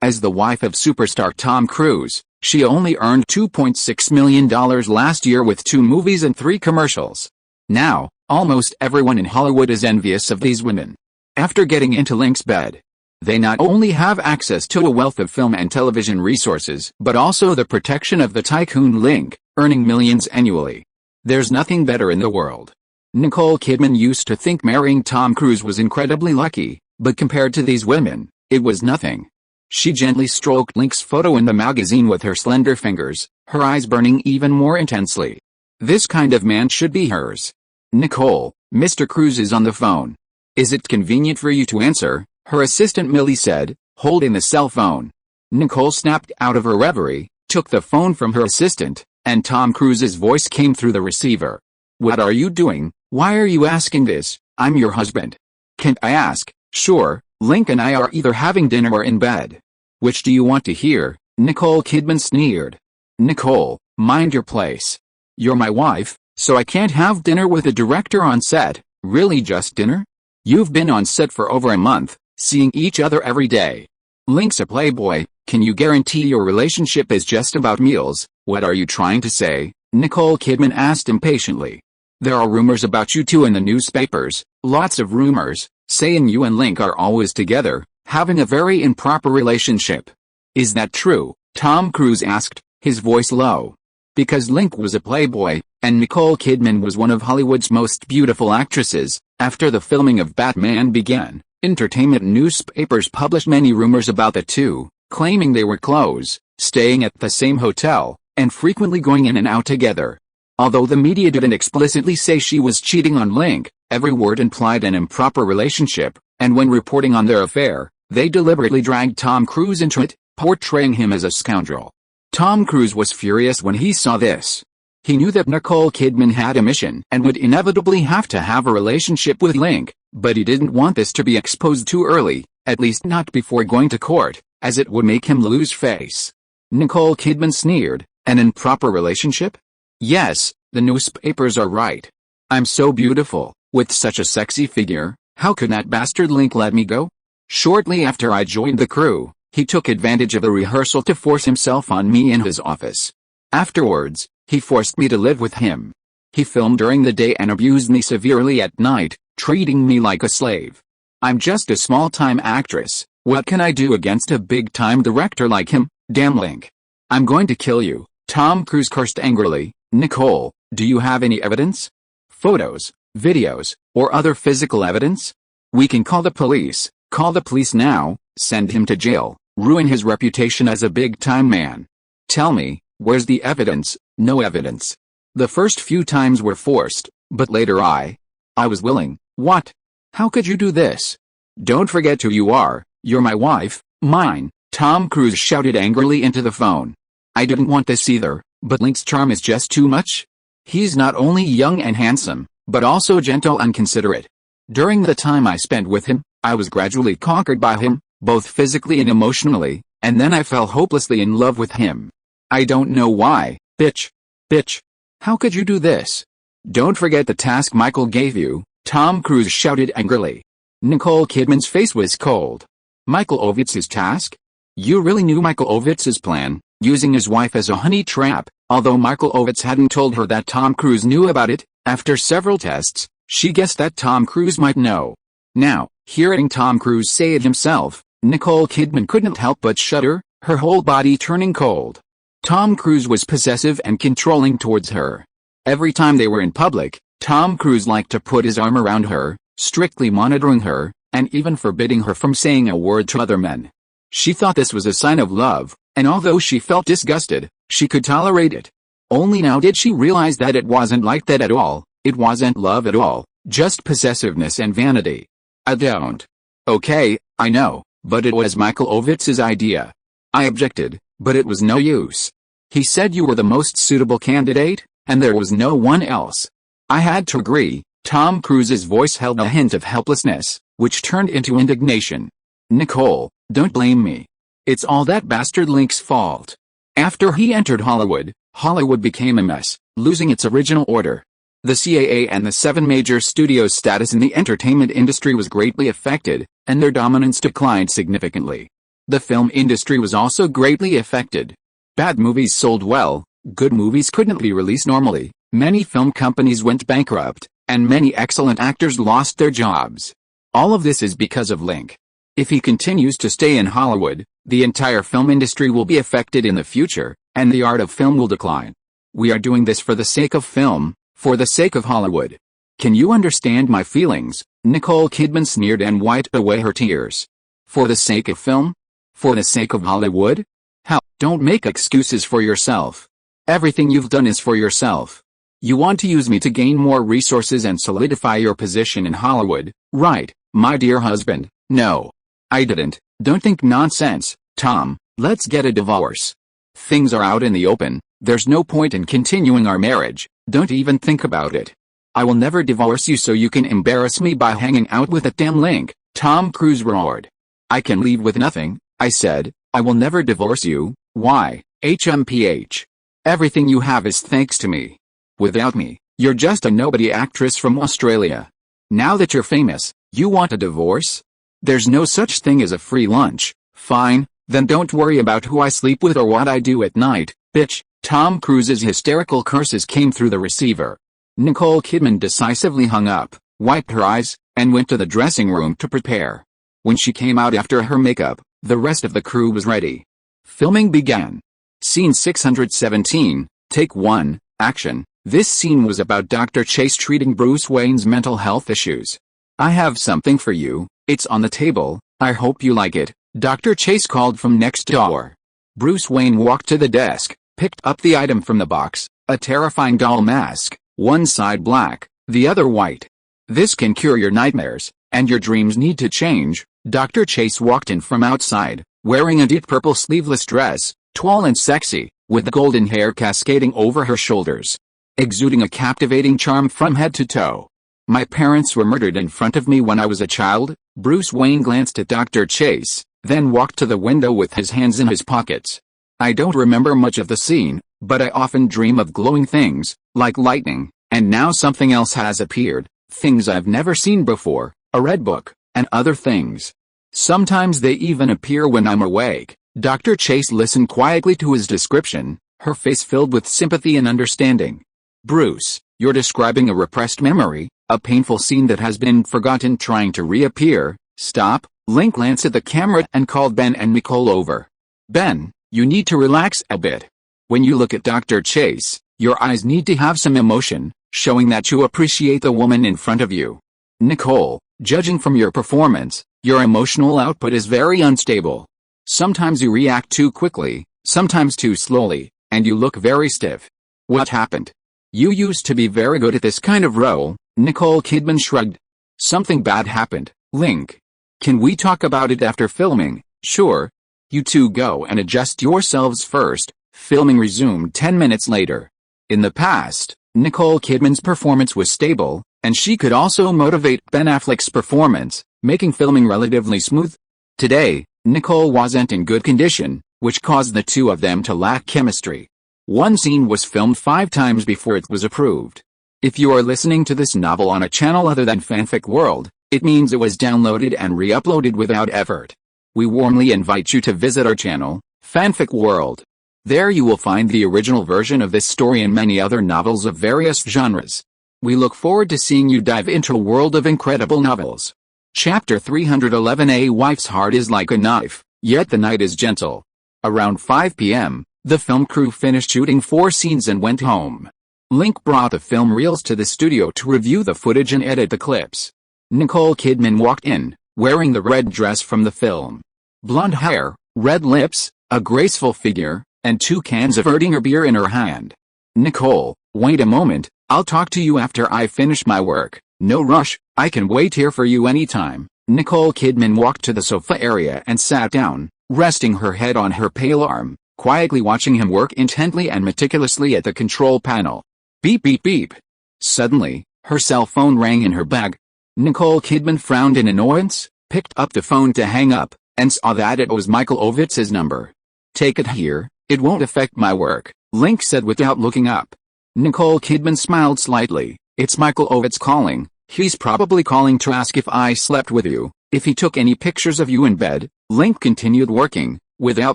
A: As the wife of superstar Tom Cruise, she only earned $2.6 million last year with 2 movies and 3 commercials. Now, almost everyone in Hollywood is envious of these women. After getting into Link's bed, They not only have access to a wealth of film and television resources, but also the protection of the tycoon Link, earning millions annually. There's nothing better in the world. Nicole Kidman used to think marrying Tom Cruise was incredibly lucky, but compared to these women, it was nothing. She gently stroked Link's photo in the magazine with her slender fingers, her eyes burning even more intensely. This kind of man should be hers. Nicole, Mr. Cruise is on the phone. Is it convenient for you to answer? Her assistant Millie said, holding the cell phone. Nicole snapped out of her reverie, took the phone from her assistant, and Tom Cruise's voice came through the receiver. What are you doing? Why are you asking this? I'm your husband. Can't I ask? Sure, Link and I are either having dinner or in bed. Which do you want to hear? Nicole Kidman sneered. Nicole, mind your place. You're my wife, so I can't have dinner with a director on set. Really, just dinner? You've been on set for over a month, seeing each other every day. Link's a playboy. Can you guarantee your relationship is just about meals? What are you trying to say? Nicole Kidman asked impatiently. There are rumors about you two in the newspapers, lots of rumors, saying you and Link are always together, having a very improper relationship. Is that true? Tom Cruise asked, his voice low. Because Link was a playboy, and Nicole Kidman was one of Hollywood's most beautiful actresses, after the filming of Batman began, entertainment newspapers published many rumors about the two, claiming they were close, staying at the same hotel, and frequently going in and out together. Although the media didn't explicitly say she was cheating on Link, every word implied an improper relationship, and when reporting on their affair, they deliberately dragged Tom Cruise into it, portraying him as a scoundrel. Tom Cruise was furious when he saw this. He knew that Nicole Kidman had a mission and would inevitably have to have a relationship with Link, but he didn't want this to be exposed too early, at least not before going to court, as it would make him lose face. Nicole Kidman sneered, an improper relationship? Yes, the newspapers are right. I'm so beautiful, with such a sexy figure, how could that bastard Link let me go? Shortly after I joined the crew, he took advantage of a rehearsal to force himself on me in his office. Afterwards, he forced me to live with him. He filmed during the day and abused me severely at night, treating me like a slave. I'm just a small-time actress. What can I do against a big-time director like him? Damn Link. I'm going to kill you, Tom Cruise cursed angrily. Nicole, do you have any evidence? Photos, videos, or other physical evidence? We can call the police. Call the police now, send him to jail, ruin his reputation as a big-time man. Tell me, where's the evidence? No evidence. The first few times were forced, but later I was willing. What? How could you do this? Don't forget who you are, you're my wife, mine, Tom Cruise shouted angrily into the phone. I didn't want this either, but Link's charm is just too much. He's not only young and handsome, but also gentle and considerate. During the time I spent with him, I was gradually conquered by him, both physically and emotionally, and then I fell hopelessly in love with him. I don't know why, bitch. Bitch. How could you do this? Don't forget the task Michael gave you, Tom Cruise shouted angrily. Nicole Kidman's face was cold. Michael Ovitz's task? You really knew Michael Ovitz's plan, using his wife as a honey trap. Although Michael Ovitz hadn't told her that Tom Cruise knew about it, after several tests, she guessed that Tom Cruise might know. Now, hearing Tom Cruise say it himself, Nicole Kidman couldn't help but shudder, her whole body turning cold. Tom Cruise was possessive and controlling towards her. Every time they were in public, Tom Cruise liked to put his arm around her, strictly monitoring her, and even forbidding her from saying a word to other men. She thought this was a sign of love, and although she felt disgusted, she could tolerate it. Only now did she realize that it wasn't like that at all, it wasn't love at all, just possessiveness and vanity. I don't. Okay, I know, but it was Michael Ovitz's idea. I objected, but it was no use. He said you were the most suitable candidate, and there was no one else. I had to agree. Tom Cruise's voice held a hint of helplessness, which turned into indignation. Nicole, don't blame me. It's all that bastard Link's fault. After he entered Hollywood, Hollywood became a mess, losing its original order. The CAA and the 7 major studios' status in the entertainment industry was greatly affected, and their dominance declined significantly. The film industry was also greatly affected. Bad movies sold well, good movies couldn't be released normally, many film companies went bankrupt, and many excellent actors lost their jobs. All of this is because of Link. If he continues to stay in Hollywood, the entire film industry will be affected in the future, and the art of film will decline. We are doing this for the sake of film, for the sake of Hollywood. Can you understand my feelings? Nicole Kidman sneered and wiped away her tears. For the sake of film? For the sake of Hollywood? Hell, don't make excuses for yourself. Everything you've done is for yourself. You want to use me to gain more resources and solidify your position in Hollywood, right, my dear husband? No. I didn't. Don't think nonsense, Tom. Let's get a divorce. Things are out in the open. There's no point in continuing our marriage. Don't even think about it. I will never divorce you so you can embarrass me by hanging out with that damn Link, Tom Cruise roared. I can leave with nothing, I said. I will never divorce you. Why, HMPH? Everything you have is thanks to me. Without me, you're just a nobody actress from Australia. Now that you're famous, you want a divorce? There's no such thing as a free lunch. Fine, then don't worry about who I sleep with or what I do at night, bitch. Tom Cruise's hysterical curses came through the receiver. Nicole Kidman decisively hung up, wiped her eyes, and went to the dressing room to prepare. When she came out after her makeup, the rest of the crew was ready. Filming began. Scene 617, Take 1, Action. This scene was about Dr. Chase treating Bruce Wayne's mental health issues. I have something for you, it's on the table, I hope you like it, Dr. Chase called from next door. Bruce Wayne walked to the desk, picked up the item from the box, a terrifying doll mask, one side black, the other white. This can cure your nightmares, and your dreams need to change. Dr. Chase walked in from outside, wearing a deep purple sleeveless dress, tall and sexy, with golden hair cascading over her shoulders, exuding a captivating charm from head to toe. My parents were murdered in front of me when I was a child. Bruce Wayne glanced at Dr. Chase, then walked to the window with his hands in his pockets. I don't remember much of the scene, but I often dream of glowing things, like lightning, and now something else has appeared, things I've never seen before, a red book, and other things. Sometimes they even appear when I'm awake. Dr. Chase listened quietly to his description, her face filled with sympathy and understanding. Bruce, you're describing a repressed memory, a painful scene that has been forgotten trying to reappear. Stop. Link glanced at the camera and called Ben and Nicole over. Ben, you need to relax a bit. When you look at Dr. Chase, your eyes need to have some emotion, showing that you appreciate the woman in front of you. Nicole, judging from your performance, your emotional output is very unstable. Sometimes you react too quickly, sometimes too slowly, and you look very stiff. What happened? You used to be very good at this kind of role. Nicole Kidman shrugged. Something bad happened, Link. Can we talk about it after filming? Sure. You two go and adjust yourselves first. Filming resumed 10 minutes later. In the past, Nicole Kidman's performance was stable, and she could also motivate Ben Affleck's performance, making filming relatively smooth. Today, Nicole wasn't in good condition, which caused the two of them to lack chemistry. One scene was filmed 5 times before it was approved. If you are listening to this novel on a channel other than Fanfic World, it means it was downloaded and re-uploaded without effort. We warmly invite you to visit our channel, Fanfic World. There you will find the original version of this story and many other novels of various genres. We look forward to seeing you dive into a world of incredible novels. Chapter 311. A wife's heart is like a knife, yet the night is gentle. Around 5 p.m., the film crew finished shooting 4 scenes and went home. Link brought the film reels to the studio to review the footage and edit the clips. Nicole Kidman walked in, wearing the red dress from the film. Blonde hair, red lips, a graceful figure, and 2 cans of Erdinger beer in her hand. Nicole, wait a moment, I'll talk to you after I finish my work. No rush, I can wait here for you anytime. Nicole Kidman walked to the sofa area and sat down, resting her head on her pale arm, quietly watching him work intently and meticulously at the control panel. Beep beep beep. Suddenly, her cell phone rang in her bag. Nicole Kidman frowned in annoyance, picked up the phone to hang up, and saw that it was Michael Ovitz's number. Take it here, it won't affect my work, Link said without looking up. Nicole Kidman smiled slightly. It's Michael Ovitz calling. He's probably calling to ask if I slept with you, if he took any pictures of you in bed. Link continued working, without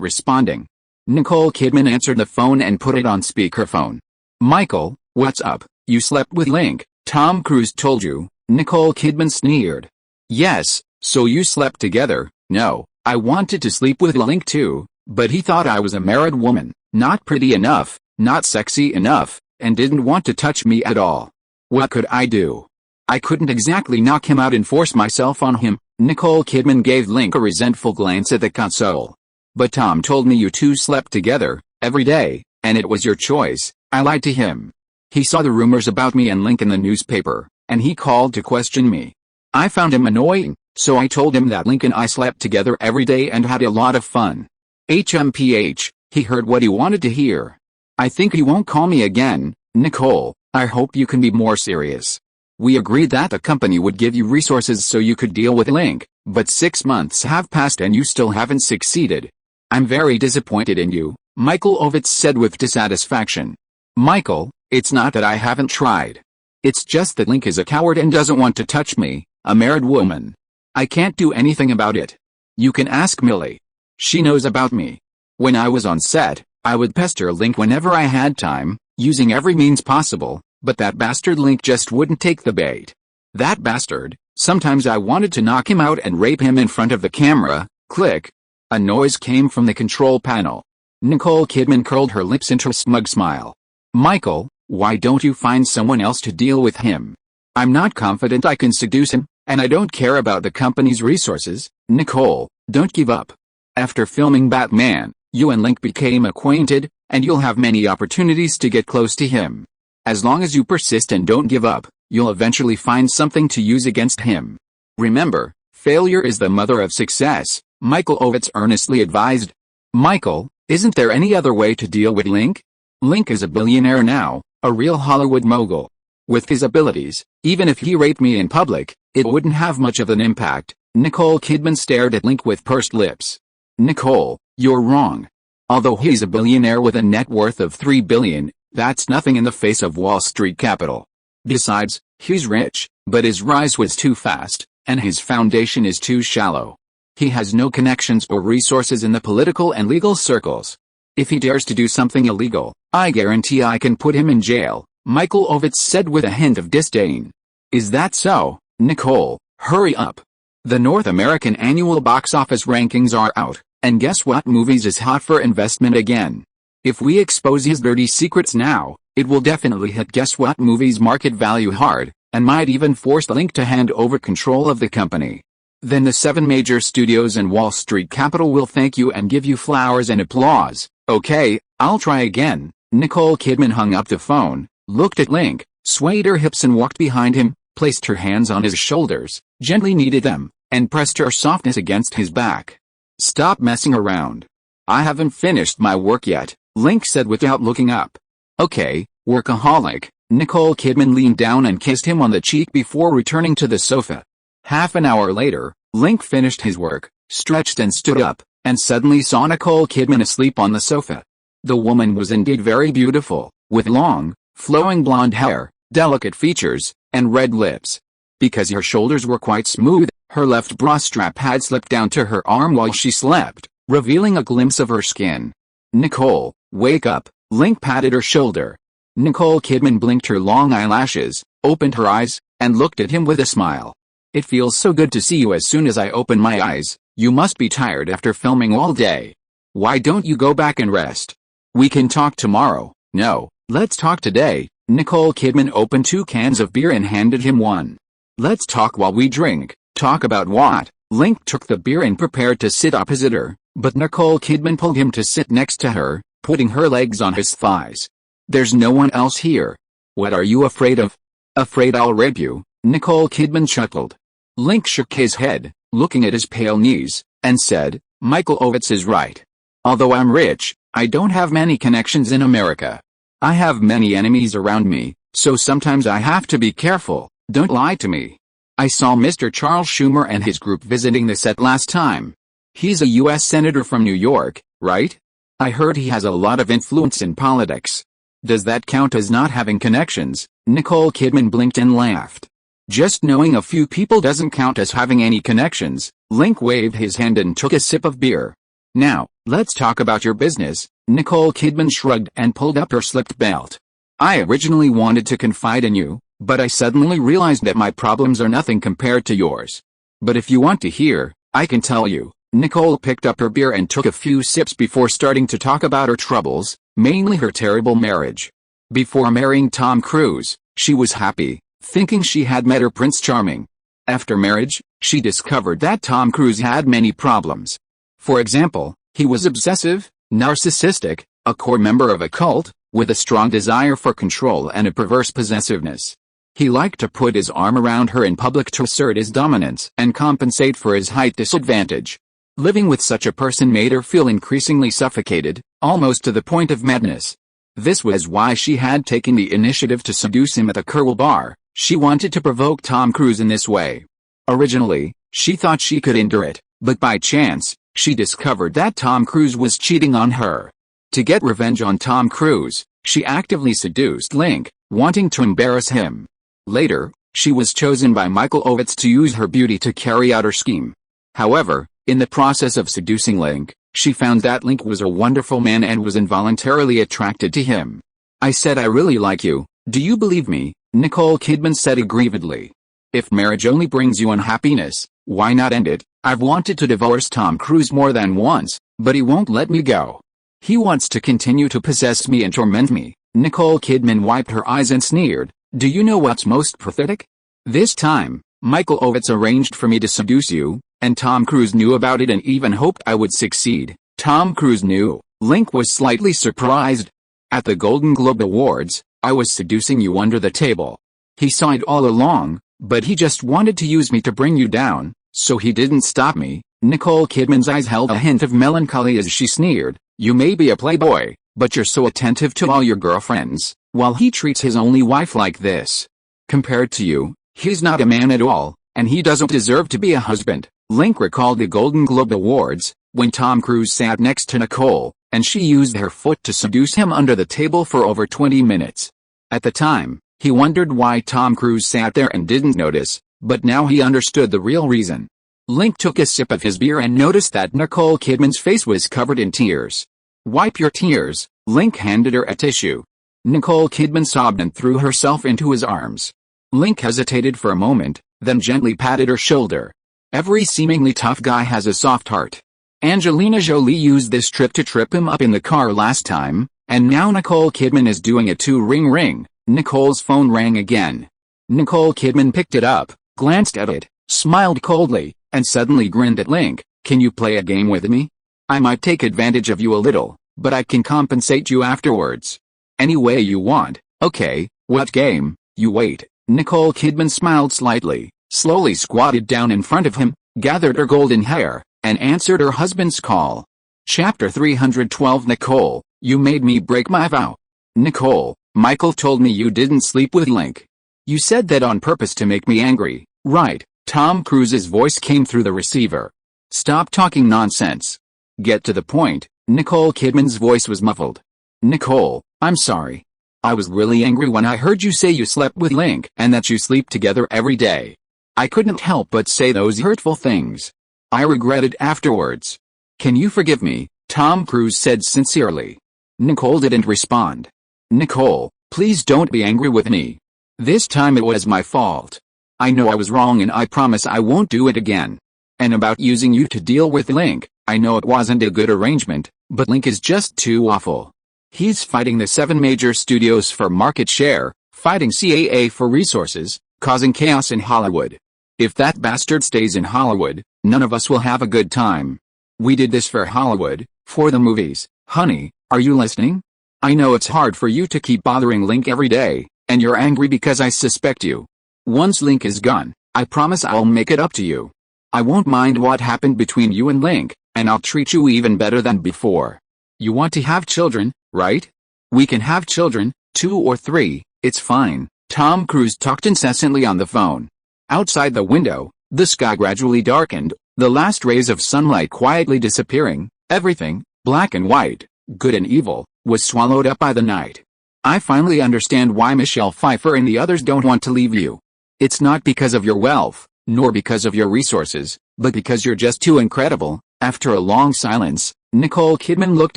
A: responding. Nicole Kidman answered the phone and put it on speakerphone. Michael, what's up? You slept with Link, Tom Cruise told you. Nicole Kidman sneered. Yes, so you slept together, No, I wanted to sleep with Link too, but he thought I was a married woman, not pretty enough, not sexy enough, and didn't want to touch me at all. What could I do? I couldn't exactly knock him out and force myself on him. Nicole Kidman gave Link a resentful glance at the console. But Tom told me you two slept together, every day, and it was your choice. I lied to him. He saw the rumors about me and Link in the newspaper, and he called to question me. I found him annoying, so I told him that Link and I slept together every day and had a lot of fun. HMPH, he heard what he wanted to hear. I think he won't call me again. Nicole, I hope you can be more serious. We agreed that the company would give you resources so you could deal with Link, but 6 months have passed and you still haven't succeeded. I'm very disappointed in you, Michael Ovitz said with dissatisfaction. Michael, it's not that I haven't tried. It's just that Link is a coward and doesn't want to touch me, a married woman. I can't do anything about it. You can ask Millie. She knows about me. When I was on set, I would pester Link whenever I had time, using every means possible, but that bastard Link just wouldn't take the bait. That bastard, sometimes I wanted to knock him out and rape him in front of the camera. Click. A noise came from the control panel. Nicole Kidman curled her lips into a smug smile. Michael, why don't you find someone else to deal with him? I'm not confident I can seduce him, and I don't care about the company's resources. Nicole, don't give up. After filming Batman, you and Link became acquainted, and you'll have many opportunities to get close to him. As long as you persist and don't give up, you'll eventually find something to use against him. Remember, failure is the mother of success, Michael Ovitz earnestly advised. Michael, isn't there any other way to deal with Link? Link is a billionaire now, a real Hollywood mogul. With his abilities, even if he raped me in public, it wouldn't have much of an impact. Nicole Kidman stared at Link with pursed lips. Nicole, you're wrong. Although he's a billionaire with a net worth of $3 billion, that's nothing in the face of Wall Street capital. Besides, he's rich, but his rise was too fast, and his foundation is too shallow. He has no connections or resources in the political and legal circles. If he dares to do something illegal, I guarantee I can put him in jail, Michael Ovitz said with a hint of disdain. Is that so? Nicole, hurry up. The North American annual box office rankings are out, and guess what movies is hot for investment again? If we expose his dirty secrets now, it will definitely hit guess what movies market value hard, and might even force Link to hand over control of the company. Then the 7 major studios and Wall Street capital will thank you and give you flowers and applause. Okay, I'll try again. Nicole Kidman hung up the phone, looked at Link, swayed her hips and walked behind him, placed her hands on his shoulders, gently kneaded them, and pressed her softness against his back. Stop messing around. I haven't finished my work yet, Link said without looking up. Okay, workaholic. Nicole Kidman leaned down and kissed him on the cheek before returning to the sofa. Half an hour later, Link finished his work, stretched and stood up, and suddenly saw Nicole Kidman asleep on the sofa. The woman was indeed very beautiful, with long, flowing blonde hair, delicate features, and red lips. Because her shoulders were quite smooth, her left bra strap had slipped down to her arm while she slept, revealing a glimpse of her skin. Nicole, wake up, Link patted her shoulder. Nicole Kidman blinked her long eyelashes, opened her eyes, and looked at him with a smile. It feels so good to see you as soon as I open my eyes. You must be tired after filming all day. Why don't you go back and rest? We can talk tomorrow. No, let's talk today. Nicole Kidman opened 2 cans of beer and handed him one. Let's talk while we drink. Talk about what? Link took the beer and prepared to sit opposite her, but Nicole Kidman pulled him to sit next to her, putting her legs on his thighs. There's no one else here. What are you afraid of? Afraid I'll rape you? Nicole Kidman chuckled. Link shook his head, looking at his pale knees, and said, Michael Ovitz is right. Although I'm rich, I don't have many connections in America. I have many enemies around me, so sometimes I have to be careful. Don't lie to me. I saw Mr. Charles Schumer and his group visiting the set last time. He's a U.S. Senator from New York, right? I heard he has a lot of influence in politics. Does that count as not having connections? Nicole Kidman blinked and laughed. Just knowing a few people doesn't count as having any connections. Link waved his hand and took a sip of beer. Now, let's talk about your business. Nicole Kidman shrugged and pulled up her slipped belt. I originally wanted to confide in you, but I suddenly realized that my problems are nothing compared to yours. But if you want to hear, I can tell you, Nicole picked up her beer and took a few sips before starting to talk about her troubles, mainly her terrible marriage. Before marrying Tom Cruise, she was happy, thinking she had met her Prince Charming. After marriage, she discovered that Tom Cruise had many problems. For example, he was obsessive, narcissistic, a core member of a cult, with a strong desire for control and a perverse possessiveness. He liked to put his arm around her in public to assert his dominance and compensate for his height disadvantage. Living with such a person made her feel increasingly suffocated, almost to the point of madness. This was why she had taken the initiative to seduce him at the Curl bar. She wanted to provoke Tom Cruise in this way. Originally, she thought she could endure it, but by chance, she discovered that Tom Cruise was cheating on her. To get revenge on Tom Cruise, she actively seduced Link, wanting to embarrass him. Later, she was chosen by Michael Ovitz to use her beauty to carry out her scheme. However, in the process of seducing Link, she found that Link was a wonderful man and was involuntarily attracted to him. "I said I really like you, do you believe me?" Nicole Kidman said aggrievedly. "If marriage only brings you unhappiness, why not end it? I've wanted to divorce Tom Cruise more than once, but he won't let me go. He wants to continue to possess me and torment me." Nicole Kidman wiped her eyes and sneered. "Do you know what's most pathetic? This time, Michael Ovitz arranged for me to seduce you, and Tom Cruise knew about it and even hoped I would succeed." Tom Cruise knew. Link was slightly surprised. "At the Golden Globe Awards, I was seducing you under the table. He saw it all along, but he just wanted to use me to bring you down, so he didn't stop me." Nicole Kidman's eyes held a hint of melancholy as she sneered. "You may be a playboy, but you're so attentive to all your girlfriends, while he treats his only wife like this. Compared to you, he's not a man at all, and he doesn't deserve to be a husband." Link recalled the Golden Globe Awards, when Tom Cruise sat next to Nicole, and she used her foot to seduce him under the table for over 20 minutes. At the time, he wondered why Tom Cruise sat there and didn't notice, but now he understood the real reason. Link took a sip of his beer and noticed that Nicole Kidman's face was covered in tears. "Wipe your tears." Link handed her a tissue. Nicole Kidman sobbed and threw herself into his arms. Link hesitated for a moment, then gently patted her shoulder. Every seemingly tough guy has a soft heart. Angelina Jolie used this trip to trip him up in the car last time, and now Nicole Kidman is doing a ring. Nicole's phone rang again. Nicole Kidman picked it up, glanced at it, smiled coldly, and suddenly grinned at Link. "Can you play a game with me? I might take advantage of you a little, but I can compensate you afterwards. Any way you want." "Okay, what game?" "You wait." Nicole Kidman smiled slightly, slowly squatted down in front of him, gathered her golden hair, and answered her husband's call. Chapter 312. "Nicole, you made me break my vow." "Nicole, Michael told me you didn't sleep with Link. You said that on purpose to make me angry, right?" Tom Cruise's voice came through the receiver. "Stop talking nonsense. Get to the point." Nicole Kidman's voice was muffled. "Nicole, I'm sorry. I was really angry when I heard you say you slept with Link and that you sleep together every day. I couldn't help but say those hurtful things. I regret it afterwards. Can you forgive me?" Tom Cruise said sincerely. Nicole didn't respond. "Nicole, please don't be angry with me. This time it was my fault. I know I was wrong and I promise I won't do it again. And about using you to deal with Link, I know it wasn't a good arrangement, but Link is just too awful. He's fighting the 7 major studios for market share, fighting CAA for resources, causing chaos in Hollywood. If that bastard stays in Hollywood, none of us will have a good time. We did this for Hollywood, for the movies. Honey, are you listening? I know it's hard for you to keep bothering Link every day, and you're angry because I suspect you. Once Link is gone, I promise I'll make it up to you. I won't mind what happened between you and Link, and I'll treat you even better than before. You want to have children, right? We can have children, 2 or 3, it's fine." Tom Cruise talked incessantly on the phone. Outside the window, the sky gradually darkened, the last rays of sunlight quietly disappearing. Everything, black and white, good and evil, was swallowed up by the night. "I finally understand why Michelle Pfeiffer and the others don't want to leave you. It's not because of your wealth, nor because of your resources, but because you're just too incredible." After a long silence, Nicole Kidman looked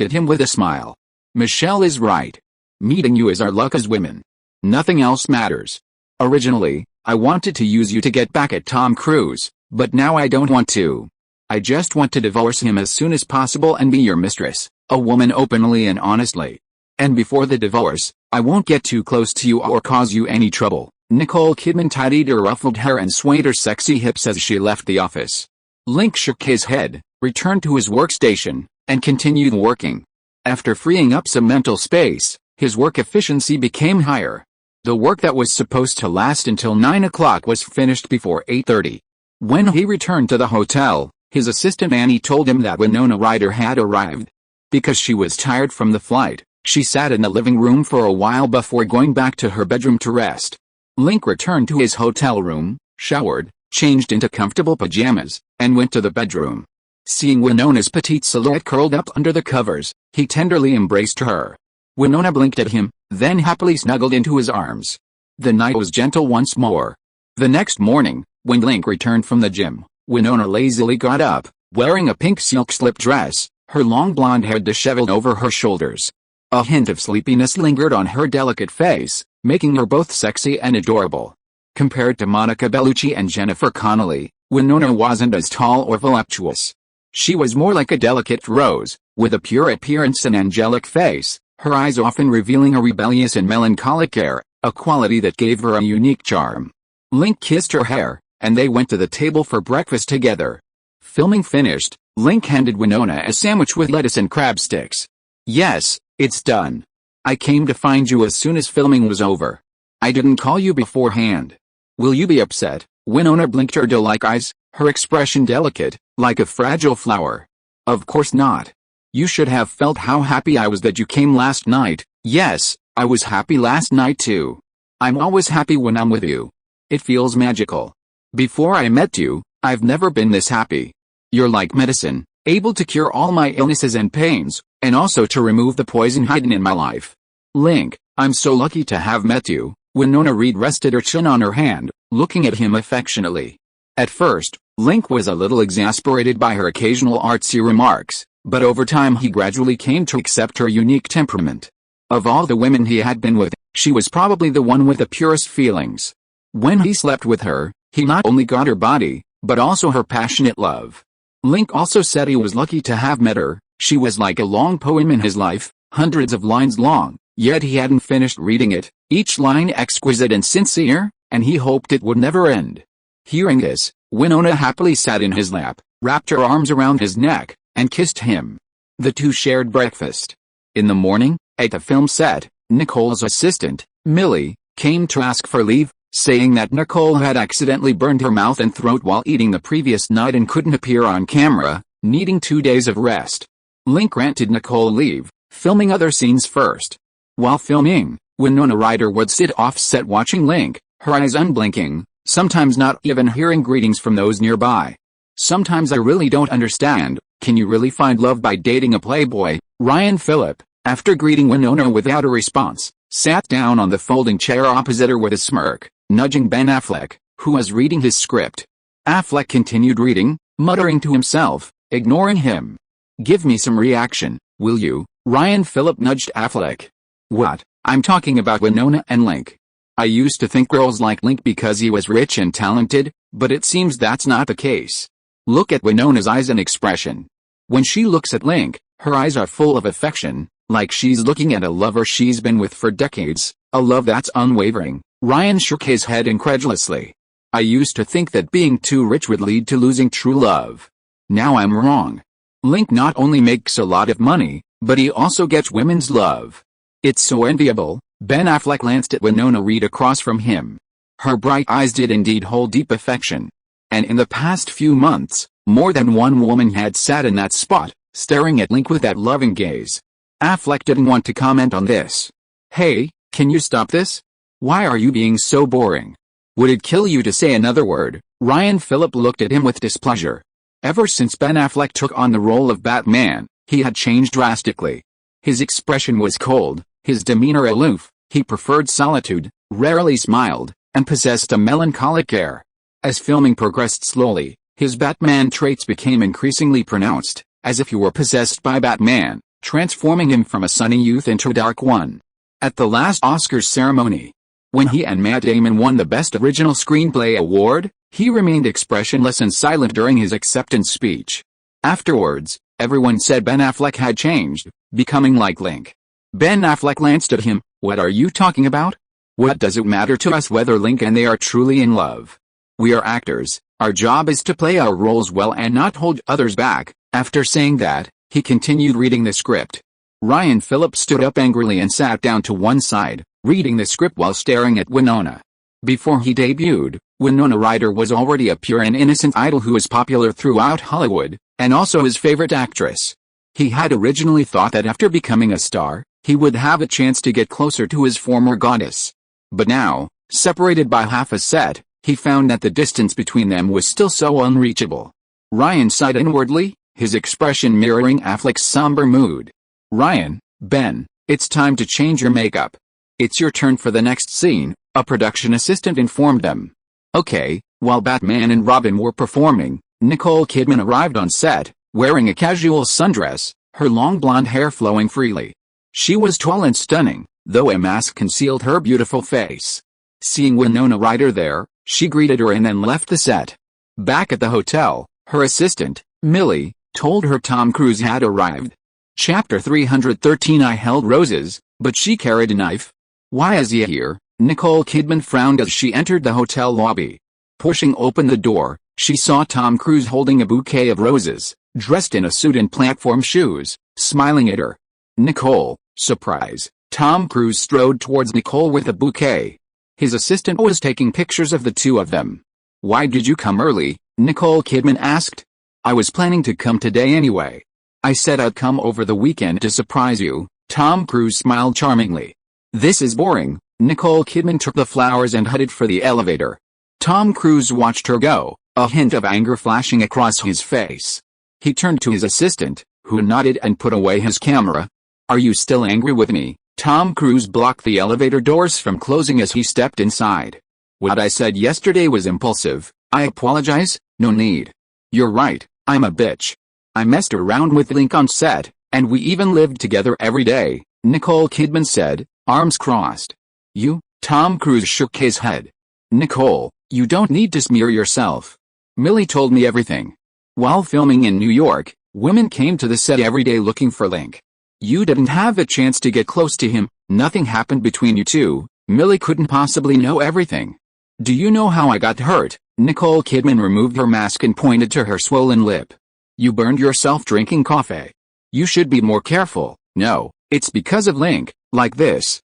A: at him with a smile. "Michelle is right. Meeting you is our luck as women. Nothing else matters. Originally, I wanted to use you to get back at Tom Cruise, but now I don't want to. I just want to divorce him as soon as possible and be your mistress, a woman openly and honestly. And before the divorce, I won't get too close to you or cause you any trouble." Nicole Kidman tidied her ruffled hair and swayed her sexy hips as she left the office. Link shook his head, returned to his workstation, and continued working. After freeing up some mental space, his work efficiency became higher. The work that was supposed to last until 9 o'clock was finished before 8:30. When he returned to the hotel, his assistant Annie told him that Winona Ryder had arrived. Because she was tired from the flight, she sat in the living room for a while before going back to her bedroom to rest. Link returned to his hotel room, showered, changed into comfortable pajamas, and went to the bedroom. Seeing Winona's petite silhouette curled up under the covers, he tenderly embraced her. Winona blinked at him, then happily snuggled into his arms. The night was gentle once more. The next morning, when Link returned from the gym, Winona lazily got up, wearing a pink silk slip dress, her long blonde hair disheveled over her shoulders. A hint of sleepiness lingered on her delicate face, making her both sexy and adorable. Compared to Monica Bellucci and Jennifer Connelly, Winona wasn't as tall or voluptuous. She was more like a delicate rose, with a pure appearance and angelic face, her eyes often revealing a rebellious and melancholic air, a quality that gave her a unique charm. Link kissed her hair, and they went to the table for breakfast together. Filming finished, Link handed Winona a sandwich with lettuce and crab sticks. "Yes, it's done. I came to find you as soon as filming was over. I didn't call you beforehand. Will you be upset?" Winona blinked her doe-like eyes, her expression delicate, like a fragile flower. "Of course not. You should have felt how happy I was that you came last night." "Yes, I was happy last night too. I'm always happy when I'm with you. It feels magical. Before I met you, I've never been this happy. You're like medicine, able to cure all my illnesses and pains, and also to remove the poison hidden in my life. Link, I'm so lucky to have met you." Winona Reed rested her chin on her hand, looking at him affectionately. At first, Link was a little exasperated by her occasional artsy remarks, but over time he gradually came to accept her unique temperament. Of all the women he had been with, she was probably the one with the purest feelings. When he slept with her, he not only got her body, but also her passionate love. Link also said he was lucky to have met her. She was like a long poem in his life, hundreds of lines long, yet he hadn't finished reading it, each line exquisite and sincere, and he hoped it would never end. Hearing this, Winona happily sat in his lap, wrapped her arms around his neck, and kissed him. The two shared breakfast. In the morning, at the film set, Nicole's assistant, Millie, came to ask for leave, saying that Nicole had accidentally burned her mouth and throat while eating the previous night and couldn't appear on camera, needing 2 days of rest. Link granted Nicole leave, filming other scenes first. While filming, Winona Ryder would sit off-set watching Link, her eyes unblinking, sometimes not even hearing greetings from those nearby. "Sometimes I really don't understand, can you really find love by dating a playboy?" Ryan Phillip, after greeting Winona without a response, sat down on the folding chair opposite her with a smirk, nudging Ben Affleck, who was reading his script. Affleck continued reading, muttering to himself, ignoring him. "Give me some reaction, will you?" Ryan Phillip nudged Affleck. "What? I'm talking about Winona and Link. I used to think girls liked Link because he was rich and talented, but it seems that's not the case. Look at Winona's eyes and expression. When she looks at Link, her eyes are full of affection, like she's looking at a lover she's been with for decades, a love that's unwavering." Ryan shook his head incredulously. "I used to think that being too rich would lead to losing true love. Now I'm wrong. Link not only makes a lot of money, but he also gets women's love. It's so enviable." Ben Affleck glanced at Winona Reed across from him. Her bright eyes did indeed hold deep affection. And in the past few months, more than one woman had sat in that spot, staring at Link with that loving gaze. Affleck didn't want to comment on this. "Hey, can you stop this? Why are you being so boring? Would it kill you to say another word?" Ryan Phillip looked at him with displeasure. Ever since Ben Affleck took on the role of Batman, he had changed drastically. His expression was cold, his demeanor aloof, he preferred solitude, rarely smiled, and possessed a melancholic air. As filming progressed slowly, his Batman traits became increasingly pronounced, as if he were possessed by Batman, transforming him from a sunny youth into a dark one. At the last Oscars ceremony, When he and Matt Damon won the Best Original Screenplay award, he remained expressionless and silent during his acceptance speech. Afterwards, everyone said Ben Affleck had changed, becoming like Link. Ben Affleck glanced at him. "What are you talking about? What does it matter to us whether Link and they are truly in love? We are actors, our job is to play our roles well and not hold others back." After saying that, he continued reading the script. Ryan Phillips stood up angrily and sat down to one side, reading the script while staring at Winona. Before he debuted, Winona Ryder was already a pure and innocent idol who was popular throughout Hollywood, and also his favorite actress. He had originally thought that after becoming a star, he would have a chance to get closer to his former goddess. But now, separated by half a set, he found that the distance between them was still so unreachable. Ryan sighed inwardly, his expression mirroring Affleck's somber mood. "Ryan, Ben, it's time to change your makeup. It's your turn for the next scene," a production assistant informed them. Okay, while Batman and Robin were performing, Nicole Kidman arrived on set, wearing a casual sundress, her long blonde hair flowing freely. She was tall and stunning, though a mask concealed her beautiful face. Seeing Winona Ryder there, she greeted her and then left the set. Back at the hotel, her assistant, Millie, told her Tom Cruise had arrived. Chapter 313. I held roses, but she carried a knife. "Why is he here?" Nicole Kidman frowned as she entered the hotel lobby. Pushing open the door, she saw Tom Cruise holding a bouquet of roses, dressed in a suit and platform shoes, smiling at her. "Nicole." Surprise. Tom Cruise strode towards Nicole with a bouquet. His assistant was taking pictures of the two of them. "Why did you come early?" Nicole Kidman asked. "I was planning to come today anyway. I said I'd come over the weekend to surprise you." Tom Cruise smiled charmingly. "This is boring." Nicole Kidman took the flowers and headed for the elevator. Tom Cruise watched her go, a hint of anger flashing across his face. He turned to his assistant, who nodded and put away his camera. "Are you still angry with me?" Tom Cruise blocked the elevator doors from closing as he stepped inside. "What I said yesterday was impulsive. I apologize." "No need. You're right, I'm a bitch. I messed around with Link on set, and we even lived together every day," Nicole Kidman said, arms crossed. "You?" Tom Cruise shook his head. "Nicole, you don't need to smear yourself. Millie told me everything. While filming in New York, women came to the set every day looking for Link. You didn't have a chance to get close to him, nothing happened between you two. Millie couldn't possibly know everything." "Do you know how I got hurt?" Nicole Kidman removed her mask and pointed to her swollen lip. "You burned yourself drinking coffee. You should be more careful." "No, it's because of Link. Like this,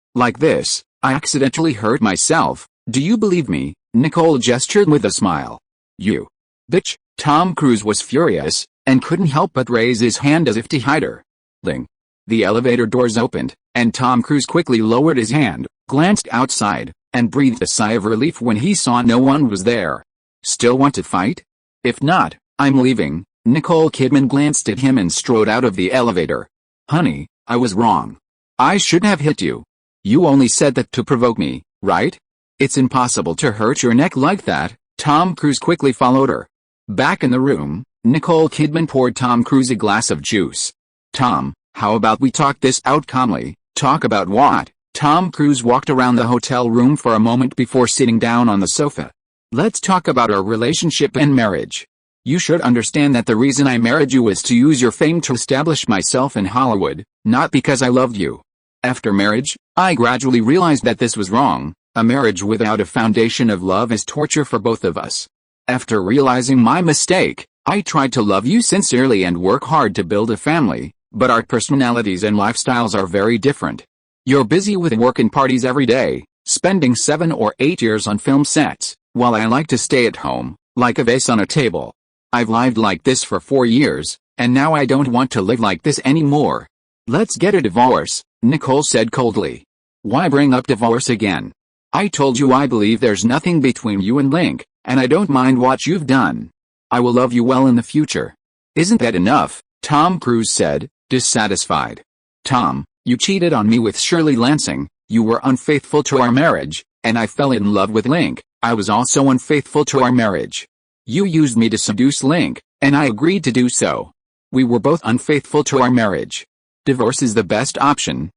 A: I accidentally hurt myself. Do you believe me?" Nicole gestured with a smile. "You bitch." Tom Cruise was furious, and couldn't help but raise his hand as if to hide her. Ling. The elevator doors opened, and Tom Cruise quickly lowered his hand, glanced outside, and breathed a sigh of relief when he saw no one was there. "Still want to fight? If not, I'm leaving." Nicole Kidman glanced at him and strode out of the elevator. "Honey, I was wrong. I should have hit you. You only said that to provoke me, right? It's impossible to hurt your neck like that." Tom Cruise quickly followed her. Back in the room, Nicole Kidman poured Tom Cruise a glass of juice. "Tom, how about we talk this out calmly?" "Talk about what?" Tom Cruise walked around the hotel room for a moment before sitting down on the sofa. "Let's talk about our relationship and marriage. You should understand that the reason I married you was to use your fame to establish myself in Hollywood, not because I loved you. After marriage, I gradually realized that this was wrong. A marriage without a foundation of love is torture for both of us. After realizing my mistake, I tried to love you sincerely and work hard to build a family, but our personalities and lifestyles are very different. You're busy with work and parties every day, spending 7 or 8 years on film sets, while I like to stay at home, like a vase on a table. I've lived like this for 4 years, and now I don't want to live like this anymore. Let's get a divorce," Nicole said coldly. "Why bring up divorce again? I told you I believe there's nothing between you and Link, and I don't mind what you've done. I will love you well in the future." "Isn't that enough?" Tom Cruise said, dissatisfied. "Tom, you cheated on me with Shirley Lansing, you were unfaithful to our marriage, and I fell in love with Link. I was also unfaithful to our marriage. You used me to seduce Link, and I agreed to do so. We were both unfaithful to our marriage. Divorce is the best option.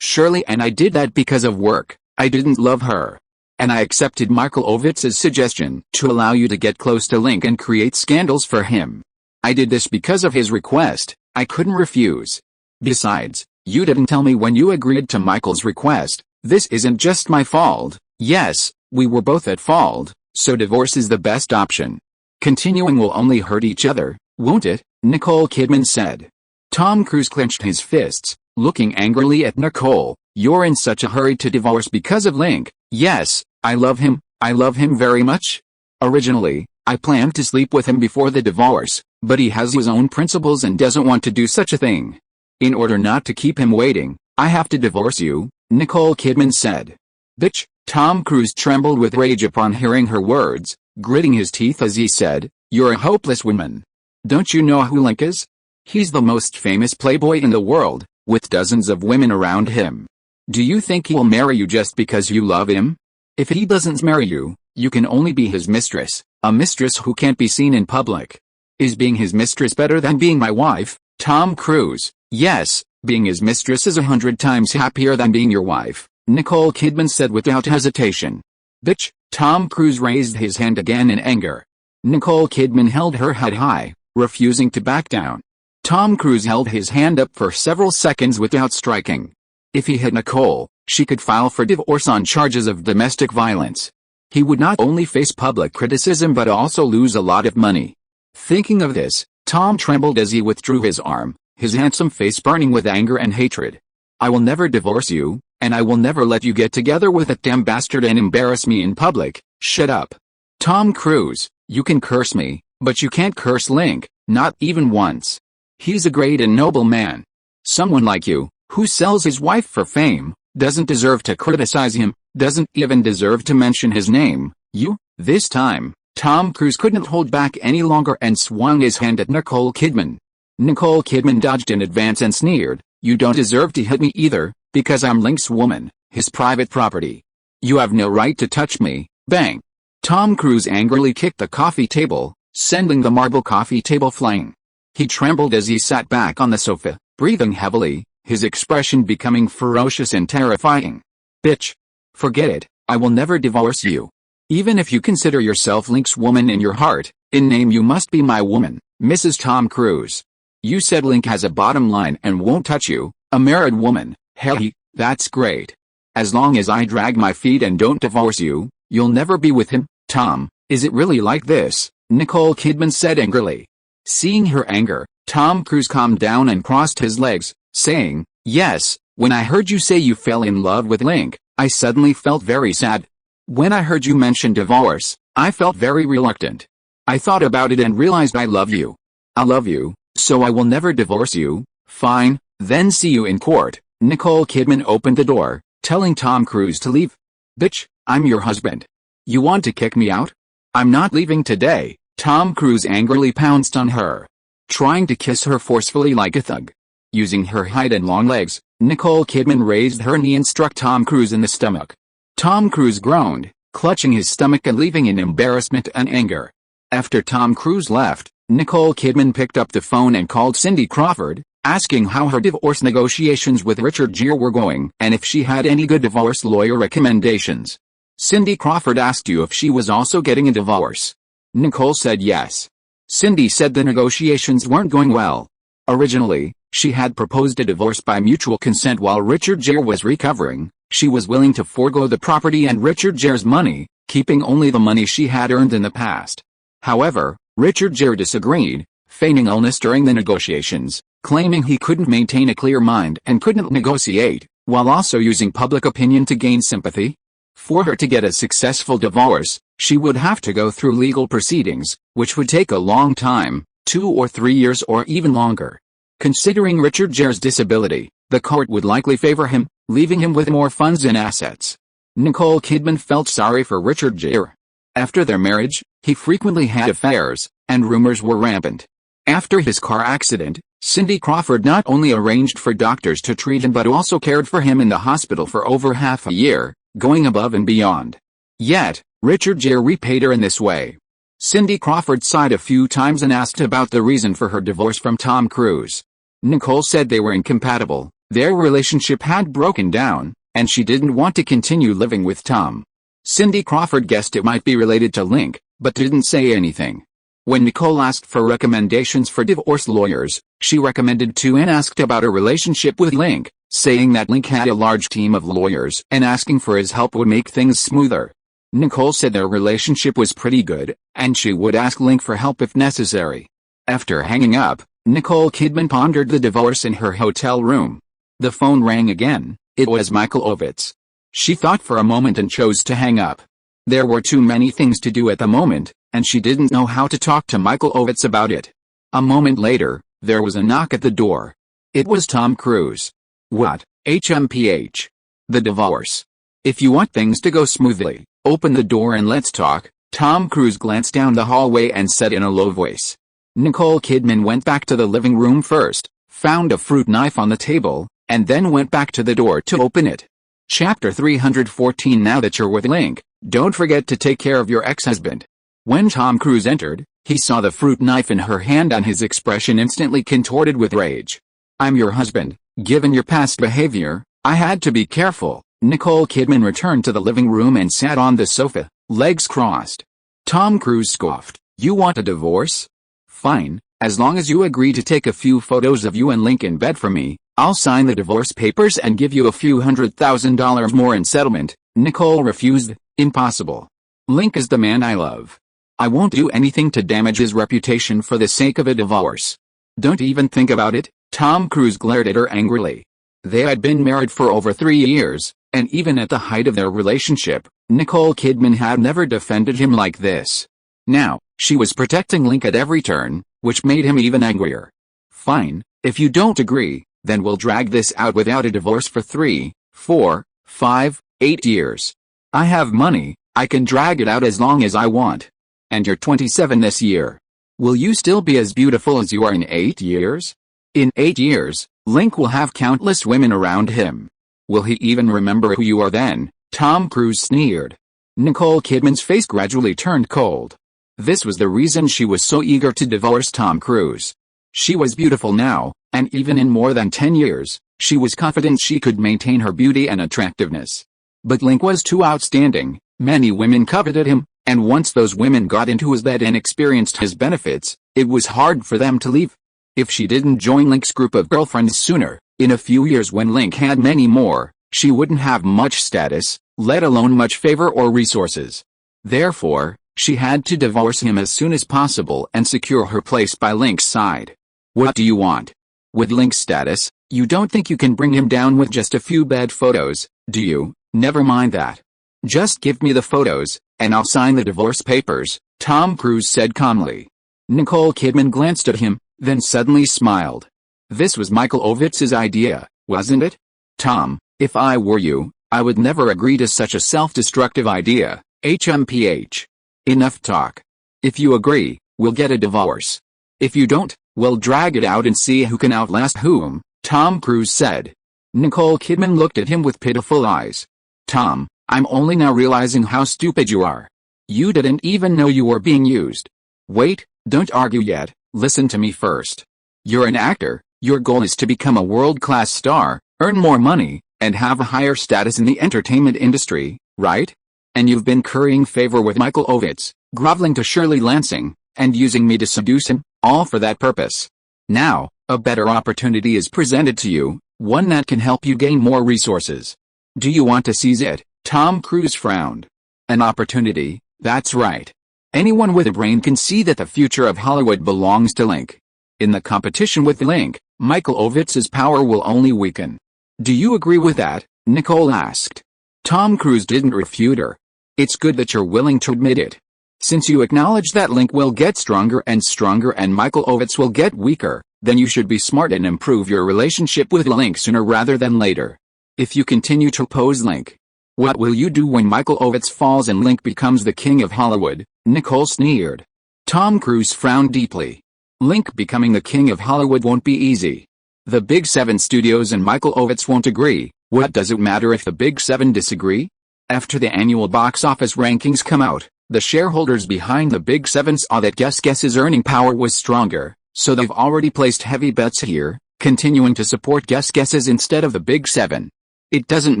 A: Shirley and I did that because of work. I didn't love her. And I accepted Michael Ovitz's suggestion to allow you to get close to Link and create scandals for him. I did this because of his request. I couldn't refuse. Besides, you didn't tell me when you agreed to Michael's request. This isn't just my fault. Yes, we were both at fault, so divorce is the best option. Continuing will only hurt each other, won't it? Nicole Kidman said. Tom Cruise clenched his fists, looking angrily at Nicole. You're in such a hurry to divorce because of Link. Yes, I love him very much. Originally, I planned to sleep with him before the divorce, but he has his own principles and doesn't want to do such a thing. In order not to keep him waiting, I have to divorce you, Nicole Kidman said. Bitch. Tom Cruise trembled with rage upon hearing her words, gritting his teeth as he said, You're a hopeless woman. Don't you know who Link is? He's the most famous playboy in the world, with dozens of women around him. Do you think he'll marry you just because you love him? If he doesn't marry you, you can only be his mistress, a mistress who can't be seen in public. Is being his mistress better than being my wife, Tom Cruise? Yes, being his mistress is 100 times happier than being your wife, Nicole Kidman said without hesitation. Bitch, Tom Cruise raised his hand again in anger. Nicole Kidman held her head high, refusing to back down. Tom Cruise held his hand up for several seconds without striking. If he hit Nicole, she could file for divorce on charges of domestic violence. He would not only face public criticism but also lose a lot of money. Thinking of this, Tom trembled as he withdrew his arm, his handsome face burning with anger and hatred. I will never divorce you, and I will never let you get together with that damn bastard and embarrass me in public. Shut up. Tom Cruise, you can curse me, but you can't curse Link, not even once. He's a great and noble man. Someone like you, who sells his wife for fame, doesn't deserve to criticize him, doesn't even deserve to mention his name. You? This time, Tom Cruise couldn't hold back any longer and swung his hand at Nicole Kidman. Nicole Kidman dodged in advance and sneered, You don't deserve to hit me either, because I'm Link's woman, his private property. You have no right to touch me. Bang. Tom Cruise angrily kicked the coffee table, sending the marble coffee table flying. He trembled as he sat back on the sofa, breathing heavily, his expression becoming ferocious and terrifying. Bitch. Forget it, I will never divorce you. Even if you consider yourself Link's woman in your heart, in name you must be my woman, Mrs. Tom Cruise. You said Link has a bottom line and won't touch you, a married woman. Hey, that's great. As long as I drag my feet and don't divorce you, you'll never be with him. Tom, is it really like this? Nicole Kidman said angrily. Seeing her anger, Tom Cruise calmed down and crossed his legs, saying, Yes, when I heard you say you fell in love with Link, I suddenly felt very sad. When I heard you mention divorce, I felt very reluctant. I thought about it and realized I love you. I love you, so I will never divorce you. Fine, then see you in court. Nicole Kidman opened the door, telling Tom Cruise to leave. Bitch, I'm your husband. You want to kick me out? I'm not leaving today. Tom Cruise angrily pounced on her, trying to kiss her forcefully like a thug. Using her height and long legs, Nicole Kidman raised her knee and struck Tom Cruise in the stomach. Tom Cruise groaned, clutching his stomach and leaving in embarrassment and anger. After Tom Cruise left, Nicole Kidman picked up the phone and called Cindy Crawford, asking how her divorce negotiations with Richard Gere were going and if she had any good divorce lawyer recommendations. Cindy Crawford asked you if she was also getting a divorce. Nicole said yes. Cindy said the negotiations weren't going well. Originally, she had proposed a divorce by mutual consent while Richard Gere was recovering. She was willing to forego the property and Richard Gere's money, keeping only the money she had earned in the past. However, Richard Gere disagreed, feigning illness during the negotiations, claiming he couldn't maintain a clear mind and couldn't negotiate, while also using public opinion to gain sympathy. For her to get a successful divorce, she would have to go through legal proceedings, which would take a long time, 2 or 3 years or even longer. Considering Richard Gere's disability, the court would likely favor him, leaving him with more funds and assets. Nicole Kidman felt sorry for Richard Gere. After their marriage, he frequently had affairs, and rumors were rampant. After his car accident, Cindy Crawford not only arranged for doctors to treat him but also cared for him in the hospital for over half a year, going above and beyond. Yet, Richard Gere repaid her in this way. Cindy Crawford sighed a few times and asked about the reason for her divorce from Tom Cruise. Nicole said they were incompatible, their relationship had broken down, and she didn't want to continue living with Tom. Cindy Crawford guessed it might be related to Link, but didn't say anything. When Nicole asked for recommendations for divorce lawyers, she recommended two and asked about her relationship with Link, saying that Link had a large team of lawyers and asking for his help would make things smoother. Nicole said their relationship was pretty good, and she would ask Link for help if necessary. After hanging up, Nicole Kidman pondered the divorce in her hotel room. The phone rang again. It was Michael Ovitz. She thought for a moment and chose to hang up. There were too many things to do at the moment, and she didn't know how to talk to Michael Ovitz about it. A moment later, there was a knock at the door. It was Tom Cruise. What, HMPH? The divorce. If you want things to go smoothly, open the door and let's talk, Tom Cruise glanced down the hallway and said in a low voice. Nicole Kidman went back to the living room first, found a fruit knife on the table, and then went back to the door to open it. Chapter 314. Now that you're with Link, don't forget to take care of your ex-husband. When Tom Cruise entered, he saw the fruit knife in her hand and his expression instantly contorted with rage. I'm your husband. Given your past behavior, I had to be careful. Nicole Kidman returned to the living room and sat on the sofa, legs crossed. Tom Cruise scoffed. You want a divorce? Fine, as long as you agree to take a few photos of you and Link in bed for me, I'll sign the divorce papers and give you a few $100,000 more in settlement. Nicole refused. Impossible. Link is the man I love. I won't do anything to damage his reputation for the sake of a divorce. Don't even think about it. Tom Cruise glared at her angrily. They had been married for over 3 years, and even at the height of their relationship, Nicole Kidman had never defended him like this. Now, she was protecting Link at every turn, which made him even angrier. Fine, if you don't agree, then we'll drag this out without a divorce for 3, 4, 5, 8 years. I have money, I can drag it out as long as I want. And you're 27 this year. Will you still be as beautiful as you are in 8 years? In 8 years, Link will have countless women around him. Will he even remember who you are then? Tom Cruise sneered. Nicole Kidman's face gradually turned cold. This was the reason she was so eager to divorce Tom Cruise. She was beautiful now, and even in more than 10 years, she was confident she could maintain her beauty and attractiveness. But Link was too outstanding, many women coveted him, and once those women got into his bed and experienced his benefits, it was hard for them to leave. If she didn't join Link's group of girlfriends sooner, in a few years when Link had many more, she wouldn't have much status, let alone much favor or resources. Therefore, she had to divorce him as soon as possible and secure her place by Link's side. What do you want? With Link's status, you don't think you can bring him down with just a few bad photos, do you? Never mind that. Just give me the photos, and I'll sign the divorce papers, Tom Cruise said calmly. Nicole Kidman glanced at him, then suddenly smiled. This was Michael Ovitz's idea, wasn't it? Tom, if I were you, I would never agree to such a self-destructive idea, HMPH. Enough talk. If you agree, we'll get a divorce. If you don't, we'll drag it out and see who can outlast whom, Tom Cruise said. Nicole Kidman looked at him with pitiful eyes. Tom, I'm only now realizing how stupid you are. You didn't even know you were being used. Wait, don't argue yet, listen to me first. You're an actor, your goal is to become a world-class star, earn more money, and have a higher status in the entertainment industry, right? And you've been currying favor with Michael Ovitz, groveling to Shirley Lansing, and using me to seduce him, all for that purpose. Now, a better opportunity is presented to you, one that can help you gain more resources. Do you want to seize it? Tom Cruise frowned. An opportunity, that's right. Anyone with a brain can see that the future of Hollywood belongs to Link. In the competition with Link, Michael Ovitz's power will only weaken. Do you agree with that? Nicole asked. Tom Cruise didn't refute her. It's good that you're willing to admit it. Since you acknowledge that Link will get stronger and Michael Ovitz will get weaker, then you should be smart and improve your relationship with Link sooner rather than later. If you continue to oppose Link, what will you do when Michael Ovitz falls and Link becomes the king of Hollywood? Nicole sneered. Tom Cruise frowned deeply. Link becoming the king of Hollywood won't be easy. The Big Seven studios and Michael Ovitz won't agree. What does it matter if the Big Seven disagree? After the annual box office rankings come out, the shareholders behind the Big Seven saw that Guess's earning power was stronger, so they've already placed heavy bets here, continuing to support Guess's instead of the Big Seven. It doesn't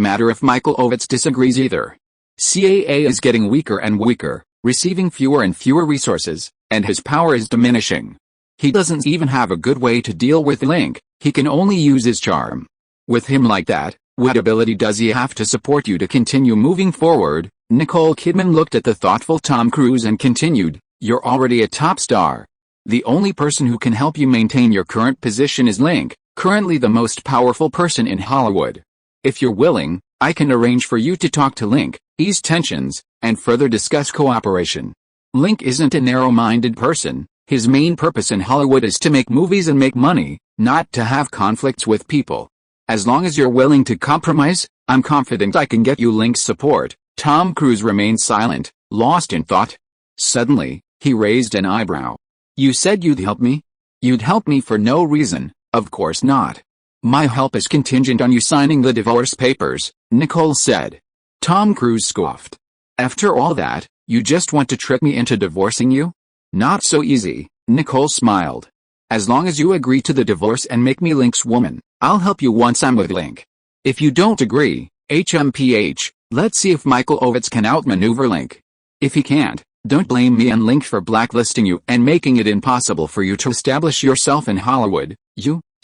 A: matter if Michael Ovitz disagrees either. CAA is getting weaker and weaker, receiving fewer and fewer resources, and his power is diminishing. He doesn't even have a good way to deal with Link, he can only use his charm. With him like that, what ability does he have to support you to continue moving forward? Nicole Kidman looked at the thoughtful Tom Cruise and continued, you're already a top star. The only person who can help you maintain your current position is Link, currently the most powerful person in Hollywood. If you're willing, I can arrange for you to talk to Link, ease tensions, and further discuss cooperation. Link isn't a narrow-minded person. His main purpose in Hollywood is to make movies and make money, not to have conflicts with people. As long as you're willing to compromise, I'm confident I can get you Link's support. Tom Cruise remained silent, lost in thought. Suddenly, he raised an eyebrow. You said you'd help me? You'd help me for no reason. Of course not. My help is contingent on you signing the divorce papers, Nicole said. Tom Cruise scoffed. After all that, you just want to trick me into divorcing you? Not so easy, Nicole smiled. As long as you agree to the divorce and make me Link's woman, I'll help you once I'm with Link. If you don't agree, HMPH, let's see if Michael Ovitz can outmaneuver Link. If he can't, don't blame me and Link for blacklisting you and making it impossible for you to establish yourself in Hollywood.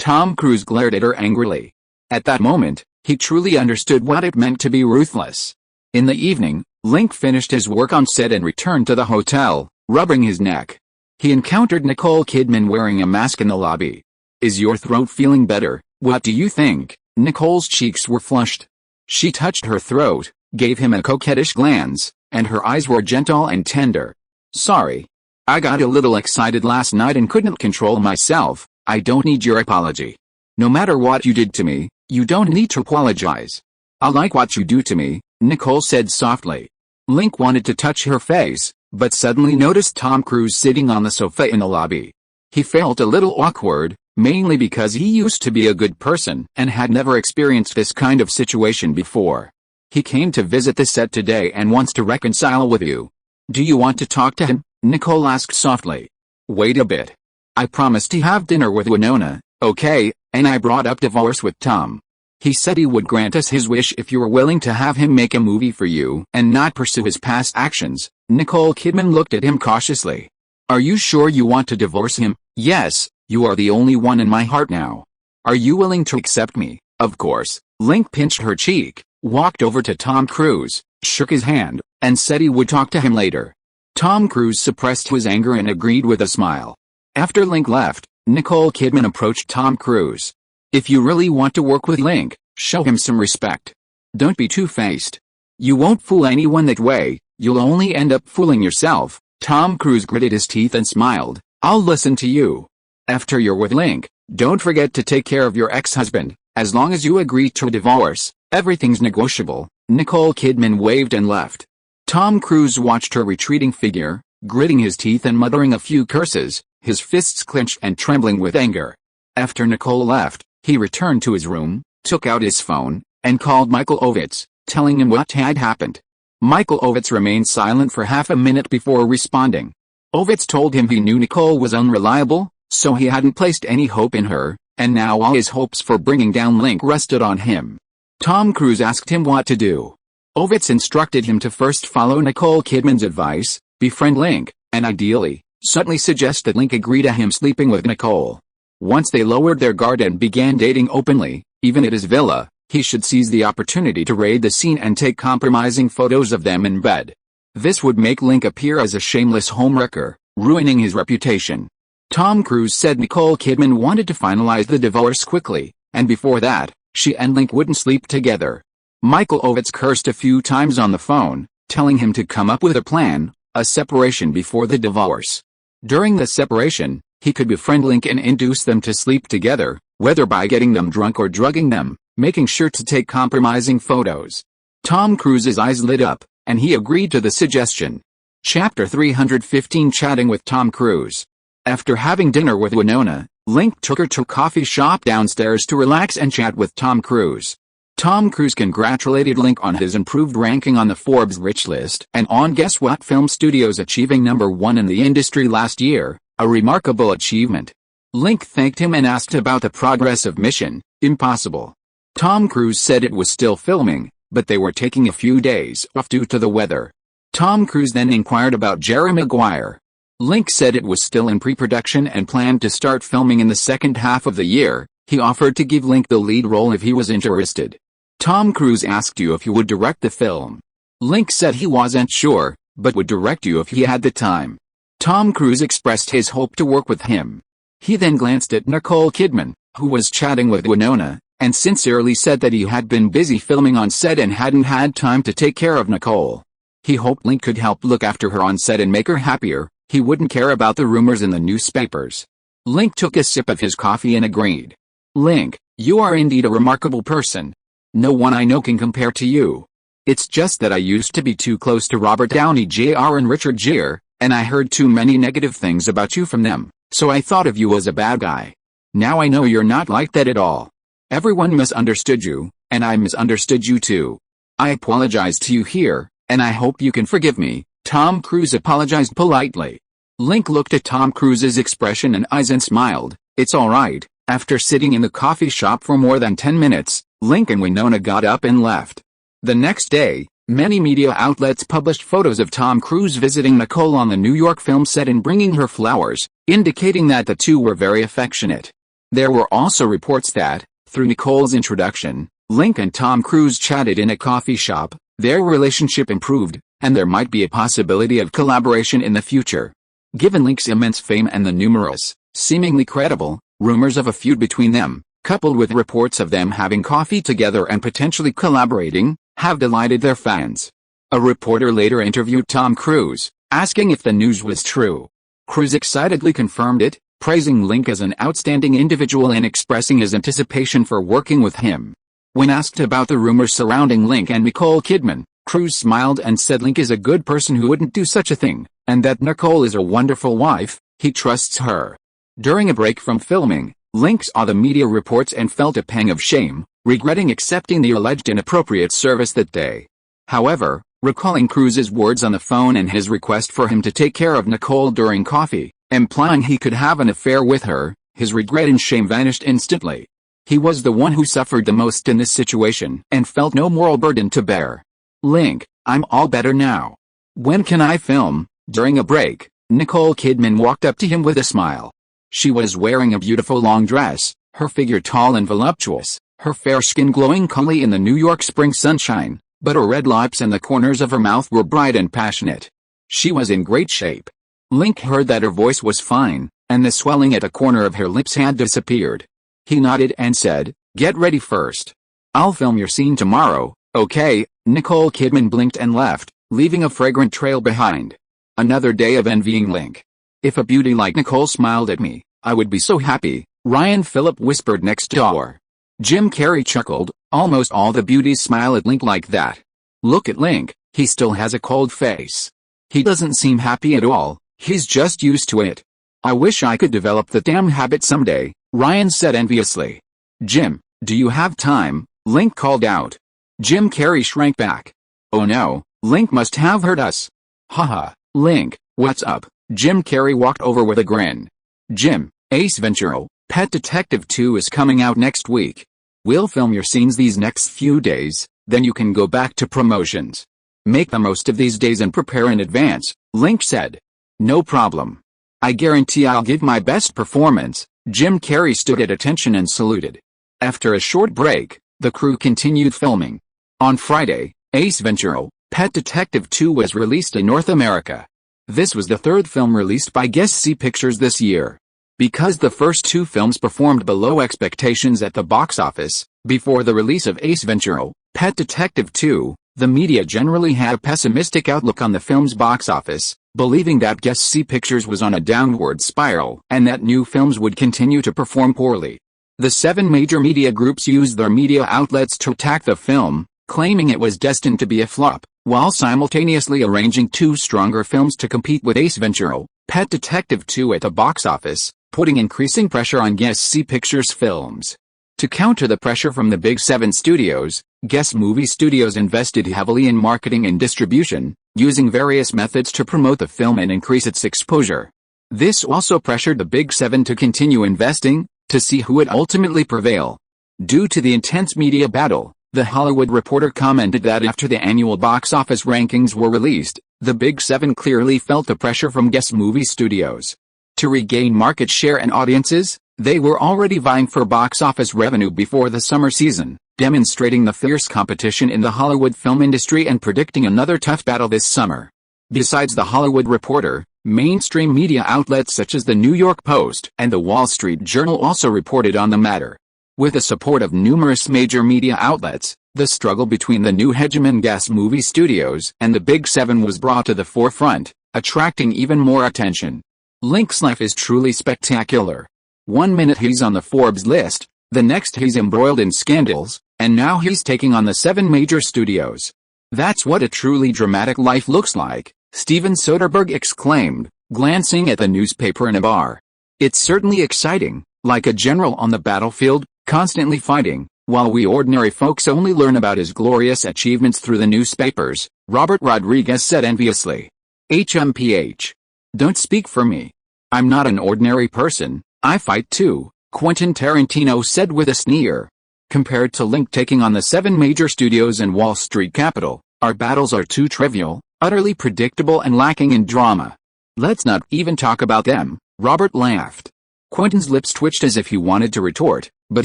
A: Tom Cruise glared at her angrily. At that moment, he truly understood what it meant to be ruthless. In the evening, Link finished his work on set and returned to the hotel, rubbing his neck. He encountered Nicole Kidman wearing a mask in the lobby. Is your throat feeling better? What do you think? Nicole's cheeks were flushed. She touched her throat, gave him a coquettish glance, and her eyes were gentle and tender. Sorry. I got a little excited last night and couldn't control myself. I don't need your apology. No matter what you did to me, you don't need to apologize. I like what you do to me, Nicole said softly. Link wanted to touch her face, but suddenly noticed Tom Cruise sitting on the sofa in the lobby. He felt a little awkward, mainly because he used to be a good person and had never experienced this kind of situation before. He came to visit the set today and wants to reconcile with you. Do you want to talk to him? Nicole asked softly. Wait a bit. I promised to have dinner with Winona, okay, and I brought up divorce with Tom. He said he would grant us his wish if you were willing to have him make a movie for you and not pursue his past actions. Nicole Kidman looked at him cautiously. Are you sure you want to divorce him? Yes, you are the only one in my heart now. Are you willing to accept me? Of course. Link pinched her cheek, walked over to Tom Cruise, shook his hand, and said he would talk to him later. Tom Cruise suppressed his anger and agreed with a smile. After Link left, Nicole Kidman approached Tom Cruise. If you really want to work with Link, show him some respect. Don't be two-faced. You won't fool anyone that way, you'll only end up fooling yourself. Tom Cruise gritted his teeth and smiled. I'll listen to you. After you're with Link, don't forget to take care of your ex-husband. As long as you agree to a divorce, everything's negotiable. Nicole Kidman waved and left. Tom Cruise watched her retreating figure, gritting his teeth and muttering a few curses, his fists clenched and trembling with anger. After Nicole left, he returned to his room, took out his phone, and called Michael Ovitz, telling him what had happened. Michael Ovitz remained silent for half a minute before responding. Ovitz told him he knew Nicole was unreliable, so he hadn't placed any hope in her, and now all his hopes for bringing down Link rested on him. Tom Cruise asked him what to do. Ovitz instructed him to first follow Nicole Kidman's advice, befriend Link, and ideally, subtly suggest that Link agree to him sleeping with Nicole. Once they lowered their guard and began dating openly, even at his villa, he should seize the opportunity to raid the scene and take compromising photos of them in bed. This would make Link appear as a shameless homewrecker, ruining his reputation. Tom Cruise said Nicole Kidman wanted to finalize the divorce quickly, and before that, she and Link wouldn't sleep together. Michael Ovitz cursed a few times on the phone, telling him to come up with a plan, a separation before the divorce. During the separation, he could befriend Link and induce them to sleep together, whether by getting them drunk or drugging them, making sure to take compromising photos. Tom Cruise's eyes lit up, and he agreed to the suggestion. Chapter 315 Chatting with Tom Cruise. After having dinner with Winona, Link took her to a coffee shop downstairs to relax and chat with Tom Cruise. Tom Cruise congratulated Link on his improved ranking on the Forbes Rich list and on Guess What Film Studios achieving #1 in the industry last year, a remarkable achievement. Link thanked him and asked about the progress of Mission Impossible. Tom Cruise said it was still filming, but they were taking a few days off due to the weather. Tom Cruise then inquired about Jerry Maguire. Link said it was still in pre-production and planned to start filming in the second half of the year. He offered to give Link the lead role if he was interested. Tom Cruise asked you if you would direct the film. Link said he wasn't sure, but would direct you if he had the time. Tom Cruise expressed his hope to work with him. He then glanced at Nicole Kidman, who was chatting with Winona, and sincerely said that he had been busy filming on set and hadn't had time to take care of Nicole. He hoped Link could help look after her on set and make her happier. He wouldn't care about the rumors in the newspapers. Link took a sip of his coffee and agreed. Link, you are indeed a remarkable person. No one I know can compare to you. It's just that I used to be too close to Robert Downey Jr. and Richard Gere, and I heard too many negative things about you from them, so I thought of you as a bad guy. Now I know you're not like that at all. Everyone misunderstood you, and I misunderstood you too. I apologize to you here, and I hope you can forgive me. Tom Cruise apologized politely. Link looked at Tom Cruise's expression and eyes and smiled. It's alright. After sitting in the coffee shop for more than 10 minutes, Link and Winona got up and left. The next day, many media outlets published photos of Tom Cruise visiting Nicole on the New York film set and bringing her flowers, indicating that the two were very affectionate. There were also reports that, through Nicole's introduction, Link and Tom Cruise chatted in a coffee shop, their relationship improved, and there might be a possibility of collaboration in the future. Given Link's immense fame and the numerous, seemingly credible, rumors of a feud between them, coupled with reports of them having coffee together and potentially collaborating, have delighted their fans. A reporter later interviewed Tom Cruise, asking if the news was true. Cruise excitedly confirmed it, praising Link as an outstanding individual and expressing his anticipation for working with him. When asked about the rumors surrounding Link and Nicole Kidman, Cruise smiled and said Link is a good person who wouldn't do such a thing, and that Nicole is a wonderful wife. He trusts her. During a break from filming, Link saw the media reports and felt a pang of shame, regretting accepting the alleged inappropriate service that day. However, recalling Cruise's words on the phone and his request for him to take care of Nicole during coffee, implying he could have an affair with her, his regret and shame vanished instantly. He was the one who suffered the most in this situation and felt no moral burden to bear. Link, I'm all better now. When can I film? During a break, Nicole Kidman walked up to him with a smile. She was wearing a beautiful long dress, her figure tall and voluptuous, her fair skin glowing coolly in the New York spring sunshine, but her red lips and the corners of her mouth were bright and passionate. She was in great shape. Link heard that her voice was fine, and the swelling at a corner of her lips had disappeared. He nodded and said, "Get ready first. I'll film your scene tomorrow, okay?" Nicole Kidman blinked and left, leaving a fragrant trail behind. Another day of envying Link. If a beauty like Nicole smiled at me, I would be so happy, Ryan Phillip whispered next door. Jim Carrey chuckled, almost all the beauties smile at Link like that. Look at Link, he still has a cold face. He doesn't seem happy at all, he's just used to it. I wish I could develop the damn habit someday, Ryan said enviously. Jim, do you have time? Link called out. Jim Carrey shrank back. Oh no, Link must have heard us. Haha, Link, what's up? Jim Carrey walked over with a grin. Jim, Ace Ventura, Pet Detective 2 is coming out next week. We'll film your scenes these next few days, then you can go back to promotions. Make the most of these days and prepare in advance, Link said. No problem. I guarantee I'll give my best performance. Jim Carrey stood at attention and saluted. After a short break, the crew continued filming. On Friday, Ace Ventura, Pet Detective 2 was released in North America. This was the third film released by Guess C Pictures this year. Because the first two films performed below expectations at the box office, before the release of Ace Ventura, Pet Detective 2, the media generally had a pessimistic outlook on the film's box office, believing that Guess C Pictures was on a downward spiral and that new films would continue to perform poorly. The 7 major media groups used their media outlets to attack the film, claiming it was destined to be a flop, while simultaneously arranging 2 stronger films to compete with Ace Ventura, Pet Detective 2 at the box office, putting increasing pressure on Guess C Pictures films. To counter the pressure from the Big 7 studios, Guess Movie Studios invested heavily in marketing and distribution, using various methods to promote the film and increase its exposure. This also pressured the Big 7 to continue investing, to see who would ultimately prevail. Due to the intense media battle, The Hollywood Reporter commented that after the annual box office rankings were released, the Big Seven clearly felt the pressure from guest movie studios. To regain market share and audiences, they were already vying for box office revenue before the summer season, demonstrating the fierce competition in the Hollywood film industry and predicting another tough battle this summer. Besides The Hollywood Reporter, mainstream media outlets such as the New York Post and the Wall Street Journal also reported on the matter. With the support of numerous major media outlets, the struggle between the new hegemon gas movie studios and the Big Seven was brought to the forefront, attracting even more attention. Link's life is truly spectacular. One minute he's on the Forbes list, the next he's embroiled in scandals, and now he's taking on the 7 major studios. That's what a truly dramatic life looks like, Steven Soderbergh exclaimed, glancing at the newspaper in a bar. It's certainly exciting, like a general on the battlefield, constantly fighting, while we ordinary folks only learn about his glorious achievements through the newspapers, Robert Rodriguez said enviously. HMPH. Don't speak for me. I'm not an ordinary person, I fight too, Quentin Tarantino said with a sneer. Compared to Link taking on the 7 major studios and Wall Street capital, our battles are too trivial, utterly predictable and lacking in drama. Let's not even talk about them, Robert laughed. Quentin's lips twitched as if he wanted to retort, but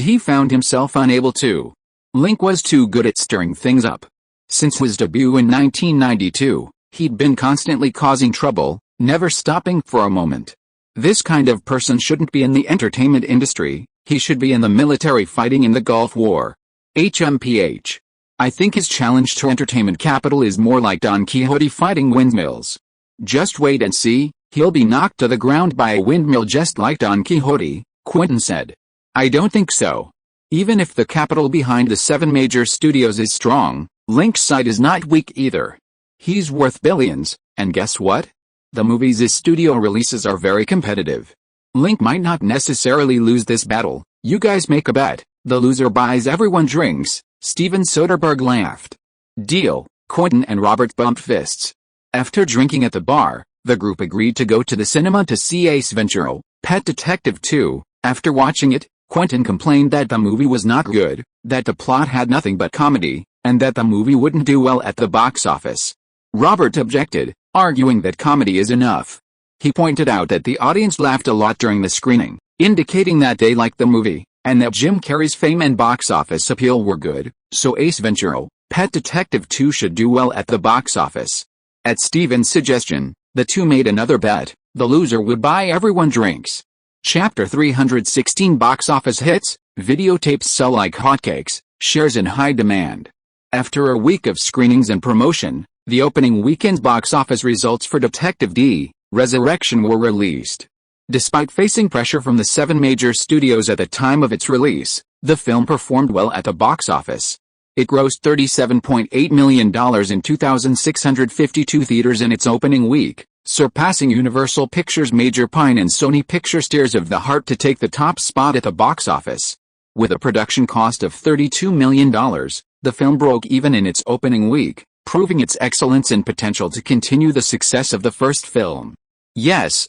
A: he found himself unable to. Link was too good at stirring things up. Since his debut in 1992, he'd been constantly causing trouble, never stopping for a moment. This kind of person shouldn't be in the entertainment industry, he should be in the military fighting in the Gulf War. HMPH. I think his challenge to entertainment capital is more like Don Quixote fighting windmills. Just wait and see, he'll be knocked to the ground by a windmill just like Don Quixote, Quentin said. I don't think so. Even if the capital behind the 7 major studios is strong, Link's side is not weak either. He's worth billions, and guess what? The movies' studio releases are very competitive. Link might not necessarily lose this battle, you guys make a bet, the loser buys everyone drinks, Steven Soderbergh laughed. Deal, Quentin and Robert bumped fists. After drinking at the bar, the group agreed to go to the cinema to see Ace Ventura, Pet Detective 2. After watching it, Quentin complained that the movie was not good, that the plot had nothing but comedy, and that the movie wouldn't do well at the box office. Robert objected, arguing that comedy is enough. He pointed out that the audience laughed a lot during the screening, indicating that they liked the movie, and that Jim Carrey's fame and box office appeal were good, so Ace Ventura, Pet Detective 2 should do well at the box office. At Steven's suggestion, the two made another bet, the loser would buy everyone drinks. Chapter 316 Box office hits, videotapes sell like hotcakes, shares in high demand. After a week of screenings and promotion, the opening weekend's box office results for Detective D, Resurrection were released. Despite facing pressure from the 7 major studios at the time of its release, the film performed well at the box office. It grossed $37.8 million in 2,652 theaters in its opening week, surpassing Universal Pictures' Major Pine and Sony Pictures' Tears of the Heart to take the top spot at the box office. With a production cost of $32 million, the film broke even in its opening week, proving its excellence and potential to continue the success of the first film. Yes,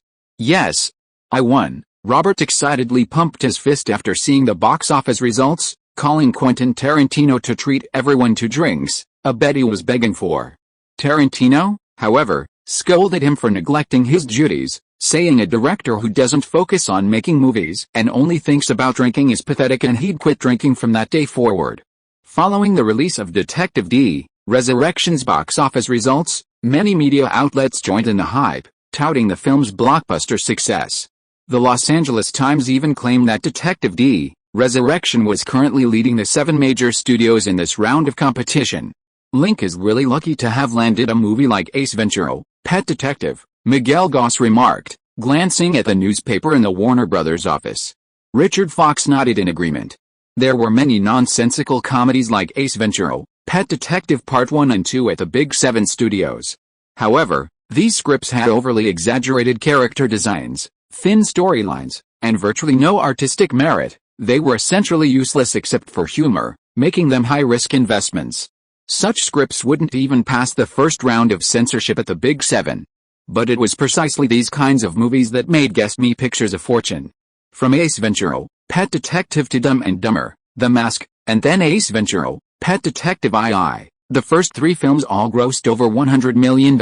A: I won. Robert excitedly pumped his fist after seeing the box office results, calling Quentin Tarantino to treat everyone to drinks, a bet he was begging for. Tarantino, however, scolded him for neglecting his duties, saying a director who doesn't focus on making movies and only thinks about drinking is pathetic, and he'd quit drinking from that day forward. Following the release of Detective D, Resurrection's box office results, many media outlets joined in the hype, touting the film's blockbuster success. The Los Angeles Times even claimed that Detective D, Resurrection was currently leading the 7 major studios in this round of competition. Link is really lucky to have landed a movie like Ace Ventura, Pet Detective, Miguel Goss remarked, glancing at the newspaper in the Warner Brothers office. Richard Fox nodded in agreement. There were many nonsensical comedies like Ace Ventura, Pet Detective Part 1 and 2 at the Big Seven studios. However, these scripts had overly exaggerated character designs, thin storylines, and virtually no artistic merit. They were essentially useless except for humor, making them high-risk investments. Such scripts wouldn't even pass the first round of censorship at the Big Seven. But it was precisely these kinds of movies that made Guest Me Pictures a fortune. From Ace Ventura, Pet Detective to Dumb and Dumber, The Mask, and then Ace Ventura, Pet Detective II. The first three films all grossed over $100 million,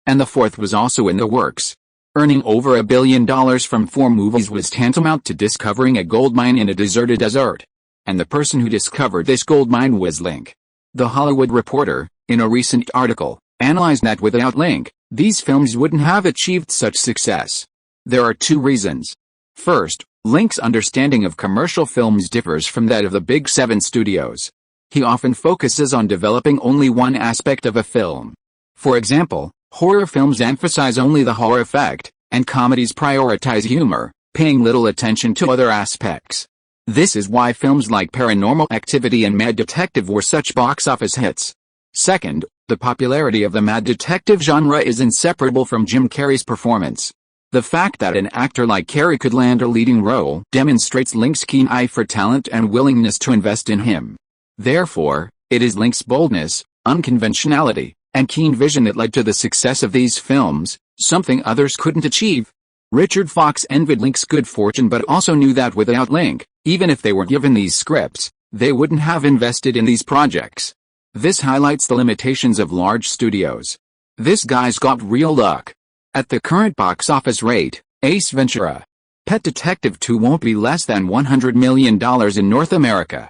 A: and the fourth was also in the works. Earning over $1 billion from 4 movies was tantamount to discovering a gold mine in a deserted desert. And the person who discovered this gold mine was Link. The Hollywood Reporter, in a recent article, analyzed that without Link, these films wouldn't have achieved such success. There are 2 reasons. First, Link's understanding of commercial films differs from that of the Big 7 studios. He often focuses on developing only one aspect of a film. For example, horror films emphasize only the horror effect, and comedies prioritize humor, paying little attention to other aspects. This is why films like Paranormal Activity and Mad Detective were such box office hits. Second, the popularity of the Mad Detective genre is inseparable from Jim Carrey's performance. The fact that an actor like Carrey could land a leading role demonstrates Link's keen eye for talent and willingness to invest in him. Therefore, it is Link's boldness, unconventionality, and keen vision that led to the success of these films, something others couldn't achieve. Richard Fox envied Link's good fortune but also knew that without Link, even if they were given these scripts, they wouldn't have invested in these projects. This highlights the limitations of large studios. This guy's got real luck. At the current box office rate, Ace Ventura, Pet Detective 2 won't be less than $100 million in North America.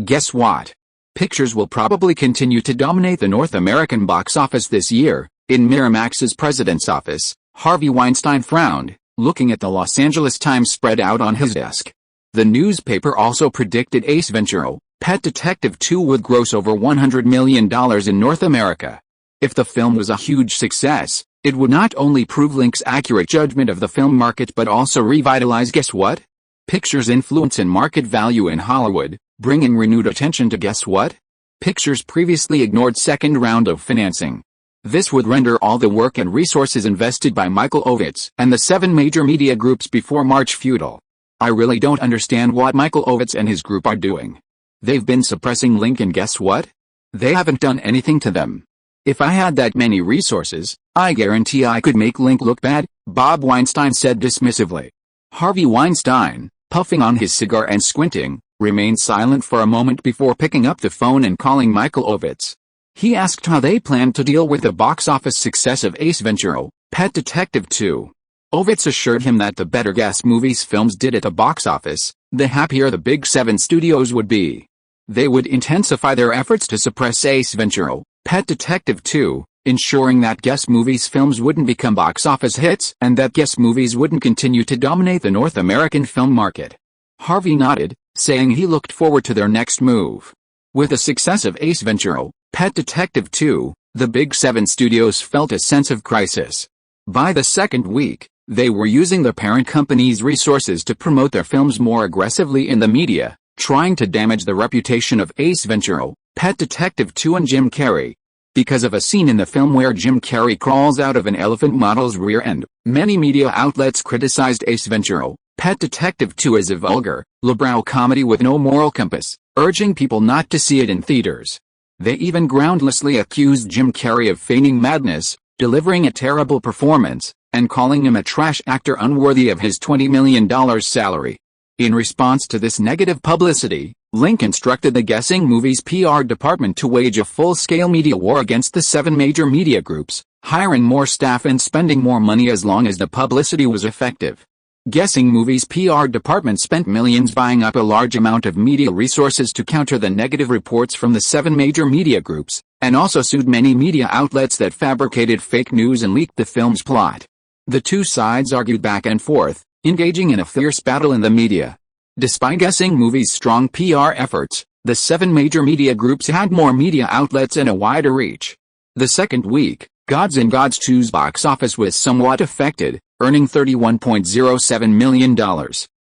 A: Guess what? Pictures will probably continue to dominate the North American box office this year. In Miramax's president's office, Harvey Weinstein frowned, looking at the Los Angeles Times spread out on his desk. The newspaper also predicted Ace Ventura, Pet Detective 2 would gross over $100 million in North America. If the film was a huge success, it would not only prove Link's accurate judgment of the film market but also revitalize guess what? Pictures' influence and market value in Hollywood, bringing renewed attention to guess what? Pictures' previously ignored second round of financing. This would render all the work and resources invested by Michael Ovitz and the 7 major media groups before March futile. I really don't understand what Michael Ovitz and his group are doing. They've been suppressing Link and guess what? They haven't done anything to them. If I had that many resources, I guarantee I could make Link look bad, Bob Weinstein said dismissively. Harvey Weinstein, puffing on his cigar and squinting, remained silent for a moment before picking up the phone and calling Michael Ovitz. He asked how they planned to deal with the box office success of Ace Ventura, Pet Detective 2. Ovitz assured him that the better guess movies films did at the box office, the happier the Big 7 studios would be. They would intensify their efforts to suppress Ace Ventura, Pet Detective 2, ensuring that guess movies films wouldn't become box office hits and that guess movies wouldn't continue to dominate the North American film market. Harvey nodded, saying he looked forward to their next move. With the success of Ace Ventura, Pet Detective 2, the Big 7 studios felt a sense of crisis. By the second week, they were using the parent company's resources to promote their films more aggressively in the media, trying to damage the reputation of Ace Ventura, Pet Detective 2 and Jim Carrey. Because of a scene in the film where Jim Carrey crawls out of an elephant model's rear end, many media outlets criticized Ace Ventura, Pet Detective 2 as a vulgar, lowbrow comedy with no moral compass, urging people not to see it in theaters. They even groundlessly accused Jim Carrey of feigning madness, delivering a terrible performance, and calling him a trash actor unworthy of his $20 million salary. In response to this negative publicity, Link instructed the Guessing Movies PR department to wage a full-scale media war against the 7 major media groups, hiring more staff and spending more money as long as the publicity was effective. Guessing Movies PR department spent millions buying up a large amount of media resources to counter the negative reports from the 7 major media groups, and also sued many media outlets that fabricated fake news and leaked the film's plot. The two sides argued back and forth, engaging in a fierce battle in the media. Despite Guessing Movies' strong PR efforts, the 7 major media groups had more media outlets and a wider reach. The second week, Gods and Gods 2's box office was somewhat affected, earning $31.07 million.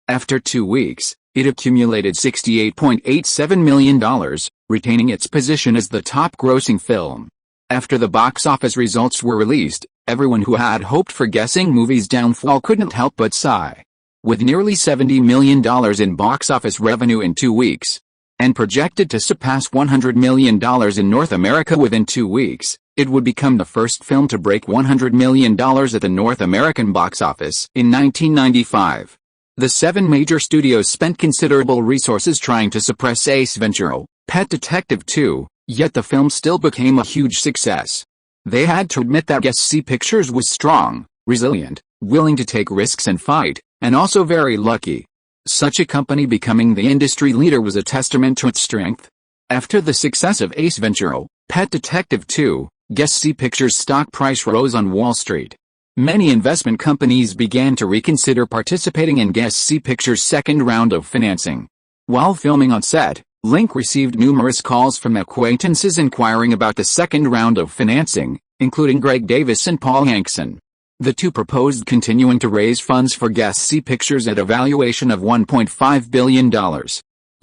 A: After 2 weeks, it accumulated $68.87 million, retaining its position as the top-grossing film. After the box office results were released, everyone who had hoped for Guessing Movies' downfall couldn't help but sigh. With nearly $70 million in box office revenue in 2 weeks, and projected to surpass $100 million in North America within 2 weeks, it would become the first film to break $100 million at the North American box office in 1995. The 7 major studios spent considerable resources trying to suppress Ace Ventura, Pet Detective 2, yet the film still became a huge success. They had to admit that SC Pictures was strong, resilient, willing to take risks and fight, and also very lucky. Such a company becoming the industry leader was a testament to its strength. After the success of Ace Ventura, Pet Detective 2, SC Pictures' stock price rose on Wall Street. Many investment companies began to reconsider participating in SC Pictures' second round of financing. While filming on set, Link received numerous calls from acquaintances inquiring about the second round of financing, including Greg Davis and Paul Hankson. The two proposed continuing to raise funds for SC Pictures at a valuation of $1.5 billion.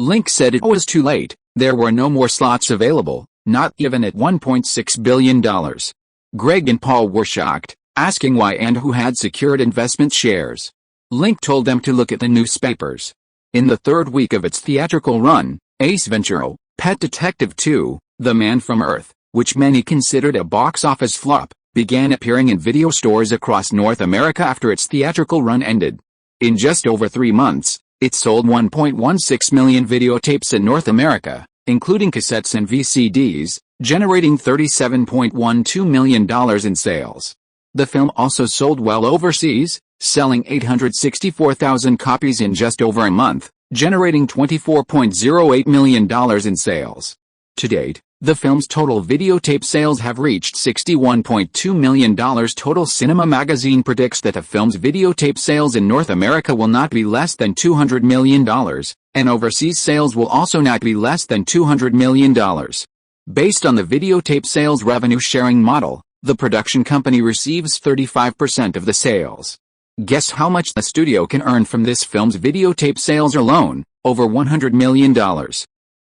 A: Link said it was too late, there were no more slots available, not even at $1.6 billion. Greg and Paul were shocked, asking why and who had secured investment shares. Link told them to look at the newspapers. In the third week of its theatrical run, Ace Ventura, Pet Detective 2, The Man from Earth, which many considered a box office flop, began appearing in video stores across North America after its theatrical run ended. In just over 3 months, it sold 1.16 million videotapes in North America, including cassettes and VCDs, generating $37.12 million in sales. The film also sold well overseas, selling 864,000 copies in just over a month, generating $24.08 million in sales. To date, the film's total videotape sales have reached $61.2 million. Total Cinema magazine predicts that the film's videotape sales in North America will not be less than $200 million, and overseas sales will also not be less than $200 million. Based on the videotape sales revenue sharing model, the production company receives 35% of the sales. Guess how much the studio can earn from this film's videotape sales alone? Over $100 million.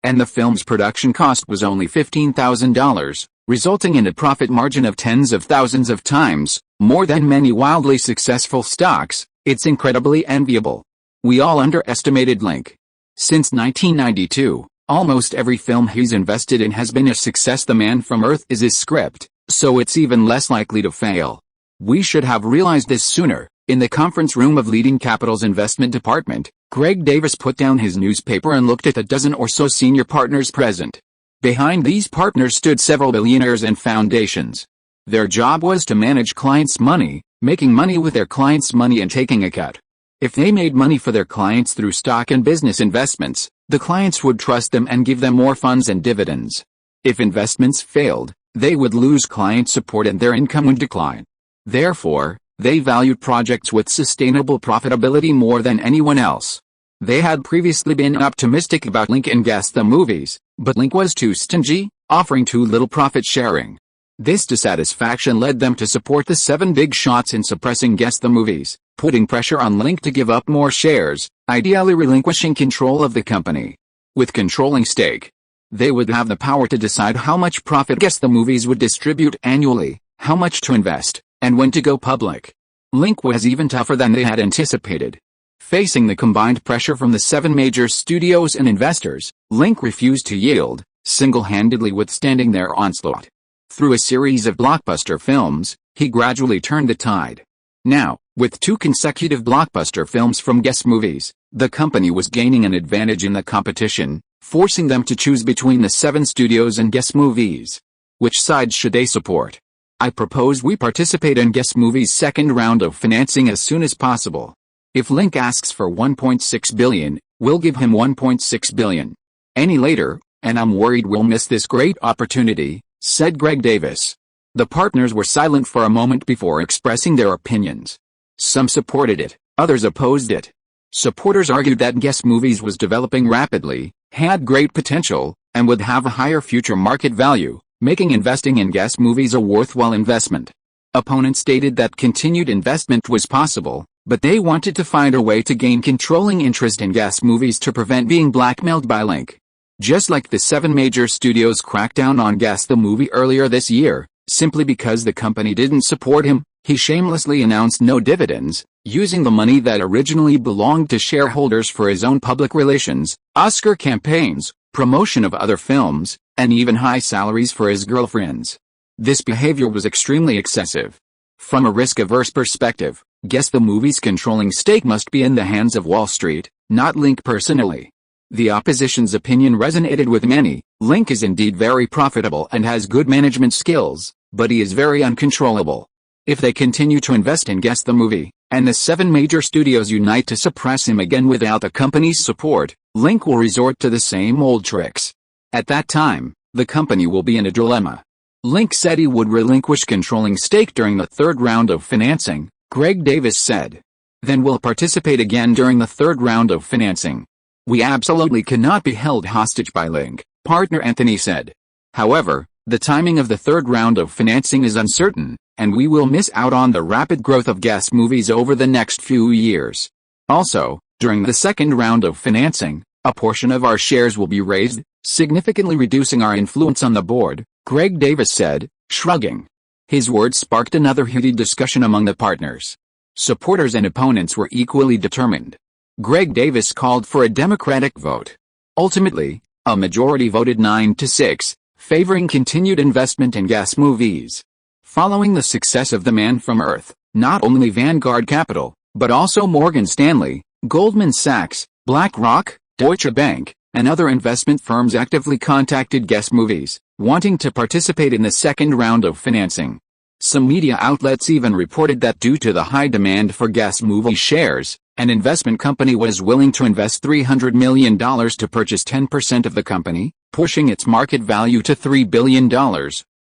A: And the film's production cost was only $15,000, resulting in a profit margin of tens of thousands of times more than many wildly successful stocks. It's incredibly enviable. We all underestimated Link. Since 1992, almost every film he's invested in has been a success. The Man from Earth is his script, so it's even less likely to fail. We should have realized this sooner. In the conference room of Leading Capital's investment department, Greg Davis put down his newspaper and looked at the dozen or so senior partners present. Behind these partners stood several billionaires and foundations. Their job was to manage clients' money, making money with their clients' money and taking a cut. If they made money for their clients through stock and business investments, the clients would trust them and give them more funds and dividends. If investments failed, they would lose client support and their income would decline. Therefore, they valued projects with sustainable profitability more than anyone else. They had previously been optimistic about Link and Guess the Movies, but Link was too stingy, offering too little profit sharing. This dissatisfaction led them to support the 7 big shots in suppressing Guess the Movies, putting pressure on Link to give up more shares, ideally relinquishing control of the company. With controlling stake, they would have the power to decide how much profit Guess the Movies would distribute annually, how much to invest, and when to go public. Link was even tougher than they had anticipated. Facing the combined pressure from the 7 major studios and investors, Link refused to yield, single-handedly withstanding their onslaught. Through a series of blockbuster films, he gradually turned the tide. Now, with 2 consecutive blockbuster films from Guess Movies, the company was gaining an advantage in the competition, forcing them to choose between the 7 studios and Guess Movies. Which side should they support? I propose we participate in Guess Movies' second round of financing as soon as possible. If Link asks for $1.6 billion, we'll give him $1.6 billion. Any later, and I'm worried we'll miss this great opportunity, said Greg Davis. The partners were silent for a moment before expressing their opinions. Some supported it, others opposed it. Supporters argued that Guess Movies was developing rapidly, had great potential, and would have a higher future market value, making investing in Guess Movies a worthwhile investment. Opponents stated that continued investment was possible, but they wanted to find a way to gain controlling interest in Guess Movies to prevent being blackmailed by Link. Just like the 7 major studios cracked down on Guess the Movie earlier this year, simply because the company didn't support him, he shamelessly announced no dividends, using the money that originally belonged to shareholders for his own public relations, Oscar campaigns, promotion of other films, and even high salaries for his girlfriends. This behavior was extremely excessive. From a risk-averse perspective, Guess the movie's controlling stake must be in the hands of Wall Street, not Link personally. The opposition's opinion resonated with many. Link is indeed very profitable and has good management skills, but he is very uncontrollable. If they continue to invest in Guess the Movie, and the 7 major studios unite to suppress him again without the company's support, Link will resort to the same old tricks. At that time, the company will be in a dilemma. Link said he would relinquish controlling stake during the 3rd round of financing, Greg Davis said. Then we'll participate again during the 3rd round of financing. We absolutely cannot be held hostage by Link, partner Anthony said. However, the timing of the 3rd round of financing is uncertain, and we will miss out on the rapid growth of Guess movies over the next few years. Also, during the 2nd round of financing, a portion of our shares will be raised, significantly reducing our influence on the board, Greg Davis said, shrugging. His words sparked another heated discussion among the partners. Supporters and opponents were equally determined. Greg Davis called for a Democratic vote. Ultimately, a majority voted 9-6, favoring continued investment in Guess movies. Following the success of The Man from Earth, not only Vanguard Capital, but also Morgan Stanley, Goldman Sachs, BlackRock, Deutsche Bank, and other investment firms actively contacted Guess movies, wanting to participate in the 2nd round of financing. Some media outlets even reported that due to the high demand for Guess movie shares, an investment company was willing to invest $300 million to purchase 10% of the company, pushing its market value to $3 billion,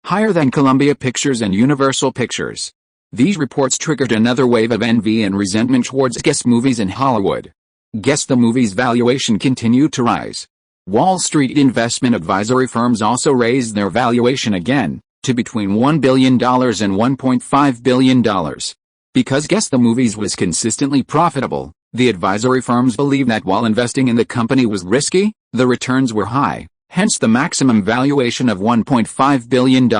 A: higher than Columbia Pictures and Universal Pictures. These reports triggered another wave of envy and resentment towards Guess movies in Hollywood. Guess the Movie's valuation continued to rise. Wall Street investment advisory firms also raised their valuation again, to between $1 billion and $1.5 billion. Because Guess the Movies was consistently profitable, the advisory firms believed that while investing in the company was risky, the returns were high, hence the maximum valuation of $1.5 billion.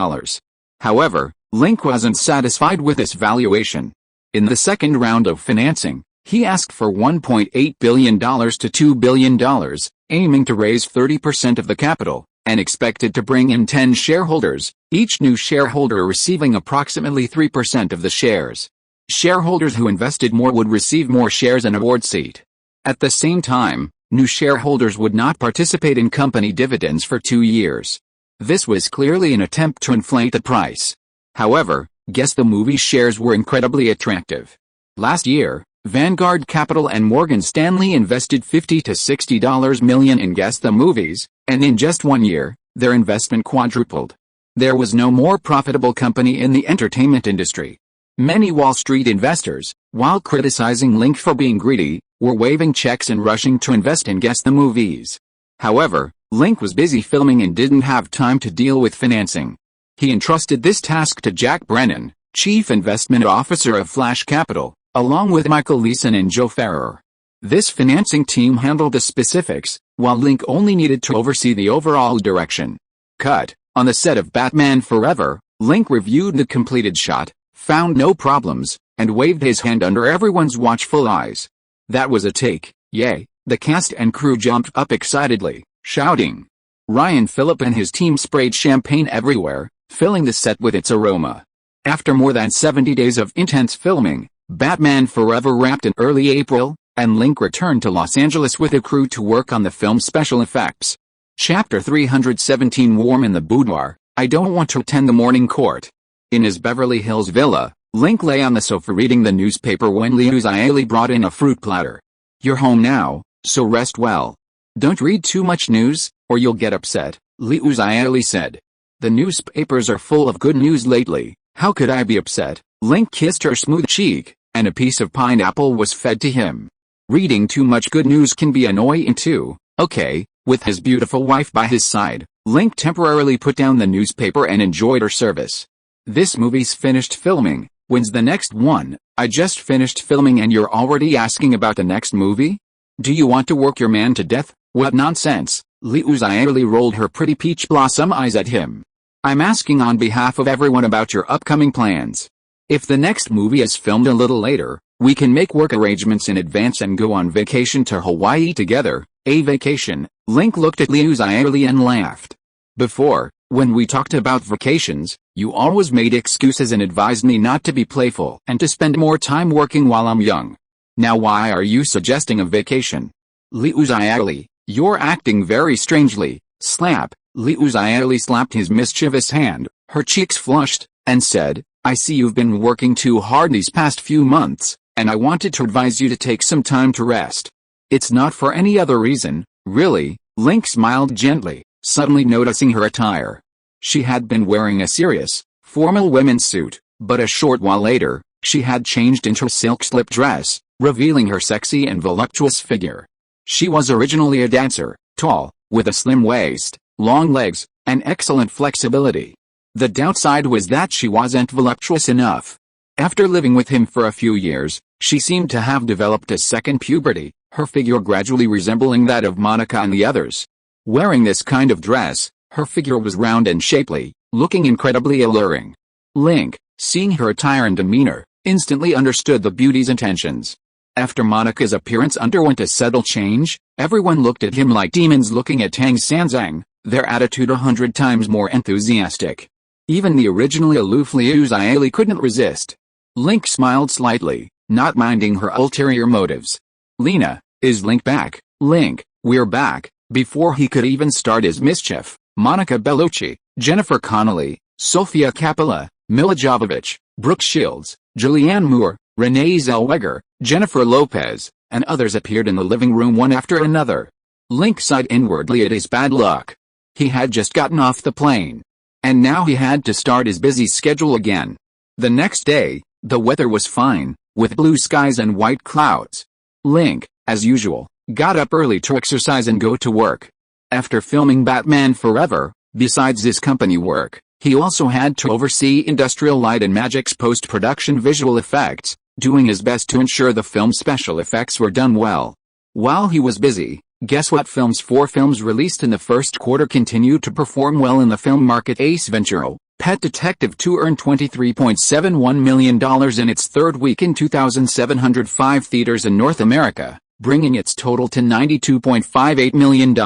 A: However, Link wasn't satisfied with this valuation. In the 2nd round of financing, he asked for $1.8 billion to $2 billion, aiming to raise 30% of the capital, and expected to bring in 10 shareholders, each new shareholder receiving approximately 3% of the shares. Shareholders who invested more would receive more shares and a board seat. At the same time, new shareholders would not participate in company dividends for 2 years. This was clearly an attempt to inflate the price. However, Guess the Movie shares were incredibly attractive. Last year, Vanguard Capital and Morgan Stanley invested $50 to $60 million in Guess the Movies, and in just 1 year, their investment quadrupled. There was no more profitable company in the entertainment industry. Many Wall Street investors, while criticizing Link for being greedy, were waving checks and rushing to invest in Guess the Movies. However, Link was busy filming and didn't have time to deal with financing. He entrusted this task to Jack Brennan, Chief Investment Officer of Flash Capital, along with Michael Leeson and Joe Ferrer. This financing team handled the specifics, while Link only needed to oversee the overall direction. Cut. On the set of Batman Forever, Link reviewed the completed shot, found no problems, and waved his hand under everyone's watchful eyes. That was a take, yay! The cast and crew jumped up excitedly, shouting. Ryan Phillip and his team sprayed champagne everywhere, filling the set with its aroma. After more than 70 days of intense filming, Batman Forever wrapped in early April, and Link returned to Los Angeles with a crew to work on the film's special effects. Chapter 317 Warm in the boudoir, I don't want to attend the morning court. In his Beverly Hills villa, Link lay on the sofa reading the newspaper when Liu Xiaoli brought in a fruit platter. You're home now, so rest well. Don't read too much news, or you'll get upset, Liu Xiaoli said. The newspapers are full of good news lately, how could I be upset? Link kissed her smooth cheek, and a piece of pineapple was fed to him. Reading too much good news can be annoying too, okay. With his beautiful wife by his side, Link temporarily put down the newspaper and enjoyed her service. This movie's finished filming, when's the next one? I just finished filming and you're already asking about the next movie? Do you want to work your man to death? What nonsense, Liu Xiaoli rolled her pretty peach blossom eyes at him. I'm asking on behalf of everyone about your upcoming plans. If the next movie is filmed a little later, we can make work arrangements in advance and go on vacation to Hawaii together. A vacation, Link looked at Liu Xiaoli and laughed. Before, When we talked about vacations, you always made excuses and advised me not to be playful and to spend more time working while I'm young. Now why are you suggesting a vacation? Liuziali, you're acting very strangely. Slap. Liuziali slapped his mischievous hand, her cheeks flushed, and said, I see you've been working too hard these past few months, and I wanted to advise you to take some time to rest. It's not for any other reason, really. Link smiled gently, suddenly noticing her attire. She had been wearing a serious, formal women's suit, but a short while later, she had changed into a silk slip dress, revealing her sexy and voluptuous figure. She was originally a dancer, tall, with a slim waist, long legs, and excellent flexibility. The downside was that she wasn't voluptuous enough. After living with him for a few years, she seemed to have developed a second puberty, her figure gradually resembling that of Monica and the others. Wearing this kind of dress, her figure was round and shapely, looking incredibly alluring. Link, seeing her attire and demeanor, instantly understood the beauty's intentions. After Monica's appearance underwent a subtle change, everyone looked at him like demons looking at Tang Sanzang, their attitude 100 times more enthusiastic. Even the originally aloof Liuziali couldn't resist. Link smiled slightly, not minding her ulterior motives. Lena, is Link back? Link, we're back. Before he could even start his mischief, Monica Bellucci, Jennifer Connelly, Sofia Coppola, Mila Jovovich, Brooke Shields, Julianne Moore, Renee Zellweger, Jennifer Lopez, and others appeared in the living room one after another. Link sighed inwardly at his bad luck. He had just gotten off the plane. And now he had to start his busy schedule again. The next day, the weather was fine, with blue skies and white clouds. Link, as usual, got up early to exercise and go to work. After filming Batman Forever, besides his company work, he also had to oversee Industrial Light and Magic's post-production visual effects, doing his best to ensure the film's special effects were done well. While he was busy, guess what? Four films released in the first quarter continued to perform well in the film market. Ace Ventura, Pet Detective 2 earned $23.71 million in its third week in 2,705 theaters in North America, bringing its total to $92.58 million.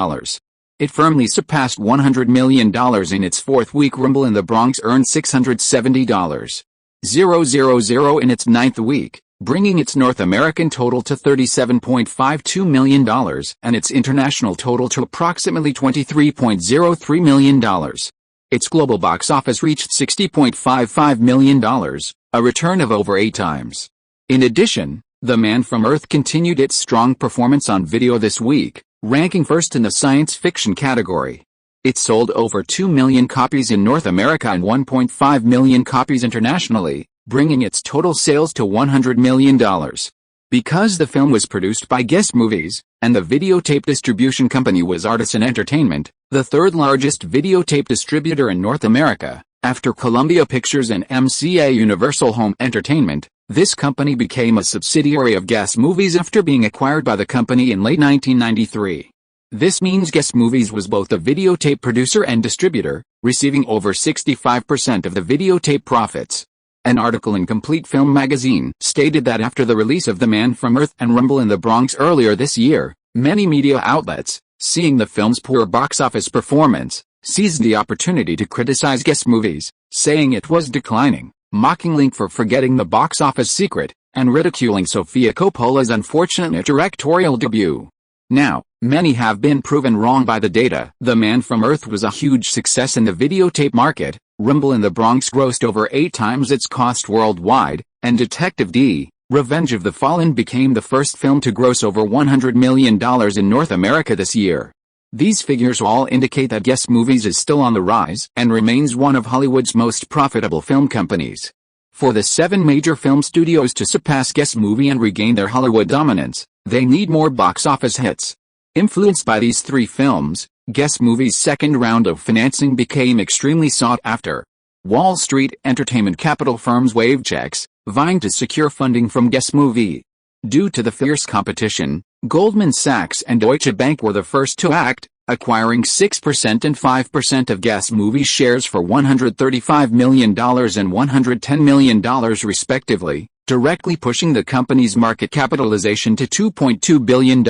A: It firmly surpassed $100 million in its fourth week. Rumble in the Bronx earned $670,000 in its ninth week, bringing its North American total to $37.52 million and its international total to approximately $23.03 million. Its global box office reached $60.55 million, a return of over 8 times. In addition, The Man from Earth continued its strong performance on video this week, ranking first in the science fiction category. It sold over 2 million copies in North America and 1.5 million copies internationally, bringing its total sales to $100 million. Because the film was produced by Guess Movies, and the videotape distribution company was Artisan Entertainment, the third largest videotape distributor in North America, after Columbia Pictures and MCA Universal Home Entertainment, this company became a subsidiary of Guess Movies after being acquired by the company in late 1993. This means Guess Movies was both a videotape producer and distributor, receiving over 65% of the videotape profits. An article in Complete Film magazine stated that after the release of The Man from Earth and Rumble in the Bronx earlier this year, many media outlets, seeing the film's poor box office performance, seized the opportunity to criticize Guess Movies, saying it was declining, mocking Link for forgetting the box office secret, and ridiculing Sofia Coppola's unfortunate directorial debut. Now, many have been proven wrong by the data. The Man from Earth was a huge success in the videotape market. Rumble in the Bronx grossed over 8 times its cost worldwide, and Detective D: Revenge of the Fallen became the first film to gross over $100 million in North America this year. These figures all indicate that Guess Movies is still on the rise and remains one of Hollywood's most profitable film companies. For the 7 major film studios to surpass Guess Movie and regain their Hollywood dominance, they need more box office hits. Influenced by these 3 films, Guess Movies' second round of financing became extremely sought after. Wall Street entertainment capital firms waved checks, vying to secure funding from Guess Movie. Due to the fierce competition, Goldman Sachs and Deutsche Bank were the first to act, acquiring 6% and 5% of Guess Movie shares for $135 million and $110 million respectively, directly pushing the company's market capitalization to $2.2 billion.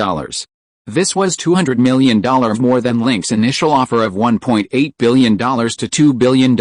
A: This was $200 million more than Link's initial offer of $1.8 billion to $2 billion.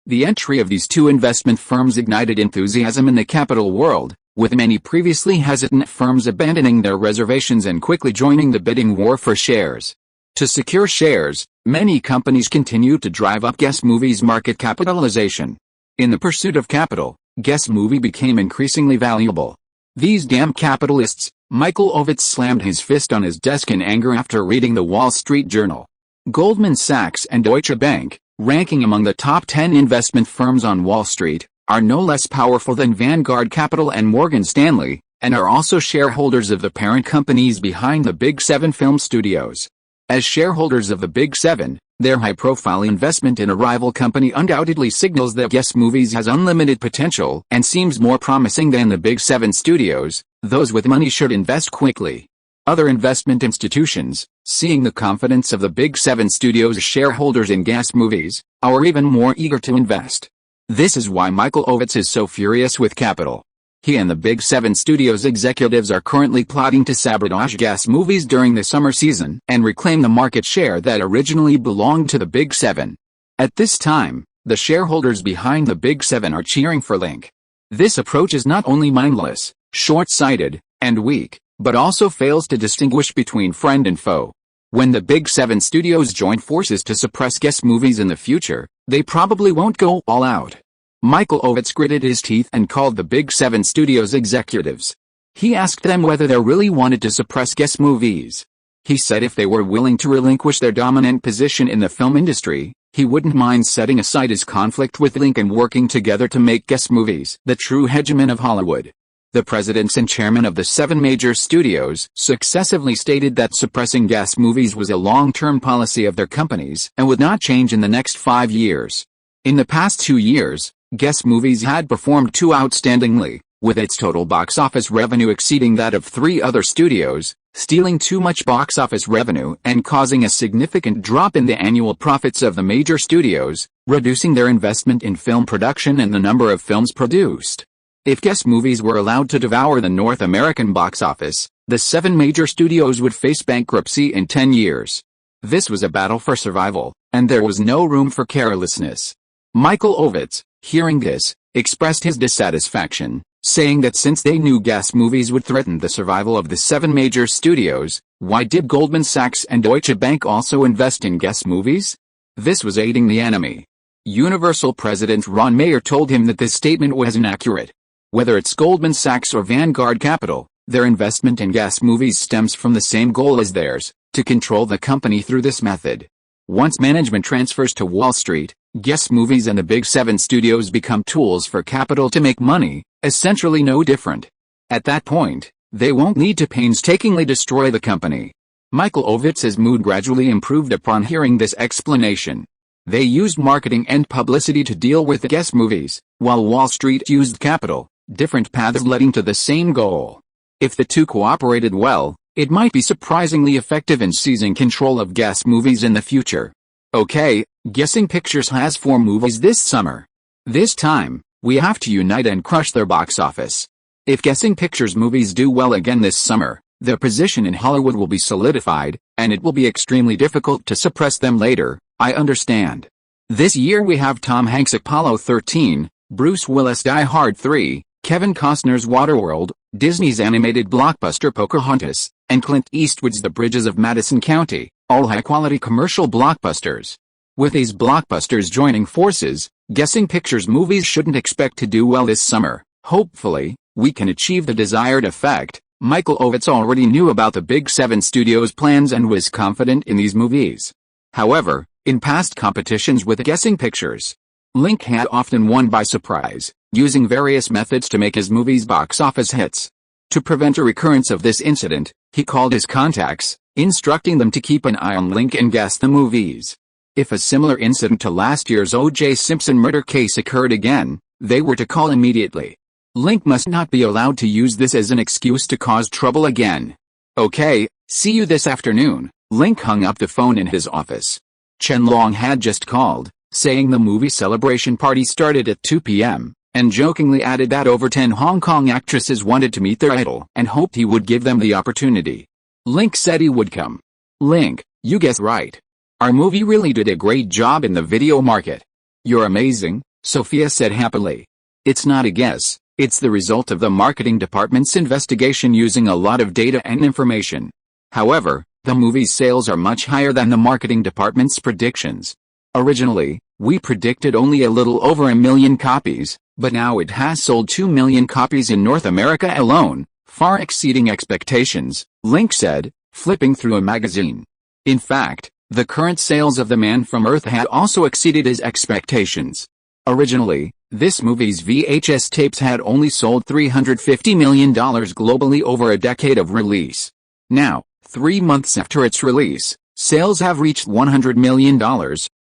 A: The entry of these two investment firms ignited enthusiasm in the capital world, with many previously hesitant firms abandoning their reservations and quickly joining the bidding war for shares. To secure shares, many companies continued to drive up Guess Movie's market capitalization. In the pursuit of capital, Guess Movie became increasingly valuable. "These damn capitalists," Michael Ovitz slammed his fist on his desk in anger after reading the Wall Street Journal. Goldman Sachs and Deutsche Bank, ranking among the top 10 investment firms on Wall Street, are no less powerful than Vanguard Capital and Morgan Stanley, and are also shareholders of the parent companies behind the Big Seven film studios. As shareholders of the Big Seven, their high-profile investment in a rival company undoubtedly signals that Guess Movies has unlimited potential and seems more promising than the Big Seven studios. Those with money should invest quickly. Other investment institutions, seeing the confidence of the Big Seven studios' shareholders in Guess Movies, are even more eager to invest. This is why Michael Ovitz is so furious with capital. He and the Big Seven studios executives are currently plotting to sabotage Guess Movies during the summer season and reclaim the market share that originally belonged to the Big Seven. At this time, the shareholders behind the Big Seven are cheering for Link. This approach is not only mindless, short-sighted, and weak, but also fails to distinguish between friend and foe. When the Big Seven studios join forces to suppress Guess Movies in the future, they probably won't go all out. Michael Ovitz gritted his teeth and called the Big Seven studios executives. He asked them whether they really wanted to suppress Guess Movies. He said if they were willing to relinquish their dominant position in the film industry, he wouldn't mind setting aside his conflict with Link and working together to make Guess Movies the true hegemon of Hollywood. The presidents and chairmen of the 7 major studios successively stated that suppressing Guess Movies was a long-term policy of their companies and would not change in the next 5 years. In the past 2 years, Guess Movies had performed too outstandingly, with its total box office revenue exceeding that of 3 other studios, stealing too much box office revenue and causing a significant drop in the annual profits of the major studios, reducing their investment in film production and the number of films produced. If Guess Movies were allowed to devour the North American box office, the 7 major studios would face bankruptcy in 10 years. This was a battle for survival, and there was no room for carelessness. Michael Ovitz, hearing this, expressed his dissatisfaction, saying that since they knew Guess Movies would threaten the survival of the 7 major studios, why did Goldman Sachs and Deutsche Bank also invest in Guess Movies? This was aiding the enemy. Universal President Ron Mayer told him that this statement was inaccurate. Whether it's Goldman Sachs or Vanguard Capital, their investment in Guess Movies stems from the same goal as theirs, to control the company through this method. Once management transfers to Wall Street, Guess Movies and the Big Seven studios become tools for capital to make money, essentially no different. At that point, they won't need to painstakingly destroy the company. Michael Ovitz's mood gradually improved upon hearing this explanation. They used marketing and publicity to deal with the Guess Movies, while Wall Street used capital, different paths leading to the same goal. If the two cooperated well, it might be surprisingly effective in seizing control of Guess Movies in the future. Okay, Guessing Pictures has 4 movies this summer. This time, we have to unite and crush their box office. If Guessing Pictures movies do well again this summer, their position in Hollywood will be solidified, and it will be extremely difficult to suppress them later, I understand. This year we have Tom Hanks' Apollo 13, Bruce Willis' Die Hard 3, Kevin Costner's Waterworld, Disney's animated blockbuster Pocahontas, and Clint Eastwood's The Bridges of Madison County, all high-quality commercial blockbusters. With these blockbusters joining forces, Guessing Pictures movies shouldn't expect to do well this summer. Hopefully, we can achieve the desired effect. Michael Ovitz already knew about the Big Seven studios' plans and was confident in these movies. However, in past competitions with Guessing Pictures, Link had often won by surprise, using various methods to make his movies box office hits. To prevent a recurrence of this incident, he called his contacts, instructing them to keep an eye on Link and guess the movies. If a similar incident to last year's O.J. Simpson murder case occurred again, they were to call immediately. Link must not be allowed to use this as an excuse to cause trouble again. Okay, see you this afternoon. Link hung up the phone in his office. Chen Long had just called, saying the movie celebration party started at 2 p.m., and jokingly added that over 10 Hong Kong actresses wanted to meet their idol and hoped he would give them the opportunity. Link said he would come. Link, you guessed right. Our movie really did a great job in the video market. You're amazing, Sophia said happily. It's not a guess, it's the result of the marketing department's investigation using a lot of data and information. However, the movie's sales are much higher than the marketing department's predictions. Originally, we predicted only a little over 1 million copies, but now it has sold 2 million copies in North America alone, far exceeding expectations, Link said, flipping through a magazine. In fact, the current sales of The Man from Earth had also exceeded his expectations. Originally, this movie's VHS tapes had only sold $350 million globally over a decade of release. Now, 3 months after its release, sales have reached $100 million,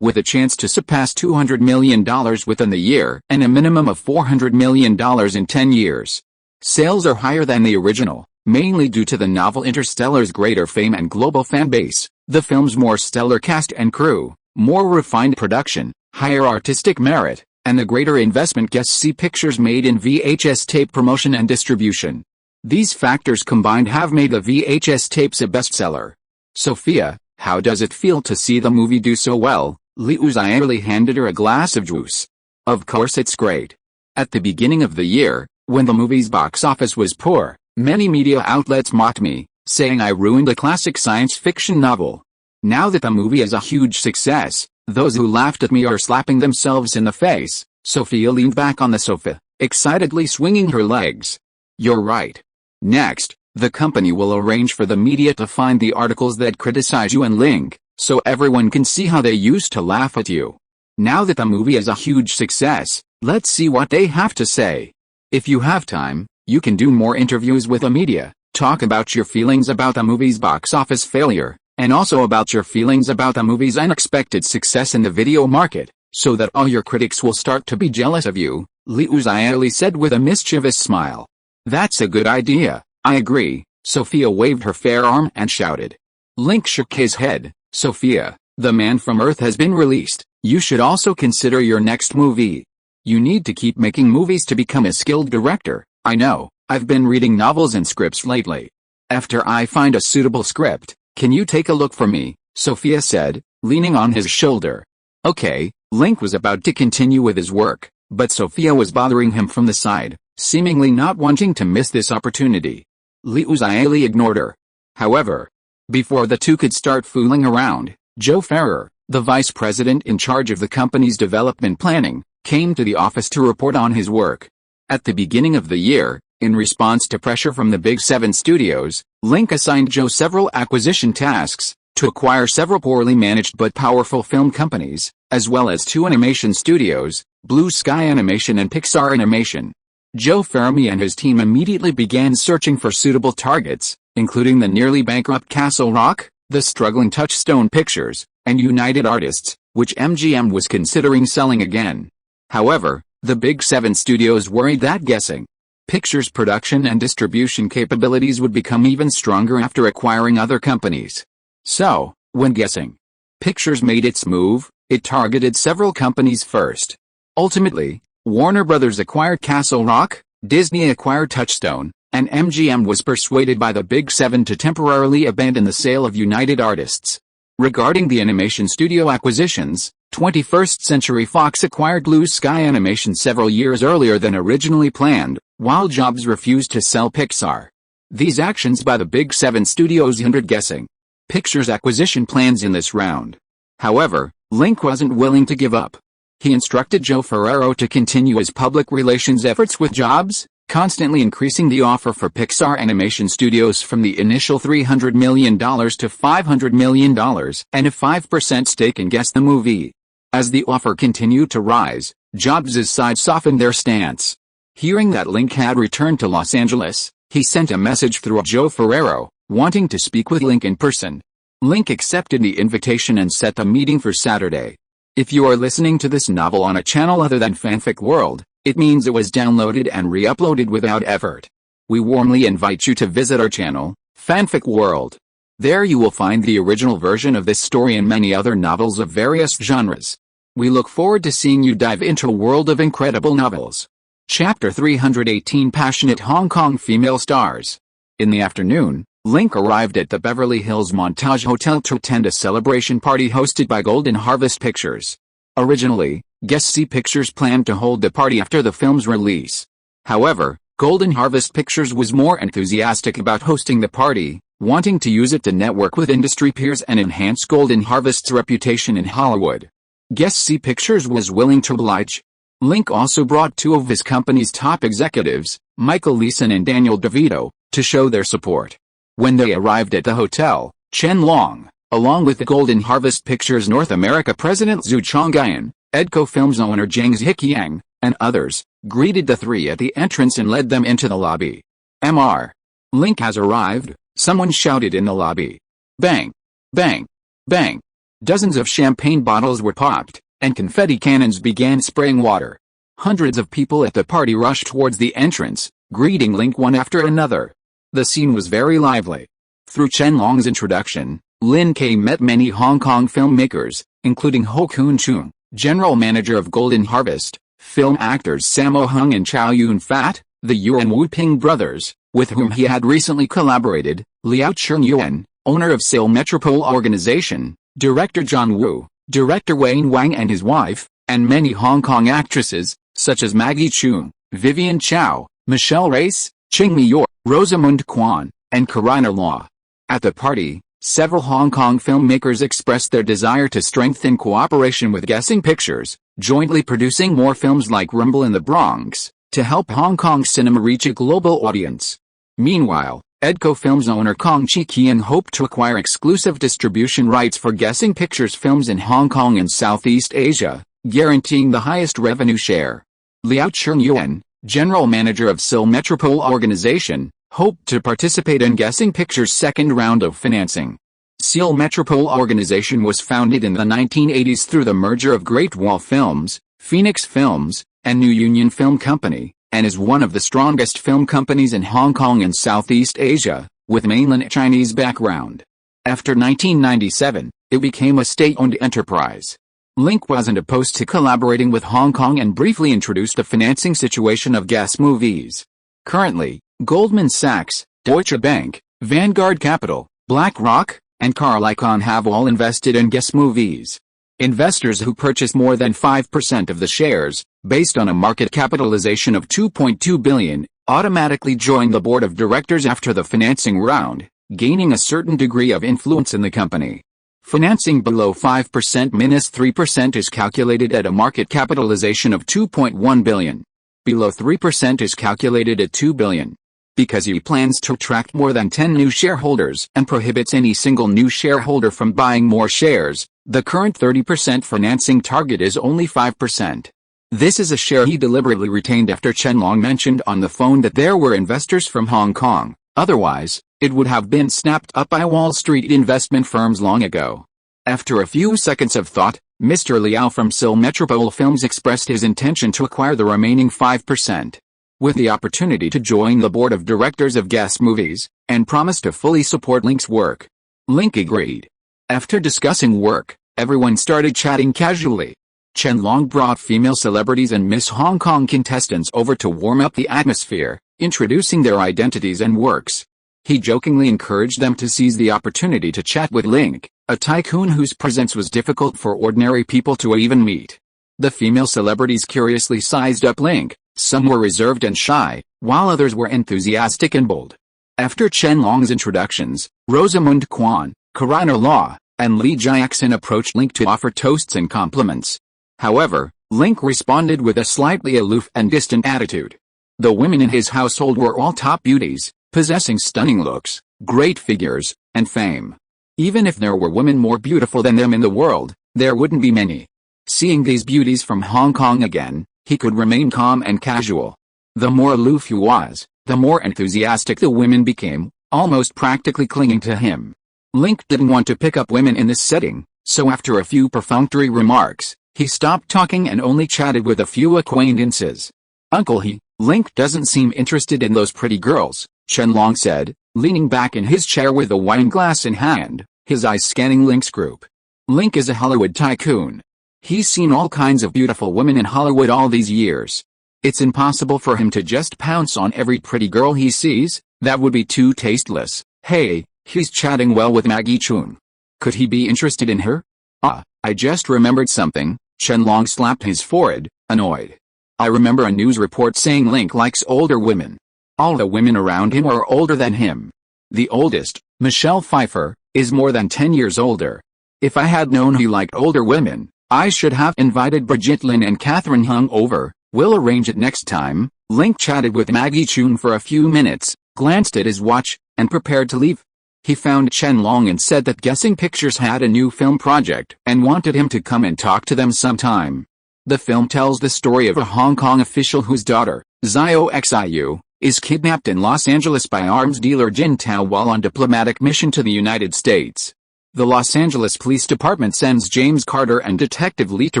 A: with a chance to surpass $200 million within the year and a minimum of $400 million in 10 years. Sales are higher than the original, mainly due to the novel Interstellar's greater fame and global fan base, the film's more stellar cast and crew, more refined production, higher artistic merit, and the greater investment guests see pictures made in VHS tape promotion and distribution. These factors combined have made the VHS tapes a bestseller. Sophia, how does it feel to see the movie do so well? Liu Xiaoli handed her a glass of juice. Of course it's great. At the beginning of the year, when the movie's box office was poor, many media outlets mocked me, saying I ruined a classic science fiction novel. Now that the movie is a huge success, those who laughed at me are slapping themselves in the face. Sophia leaned back on the sofa, excitedly swinging her legs. You're right. Next, the company will arrange for the media to find the articles that criticize you and Link, so everyone can see how they used to laugh at you. Now that the movie is a huge success, let's see what they have to say. If you have time, you can do more interviews with the media, talk about your feelings about the movie's box office failure, and also about your feelings about the movie's unexpected success in the video market, so that all your critics will start to be jealous of you, Liu Xiaoli said with a mischievous smile. That's a good idea, I agree, Sophia waved her fair arm and shouted. Link shook his head. Sophia, The Man from Earth has been released, you should also consider your next movie. You need to keep making movies to become a skilled director. I know, I've been reading novels and scripts lately. After I find a suitable script, can you take a look for me? Sophia said, leaning on his shoulder. Okay, Link was about to continue with his work, but Sophia was bothering him from the side, seemingly not wanting to miss this opportunity. Liu Xiaoli ignored her. However, before the two could start fooling around, Joe Ferrer, the vice president in charge of the company's development planning, came to the office to report on his work. At the beginning of the year, in response to pressure from the Big 7 studios, Link assigned Joe several acquisition tasks, to acquire several poorly managed but powerful film companies, as well as 2 animation studios, Blue Sky Animation and Pixar Animation. Joe Fermi and his team immediately began searching for suitable targets, including the nearly bankrupt Castle Rock, the struggling Touchstone Pictures, and United Artists, which MGM was considering selling again. However, the Big 7 studios worried that guessing Pictures' production and distribution capabilities would become even stronger after acquiring other companies. So, when guessing Pictures made its move, it targeted several companies first. Ultimately, Warner Brothers acquired Castle Rock, Disney acquired Touchstone, and MGM was persuaded by the Big 7 to temporarily abandon the sale of United Artists. Regarding the animation studio acquisitions, 21st Century Fox acquired Blue Sky Animation several years earlier than originally planned, while Jobs refused to sell Pixar. These actions by the Big 7 studios hindered guessing Pictures' acquisition plans in this round. However, Link wasn't willing to give up. He instructed Joe Ferrero to continue his public relations efforts with Jobs, constantly increasing the offer for Pixar Animation Studios from the initial $300 million to $500 million and a 5% stake in Guess the Movie. As the offer continued to rise, Jobs' side softened their stance. Hearing that Link had returned to Los Angeles, he sent a message through Joe Ferrero, wanting to speak with Link in person. Link accepted the invitation and set the meeting for Saturday. If you are listening to this novel on a channel other than Fanfic World, it means it was downloaded and re-uploaded without effort. We warmly invite you to visit our channel, Fanfic World. There you will find the original version of this story and many other novels of various genres. We look forward to seeing you dive into a world of incredible novels. Chapter 318 Passionate Hong Kong Female Stars. In the afternoon, Link arrived at the Beverly Hills Montage Hotel to attend a celebration party hosted by Golden Harvest Pictures. Originally, Guess Pictures planned to hold the party after the film's release. However, Golden Harvest Pictures was more enthusiastic about hosting the party, wanting to use it to network with industry peers and enhance Golden Harvest's reputation in Hollywood. Guess Pictures was willing to oblige. Link also brought two of his company's top executives, Michael Leeson and Daniel DeVito, to show their support. When they arrived at the hotel, Chen Long, along with the Golden Harvest Pictures North America president Zhu Chongyan, Edco Films owner Zhang Ziqiang, and others, greeted the three at the entrance and led them into the lobby. Mr. Link has arrived, someone shouted in the lobby. Bang! Bang! Bang! Dozens of champagne bottles were popped, and confetti cannons began spraying water. Hundreds of people at the party rushed towards the entrance, greeting Link one after another. The scene was very lively. Through Chen Long's introduction, Lin K met many Hong Kong filmmakers, including Ho Kun Chung, general manager of Golden Harvest, film actors Sammo Hung and Chow Yun-fat, the Yuan Wu-ping brothers, with whom he had recently collaborated, Liao Cheng-yuan, owner of Seoul Metropole Organization, director John Woo, director Wayne Wang and his wife, and many Hong Kong actresses, such as Maggie Cheung, Vivian Chow, Michelle Race, Ching Mi-yor, Rosamund Kwan, and Karina Law. At the party, several Hong Kong filmmakers expressed their desire to strengthen cooperation with Guessing Pictures, jointly producing more films like Rumble in the Bronx, to help Hong Kong cinema reach a global audience. Meanwhile, Edco Films owner Kong Chi-kian hoped to acquire exclusive distribution rights for Guessing Pictures films in Hong Kong and Southeast Asia, guaranteeing the highest revenue share. Liao Cheng-yuan, general manager of Seoul Metropole Organization, hoped to participate in Guessing Pictures' second round of financing. Seoul Metropole Organization was founded in the 1980s through the merger of Great Wall Films, Phoenix Films, and New Union Film Company, and is one of the strongest film companies in Hong Kong and Southeast Asia, with mainland Chinese background. After 1997, it became a state-owned enterprise. Link wasn't opposed to collaborating with Hong Kong and briefly introduced the financing situation of Guess Movies. Currently, Goldman Sachs, Deutsche Bank, Vanguard Capital, BlackRock, and Carl Icahn have all invested in Guess Movies. Investors who purchase more than 5% of the shares, based on a market capitalization of $2.2 billion, automatically join the board of directors after the financing round, gaining a certain degree of influence in the company. Financing below 5%-3% is calculated at a market capitalization of $2.1 billion. Below 3% is calculated at $2 billion. Because he plans to attract more than 10 new shareholders and prohibits any single new shareholder from buying more shares, the current 30% financing target is only 5%. This is a share he deliberately retained after Chen Long mentioned on the phone that there were investors from Hong Kong. Otherwise, it would have been snapped up by Wall Street investment firms long ago. After a few seconds of thought, Mr. Liao from Seoul Metropole Films expressed his intention to acquire the remaining 5%. With the opportunity to join the board of directors of Guess Movies, and promised to fully support Link's work. Link agreed. After discussing work, everyone started chatting casually. Chen Long brought female celebrities and Miss Hong Kong contestants over to warm up the atmosphere, introducing their identities and works. He jokingly encouraged them to seize the opportunity to chat with Link, a tycoon whose presence was difficult for ordinary people to even meet. The female celebrities curiously sized up Link. Some were reserved and shy, while others were enthusiastic and bold. After Chen Long's introductions, Rosamund Kwan, Karina Law, and Lee Jackson approached Link to offer toasts and compliments. However, Link responded with a slightly aloof and distant attitude. The women in his household were all top beauties, possessing stunning looks, great figures, and fame. Even if there were women more beautiful than them in the world, there wouldn't be many. Seeing these beauties from Hong Kong again, he could remain calm and casual. The more aloof he was, the more enthusiastic the women became, almost practically clinging to him. Link didn't want to pick up women in this setting, so after a few perfunctory remarks, he stopped talking and only chatted with a few acquaintances. Uncle Link doesn't seem interested in those pretty girls, Chen Long said, leaning back in his chair with a wine glass in hand, his eyes scanning Link's group. Link is a Hollywood tycoon. He's seen all kinds of beautiful women in Hollywood all these years. It's impossible for him to just pounce on every pretty girl he sees, that would be too tasteless. Hey, he's chatting well with Maggie Chung. Could he be interested in her? Ah, I just remembered something. Chen Long slapped his forehead, annoyed. I remember a news report saying Link likes older women. All the women around him are older than him. The oldest, Michelle Pfeiffer, is more than 10 years older. If I had known he liked older women, I should have invited Brigitte Lin and Catherine Hung over. We'll arrange it next time. Link chatted with Maggie Chung for a few minutes, glanced at his watch, and prepared to leave. He found Chen Long and said that Guessing Pictures had a new film project and wanted him to come and talk to them sometime. The film tells the story of a Hong Kong official whose daughter, Xiao Xiu, is kidnapped in Los Angeles by arms dealer Jin Tao while on diplomatic mission to the United States. The Los Angeles Police Department sends James Carter and Detective Lee to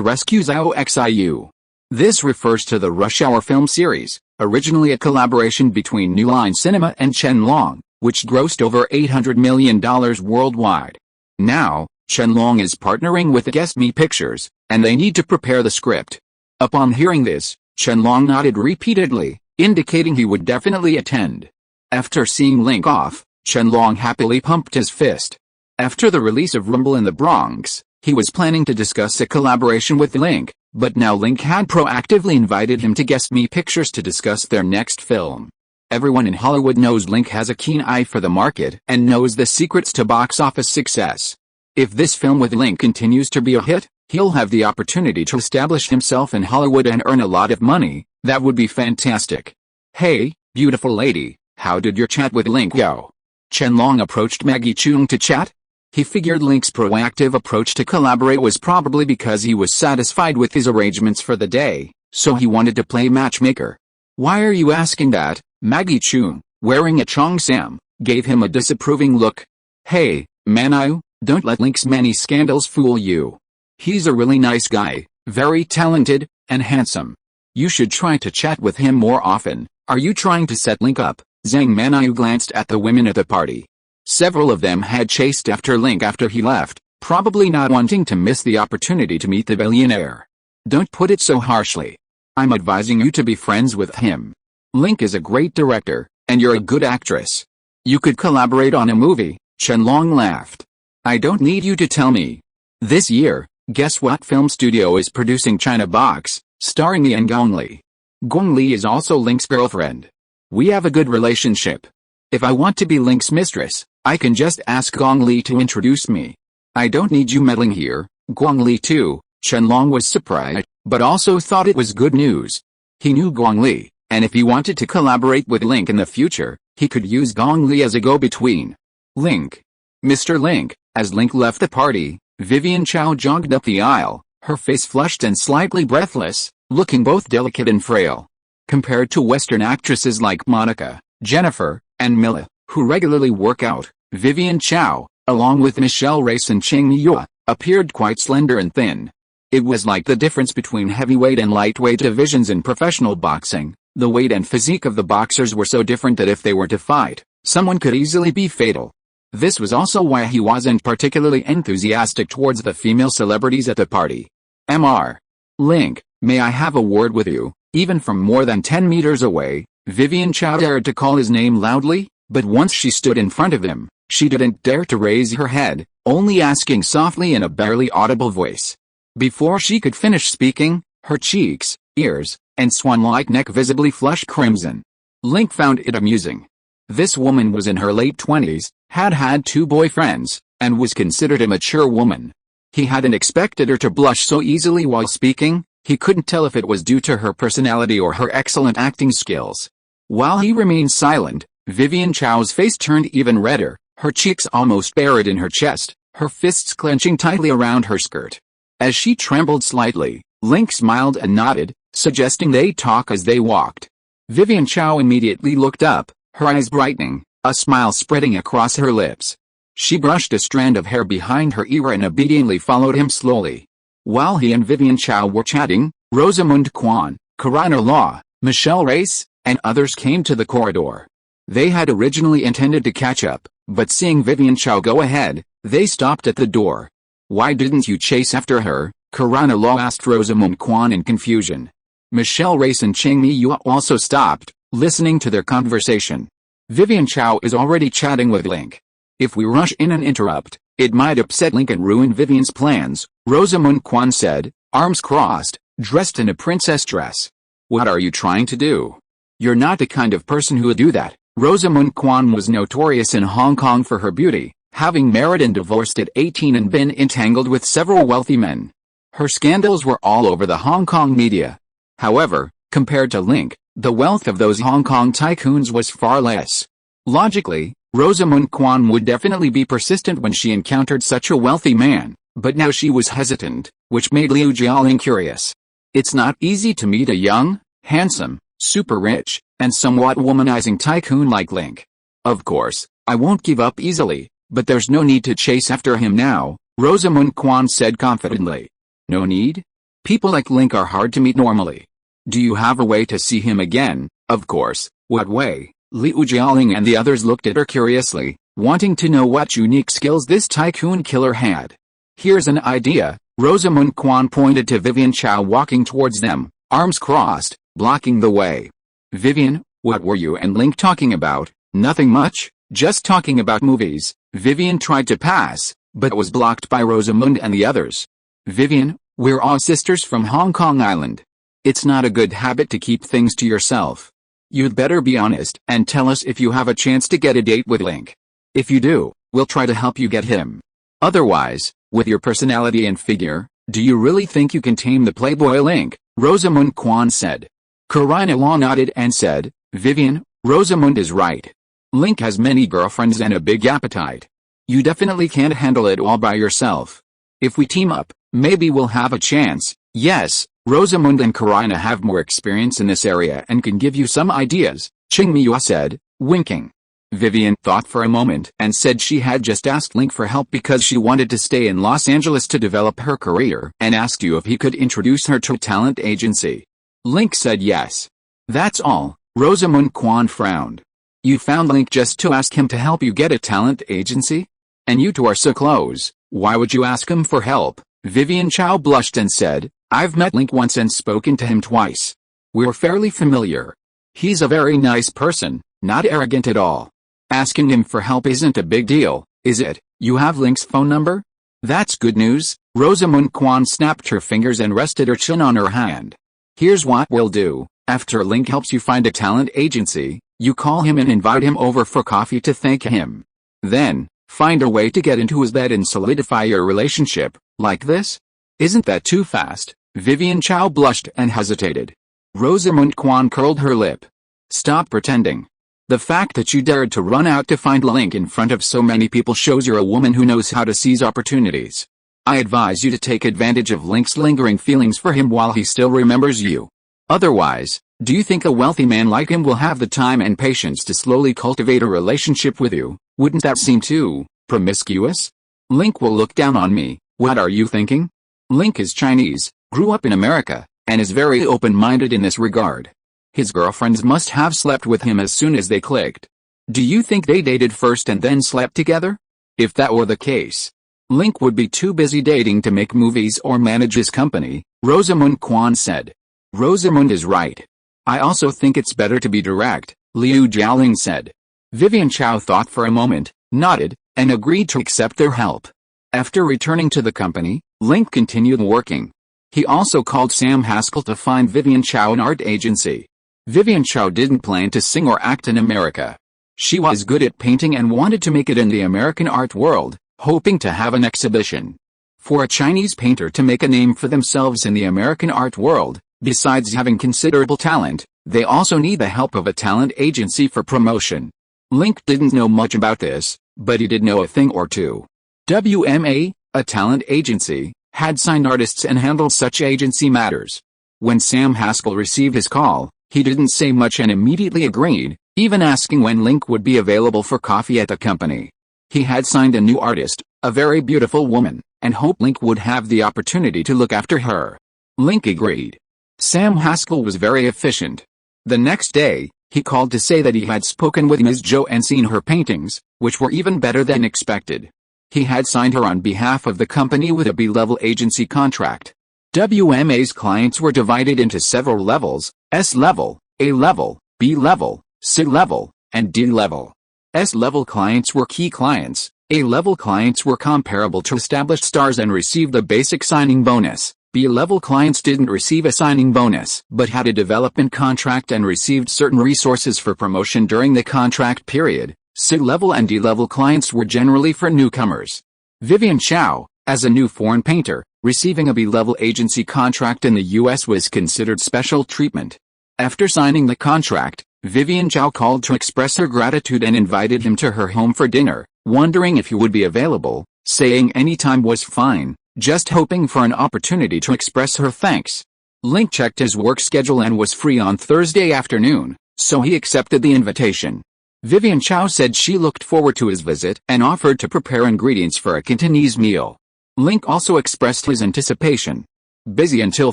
A: rescue Xiao Xiu. This refers to the Rush Hour film series, originally a collaboration between New Line Cinema and Chen Long, which grossed over $800 million worldwide. Now, Chen Long is partnering with Guess Me Pictures, and they need to prepare the script. Upon hearing this, Chen Long nodded repeatedly, indicating he would definitely attend. After seeing Link off, Chen Long happily pumped his fist. After the release of Rumble in the Bronx, he was planning to discuss a collaboration with Link, but now Link had proactively invited him to Guess Me Pictures to discuss their next film. Everyone in Hollywood knows Link has a keen eye for the market and knows the secrets to box office success. If this film with Link continues to be a hit, he'll have the opportunity to establish himself in Hollywood and earn a lot of money. That would be fantastic. Hey, beautiful lady, how did your chat with Link go? Chen Long approached Maggie Chung to chat. He figured Link's proactive approach to collaborate was probably because he was satisfied with his arrangements for the day, so he wanted to play matchmaker. Why are you asking that? Maggie Chung, wearing a cheongsam, gave him a disapproving look. Hey, Manu, don't let Link's many scandals fool you. He's a really nice guy, very talented, and handsome. You should try to chat with him more often. Are you trying to set Link up? Zhang Manu glanced at the women at the party. Several of them had chased after Link after he left, probably not wanting to miss the opportunity to meet the billionaire. Don't put it so harshly. I'm advising you to be friends with him. Link is a great director, and you're a good actress. You could collaborate on a movie. Chen Long laughed. I don't need you to tell me. This year, guess what film studio is producing China Box, starring Yan Gongli. Gongli is also Link's girlfriend. We have a good relationship. If I want to be Link's mistress, I can just ask Gongli to introduce me. I don't need you meddling here. Gongli too. Chen Long was surprised, but also thought it was good news. He knew Gongli, and if he wanted to collaborate with Link in the future, he could use Gongli as a go-between. Link. Mr. Link. As Link left the party, Vivian Chow jogged up the aisle, her face flushed and slightly breathless, looking both delicate and frail. Compared to Western actresses like Monica, Jennifer, and Mila, who regularly work out, Vivian Chow, along with Michelle Race and Cheng Miyua, appeared quite slender and thin. It was like the difference between heavyweight and lightweight divisions in professional boxing. The weight and physique of the boxers were so different that if they were to fight, someone could easily be fatal. This was also why he wasn't particularly enthusiastic towards the female celebrities at the party. Mr. Link, may I have a word with you? Even from more than 10 meters away, Vivian Chow dared to call his name loudly, but once she stood in front of him, she didn't dare to raise her head, only asking softly in a barely audible voice. Before she could finish speaking, her cheeks, ears, and swan-like neck visibly flushed crimson. Link found it amusing. This woman was in her late 20s, had had 2 boyfriends, and was considered a mature woman. He hadn't expected her to blush so easily while speaking. He couldn't tell if it was due to her personality or her excellent acting skills. While he remained silent, Vivian Chow's face turned even redder, her cheeks almost buried in her chest, her fists clenching tightly around her skirt. As she trembled slightly, Link smiled and nodded, suggesting they talk as they walked. Vivian Chow immediately looked up, her eyes brightening, a smile spreading across her lips. She brushed a strand of hair behind her ear and obediently followed him slowly. While he and Vivian Chow were chatting, Rosamund Kwan, Karana Law, Michelle Race, and others came to the corridor. They had originally intended to catch up, but seeing Vivian Chow go ahead, they stopped at the door. Why didn't you chase after her? Karana Law asked Rosamund Kwan in confusion. Michelle Race and Cheng Miyua also stopped, listening to their conversation. Vivian Chow is already chatting with Link. If we rush in and interrupt, it might upset Link and ruin Vivian's plans, Rosamund Kwan said, arms crossed, dressed in a princess dress. What are you trying to do? You're not the kind of person who would do that. Rosamund Kwan was notorious in Hong Kong for her beauty, having married and divorced at 18 and been entangled with several wealthy men. Her scandals were all over the Hong Kong media. However, compared to Link, the wealth of those Hong Kong tycoons was far less. Logically, Rosamund Kwan would definitely be persistent when she encountered such a wealthy man, but now she was hesitant, which made Liu Jialing curious. It's not easy to meet a young, handsome, super rich, and somewhat womanizing tycoon like Link. Of course, I won't give up easily, but there's no need to chase after him now, Rosamund Kwan said confidently. No need? People like Link are hard to meet normally. Do you have a way to see him again? Of course. What way? Liu Jialing and the others looked at her curiously, wanting to know what unique skills this tycoon killer had. Here's an idea. Rosamund Kwan pointed to Vivian Chow walking towards them, arms crossed, blocking the way. Vivian, what were you and Link talking about? Nothing much, just talking about movies. Vivian tried to pass, but was blocked by Rosamund and the others. Vivian, we're all sisters from Hong Kong Island. It's not a good habit to keep things to yourself. You'd better be honest and tell us if you have a chance to get a date with Link. If you do, we'll try to help you get him. Otherwise, with your personality and figure, do you really think you can tame the playboy Link? Rosamund Kwan said. Karina Law nodded and said, Vivian, Rosamund is right. Link has many girlfriends and a big appetite. You definitely can't handle it all by yourself. If we team up, maybe we'll have a chance. Yes, Rosamund and Karina have more experience in this area and can give you some ideas, Ching Miwa said, winking. Vivian thought for a moment and said she had just asked Link for help because she wanted to stay in Los Angeles to develop her career and asked you if he could introduce her to a talent agency. Link said yes. That's all, Rosamund Kwan frowned. You found Link just to ask him to help you get a talent agency? And you two are so close, why would you ask him for help? Vivian Chow blushed and said, I've met Link once and spoken to him twice. We're fairly familiar. He's a very nice person, not arrogant at all. Asking him for help isn't a big deal, is it? You have Link's phone number? That's good news. Rosamund Kwan snapped her fingers and rested her chin on her hand. Here's what we'll do. After Link helps you find a talent agency, you call him and invite him over for coffee to thank him. Then, find a way to get into his bed and solidify your relationship, like this? Isn't that too fast? Vivian Chow blushed and hesitated. Rosamund Kwan curled her lip. Stop pretending. The fact that you dared to run out to find Link in front of so many people shows you're a woman who knows how to seize opportunities. I advise you to take advantage of Link's lingering feelings for him while he still remembers you. Otherwise, do you think a wealthy man like him will have the time and patience to slowly cultivate a relationship with you? Wouldn't that seem too promiscuous? Link will look down on me. What are you thinking? Link is Chinese, grew up in America, and is very open-minded in this regard. His girlfriends must have slept with him as soon as they clicked. Do you think they dated first and then slept together? If that were the case, Link would be too busy dating to make movies or manage his company, Rosamund Kwan said. Rosamund is right. I also think it's better to be direct, Liu Jialing said. Vivian Chow thought for a moment, nodded, and agreed to accept their help. After returning to the company, Link continued working. He also called Sam Haskell to find Vivian Chow an art agency. Vivian Chow didn't plan to sing or act in America. She was good at painting and wanted to make it in the American art world, hoping to have an exhibition. For a Chinese painter to make a name for themselves in the American art world, besides having considerable talent, they also need the help of a talent agency for promotion. Link didn't know much about this, but he did know a thing or two. WMA, a talent agency, had signed artists and handled such agency matters. When Sam Haskell received his call, he didn't say much and immediately agreed, even asking when Link would be available for coffee at the company. He had signed a new artist, a very beautiful woman, and hoped Link would have the opportunity to look after her. Link agreed. Sam Haskell was very efficient. The next day, he called to say that he had spoken with Ms. Zhou and seen her paintings, which were even better than expected. He had signed her on behalf of the company with a B-level agency contract. WMA's clients were divided into several levels: S level, A level, B level, C level, and D-level. S-level clients were key clients. A-level clients were comparable to established stars and received a basic signing bonus. B-level clients didn't receive a signing bonus, but had a development contract and received certain resources for promotion during the contract period. C-level and D-level clients were generally for newcomers. Vivian Chow, as a new foreign painter, receiving a B-level agency contract in the U.S. was considered special treatment. After signing the contract, Vivian Chow called to express her gratitude and invited him to her home for dinner, wondering if he would be available, saying any time was fine, just hoping for an opportunity to express her thanks. Link checked his work schedule and was free on Thursday afternoon, so he accepted the invitation. Vivian Chow said she looked forward to his visit and offered to prepare ingredients for a Cantonese meal. Link also expressed his anticipation. Busy until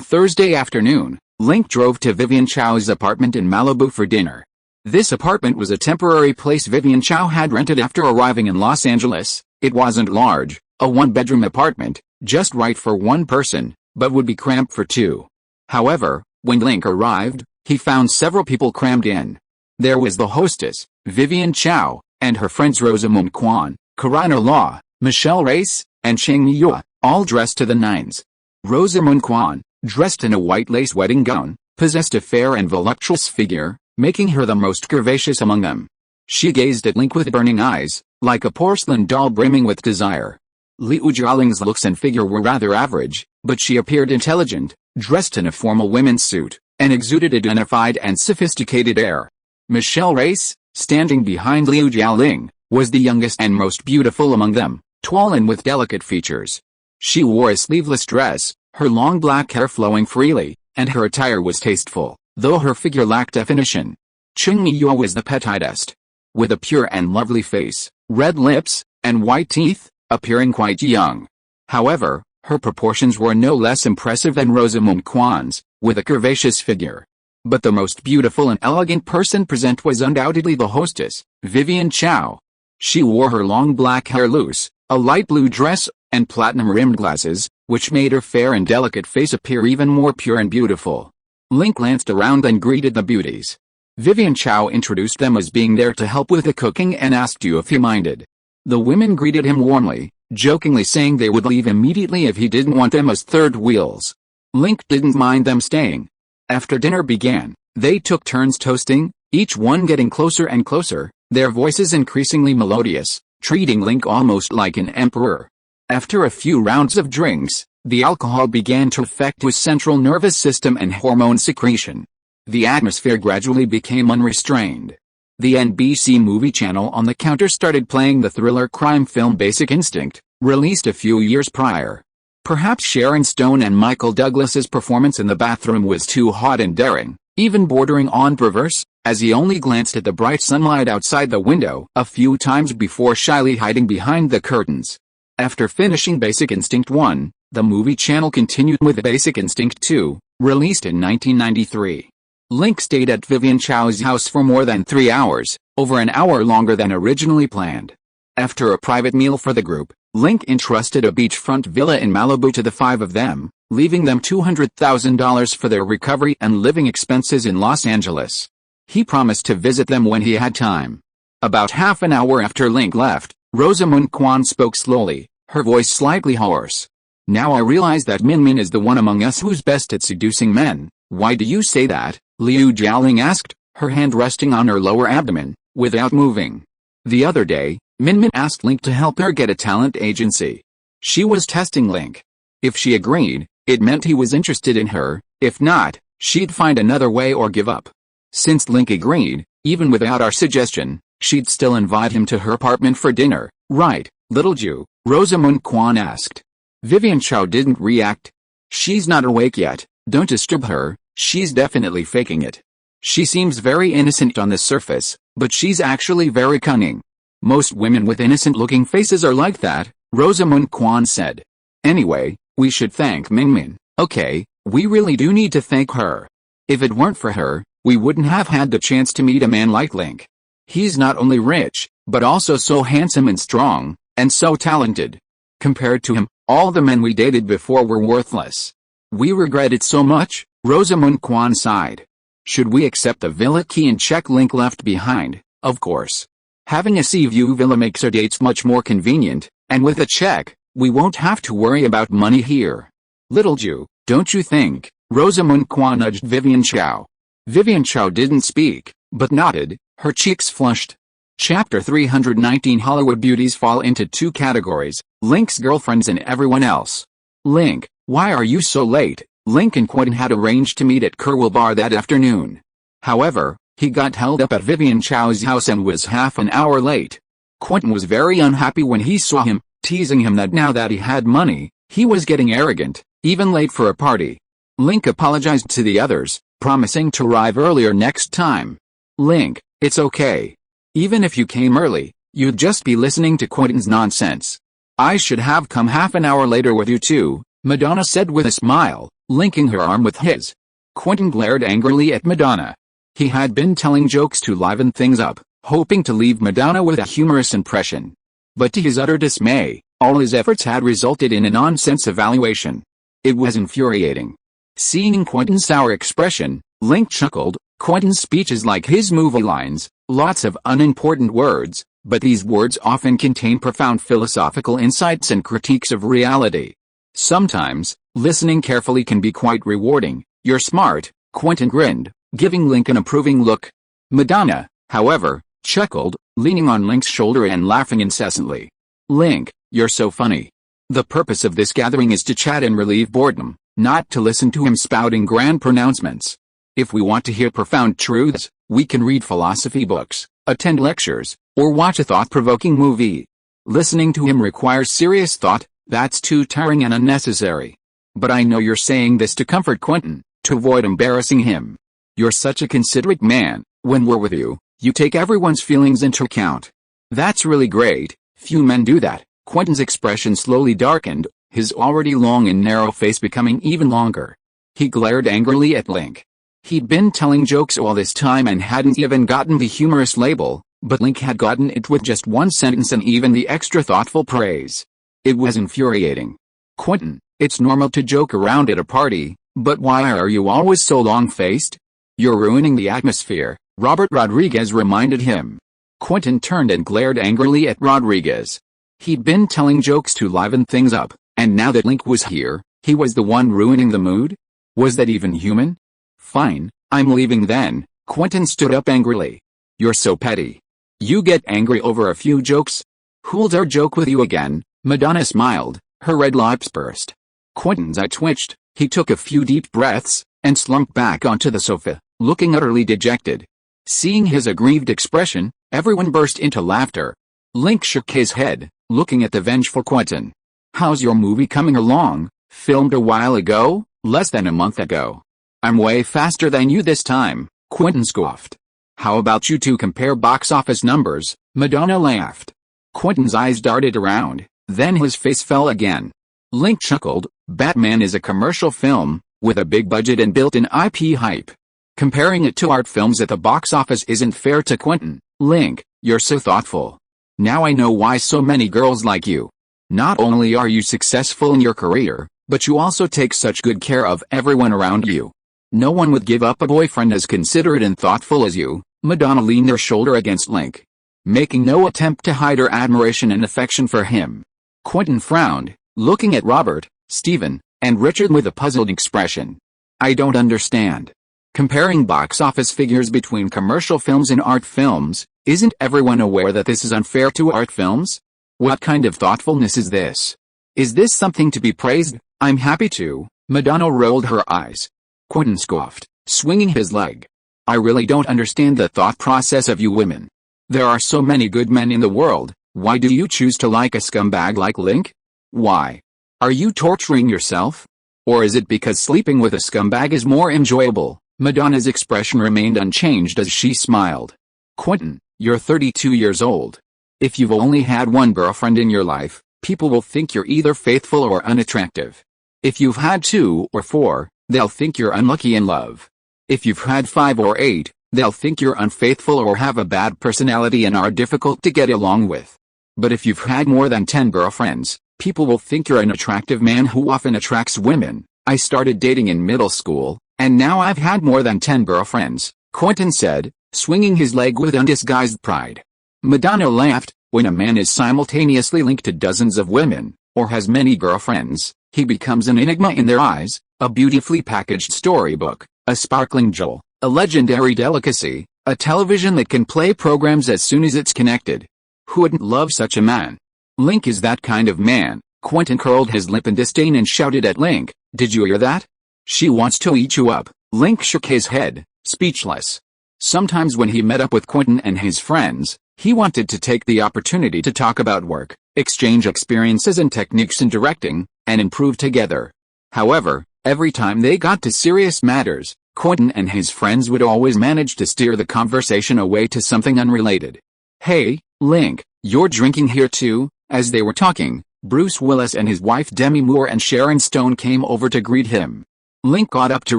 A: Thursday afternoon, Link drove to Vivian Chow's apartment in Malibu for dinner. This apartment was a temporary place Vivian Chow had rented after arriving in Los Angeles. It wasn't large, a one-bedroom apartment, just right for one person, but would be cramped for two. However, when Link arrived, he found several people crammed in. There was the hostess, Vivian Chow, and her friends Rosamund Kwan, Karina Law, Michelle Race, and Cheng Yua, all dressed to the nines. Rosamund Kwan, dressed in a white lace wedding gown, possessed a fair and voluptuous figure, making her the most curvaceous among them. She gazed at Link with burning eyes, like a porcelain doll brimming with desire. Liu Jialing's looks and figure were rather average, but she appeared intelligent, dressed in a formal women's suit, and exuded a dignified and sophisticated air. Michelle Race, standing behind Liu Jialing, was the youngest and most beautiful among them, tall and with delicate features. She wore a sleeveless dress, her long black hair flowing freely, and her attire was tasteful, though her figure lacked definition. Cheng Yua was the petitest. With a pure and lovely face, red lips, and white teeth, appearing quite young. However, her proportions were no less impressive than Rosamund Kwan's, with a curvaceous figure. But the most beautiful and elegant person present was undoubtedly the hostess, Vivian Chow. She wore her long black hair loose, a light blue dress, and platinum-rimmed glasses, which made her fair and delicate face appear even more pure and beautiful. Link glanced around and greeted the beauties. Vivian Chow introduced them as being there to help with the cooking and asked you if he minded. The women greeted him warmly, jokingly saying they would leave immediately if he didn't want them as third wheels. Link didn't mind them staying. After dinner began, they took turns toasting, each one getting closer and closer, their voices increasingly melodious, treating Link almost like an emperor. After a few rounds of drinks, the alcohol began to affect his central nervous system and hormone secretion. The atmosphere gradually became unrestrained. The NBC movie channel on the counter started playing the thriller crime film Basic Instinct, released a few years prior. Perhaps Sharon Stone and Michael Douglas's performance in the bathroom was too hot and daring, even bordering on perverse, as he only glanced at the bright sunlight outside the window a few times before shyly hiding behind the curtains. After finishing Basic Instinct 1, the movie channel continued with Basic Instinct 2, released in 1993. Link stayed at Vivian Chow's house for more than 3 hours, over an hour longer than originally planned. After a private meal for the group, Link entrusted a beachfront villa in Malibu to the five of them, leaving them $200,000 for their recovery and living expenses in Los Angeles. He promised to visit them when he had time. About half an hour after Link left, Rosamund Kwan spoke slowly, her voice slightly hoarse. Now I realize that Min is the one among us who's best at seducing men. Why do you say that? Liu Jialing asked, her hand resting on her lower abdomen, without moving. The other day, Min asked Link to help her get a talent agency. She was testing Link. If she agreed, it meant he was interested in her, if not, she'd find another way or give up. Since Link agreed, even without our suggestion, she'd still invite him to her apartment for dinner, right, little Jew? Rosamund Kwan asked. Vivian Chow didn't react. She's not awake yet, don't disturb her, she's definitely faking it. She seems very innocent on the surface, but she's actually very cunning. Most women with innocent-looking faces are like that, Rosamund Kwan said. Anyway, we should thank Min. Okay, we really do need to thank her. If it weren't for her, we wouldn't have had the chance to meet a man like Link. He's not only rich, but also so handsome and strong, and so talented. Compared to him, all the men we dated before were worthless. We regret it so much, Rosamund Kwan sighed. Should we accept the villa key and check Link left behind? Of course. Having a sea view villa makes our dates much more convenient, and with a check, we won't have to worry about money here. Little Jew, don't you think? Rosamund Kwan nudged Vivian Chow. Vivian Chow didn't speak, but nodded, her cheeks flushed. Chapter 319 Hollywood beauties fall into two categories, Link's girlfriends and everyone else. Link, why are you so late? Link and Quentin had arranged to meet at Kerwell Bar that afternoon. However, he got held up at Vivian Chow's house and was half an hour late. Quentin was very unhappy when he saw him, teasing him that now that he had money, he was getting arrogant, even late for a party. Link apologized to the others, promising to arrive earlier next time. Link, it's okay. Even if you came early, you'd just be listening to Quentin's nonsense. I should have come half an hour later with you too, Madonna said with a smile, linking her arm with his. Quentin glared angrily at Madonna. He had been telling jokes to liven things up, hoping to leave Madonna with a humorous impression. But to his utter dismay, all his efforts had resulted in a nonsense evaluation. It was infuriating. Seeing Quentin's sour expression, Link chuckled. Quentin's speech is like his movie lines, lots of unimportant words, but these words often contain profound philosophical insights and critiques of reality. Sometimes, listening carefully can be quite rewarding. You're smart, Quentin grinned, giving Link an approving look. Madonna, however, chuckled, leaning on Link's shoulder and laughing incessantly. Link, you're so funny. The purpose of this gathering is to chat and relieve boredom, not to listen to him spouting grand pronouncements. If we want to hear profound truths, we can read philosophy books, attend lectures, or watch a thought-provoking movie. Listening to him requires serious thought, that's too tiring and unnecessary. But I know you're saying this to comfort Quentin, to avoid embarrassing him. You're such a considerate man. When we're with you, you take everyone's feelings into account. That's really great. Few men do that. Quentin's expression slowly darkened, his already long and narrow face becoming even longer. He glared angrily at Link. He'd been telling jokes all this time and hadn't even gotten the humorous label, but Link had gotten it with just one sentence and even the extra thoughtful praise. It was infuriating. Quentin, it's normal to joke around at a party, but why are you always so long-faced? You're ruining the atmosphere, Robert Rodriguez reminded him. Quentin turned and glared angrily at Rodriguez. He'd been telling jokes to liven things up, and now that Link was here, he was the one ruining the mood? Was that even human? Fine, I'm leaving then, Quentin stood up angrily. You're so petty. You get angry over a few jokes? Who'll dare joke with you again? Madonna smiled, her red lips pursed. Quentin's eye twitched, he took a few deep breaths, and slumped back onto the sofa, looking utterly dejected. Seeing his aggrieved expression, everyone burst into laughter. Link shook his head, looking at the vengeful Quentin. How's your movie coming along? Filmed a while ago? Less than a month ago. I'm way faster than you this time, Quentin scoffed. How about you two compare box office numbers? Madonna laughed. Quentin's eyes darted around, then his face fell again. Link chuckled, Batman is a commercial film, with a big budget and built-in IP hype. Comparing it to art films at the box office isn't fair to Quentin. Link, you're so thoughtful. Now I know why so many girls like you. Not only are you successful in your career, but you also take such good care of everyone around you. No one would give up a boyfriend as considerate and thoughtful as you. Madonna leaned her shoulder against Link, making no attempt to hide her admiration and affection for him. Quentin frowned, looking at Robert, Stephen, and Richard with a puzzled expression. I don't understand. Comparing box office figures between commercial films and art films, isn't everyone aware that this is unfair to art films? What kind of thoughtfulness is this? Is this something to be praised? I'm happy to. Madonna rolled her eyes. Quentin scoffed, swinging his leg. I really don't understand the thought process of you women. There are so many good men in the world, why do you choose to like a scumbag like Link? Why? Are you torturing yourself? Or is it because sleeping with a scumbag is more enjoyable? Madonna's expression remained unchanged as she smiled. Quentin, you're 32 years old. If you've only had one girlfriend in your life, people will think you're either faithful or unattractive. If you've had 2 or 4, they'll think you're unlucky in love. If you've had 5 or 8, they'll think you're unfaithful or have a bad personality and are difficult to get along with. But if you've had more than 10 girlfriends, people will think you're an attractive man who often attracts women. I started dating in middle school, and now I've had more than 10 girlfriends, Quentin said, swinging his leg with undisguised pride. Madonna laughed. When a man is simultaneously linked to dozens of women, or has many girlfriends, he becomes an enigma in their eyes, a beautifully packaged storybook, a sparkling jewel, a legendary delicacy, a television that can play programs as soon as it's connected. Who wouldn't love such a man? Link is that kind of man. Quentin curled his lip in disdain and shouted at Link, "Did you hear that? She wants to eat you up." Link shook his head, speechless. Sometimes when he met up with Quentin and his friends, he wanted to take the opportunity to talk about work, exchange experiences and techniques in directing, and improve together. However, every time they got to serious matters, Quentin and his friends would always manage to steer the conversation away to something unrelated. "Hey, Link, you're drinking here too?" As they were talking, Bruce Willis and his wife Demi Moore and Sharon Stone came over to greet him. Link got up to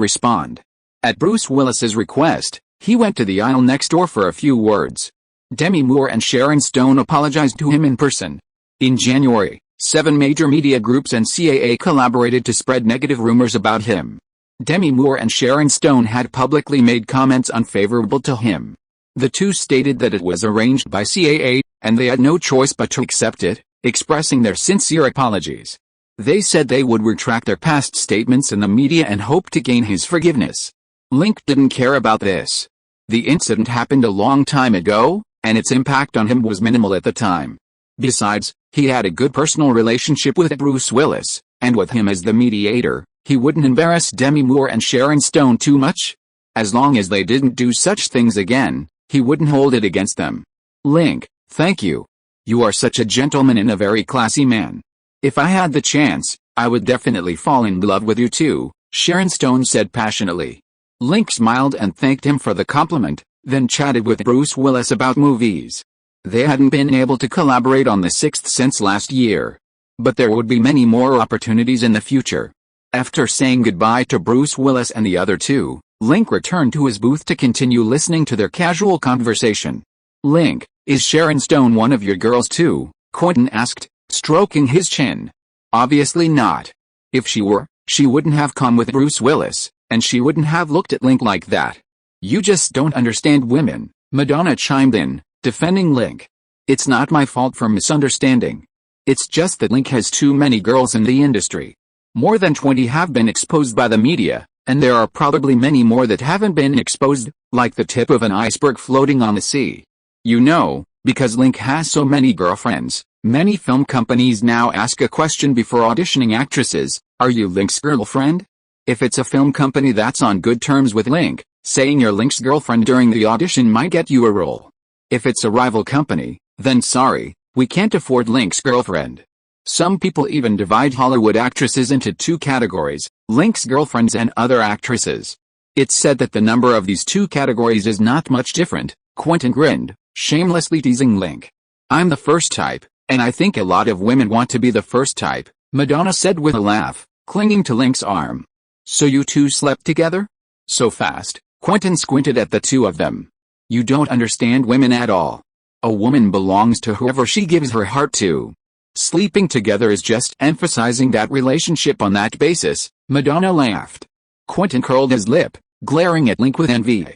A: respond. At Bruce Willis's request, he went to the aisle next door for a few words. Demi Moore and Sharon Stone apologized to him in person. In January, 7 major media groups and CAA collaborated to spread negative rumors about him. Demi Moore and Sharon Stone had publicly made comments unfavorable to him. The two stated that it was arranged by CAA, and they had no choice but to accept it, expressing their sincere apologies. They said they would retract their past statements in the media and hoped to gain his forgiveness. Link didn't care about this. The incident happened a long time ago, and its impact on him was minimal at the time. Besides, he had a good personal relationship with Bruce Willis, and with him as the mediator, he wouldn't embarrass Demi Moore and Sharon Stone too much. As long as they didn't do such things again, he wouldn't hold it against them. "Link, thank you. You are such a gentleman and a very classy man. If I had the chance, I would definitely fall in love with you too," Sharon Stone said passionately. Link smiled and thanked him for the compliment, then chatted with Bruce Willis about movies. They hadn't been able to collaborate on The Sixth Sense last year, but there would be many more opportunities in the future. After saying goodbye to Bruce Willis and the other two, Link returned to his booth to continue listening to their casual conversation. "Link, is Sharon Stone one of your girls too?" Quentin asked, stroking his chin. "Obviously not. If she were, she wouldn't have come with Bruce Willis, and she wouldn't have looked at Link like that." "You just don't understand women," Madonna chimed in, defending Link. "It's not my fault for misunderstanding. It's just that Link has too many girls in the industry. More than 20 have been exposed by the media, and there are probably many more that haven't been exposed, like the tip of an iceberg floating on the sea. You know, because Link has so many girlfriends, many film companies now ask a question before auditioning actresses: are you Link's girlfriend? If it's a film company that's on good terms with Link, saying you're Link's girlfriend during the audition might get you a role. If it's a rival company, then sorry, we can't afford Link's girlfriend. Some people even divide Hollywood actresses into two categories, Link's girlfriends and other actresses. It's said that the number of these two categories is not much different." Quentin grinned, shamelessly teasing Link. "I'm the first type, and I think a lot of women want to be the first type," Madonna said with a laugh, clinging to Link's arm. "So you two slept together? So fast?" Quentin squinted at the two of them. "You don't understand women at all. A woman belongs to whoever she gives her heart to. Sleeping together is just emphasizing that relationship on that basis," Madonna laughed. Quentin curled his lip, glaring at Link with envy.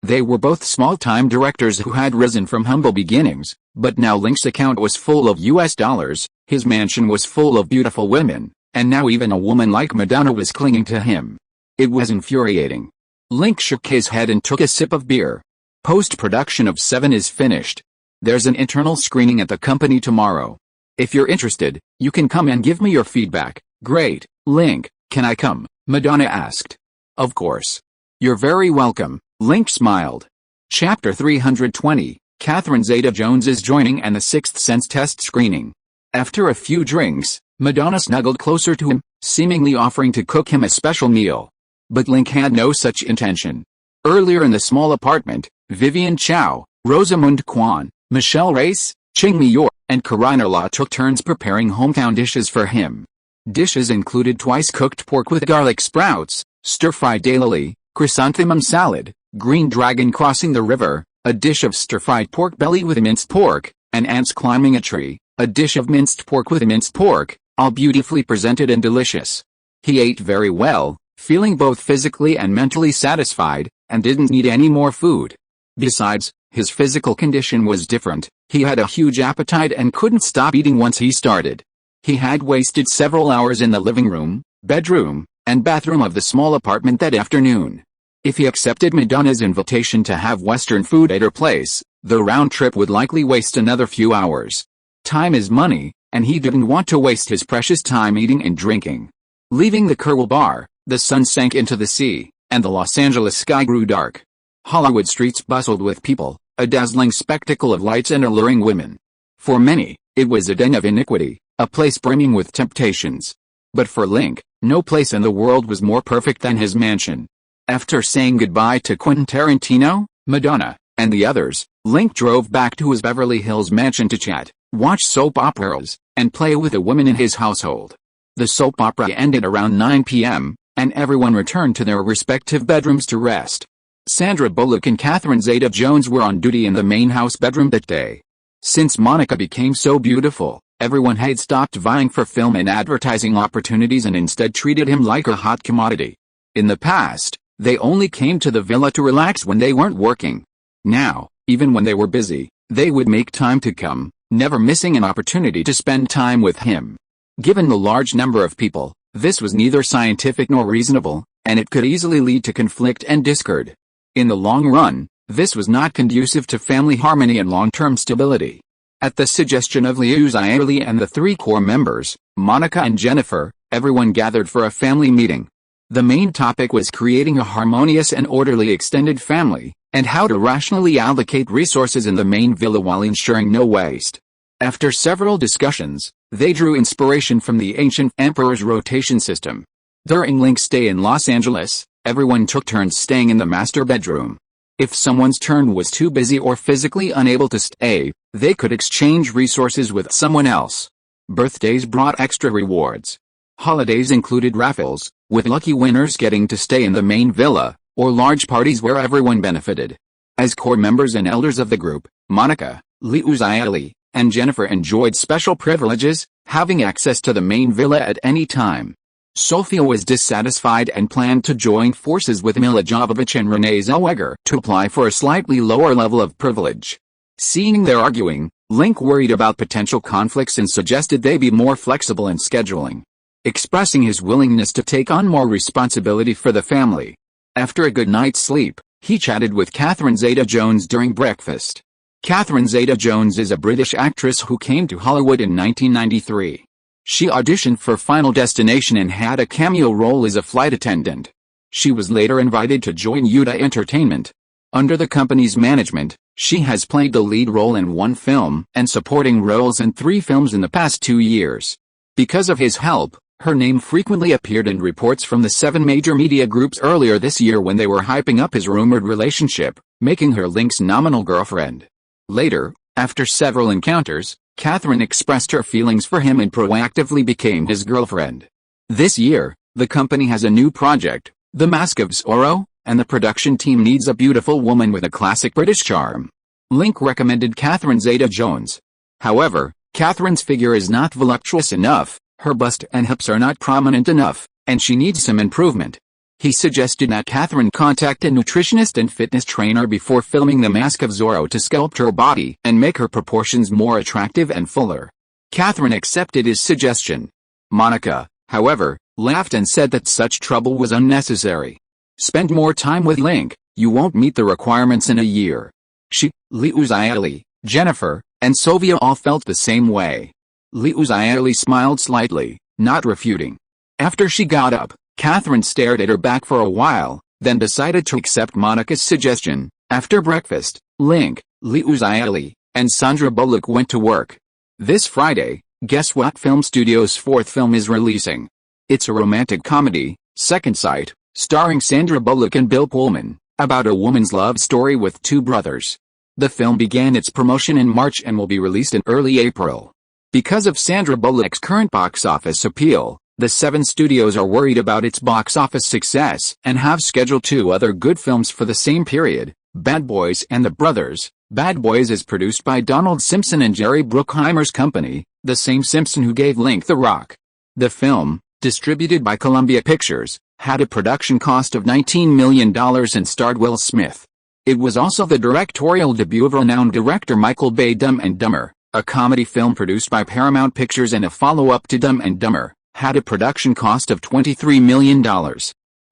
A: They were both small-time directors who had risen from humble beginnings, but now Link's account was full of US dollars, his mansion was full of beautiful women, and now even a woman like Madonna was clinging to him. It was infuriating. Link shook his head and took a sip of beer. "Post-production of 7 is finished. There's an internal screening at the company tomorrow. If you're interested, you can come and give me your feedback." "Great, Link, can I come?" Madonna asked. "Of course. You're very welcome," Link smiled. Chapter 320, Catherine Zeta-Jones is joining and The Sixth Sense test screening. After a few drinks, Madonna snuggled closer to him, seemingly offering to cook him a special meal. But Link had no such intention. Earlier in the small apartment, Vivian Chow, Rosamund Kwan, Michelle Race, Ching Mi-yor, and Karina La took turns preparing hometown dishes for him. Dishes included twice-cooked pork with garlic sprouts, stir-fried daily, chrysanthemum salad, green dragon crossing the river, a dish of stir-fried pork belly with minced pork, and ants climbing a tree, a dish of minced pork with minced pork, all beautifully presented and delicious. He ate very well, feeling both physically and mentally satisfied, and didn't need any more food. Besides, his physical condition was different. He had a huge appetite and couldn't stop eating once he started. He had wasted several hours in the living room, bedroom, and bathroom of the small apartment that afternoon. If he accepted Madonna's invitation to have Western food at her place, the round trip would likely waste another few hours. Time is money, and he didn't want to waste his precious time eating and drinking. Leaving the Kerwell bar, the sun sank into the sea, and the Los Angeles sky grew dark. Hollywood streets bustled with people, a dazzling spectacle of lights and alluring women. For many, it was a den of iniquity, a place brimming with temptations. But for Link, no place in the world was more perfect than his mansion. After saying goodbye to Quentin Tarantino, Madonna, and the others, Link drove back to his Beverly Hills mansion to chat, watch soap operas, and play with the women in his household. The soap opera ended around 9 p.m., and everyone returned to their respective bedrooms to rest. Sandra Bullock and Catherine Zeta-Jones were on duty in the main house bedroom that day. Since Monica became so beautiful, everyone had stopped vying for film and advertising opportunities and instead treated him like a hot commodity. In the past, they only came to the villa to relax when they weren't working. Now, even when they were busy, they would make time to come, never missing an opportunity to spend time with him. Given the large number of people, this was neither scientific nor reasonable, and it could easily lead to conflict and discord. In the long run, this was not conducive to family harmony and long-term stability. At the suggestion of Liu Xiaoli and the three core members, Monica and Jennifer, everyone gathered for a family meeting. The main topic was creating a harmonious and orderly extended family, and how to rationally allocate resources in the main villa while ensuring no waste. After several discussions, they drew inspiration from the ancient emperor's rotation system. During Link's stay in Los Angeles, everyone took turns staying in the master bedroom. If someone's turn was too busy or physically unable to stay, they could exchange resources with someone else. Birthdays brought extra rewards. Holidays included raffles, with lucky winners getting to stay in the main villa, or large parties where everyone benefited. As core members and elders of the group, Monica, Liu Xiaoli, and Jennifer enjoyed special privileges, having access to the main villa at any time. Sophia was dissatisfied and planned to join forces with Milla Jovovich and Renee Zellweger to apply for a slightly lower level of privilege. Seeing their arguing, Link worried about potential conflicts and suggested they be more flexible in scheduling, expressing his willingness to take on more responsibility for the family. After a good night's sleep, he chatted with Catherine Zeta-Jones during breakfast. Catherine Zeta-Jones is a British actress who came to Hollywood in 1993. She auditioned for Final Destination and had a cameo role as a flight attendant. She was later invited to join Yuta Entertainment. Under the company's management, she has played the lead role in one film and supporting roles in 3 films in the past 2 years. Because of his help, her name frequently appeared in reports from the 7 major media groups earlier this year when they were hyping up his rumored relationship, making her Link's nominal girlfriend. Later, after several encounters, Catherine expressed her feelings for him and proactively became his girlfriend. This year, the company has a new project, The Mask of Zorro, and the production team needs a beautiful woman with a classic British charm. Link recommended Catherine Zeta-Jones. However, Catherine's figure is not voluptuous enough, her bust and hips are not prominent enough, and she needs some improvement. He suggested that Catherine contact a nutritionist and fitness trainer before filming The Mask of Zorro to sculpt her body and make her proportions more attractive and fuller. Catherine accepted his suggestion. Monica, however, laughed and said that such trouble was unnecessary. Spend more time with Link, you won't meet the requirements in a year. She, Liu Xiaoli, Jennifer, and Sophia all felt the same way. Liu Xiaoli smiled slightly, not refuting. After she got up, Catherine stared at her back for a while, then decided to accept Monica's suggestion. After breakfast, Link, Liu Xiaoli, and Sandra Bullock went to work. This Friday, guess what film studio's 4th film is releasing? It's a romantic comedy, Second Sight, starring Sandra Bullock and Bill Pullman, about a woman's love story with 2 brothers. The film began its promotion in March and will be released in early April. Because of Sandra Bullock's current box office appeal, the 7 studios are worried about its box office success and have scheduled 2 other good films for the same period, Bad Boys and The Brothers. Bad Boys is produced by Donald Simpson and Jerry Bruckheimer's company, the same Simpson who gave Link The Rock. The film, distributed by Columbia Pictures, had a production cost of $19 million and starred Will Smith. It was also the directorial debut of renowned director Michael Bay's Dumb and Dumber, a comedy film produced by Paramount Pictures and a follow-up to Dumb and Dumber, had a production cost of $23 million.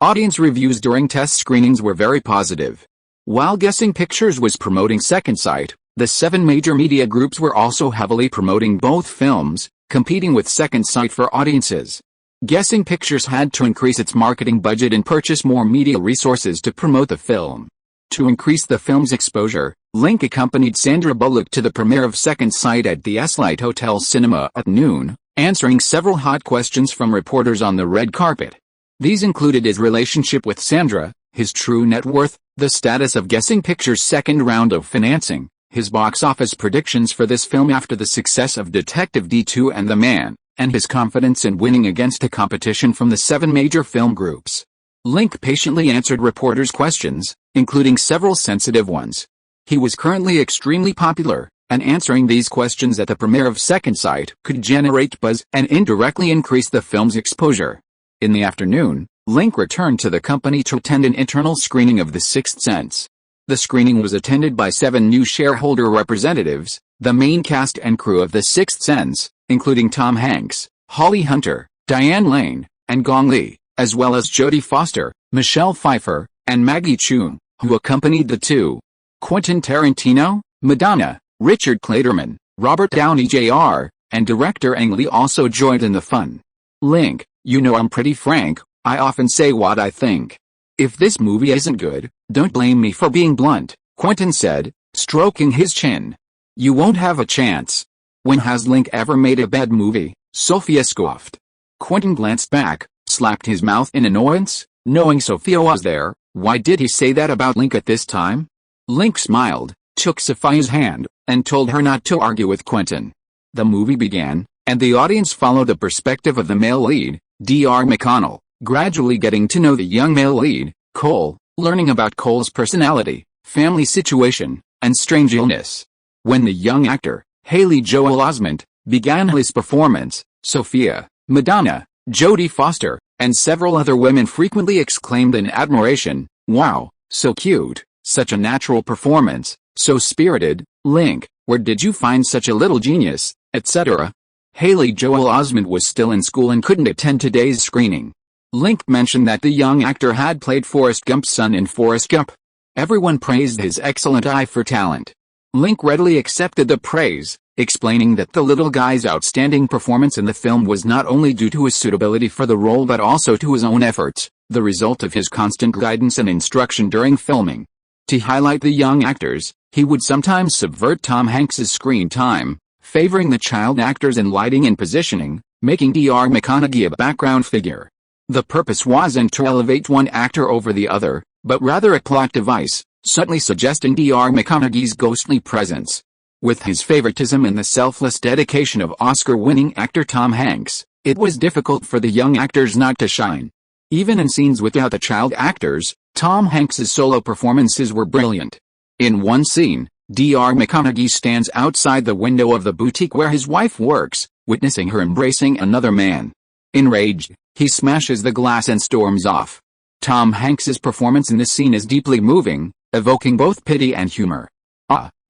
A: Audience reviews during test screenings were very positive. While Guessing Pictures was promoting Second Sight, the 7 major media groups were also heavily promoting both films, competing with Second Sight for audiences. Guessing Pictures had to increase its marketing budget and purchase more media resources to promote the film. To increase the film's exposure, Link accompanied Sandra Bullock to the premiere of Second Sight at the S-Light Hotel Cinema at noon, answering several hot questions from reporters on the red carpet. These included his relationship with Sandra, his true net worth, the status of Guessing Pictures' second round of financing, his box office predictions for this film after the success of Detective D2 and The Man, and his confidence in winning against the competition from the 7 major film groups. Link patiently answered reporters' questions, including several sensitive ones. He was currently extremely popular, and answering these questions at the premiere of Second Sight could generate buzz and indirectly increase the film's exposure. In the afternoon, Link returned to the company to attend an internal screening of The Sixth Sense. The screening was attended by 7 new shareholder representatives, the main cast and crew of The Sixth Sense, including Tom Hanks, Holly Hunter, Diane Lane, and Gong Li, as well as Jodie Foster, Michelle Pfeiffer, and Maggie Cheung, who accompanied the two. Quentin Tarantino, Madonna, Richard Clayderman, Robert Downey Jr., and director Ang Lee also joined in the fun. Link, you know I'm pretty frank, I often say what I think. If this movie isn't good, don't blame me for being blunt, Quentin said, stroking his chin. You won't have a chance. When has Link ever made a bad movie? Sophia scoffed. Quentin glanced back, slapped his mouth in annoyance, knowing Sophia was there. Why did he say that about Link at this time? Link smiled, took Sophia's hand, and told her not to argue with Quentin. The movie began, and the audience followed the perspective of the male lead, Dr. McConnell, gradually getting to know the young male lead, Cole, learning about Cole's personality, family situation, and strange illness. When the young actor, Haley Joel Osment, began his performance, Sophia, Madonna, Jodie Foster, and several other women frequently exclaimed in admiration, "Wow, so cute, such a natural performance, so spirited, Link, where did you find such a little genius," etc. Haley Joel Osment was still in school and couldn't attend today's screening. Link mentioned that the young actor had played Forrest Gump's son in Forrest Gump. Everyone praised his excellent eye for talent. Link readily accepted the praise, explaining that the little guy's outstanding performance in the film was not only due to his suitability for the role but also to his own efforts, the result of his constant guidance and instruction during filming. To highlight the young actors, he would sometimes subvert Tom Hanks's screen time, favoring the child actors in lighting and positioning, making Dr. McConaughey a background figure. The purpose wasn't to elevate one actor over the other, but rather a plot device, subtly suggesting Dr. McConaughey's ghostly presence. With his favoritism and the selfless dedication of Oscar-winning actor Tom Hanks, it was difficult for the young actors not to shine. Even in scenes without the child actors, Tom Hanks's solo performances were brilliant. In one scene, Dr. McConaughey stands outside the window of the boutique where his wife works, witnessing her embracing another man. Enraged, he smashes the glass and storms off. Tom Hanks's performance in this scene is deeply moving, evoking both pity and humor.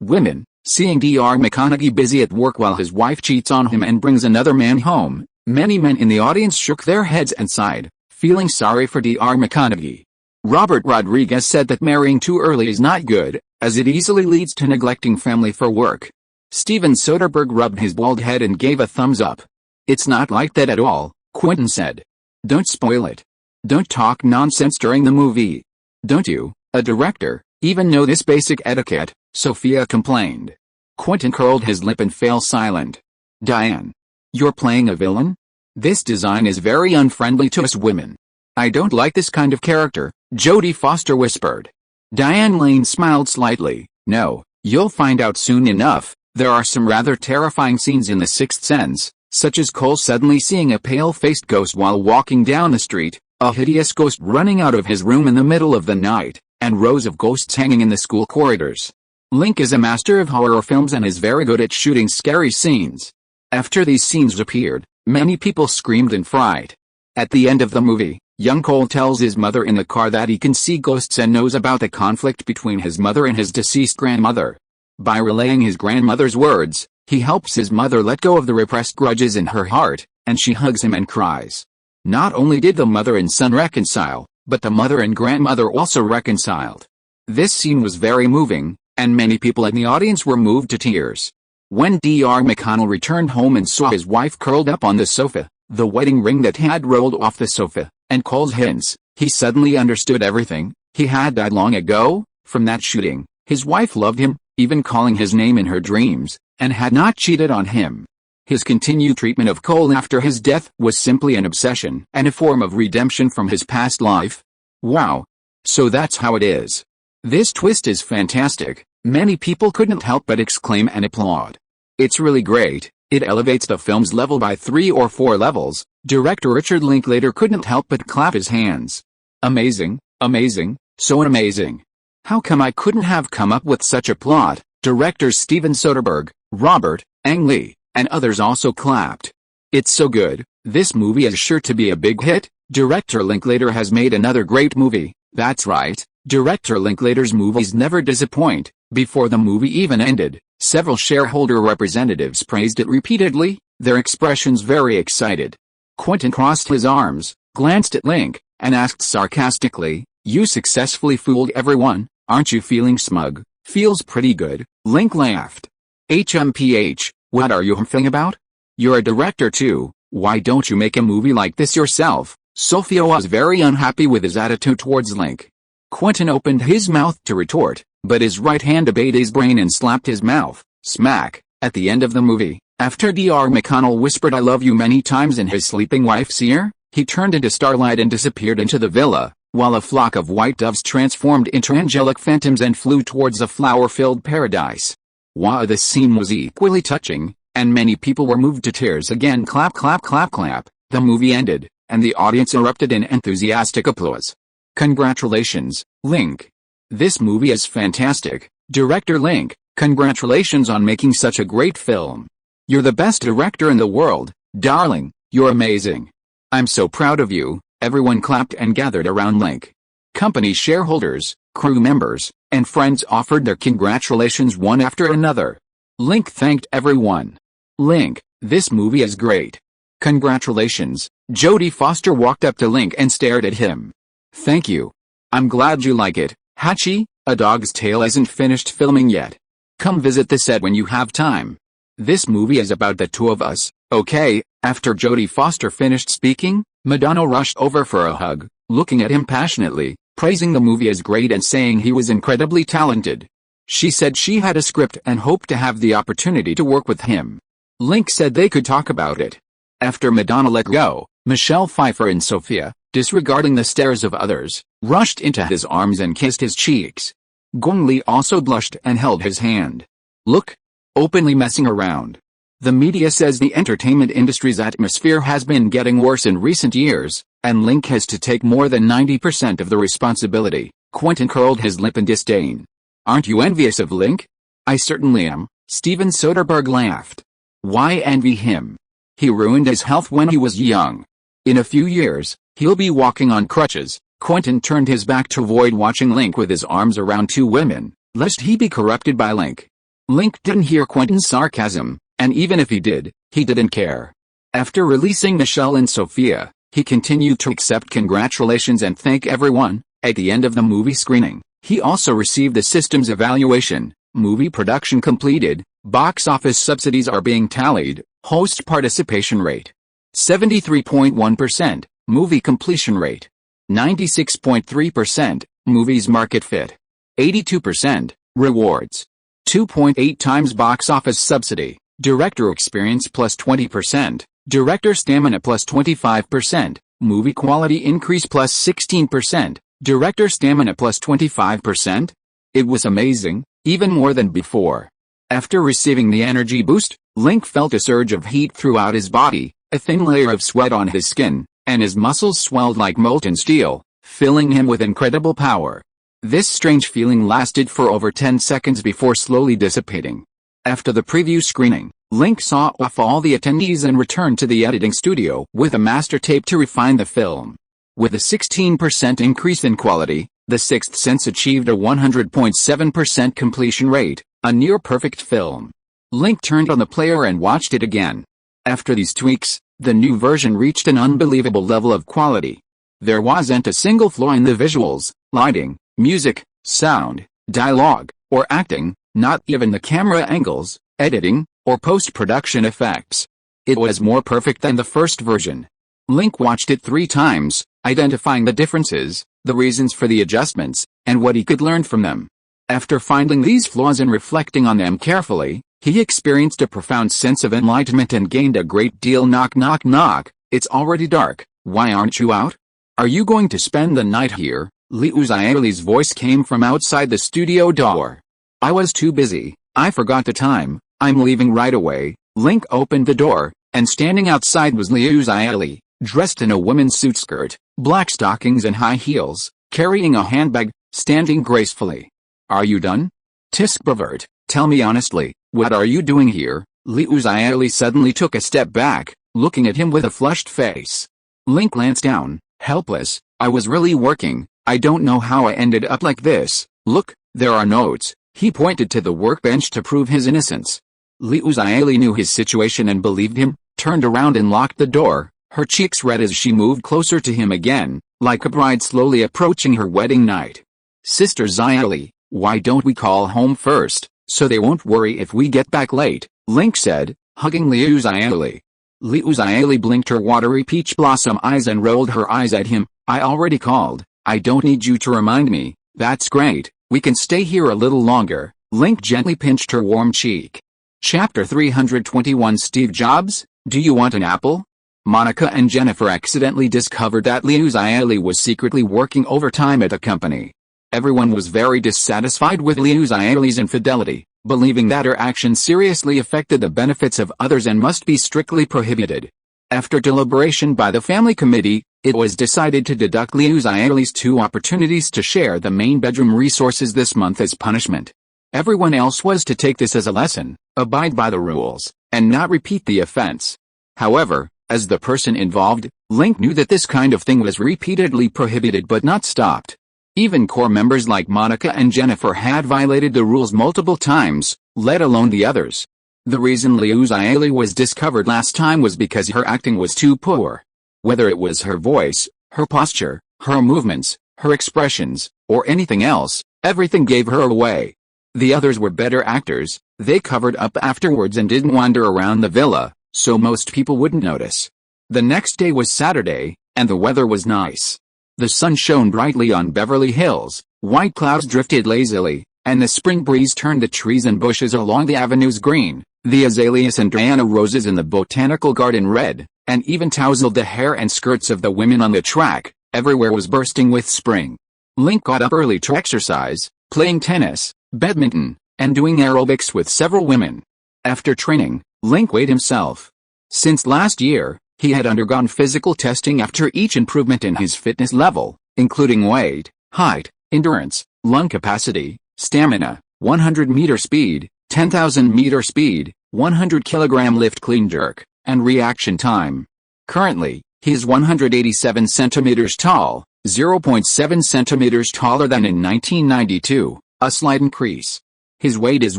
A: Women, seeing Dr. McConaughey busy at work while his wife cheats on him and brings another man home, many men in the audience shook their heads and sighed, feeling sorry for Dr. McConaughey. Robert Rodriguez said that marrying too early is not good, as it easily leads to neglecting family for work. Steven Soderbergh rubbed his bald head and gave a thumbs up. It's not like that at all, Quentin said. Don't spoil it. Don't talk nonsense during the movie. Don't you, a director, even know this basic etiquette, Sophia complained. Quentin curled his lip and fell silent. Diane. You're playing a villain? This design is very unfriendly to us women. I don't like this kind of character, Jodie Foster whispered. Diane Lane smiled slightly. No, you'll find out soon enough. There are some rather terrifying scenes in The Sixth Sense, such as Cole suddenly seeing a pale-faced ghost while walking down the street, a hideous ghost running out of his room in the middle of the night, and rows of ghosts hanging in the school corridors. Link is a master of horror films and is very good at shooting scary scenes. After these scenes appeared, many people screamed in fright. At the end of the movie, Young Cole tells his mother in the car that he can see ghosts and knows about the conflict between his mother and his deceased grandmother. By relaying his grandmother's words, he helps his mother let go of the repressed grudges in her heart, and she hugs him and cries. Not only did the mother and son reconcile, but the mother and grandmother also reconciled. This scene was very moving, and many people in the audience were moved to tears. When Dr. McConnell returned home and saw his wife curled up on the sofa, the wedding ring that had rolled off the sofa, and Cole's hints, he suddenly understood everything. He had died long ago. From that shooting, his wife loved him, even calling his name in her dreams, and had not cheated on him. His continued treatment of Cole after his death was simply an obsession and a form of redemption from his past life. Wow. So that's how it is. This twist is fantastic. Many people couldn't help but exclaim and applaud. It's really great. It elevates the film's level by 3 or 4 levels. Director Richard Linklater couldn't help but clap his hands. Amazing, amazing, so amazing. How come I couldn't have come up with such a plot? Directors Steven Soderbergh, Robert Ang Lee, and others also clapped. It's so good. This movie is sure to be a big hit. Director Linklater has made another great movie. That's right. Director Linklater's movies never disappoint. Before the movie even ended, several shareholder representatives praised it repeatedly, their expressions very excited. Quentin crossed his arms, glanced at Link, and asked sarcastically, "You successfully fooled everyone, aren't you feeling smug?" "Feels pretty good," Link laughed. "HMPH, what are you humping about? You're a director too, why don't you make a movie like this yourself?" Sophia was very unhappy with his attitude towards Link. Quentin opened his mouth to retort, but his right hand obeyed his brain and slapped his mouth, smack, at the end of the movie. After Dr. McConnell whispered "I love you" many times in his sleeping wife's ear, he turned into starlight and disappeared into the villa, while a flock of white doves transformed into angelic phantoms and flew towards a flower-filled paradise. Wow, this scene was equally touching, and many people were moved to tears again. Clap, clap, clap, clap. The movie ended, and the audience erupted in enthusiastic applause. Congratulations, Link. This movie is fantastic. Director Link, congratulations on making such a great film. You're the best director in the world, darling. You're amazing. I'm so proud of you. Everyone clapped and gathered around Link. Company shareholders, crew members, and friends offered their congratulations one after another. Link thanked everyone. "Link, this movie is great. Congratulations." Jodie Foster walked up to Link and stared at him. "Thank you. I'm glad you like it, Hachi. A Dog's Tale isn't finished filming yet. Come visit the set when you have time. This movie is about the two of us, okay?" After Jodie Foster finished speaking, Madonna rushed over for a hug, looking at him passionately, praising the movie as great and saying he was incredibly talented. She said she had a script and hoped to have the opportunity to work with him. Link said they could talk about it. After Madonna let go, Michelle Pfeiffer and Sophia, disregarding the stares of others, rushed into his arms and kissed his cheeks. Gong Li also blushed and held his hand. Look, openly messing around. The media says the entertainment industry's atmosphere has been getting worse in recent years, and Link has to take more than 90% of the responsibility. Quentin curled his lip in disdain. "Aren't you envious of Link?" "I certainly am," Steven Soderbergh laughed. "Why envy him? He ruined his health when he was young. In a few years, he'll be walking on crutches." Quentin turned his back to avoid watching Link with his arms around two women, lest he be corrupted by Link. Link didn't hear Quentin's sarcasm, and even if he did, he didn't care. After releasing Michelle and Sophia, he continued to accept congratulations and thank everyone. At the end of the movie screening, he also received a systems evaluation. Movie production completed, box office subsidies are being tallied, host participation rate 73.1%, movie completion rate 96.3%, movies market fit 82%, rewards 2.8 times box office subsidy, director experience plus 20%, director stamina plus 25%, movie quality increase plus 16%, director stamina plus 25%. It was amazing, even more than before. After receiving the energy boost, Link felt a surge of heat throughout his body, a thin layer of sweat on his skin, and his muscles swelled like molten steel, filling him with incredible power. This strange feeling lasted for over 10 seconds before slowly dissipating. After the preview screening, Link saw off all the attendees and returned to the editing studio with a master tape to refine the film. With a 16% increase in quality, The Sixth Sense achieved a 100.7% completion rate, a near-perfect film. Link turned on the player and watched it again. After these tweaks, the new version reached an unbelievable level of quality. There wasn't a single flaw in the visuals, lighting, music, sound, dialogue, or acting, not even the camera angles, editing, or post-production effects. It was more perfect than the first version. Link watched it 3 times, identifying the differences, the reasons for the adjustments, and what he could learn from them. After finding these flaws and reflecting on them carefully, he experienced a profound sense of enlightenment and gained a great deal. Knock knock knock, it's already dark, why aren't you out? Are you going to spend the night here? Liu Xiaoli's voice came from outside the studio door. I was too busy, I forgot the time, I'm leaving right away. Link opened the door, and standing outside was Liu Xiaoli, dressed in a woman's suit skirt, black stockings and high heels, carrying a handbag, standing gracefully. Are you done? Tisk pervert, tell me honestly, what are you doing here? Liu Xiaoli suddenly took a step back, looking at him with a flushed face. Link glanced down, helpless. I was really working, I don't know how I ended up like this. Look, there are notes. He pointed to the workbench to prove his innocence. Liu Xiaoli knew his situation and believed him, turned around and locked the door, her cheeks red as she moved closer to him again, like a bride slowly approaching her wedding night. Sister Xiaoli, why don't we call home first, so they won't worry if we get back late, Link said, hugging Liu Xiaoli. Liu Xiaoli blinked her watery peach blossom eyes and rolled her eyes at him. I already called, I don't need you to remind me. That's great, we can stay here a little longer. Link gently pinched her warm cheek. Chapter 321 Steve Jobs, do you want an apple? Monica and Jennifer accidentally discovered that Liu Xiaoli was secretly working overtime at the company. Everyone was very dissatisfied with Liu Xiaoli's infidelity, believing that her actions seriously affected the benefits of others and must be strictly prohibited. After deliberation by the family committee, it was decided to deduct Liu Xiaoli's 2 opportunities to share the main bedroom resources this month as punishment. Everyone else was to take this as a lesson, abide by the rules, and not repeat the offense. However, as the person involved, Link knew that this kind of thing was repeatedly prohibited but not stopped. Even core members like Monica and Jennifer had violated the rules multiple times, let alone the others. The reason Liu Xiaoli was discovered last time was because her acting was too poor. Whether it was her voice, her posture, her movements, her expressions, or anything else, everything gave her away. The others were better actors, they covered up afterwards and didn't wander around the villa, so most people wouldn't notice. The next day was Saturday, and the weather was nice. The sun shone brightly on Beverly Hills, white clouds drifted lazily, and the spring breeze turned the trees and bushes along the avenues green, the azaleas and Diana roses in the botanical garden red, and even tousled the hair and skirts of the women on the track. Everywhere was bursting with spring. Link got up early to exercise, playing tennis, badminton, and doing aerobics with several women. After training, Link weighed himself. Since last year, he had undergone physical testing after each improvement in his fitness level, including weight, height, endurance, lung capacity, stamina, 100-meter speed, 10,000-meter speed, 100-kilogram lift clean jerk, and reaction time. Currently, he is 187 centimeters tall, 0.7 centimeters taller than in 1992, a slight increase. His weight is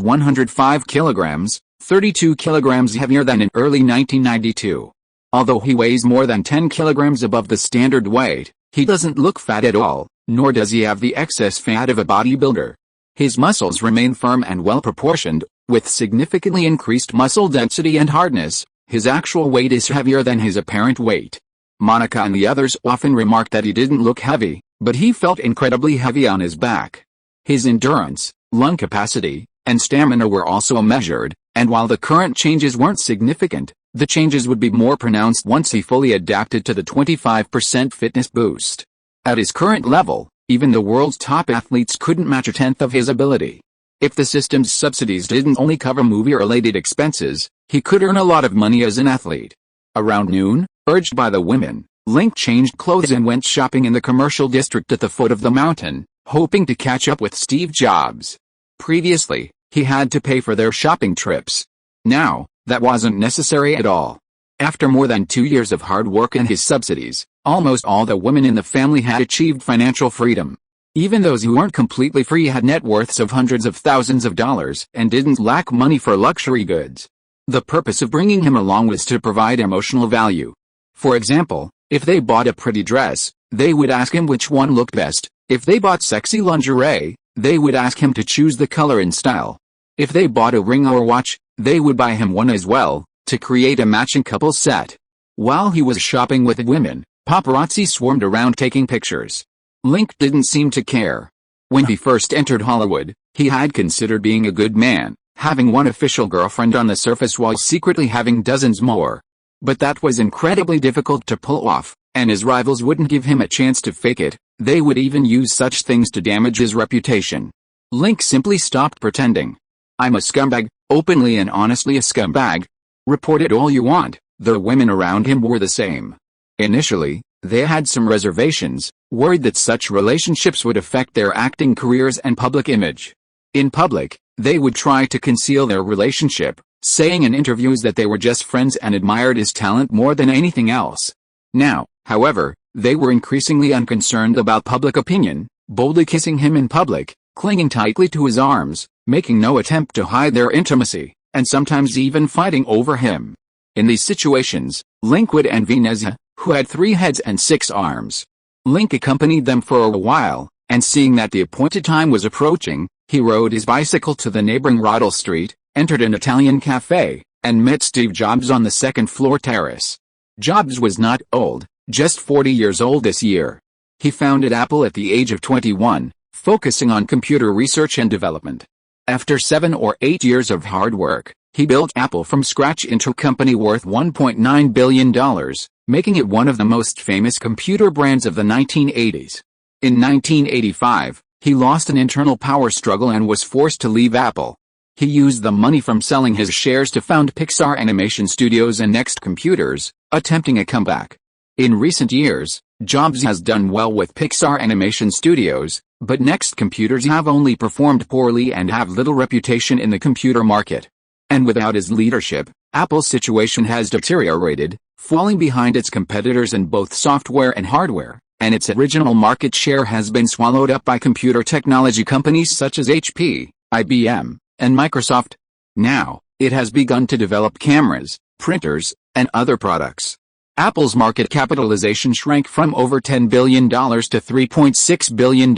A: 105 kilograms, 32 kilograms heavier than in early 1992. Although he weighs more than 10 kilograms above the standard weight, he doesn't look fat at all, nor does he have the excess fat of a bodybuilder. His muscles remain firm and well-proportioned, with significantly increased muscle density and hardness. His actual weight is heavier than his apparent weight. Monica and the others often remarked that he didn't look heavy, but he felt incredibly heavy on his back. His endurance, lung capacity, and stamina were also measured, and while the current changes weren't significant, the changes would be more pronounced once he fully adapted to the 25% fitness boost. At his current level, even the world's top athletes couldn't match a tenth of his ability. If the system's subsidies didn't only cover movie-related expenses, he could earn a lot of money as an athlete. Around noon, urged by the women, Link changed clothes and went shopping in the commercial district at the foot of the mountain, hoping to catch up with Steve Jobs. Previously, he had to pay for their shopping trips. Now, that wasn't necessary at all. After more than 2 years of hard work and his subsidies, almost all the women in the family had achieved financial freedom. Even those who weren't completely free had net worths of hundreds of thousands of dollars and didn't lack money for luxury goods. The purpose of bringing him along was to provide emotional value. For example, if they bought a pretty dress, they would ask him which one looked best. If they bought sexy lingerie, they would ask him to choose the color and style. If they bought a ring or watch, they would buy him one as well, to create a matching couple set. While he was shopping with women, paparazzi swarmed around taking pictures. Link didn't seem to care. When he first entered Hollywood, he had considered being a good man, having one official girlfriend on the surface while secretly having dozens more. But that was incredibly difficult to pull off, and his rivals wouldn't give him a chance to fake it. They would even use such things to damage his reputation. Link simply stopped pretending. "I'm a scumbag, openly and honestly a scumbag. Report it all you want." The women around him were the same. Initially, they had some reservations, worried that such relationships would affect their acting careers and public image. In public, they would try to conceal their relationship, saying in interviews that they were just friends and admired his talent more than anything else. Now, however, they were increasingly unconcerned about public opinion, boldly kissing him in public, clinging tightly to his arms, making no attempt to hide their intimacy, and sometimes even fighting over him. In these situations, Link would envy Nezha, who had 3 heads and 6 arms. Link accompanied them for a while, and seeing that the appointed time was approaching, he rode his bicycle to the neighboring Roddle Street, entered an Italian cafe, and met Steve Jobs on the second-floor terrace. Jobs was not old, just 40 years old this year. He founded Apple at the age of 21, focusing on computer research and development. After 7 or 8 years of hard work, he built Apple from scratch into a company worth $1.9 billion, making it one of the most famous computer brands of the 1980s. In 1985, he lost an internal power struggle and was forced to leave Apple. He used the money from selling his shares to found Pixar Animation Studios and Next Computers, attempting a comeback. In recent years, Jobs has done well with Pixar Animation Studios, but Next Computers have only performed poorly and have little reputation in the computer market. And without his leadership, Apple's situation has deteriorated, falling behind its competitors in both software and hardware, and its original market share has been swallowed up by computer technology companies such as HP, IBM, and Microsoft. Now, it has begun to develop cameras, printers, and other products. Apple's market capitalization shrank from over $10 billion to $3.6 billion.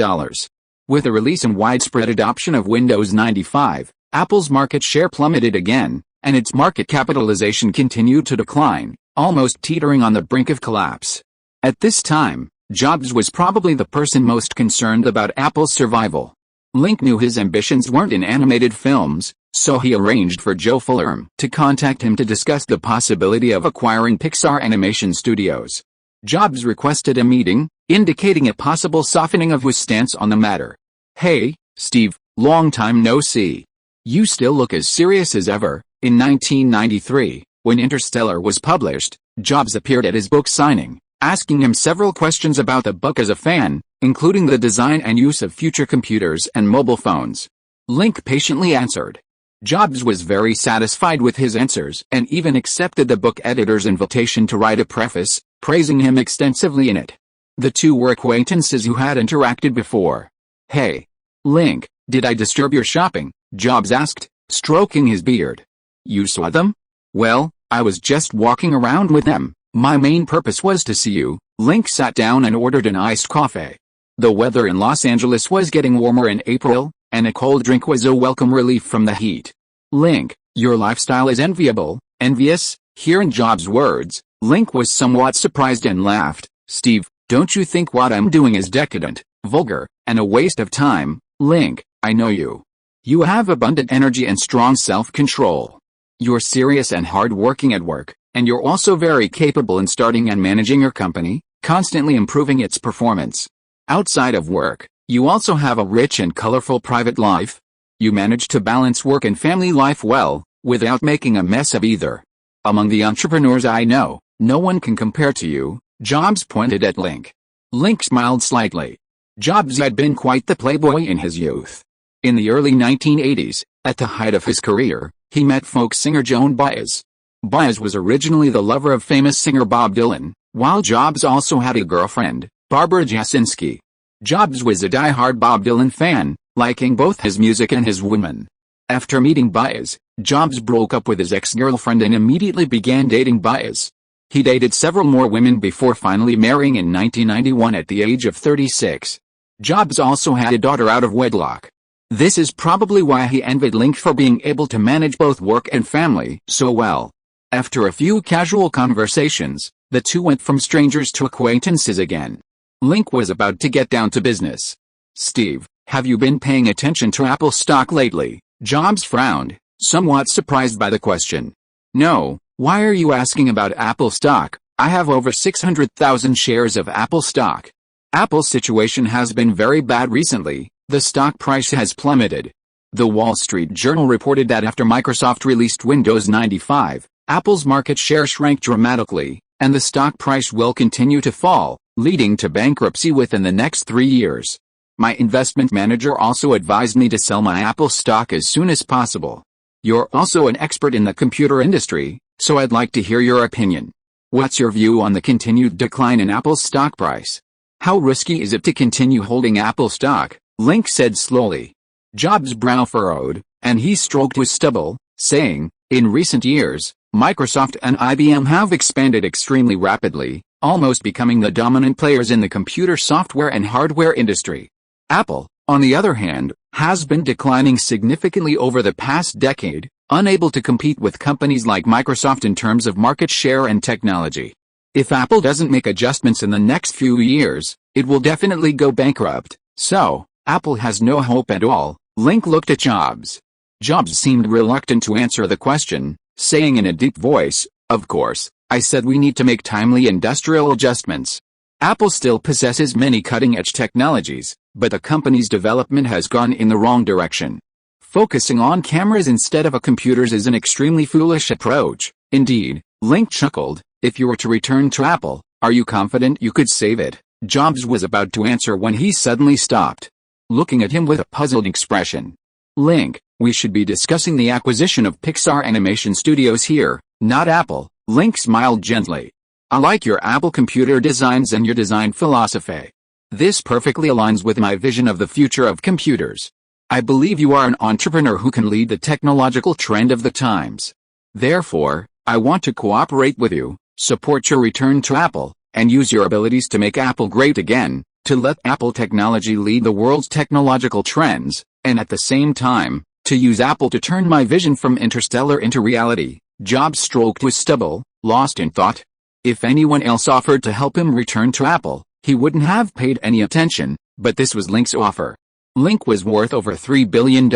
A: With the release and widespread adoption of Windows 95, Apple's market share plummeted again, and its market capitalization continued to decline, almost teetering on the brink of collapse. At this time, Jobs was probably the person most concerned about Apple's survival. Link knew his ambitions weren't in animated films, so he arranged for Joe Fuller to contact him to discuss the possibility of acquiring Pixar Animation Studios. Jobs requested a meeting, indicating a possible softening of his stance on the matter. "Hey, Steve, long time no see. You still look as serious as ever." In 1993, when Interstellar was published, Jobs appeared at his book signing, asking him several questions about the book as a fan, including the design and use of future computers and mobile phones. Link patiently answered. Jobs was very satisfied with his answers and even accepted the book editor's invitation to write a preface, praising him extensively in it. The two were acquaintances who had interacted before. "Hey, Link, did I disturb your shopping?" Jobs asked, stroking his beard. "You saw them?" "Well, I was just walking around with them. My main purpose was to see you." Link sat down and ordered an iced coffee. The weather in Los Angeles was getting warmer in April, and a cold drink was a welcome relief from the heat. "Link, your lifestyle is enviable." Envious? Hearing Jobs' words, Link was somewhat surprised and laughed. "Steve, don't you think what I'm doing is decadent, vulgar, and a waste of time?" "Link, I know you. You have abundant energy and strong self-control. You're serious and hard-working at work, and you're also very capable in starting and managing your company, constantly improving its performance. Outside of work, you also have a rich and colorful private life. You manage to balance work and family life well, without making a mess of either. Among the entrepreneurs I know, no one can compare to you." Jobs pointed at Link. Link smiled slightly. Jobs had been quite the playboy in his youth. In the early 1980s, at the height of his career, he met folk singer Joan Baez. Baez was originally the lover of famous singer Bob Dylan, while Jobs also had a girlfriend, Barbara Jasinski. Jobs was a die-hard Bob Dylan fan, liking both his music and his women. After meeting Baez, Jobs broke up with his ex-girlfriend and immediately began dating Baez. He dated several more women before finally marrying in 1991 at the age of 36. Jobs also had a daughter out of wedlock. This is probably why he envied Link for being able to manage both work and family so well. After a few casual conversations, the two went from strangers to acquaintances again. Link was about to get down to business. "Steve, have you been paying attention to Apple stock lately?" Jobs frowned, somewhat surprised by the question. "No, why are you asking about Apple stock? I have over 600,000 shares of Apple stock." Apple's situation has been very bad recently. The stock price has plummeted. The Wall Street Journal reported that after Microsoft released Windows 95, Apple's market share shrank dramatically, and the stock price will continue to fall, leading to bankruptcy within the next 3 years. My investment manager also advised me to sell my Apple stock as soon as possible. You're also an expert in the computer industry, so I'd like to hear your opinion. What's your view on the continued decline in Apple's stock price? How risky is it to continue holding Apple stock? Link said slowly. Jobs' brow furrowed, and he stroked his stubble, saying, "In recent years, Microsoft and IBM have expanded extremely rapidly, almost becoming the dominant players in the computer software and hardware industry. Apple, on the other hand, has been declining significantly over the past decade, unable to compete with companies like Microsoft in terms of market share and technology. If Apple doesn't make adjustments in the next few years, it will definitely go bankrupt, so Apple has no hope at all." Link looked at Jobs. Jobs seemed reluctant to answer the question, saying in a deep voice, "Of course, I said we need to make timely industrial adjustments. Apple still possesses many cutting-edge technologies, but the company's development has gone in the wrong direction. Focusing on cameras instead of computers is an extremely foolish approach." "Indeed," Link chuckled. "If you were to return to Apple, are you confident you could save it?" Jobs was about to answer when he suddenly stopped, looking at him with a puzzled expression. "Link, we should be discussing the acquisition of Pixar Animation Studios here, not Apple." Link smiled gently. "I like your Apple computer designs and your design philosophy. This perfectly aligns with my vision of the future of computers. I believe you are an entrepreneur who can lead the technological trend of the times. Therefore, I want to cooperate with you, support your return to Apple, and use your abilities to make Apple great again, to let Apple technology lead the world's technological trends, and at the same time, to use Apple to turn my vision from interstellar into reality." Jobs stroked his stubble, lost in thought. If anyone else offered to help him return to Apple, he wouldn't have paid any attention, but this was Link's offer. Link was worth over $3 billion,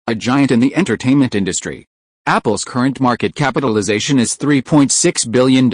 A: a giant in the entertainment industry. Apple's current market capitalization is $3.6 billion,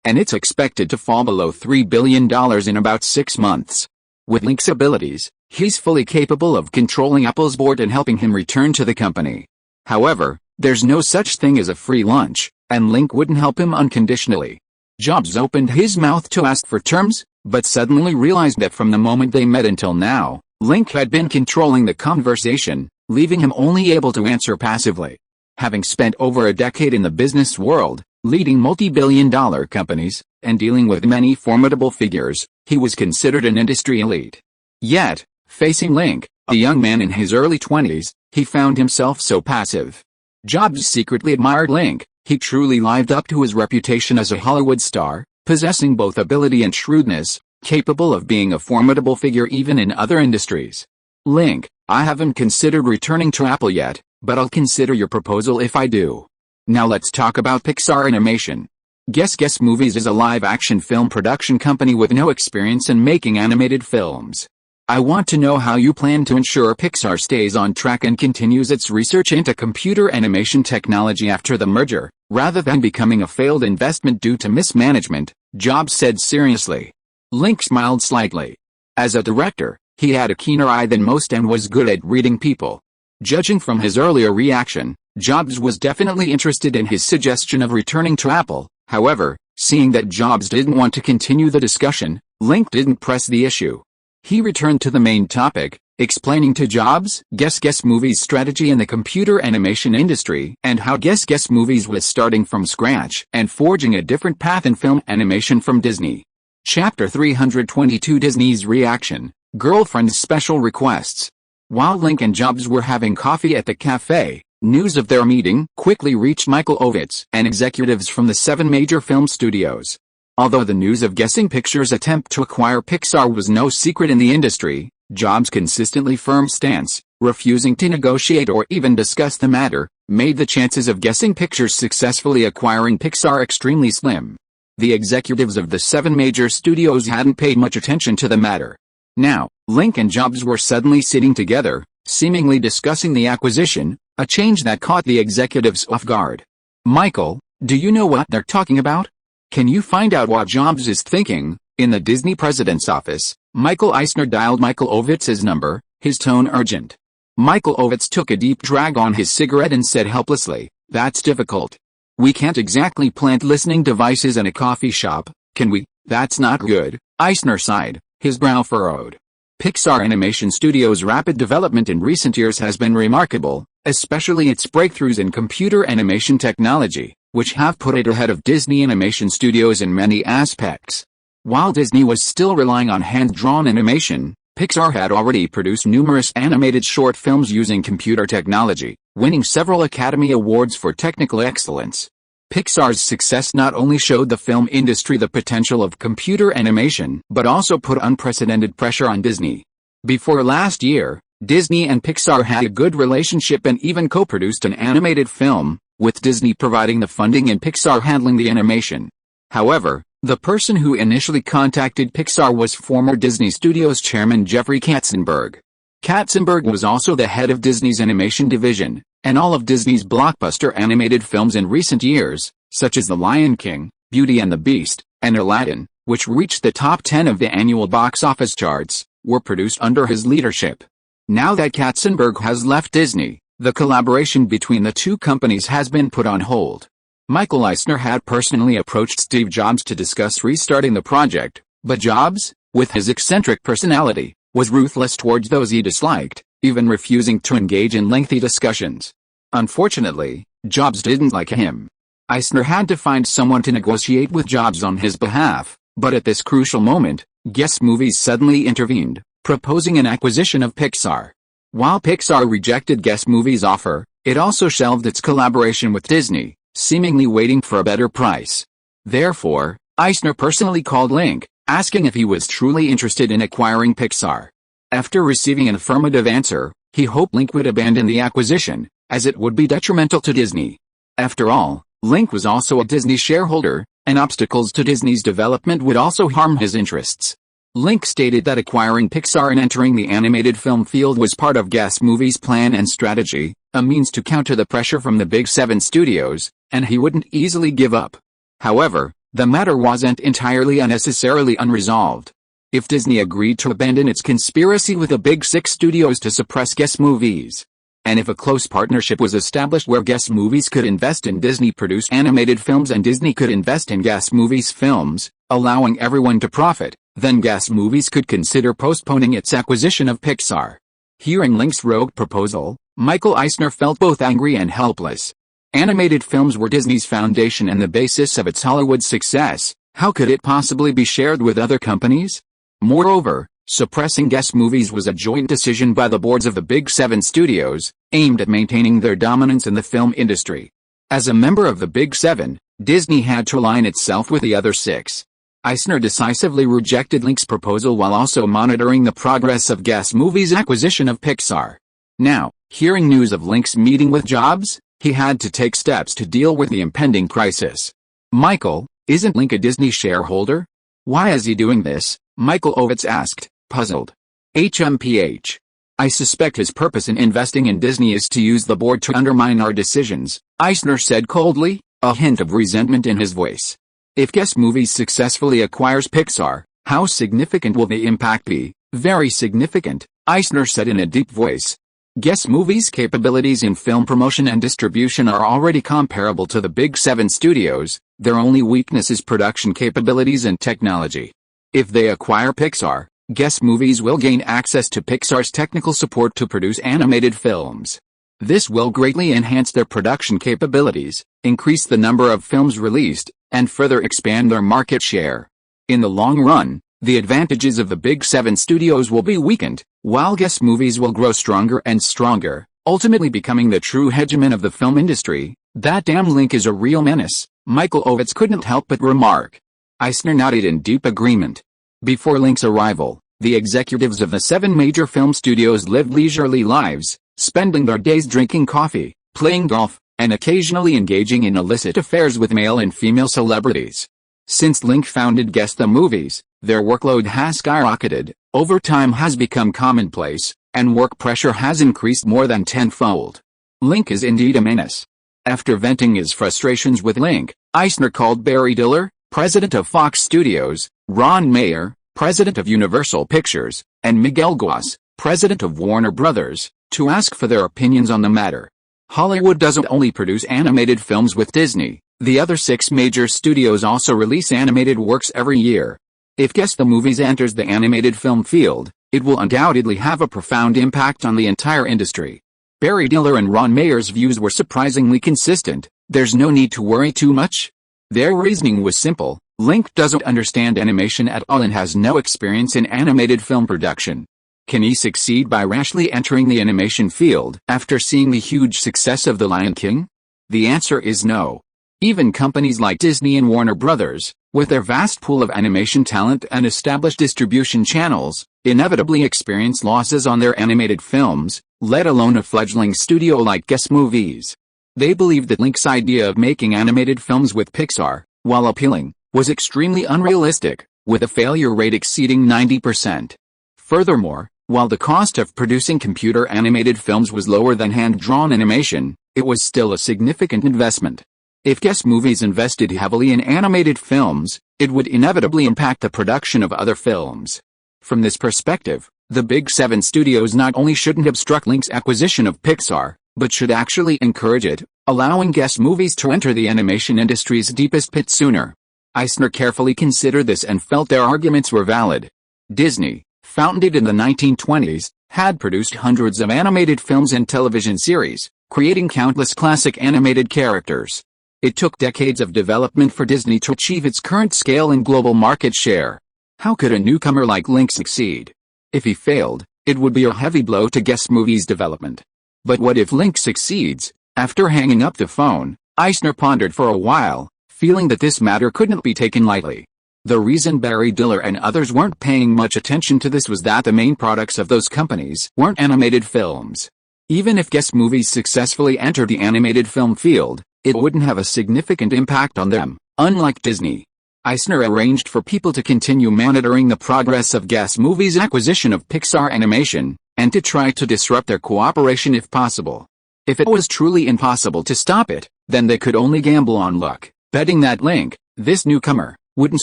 A: and it's expected to fall below $3 billion in about 6 months. With Link's abilities, he's fully capable of controlling Apple's board and helping him return to the company. However, there's no such thing as a free lunch, and Link wouldn't help him unconditionally. Jobs opened his mouth to ask for terms, but suddenly realized that from the moment they met until now, Link had been controlling the conversation, leaving him only able to answer passively. Having spent over a decade in the business world, leading multi-billion-dollar companies, and dealing with many formidable figures, he was considered an industry elite. Yet, facing Link, a young man in his early 20s, he found himself so passive. Jobs secretly admired Link. He truly lived up to his reputation as a Hollywood star, possessing both ability and shrewdness, capable of being a formidable figure even in other industries. "Link, I haven't considered returning to Apple yet, but I'll consider your proposal if I do. Now let's talk about Pixar Animation. Guess Movies is a live-action film production company with no experience in making animated films. I want to know how you plan to ensure Pixar stays on track and continues its research into computer animation technology after the merger, rather than becoming a failed investment due to mismanagement," Jobs said seriously. Link smiled slightly. As a director, he had a keener eye than most and was good at reading people. Judging from his earlier reaction, Jobs was definitely interested in his suggestion of returning to Apple. However, seeing that Jobs didn't want to continue the discussion, Link didn't press the issue. He returned to the main topic, explaining to Jobs Guess Movies' strategy in the computer animation industry and how Guess Movies was starting from scratch and forging a different path in film animation from Disney. Chapter 322 Disney's Reaction, Girlfriend's Special Requests. While Link and Jobs were having coffee at the cafe, news of their meeting quickly reached Michael Ovitz and executives from the 7 major film studios. Although the news of Guessing Pictures' attempt to acquire Pixar was no secret in the industry, Jobs' consistently firm stance, refusing to negotiate or even discuss the matter, made the chances of Guessing Pictures successfully acquiring Pixar extremely slim. The executives of the 7 major studios hadn't paid much attention to the matter. Now, Link and Jobs were suddenly sitting together, seemingly discussing the acquisition, a change that caught the executives off guard. Michael, do you know what they're talking about? Can you find out what Jobs is thinking? In the Disney president's office, Michael Eisner dialed Michael Ovitz's number, his tone urgent. Michael Ovitz took a deep drag on his cigarette and said helplessly, "That's difficult. We can't exactly plant listening devices in a coffee shop, can we?" "That's not good," Eisner sighed, his brow furrowed. Pixar Animation Studios' rapid development in recent years has been remarkable, especially its breakthroughs in computer animation technology, which have put it ahead of Disney Animation Studios in many aspects. While Disney was still relying on hand-drawn animation, Pixar had already produced numerous animated short films using computer technology, winning several Academy Awards for technical excellence. Pixar's success not only showed the film industry the potential of computer animation, but also put unprecedented pressure on Disney. Before last year, Disney and Pixar had a good relationship and even co-produced an animated film, with Disney providing the funding and Pixar handling the animation. However, the person who initially contacted Pixar was former Disney Studios chairman Jeffrey Katzenberg. Katzenberg was also the head of Disney's animation division, and all of Disney's blockbuster animated films in recent years, such as The Lion King, Beauty and the Beast, and Aladdin, which reached the top 10 of the annual box office charts, were produced under his leadership. Now that Katzenberg has left Disney, the collaboration between the two companies has been put on hold. Michael Eisner had personally approached Steve Jobs to discuss restarting the project, but Jobs, with his eccentric personality, was ruthless towards those he disliked, even refusing to engage in lengthy discussions. Unfortunately, Jobs didn't like him. Eisner had to find someone to negotiate with Jobs on his behalf, but at this crucial moment, Guess Movies suddenly intervened, proposing an acquisition of Pixar. While Pixar rejected Guess Movies' offer, it also shelved its collaboration with Disney, seemingly waiting for a better price. Therefore, Eisner personally called Link, asking if he was truly interested in acquiring Pixar. After receiving an affirmative answer, he hoped Link would abandon the acquisition, as it would be detrimental to Disney. After all, Link was also a Disney shareholder, and obstacles to Disney's development would also harm his interests. Link stated that acquiring Pixar and entering the animated film field was part of Guess Movies' plan and strategy, a means to counter the pressure from the Big 7 studios, and he wouldn't easily give up. However, the matter wasn't entirely unnecessarily unresolved. If Disney agreed to abandon its conspiracy with the Big 6 studios to suppress Guess Movies, and if a close partnership was established where Guess Movies could invest in Disney-produced animated films and Disney could invest in Guess Movies films, allowing everyone to profit, then Guess Movies could consider postponing its acquisition of Pixar. Hearing Link's rogue proposal, Michael Eisner felt both angry and helpless. Animated films were Disney's foundation and the basis of its Hollywood success. How could it possibly be shared with other companies? Moreover, suppressing Guess Movies was a joint decision by the boards of the Big 7 studios, aimed at maintaining their dominance in the film industry. As a member of the Big 7, Disney had to align itself with the other 6. Eisner decisively rejected Link's proposal while also monitoring the progress of Guess Movies' acquisition of Pixar. Now, hearing news of Link's meeting with Jobs, he had to take steps to deal with the impending crisis. Michael, isn't Link a Disney shareholder? Why is he doing this? Michael Ovitz asked, puzzled. HMPH. I suspect his purpose in investing in Disney is to use the board to undermine our decisions, Eisner said coldly, a hint of resentment in his voice. If Guess Movies successfully acquires Pixar, how significant will the impact be? Very significant, Eisner said in a deep voice. Guess Movies' capabilities in film promotion and distribution are already comparable to the Big 7 studios, their only weakness is production capabilities and technology. If they acquire Pixar, Guest Movies will gain access to Pixar's technical support to produce animated films. This will greatly enhance their production capabilities, increase the number of films released, and further expand their market share. In the long run, the advantages of the Big Seven studios will be weakened, while Guest Movies will grow stronger and stronger, ultimately becoming the true hegemon of the film industry. That damn Link is a real menace, Michael Ovitz couldn't help but remark. Eisner nodded in deep agreement. Before Link's arrival, the executives of the 7 major film studios lived leisurely lives, spending their days drinking coffee, playing golf, and occasionally engaging in illicit affairs with male and female celebrities. Since Link founded Guest the Movies, their workload has skyrocketed, overtime has become commonplace, and work pressure has increased more than tenfold. Link is indeed a menace. After venting his frustrations with Link, Eisner called Barry Diller, president of Fox Studios, Ron Mayer, president of Universal Pictures, and Miguel Guas, president of Warner Brothers, to ask for their opinions on the matter. Hollywood doesn't only produce animated films with Disney, the other 6 major studios also release animated works every year. If Guest the Movies enters the animated film field, it will undoubtedly have a profound impact on the entire industry. Barry Diller and Ron Mayer's views were surprisingly consistent. There's no need to worry too much. Their reasoning was simple. Link doesn't understand animation at all and has no experience in animated film production. Can he succeed by rashly entering the animation field after seeing the huge success of The Lion King? The answer is no. Even companies like Disney and Warner Brothers, with their vast pool of animation talent and established distribution channels, inevitably experience losses on their animated films, let alone a fledgling studio like Guest Movies. They believed that Link's idea of making animated films with Pixar, while appealing, was extremely unrealistic, with a failure rate exceeding 90%. Furthermore, while the cost of producing computer-animated films was lower than hand-drawn animation, it was still a significant investment. If Guest Movies invested heavily in animated films, it would inevitably impact the production of other films. From this perspective, the Big Seven studios not only shouldn't obstruct Link's acquisition of Pixar, but should actually encourage it, allowing Guest Movies to enter the animation industry's deepest pit sooner. Eisner carefully considered this and felt their arguments were valid. Disney, founded in the 1920s, had produced hundreds of animated films and television series, creating countless classic animated characters. It took decades of development for Disney to achieve its current scale and global market share. How could a newcomer like Link succeed? If he failed, it would be a heavy blow to Guest Movies' development. But what if Link succeeds? After hanging up the phone, Eisner pondered for a while, feeling that this matter couldn't be taken lightly. The reason Barry Diller and others weren't paying much attention to this was that the main products of those companies weren't animated films. Even if Guest Movies successfully entered the animated film field, it wouldn't have a significant impact on them, unlike Disney. Eisner arranged for people to continue monitoring the progress of Guest Movies' acquisition of Pixar Animation, and to try to disrupt their cooperation if possible. If it was truly impossible to stop it, then they could only gamble on luck, betting that Link, this newcomer, wouldn't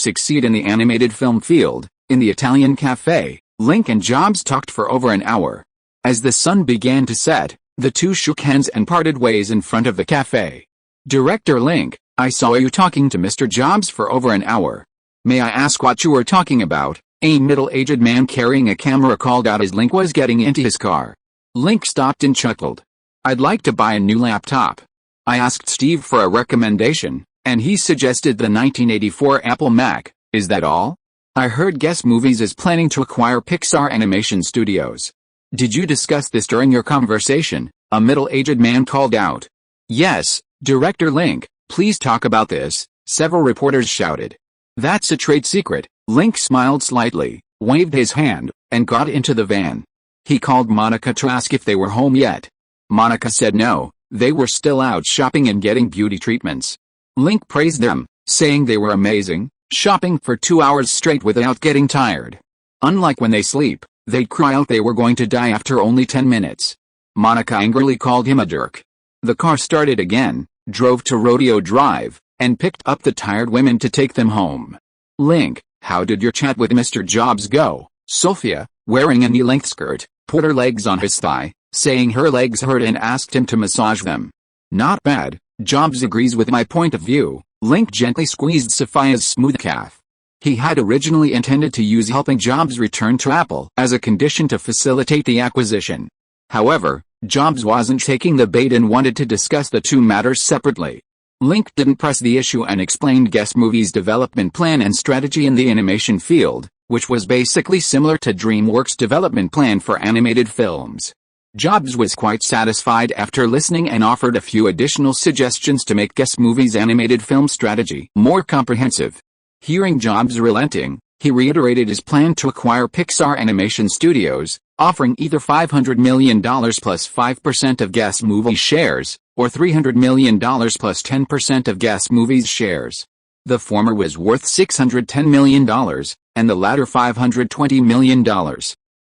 A: succeed in the animated film field. In the Italian cafe, Link and Jobs talked for over an hour. As the sun began to set, the two shook hands and parted ways in front of the cafe. Director Link, I saw you talking to Mr. Jobs for over an hour. May I ask what you were talking about? A middle-aged man carrying a camera called out as Link was getting into his car. Link stopped and chuckled. I'd like to buy a new laptop. I asked Steve for a recommendation, and he suggested the 1984 Apple Mac. Is that all? I heard Guest Movies is planning to acquire Pixar Animation Studios. Did you discuss this during your conversation? A middle-aged man called out. Yes, Director Link, please talk about this, several reporters shouted. That's a trade secret. Link smiled slightly, waved his hand, and got into the van. He called Monica to ask if they were home yet. Monica said no, they were still out shopping and getting beauty treatments. Link praised them, saying they were amazing, shopping for 2 hours straight without getting tired. Unlike when they sleep, they'd cry out they were going to die after only 10 minutes. Monica angrily called him a jerk. The car started again, drove to Rodeo Drive, and picked up the tired women to take them home. Link, how did your chat with Mr. Jobs go? Sophia, wearing a knee-length skirt, put her legs on his thigh, saying her legs hurt and asked him to massage them. Not bad, Jobs agrees with my point of view. Link gently squeezed Sophia's smooth calf. He had originally intended to use helping Jobs return to Apple as a condition to facilitate the acquisition. However, Jobs wasn't taking the bait and wanted to discuss the two matters separately. Link didn't press the issue and explained Guess Movie's development plan and strategy in the animation field, which was basically similar to DreamWorks' development plan for animated films. Jobs was quite satisfied after listening and offered a few additional suggestions to make Guess Movie's animated film strategy more comprehensive. Hearing Jobs relenting, he reiterated his plan to acquire Pixar Animation Studios, offering either $500 million plus 5% of Guess Movie's shares, or $300 million plus 10% of Guess Movie's shares. The former was worth $610 million, and the latter $520 million.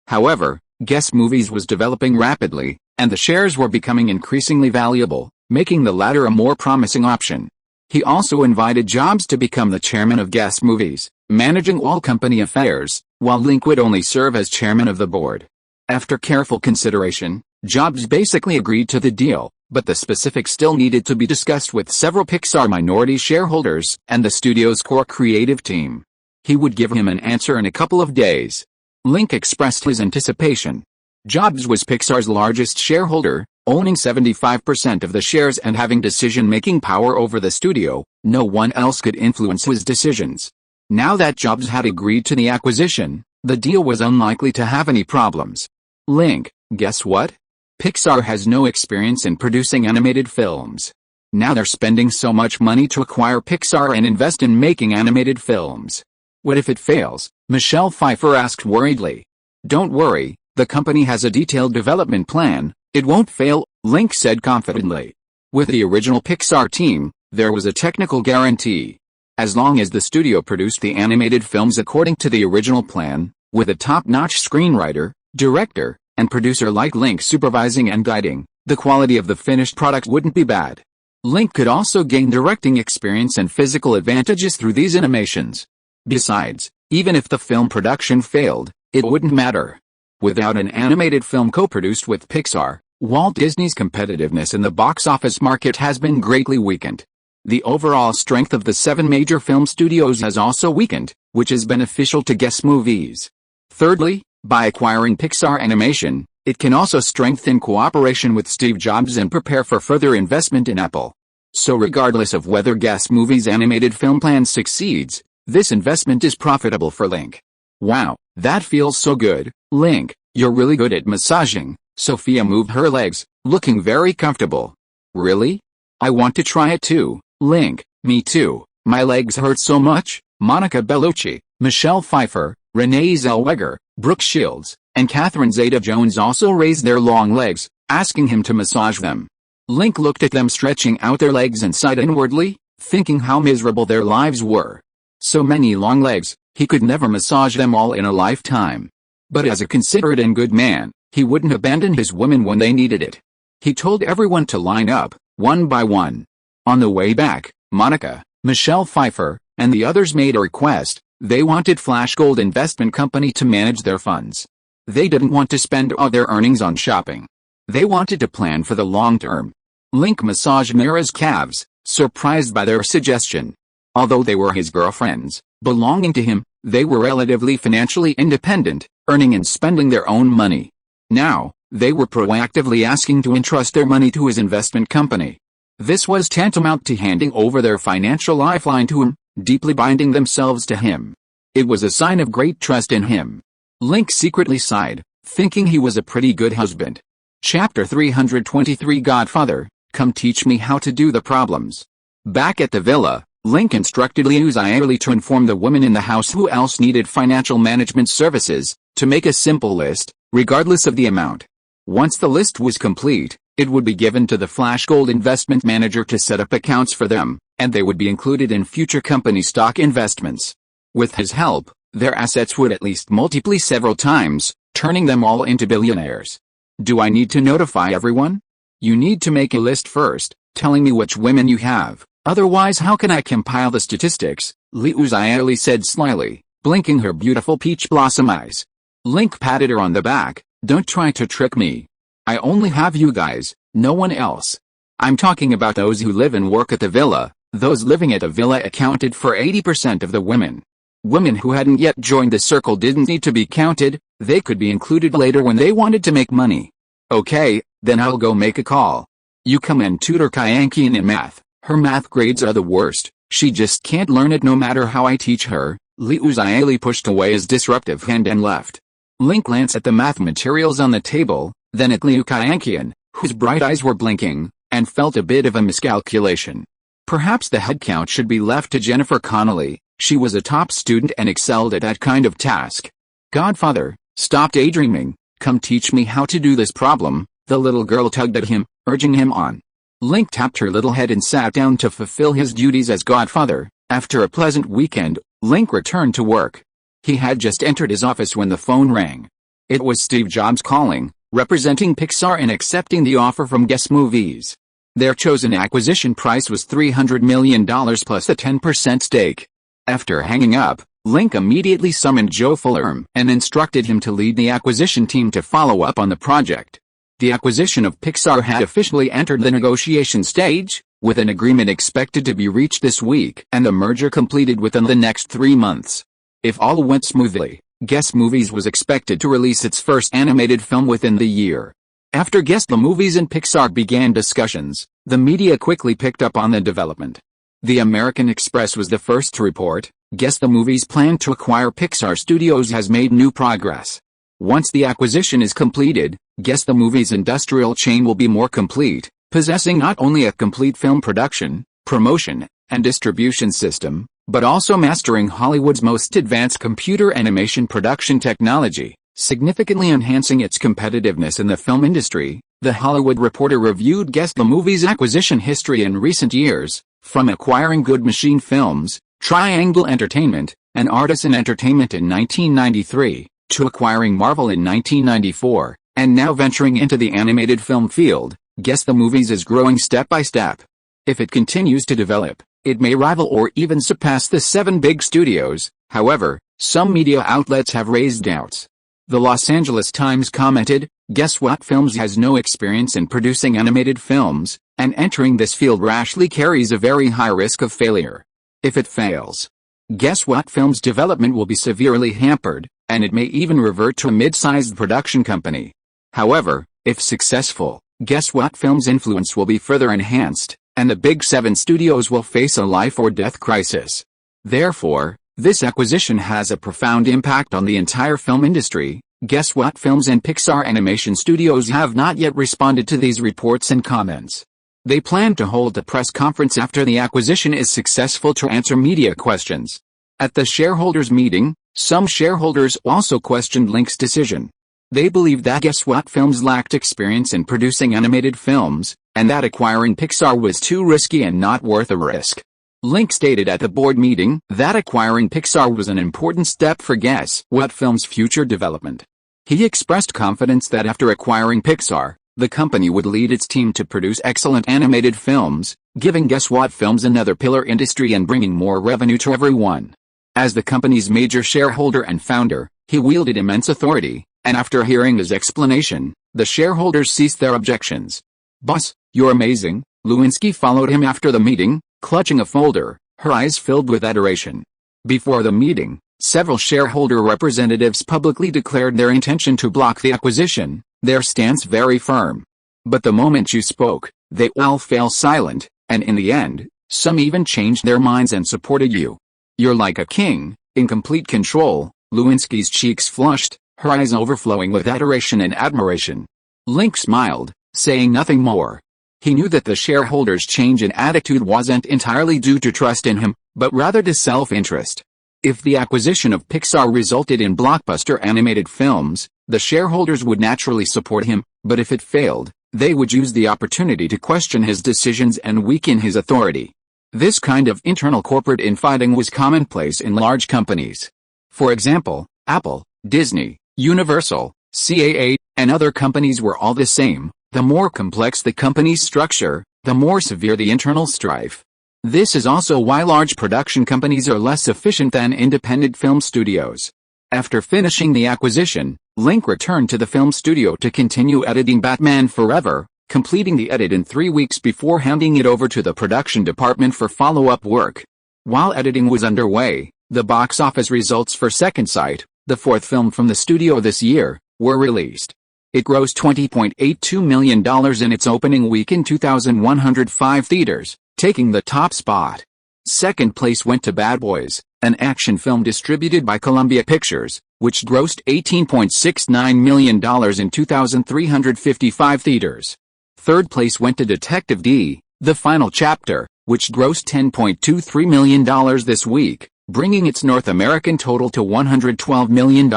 A: However, Guess Movies was developing rapidly, and the shares were becoming increasingly valuable, making the latter a more promising option. He also invited Jobs to become the chairman of Guess Movies, managing all company affairs, while Link would only serve as chairman of the board. After careful consideration, Jobs basically agreed to the deal, but the specifics still needed to be discussed with several Pixar minority shareholders and the studio's core creative team. He would give him an answer in a couple of days. Link expressed his anticipation. Jobs was Pixar's largest shareholder, owning 75% of the shares and having decision-making power over the studio. No one else could influence his decisions. Now that Jobs had agreed to the acquisition, the deal was unlikely to have any problems. Link, guess what? Pixar has no experience in producing animated films. Now they're spending so much money to acquire Pixar and invest in making animated films. What if it fails? Michelle Pfeiffer asked worriedly. Don't worry, the company has a detailed development plan. It won't fail, Link said confidently. With the original Pixar team, there was a technical guarantee. As long as the studio produced the animated films according to the original plan, with a top-notch screenwriter, director, and producer like Link supervising and guiding, the quality of the finished product wouldn't be bad. Link could also gain directing experience and physical advantages through these animations. Besides, even if the film production failed, it wouldn't matter. Without an animated film co-produced with Pixar, Walt Disney's competitiveness in the box office market has been greatly weakened. The overall strength of the 7 major film studios has also weakened, which is beneficial to Guess Movies. Thirdly, by acquiring Pixar Animation, it can also strengthen cooperation with Steve Jobs and prepare for further investment in Apple. So regardless of whether Guess Movies' animated film plan succeeds, this investment is profitable for Link. Wow, that feels so good, Link, you're really good at massaging. Sophia moved her legs, looking very comfortable. Really? I want to try it too, Link, me too, my legs hurt so much. Monica Bellucci, Michelle Pfeiffer, Renee Zellweger, Brooke Shields, and Catherine Zeta-Jones also raised their long legs, asking him to massage them. Link looked at them stretching out their legs and sighed inwardly, thinking how miserable their lives were. So many long legs, he could never massage them all in a lifetime. But as a considerate and good man, he wouldn't abandon his women when they needed it. He told everyone to line up, one by one. On the way back, Monica, Michelle Pfeiffer, and the others made a request. They wanted Flash Gold Investment Company to manage their funds. They didn't want to spend all their earnings on shopping. They wanted to plan for the long term. Link massaged Mira's calves, surprised by their suggestion. Although they were his girlfriends, belonging to him, they were relatively financially independent, earning and spending their own money. Now, they were proactively asking to entrust their money to his investment company. This was tantamount to handing over their financial lifeline to him, deeply binding themselves to him. It was a sign of great trust in him. Link secretly sighed, thinking he was a pretty good husband. Chapter 323 Godfather, come teach me how to do the problems. Back at the villa, Link instructed Liu Xiaoli to inform the women in the house who else needed financial management services, to make a simple list, regardless of the amount. Once the list was complete, it would be given to the Flash Gold investment manager to set up accounts for them, and they would be included in future company stock investments. With his help, their assets would at least multiply several times, turning them all into billionaires. Do I need to notify everyone? You need to make a list first, telling me which women you have. Otherwise how can I compile the statistics? Liu Xiaoli said slyly, blinking her beautiful peach blossom eyes. Link patted her on the back. Don't try to trick me. I only have you guys, no one else. I'm talking about those who live and work at the villa. Those living at the villa accounted for 80% of the women. Women who hadn't yet joined the circle didn't need to be counted, they could be included later when they wanted to make money. Okay, then I'll go make a call. You come and tutor Kyankian in math. Her math grades are the worst, she just can't learn it no matter how I teach her. Liu Xiaoli pushed away his disruptive hand and left. Link glanced at the math materials on the table, then at Liu Kyankian, whose bright eyes were blinking, and felt a bit of a miscalculation. Perhaps the headcount should be left to Jennifer Connolly. She was a top student and excelled at that kind of task. Godfather, stop daydreaming, come teach me how to do this problem. The little girl tugged at him, urging him on. Link tapped her little head and sat down to fulfill his duties as godfather. After a pleasant weekend, Link returned to work. He had just entered his office when the phone rang. It was Steve Jobs calling, representing Pixar and accepting the offer from Guess Movies. Their chosen acquisition price was $300 million plus a 10% stake. After hanging up, Link immediately summoned Joe Fullerm and instructed him to lead the acquisition team to follow up on the project. The acquisition of Pixar had officially entered the negotiation stage, with an agreement expected to be reached this week and the merger completed within the next 3 months. If all went smoothly, Guess Movies was expected to release its first animated film within the year. After Guess the Movies and Pixar began discussions, the media quickly picked up on the development. The American Express was the first to report, Guess the Movies' plan to acquire Pixar Studios has made new progress. Once the acquisition is completed, Guess the Movies' industrial chain will be more complete, possessing not only a complete film production, promotion, and distribution system, but also mastering Hollywood's most advanced computer animation production technology, significantly enhancing its competitiveness in the film industry. The Hollywood Reporter reviewed Guess the Movies' acquisition history in recent years, from acquiring Good Machine Films, Triangle Entertainment, and Artisan Entertainment in 1993, to acquiring Marvel in 1994, and now venturing into the animated film field. Guess the Movies is growing step by step. If it continues to develop, it may rival or even surpass the 7 big studios. However, some media outlets have raised doubts. The Los Angeles Times commented, Guess What Films has no experience in producing animated films, and entering this field rashly carries a very high risk of failure. If it fails, Guess What Films' development will be severely hampered, and it may even revert to a mid-sized production company. However, if successful, Guess What Films' influence will be further enhanced, and the Big 7 studios will face a life-or-death crisis. Therefore, this acquisition has a profound impact on the entire film industry. Guess What Films and Pixar Animation Studios have not yet responded to these reports and comments. They plan to hold a press conference after the acquisition is successful to answer media questions. At the shareholders' meeting, some shareholders also questioned Link's decision. They believed that Guess What Films lacked experience in producing animated films, and that acquiring Pixar was too risky and not worth a risk. Link stated at the board meeting that acquiring Pixar was an important step for Guess What Films' future development. He expressed confidence that after acquiring Pixar, the company would lead its team to produce excellent animated films, giving Guess What Films another pillar industry and bringing more revenue to everyone. As the company's major shareholder and founder, he wielded immense authority, and after hearing his explanation, the shareholders ceased their objections. Boss, you're amazing. Lewinsky followed him after the meeting, clutching a folder, her eyes filled with adoration. Before the meeting, several shareholder representatives publicly declared their intention to block the acquisition, their stance very firm. But the moment you spoke, they all fell silent, and in the end, some even changed their minds and supported you. You're like a king, in complete control. Lewinsky's cheeks flushed, her eyes overflowing with adoration and admiration. Link smiled, saying nothing more. He knew that the shareholders' change in attitude wasn't entirely due to trust in him, but rather to self-interest. If the acquisition of Pixar resulted in blockbuster animated films, the shareholders would naturally support him, but if it failed, they would use the opportunity to question his decisions and weaken his authority. This kind of internal corporate infighting was commonplace in large companies. For example, Apple, Disney, Universal, CAA, and other companies were all the same. The more complex the company's structure, the more severe the internal strife. This is also why large production companies are less efficient than independent film studios. After finishing the acquisition, Link returned to the film studio to continue editing Batman Forever, completing the edit in 3 weeks before handing it over to the production department for follow-up work. While editing was underway, The box office results for Second Sight, the fourth film from the studio this year, were released. It grossed $20.82 million in its opening week in 2,105 theaters, taking the top spot. Second place went to Bad Boys, an action film distributed by Columbia Pictures, which grossed $18.69 million in 2,355 theaters. Third place went to Detective D, The Final Chapter, which grossed $10.23 million this week, bringing its North American total to $112 million,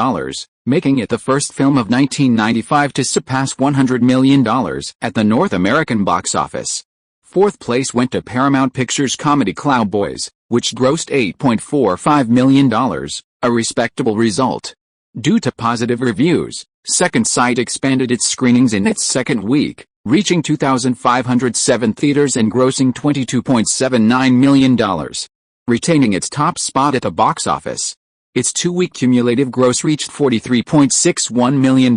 A: making it the first film of 1995 to surpass $100 million at the North American box office. Fourth place went to Paramount Pictures' comedy Cowboys, which grossed $8.45 million, a respectable result. Due to positive reviews, Second Sight expanded its screenings in its second week, reaching 2,507 theaters and grossing $22.79 million, retaining its top spot at the box office. Its two-week cumulative gross reached $43.61 million,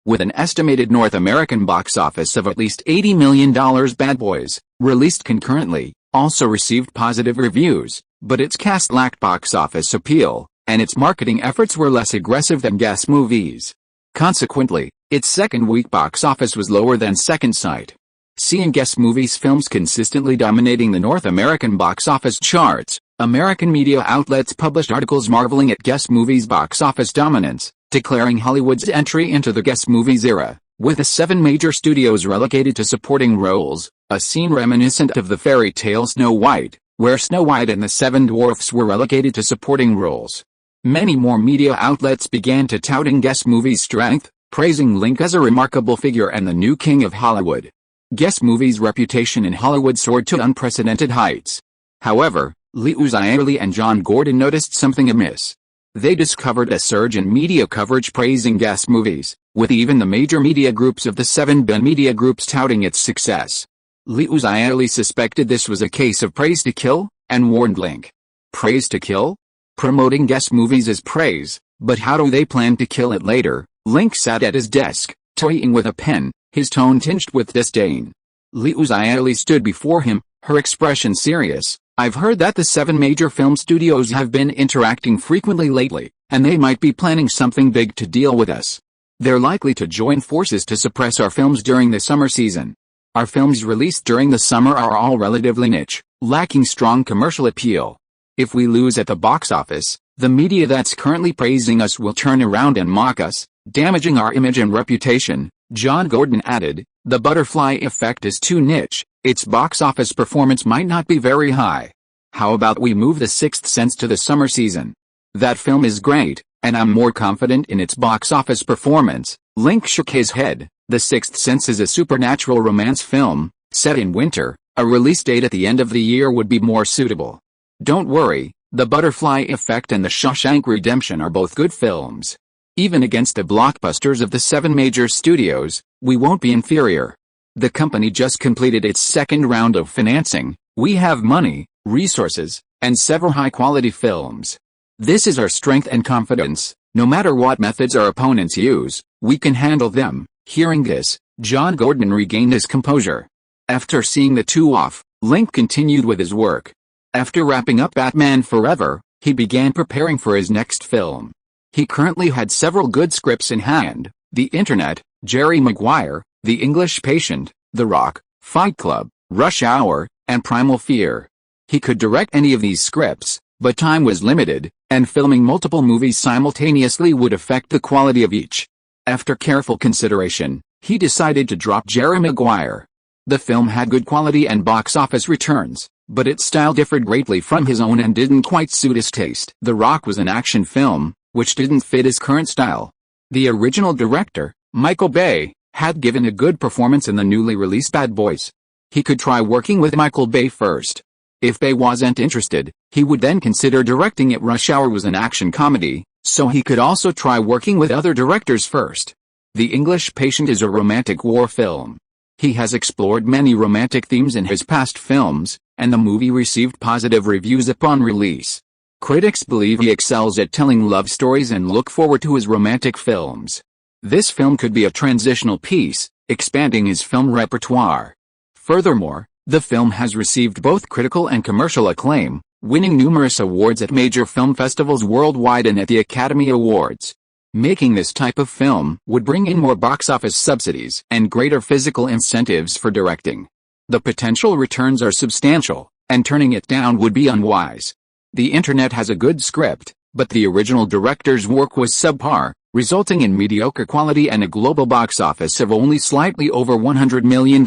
A: with an estimated North American box office of at least $80 million. Bad Boys, released concurrently, also received positive reviews, but its cast lacked box office appeal, and its marketing efforts were less aggressive than Guess Movies. Consequently, its second-week box office was lower than Second Sight. Seeing Guess Movies films consistently dominating the North American box office charts, American media outlets published articles marveling at Guess Movies' box office dominance, declaring Hollywood's entry into the Guess Movies era, with the 7 major studios relegated to supporting roles, a scene reminiscent of the fairy tale Snow White, where Snow White and the 7 Dwarfs were relegated to supporting roles. Many more media outlets began to touting Guess Movies' strength, praising Link as a remarkable figure and the new king of Hollywood. Guess Movies' reputation in Hollywood soared to unprecedented heights. However, Lee Uzieli and John Gordon noticed something amiss. They discovered a surge in media coverage praising Guess Movies, with even the major media groups of the 7 big media groups touting its success. Lee Uzieli suspected this was a case of praise to kill, and warned Link. Praise to kill? Promoting Guess Movies as praise, but how do they plan to kill it later? Link sat at his desk, toying with a pen, his tone tinged with disdain. Lee Uzieli stood before him, her expression serious. I've heard that the 7 major film studios have been interacting frequently lately, and they might be planning something big to deal with us. They're likely to join forces to suppress our films during the summer season. Our films released during the summer are all relatively niche, lacking strong commercial appeal. If we lose at the box office, the media that's currently praising us will turn around and mock us, damaging our image and reputation. John Gordon added, the butterfly effect is too niche, its box office performance might not be very high. How about we move The Sixth Sense to the summer season? That film is great, and I'm more confident in its box office performance. Link shook his head. The Sixth Sense is a supernatural romance film, set in winter. A release date at the end of the year would be more suitable. Don't worry, The Butterfly Effect and The Shawshank Redemption are both good films. Even against the blockbusters of the 7 major studios, we won't be inferior. The company just completed its second round of financing. We have money, resources, and several high-quality films. This is our strength and confidence. No matter what methods our opponents use, we can handle them. Hearing this, John Gordon regained his composure. After seeing the two off, Link continued with his work. After wrapping up Batman Forever, he began preparing for his next film. He currently had several good scripts in hand: The Internet, Jerry Maguire, The English Patient, The Rock, Fight Club, Rush Hour, and Primal Fear. He could direct any of these scripts, but time was limited, and filming multiple movies simultaneously would affect the quality of each. After careful consideration, he decided to drop Jerry Maguire. The film had good quality and box office returns, but its style differed greatly from his own and didn't quite suit his taste. The Rock was an action film, which didn't fit his current style. The original director, Michael Bay, had given a good performance in the newly released Bad Boys. He could try working with Michael Bay first. If Bay wasn't interested, he would then consider directing it. Rush Hour was an action comedy, so he could also try working with other directors first. The English Patient is a romantic war film. He has explored many romantic themes in his past films, and the movie received positive reviews upon release. Critics believe he excels at telling love stories and look forward to his romantic films. This film could be a transitional piece, expanding his film repertoire. Furthermore, the film has received both critical and commercial acclaim, winning numerous awards at major film festivals worldwide and at the Academy Awards. Making this type of film would bring in more box office subsidies and greater physical incentives for directing. The potential returns are substantial, and turning it down would be unwise. The internet has a good script, but the original director's work was subpar, resulting in mediocre quality and a global box office of only slightly over $100 million.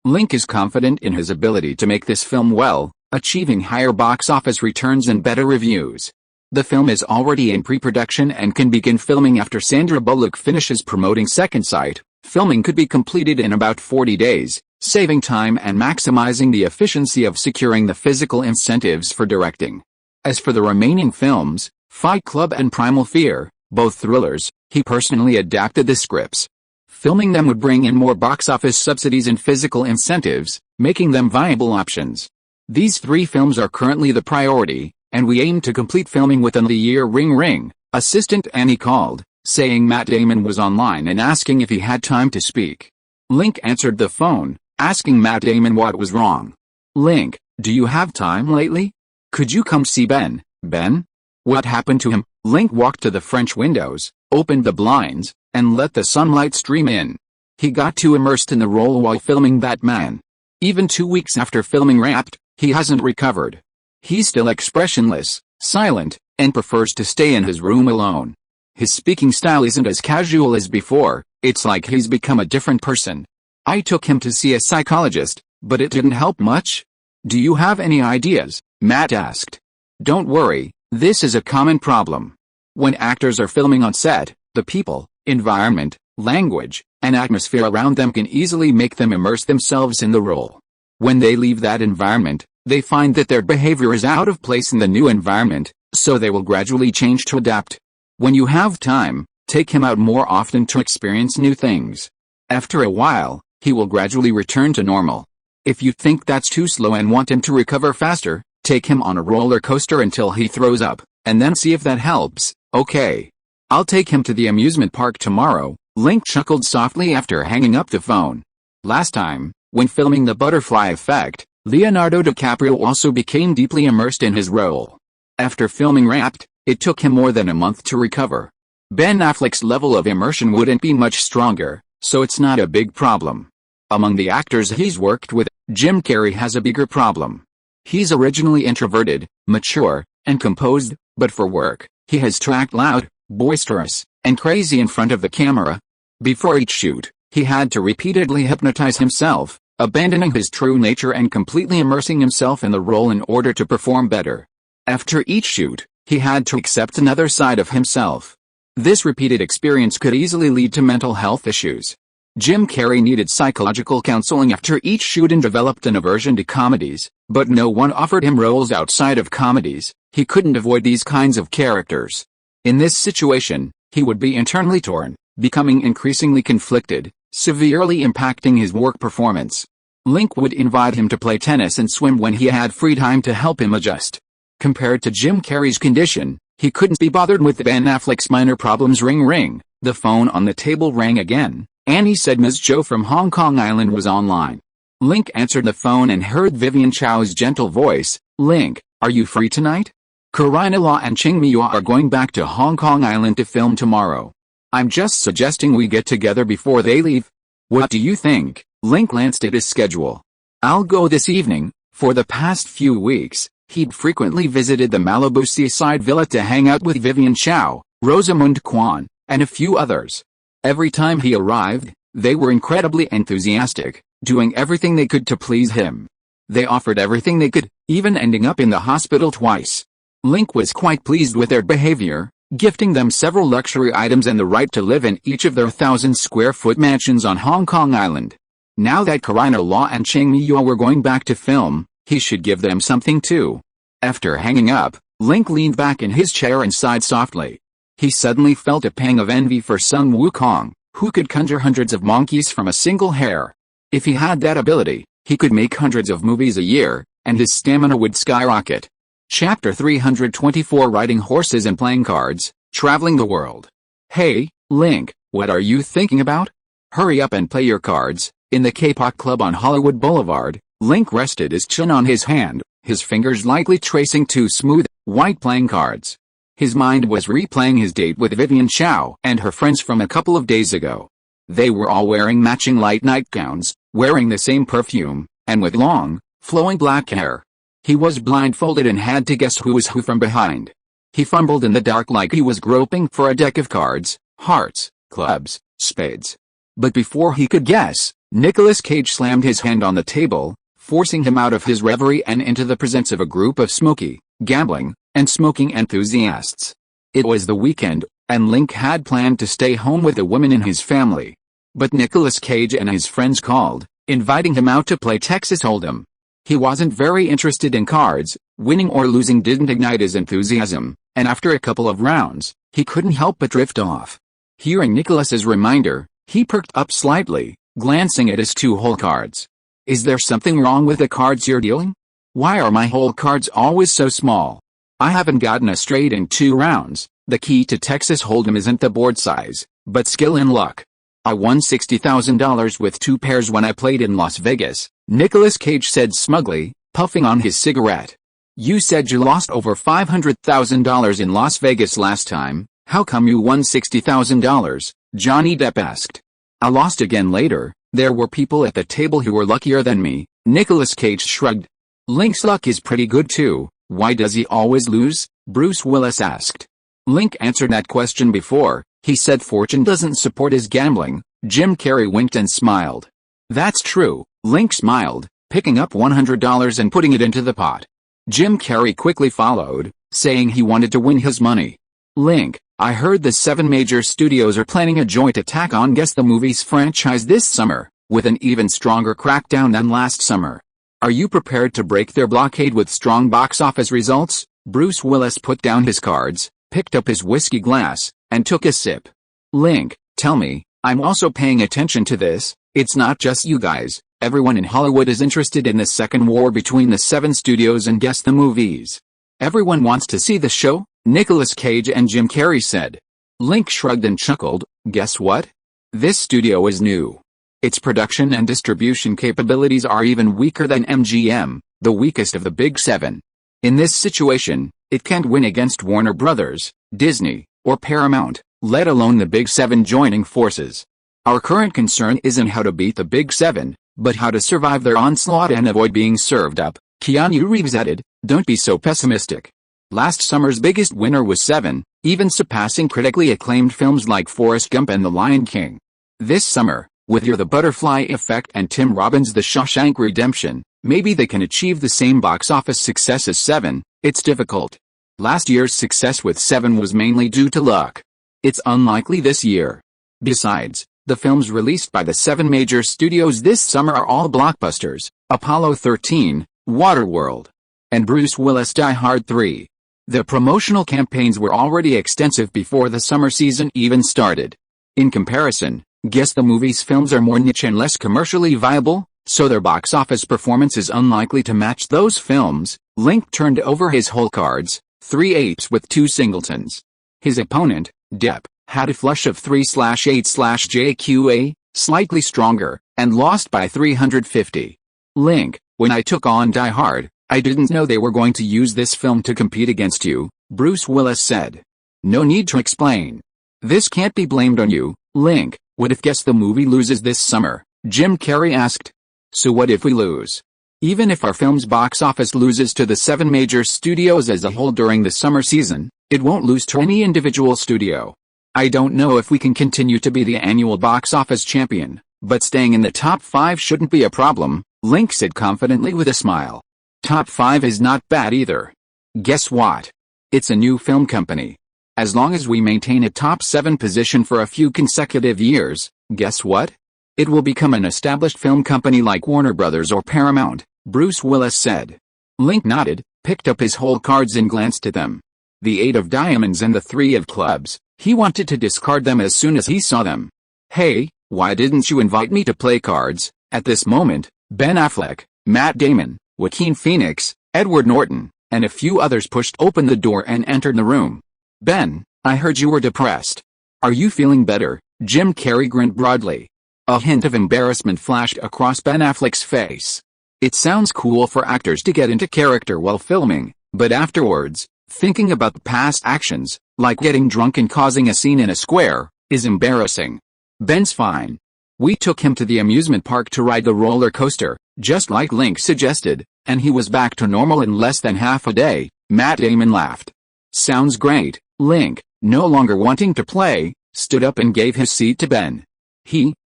A: Link is confident in his ability to make this film well, achieving higher box office returns and better reviews. The film is already in pre-production and can begin filming after Sandra Bullock finishes promoting Second Sight. Filming could be completed in about 40 days, saving time and maximizing the efficiency of securing the physical incentives for directing. As for the remaining films, Fight Club and Primal Fear, both thrillers, he personally adapted the scripts. Filming them would bring in more box office subsidies and physical incentives, making them viable options. These 3 films are currently the priority, and we aim to complete filming within the year. Ring. Assistant Annie called, saying Matt Damon was online and asking if he had time to speak. Link answered the phone, asking Matt Damon what was wrong. Link, do you have time lately? Could you come see Ben? Ben? What happened to him? Link walked to the French windows, opened the blinds, and let the sunlight stream in. He got too immersed in the role while filming Batman. Even 2 weeks after filming Wrapped, he hasn't recovered. He's still expressionless, silent, and prefers to stay in his room alone. His speaking style isn't as casual as before, it's like he's become a different person. I took him to see a psychologist, but it didn't help much. Do you have any ideas? Matt asked. Don't worry, this is a common problem. When actors are filming on set, the people, environment, language, and atmosphere around them can easily make them immerse themselves in the role. When they leave that environment, they find that their behavior is out of place in the new environment, so they will gradually change to adapt. When you have time, take him out more often to experience new things. After a while, he will gradually return to normal. If you think that's too slow and want him to recover faster, take him on a roller coaster until he throws up, and then see if that helps. Okay. I'll take him to the amusement park tomorrow, Link chuckled softly after hanging up the phone. Last time, when filming The Butterfly Effect, Leonardo DiCaprio also became deeply immersed in his role. After filming Wrapped, it took him more than a month to recover. Ben Affleck's level of immersion wouldn't be much stronger, so it's not a big problem. Among the actors he's worked with, Jim Carrey has a bigger problem. He's originally introverted, mature, and composed, but for work, he has to act loud, boisterous, and crazy in front of the camera. Before each shoot, he had to repeatedly hypnotize himself, abandoning his true nature and completely immersing himself in the role in order to perform better. After each shoot, he had to accept another side of himself. This repeated experience could easily lead to mental health issues. Jim Carrey needed psychological counseling after each shoot and developed an aversion to comedies, but no one offered him roles outside of comedies. He couldn't avoid these kinds of characters. In this situation, he would be internally torn, becoming increasingly conflicted, severely impacting his work performance. Link would invite him to play tennis and swim when he had free time to help him adjust. Compared to Jim Carrey's condition, he couldn't be bothered with Ben Affleck's minor problems. Ring. The phone on the table rang again. Annie said Ms. Joe from Hong Kong Island was online. Link answered the phone and heard Vivian Chow's gentle voice. Link, are you free tonight? Karina Law and Ching Miwa are going back to Hong Kong Island to film tomorrow. I'm just suggesting we get together before they leave. What do you think? Link glanced at his schedule. I'll go this evening. For the past few weeks, he'd frequently visited the Malibu seaside villa to hang out with Vivian Chow, Rosamund Kwan, and a few others. Every time he arrived, they were incredibly enthusiastic, doing everything they could to please him. They offered everything they could, even ending up in the hospital twice. Link was quite pleased with their behavior, gifting them several luxury items and the right to live in each of their 1,000-square-foot mansions on Hong Kong Island. Now that Karina Law and Ching Miwa were going back to film, he should give them something too. After hanging up, Link leaned back in his chair and sighed softly. He suddenly felt a pang of envy for Sun Wukong, who could conjure hundreds of monkeys from a single hair. If he had that ability, he could make hundreds of movies a year, and his stamina would skyrocket. Chapter 324 Riding Horses and Playing Cards, Traveling the World. Hey, Link, what are you thinking about? Hurry up and play your cards. In the K-pop club on Hollywood Boulevard, Link rested his chin on his hand, his fingers lightly tracing two smooth, white playing cards. His mind was replaying his date with Vivian Chow and her friends from a couple of days ago. They were all wearing matching light nightgowns, wearing the same perfume, and with long, flowing black hair. He was blindfolded and had to guess who was who from behind. He fumbled in the dark like he was groping for a deck of cards, hearts, clubs, spades. But before he could guess, Nicolas Cage slammed his hand on the table, forcing him out of his reverie and into the presence of a group of smoky, gambling, and smoking enthusiasts. It was the weekend, and Link had planned to stay home with a woman in his family. But Nicolas Cage and his friends called, inviting him out to play Texas Hold'em. He wasn't very interested in cards, winning or losing didn't ignite his enthusiasm, and after a couple of rounds, he couldn't help but drift off. Hearing Nicholas's reminder, he perked up slightly, glancing at his two hole cards. Is there something wrong with the cards you're dealing? Why are my hole cards always so small? I haven't gotten a straight in 2 rounds. The key to Texas Hold'em isn't the board size, but skill and luck. I won $60,000 with 2 pairs when I played in Las Vegas, Nicolas Cage said smugly, puffing on his cigarette. You said you lost over $500,000 in Las Vegas last time, how come you won $60,000? Johnny Depp asked. I lost again later, there were people at the table who were luckier than me, Nicolas Cage shrugged. Link's luck is pretty good too, why does he always lose? Bruce Willis asked. Link answered that question before, he said fortune doesn't support his gambling. Jim Carrey winked and smiled. That's true, Link smiled, picking up $100 and putting it into the pot. Jim Carrey quickly followed, saying he wanted to win his money. Link, I heard the 7 major studios are planning a joint attack on Guess the Movies franchise this summer, with an even stronger crackdown than last summer. Are you prepared to break their blockade with strong box office results? Bruce Willis put down his cards, picked up his whiskey glass, and took a sip. Link, tell me, I'm also paying attention to this, it's not just you guys, everyone in Hollywood is interested in the second war between the 7 studios and Guess the Movies. Everyone wants to see the show, Nicolas Cage and Jim Carrey said. Link shrugged and chuckled, guess what? This studio is new. Its production and distribution capabilities are even weaker than MGM, the weakest of the Big 7. In this situation, it can't win against Warner Brothers, Disney, or Paramount, let alone the Big 7 joining forces. Our current concern isn't how to beat the Big 7, but how to survive their onslaught and avoid being served up, Keanu Reeves added. Don't be so pessimistic. Last summer's biggest winner was 7, even surpassing critically acclaimed films like Forrest Gump and The Lion King. This summer, with The Butterfly Effect and Tim Robbins' The Shawshank Redemption, maybe they can achieve the same box office success as 7, it's difficult. Last year's success with 7 was mainly due to luck. It's unlikely this year. Besides, the films released by the 7 major studios this summer are all blockbusters, Apollo 13, Waterworld, and Bruce Willis' Die Hard 3. The promotional campaigns were already extensive before the summer season even started. In comparison, Guess the Movies films are more niche and less commercially viable, so their box office performance is unlikely to match those films. Link turned over his hole cards, 3 apes with 2 singletons. His opponent, Depp, had a flush of 3/8/JQA, slightly stronger, and lost by 350. Link, when I took on Die Hard, I didn't know they were going to use this film to compete against you, Bruce Willis said. No need to explain. This can't be blamed on you, Link. What if Guess the Movie loses this summer? Jim Carrey asked. So what if we lose? Even if our film's box office loses to the 7 major studios as a whole during the summer season, it won't lose to any individual studio. I don't know if we can continue to be the annual box office champion, but staying in the top 5 shouldn't be a problem, Link said confidently with a smile. Top 5 is not bad either. Guess what? It's a new film company. As long as we maintain a top 7 position for a few consecutive years, guess what? It will become an established film company like Warner Brothers or Paramount, Bruce Willis said. Link nodded, picked up his hole cards and glanced at them. The 8 of diamonds and the 3 of clubs, he wanted to discard them as soon as he saw them. Hey, why didn't you invite me to play cards? At this moment, Ben Affleck, Matt Damon, Joaquin Phoenix, Edward Norton, and a few others pushed open the door and entered the room. Ben, I heard you were depressed. Are you feeling better? Jim Carrey grinned broadly. A hint of embarrassment flashed across Ben Affleck's face. It sounds cool for actors to get into character while filming, but afterwards, thinking about the past actions, like getting drunk and causing a scene in a square, is embarrassing. Ben's fine. We took him to the amusement park to ride the roller coaster, just like Link suggested, and he was back to normal in less than half a day. Matt Damon laughed. Sounds great. Link, no longer wanting to play, stood up and gave his seat to Ben.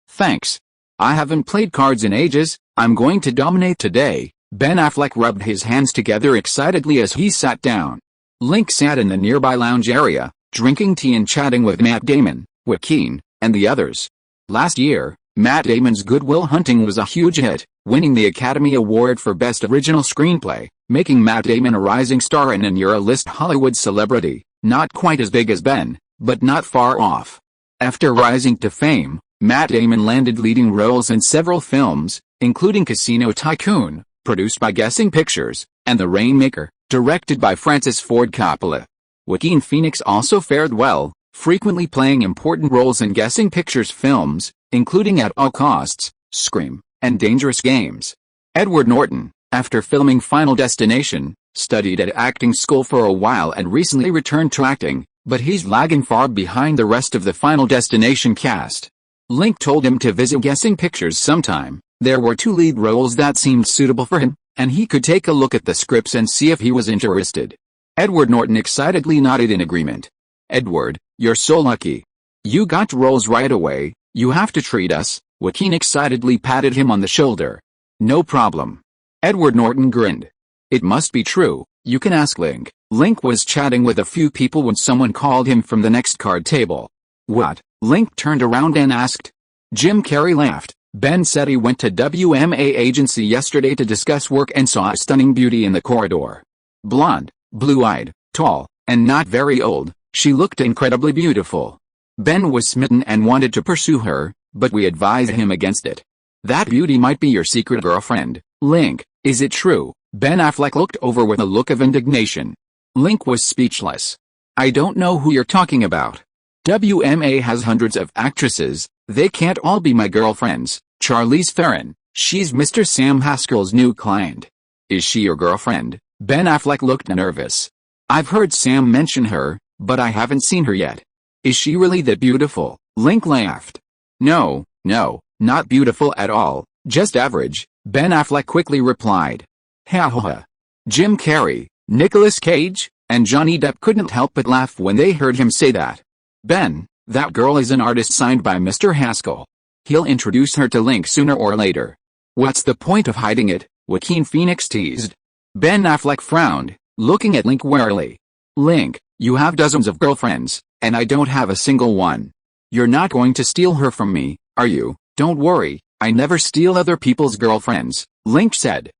A: Thanks. I haven't played cards in ages, I'm going to dominate today. Ben Affleck rubbed his hands together excitedly as he sat down. Link sat in the nearby lounge area, drinking tea and chatting with Matt Damon, Joaquin, and the others. Last year, Matt Damon's Good Will Hunting was a huge hit, winning the Academy Award for Best Original Screenplay, making Matt Damon a rising star and an A-list Hollywood celebrity, not quite as big as Ben, but not far off. After rising to fame, Matt Damon landed leading roles in several films, including Casino Tycoon, produced by Guessing Pictures, and The Rainmaker, directed by Francis Ford Coppola. Joaquin Phoenix also fared well, frequently playing important roles in Guessing Pictures films, including At All Costs, Scream, and Dangerous Games. Edward Norton, after filming Final Destination, studied at acting school for a while and recently returned to acting, but he's lagging far behind the rest of the Final Destination cast. Link told him to visit Guessing Pictures sometime. There were 2 lead roles that seemed suitable for him, and he could take a look at the scripts and see if he was interested. Edward Norton excitedly nodded in agreement. Edward, you're so lucky. You got roles right away, you have to treat us. Joaquin excitedly patted him on the shoulder. No problem. Edward Norton grinned. It must be true, you can ask Link. Link was chatting with a few people when someone called him from the next card table. What? Link turned around and asked. Jim Carrey laughed. Ben said he went to WMA agency yesterday to discuss work and saw a stunning beauty in the corridor. Blonde, blue-eyed, tall, and not very old, she looked incredibly beautiful. Ben was smitten and wanted to pursue her, but we advised him against it. That beauty might be your secret girlfriend. Link, is it true? Ben Affleck looked over with a look of indignation. Link was speechless. I don't know who you're talking about. WMA has hundreds of actresses, they can't all be my girlfriends. Charlize Theron, she's Mr. Sam Haskell's new client. Is she your girlfriend? Ben Affleck looked nervous. I've heard Sam mention her, but I haven't seen her yet. Is she really that beautiful? Link laughed. No, not beautiful at all, just average, Ben Affleck quickly replied. Ha ha ha. Jim Carrey, Nicolas Cage, and Johnny Depp couldn't help but laugh when they heard him say that. Ben, that girl is an artist signed by Mr. Haskell. He'll introduce her to Link sooner or later. What's the point of hiding it? Joaquin Phoenix teased. Ben Affleck frowned, looking at Link warily. Link, you have dozens of girlfriends, and I don't have a single one. You're not going to steal her from me, are you? Don't worry, I never steal other people's girlfriends, Link said.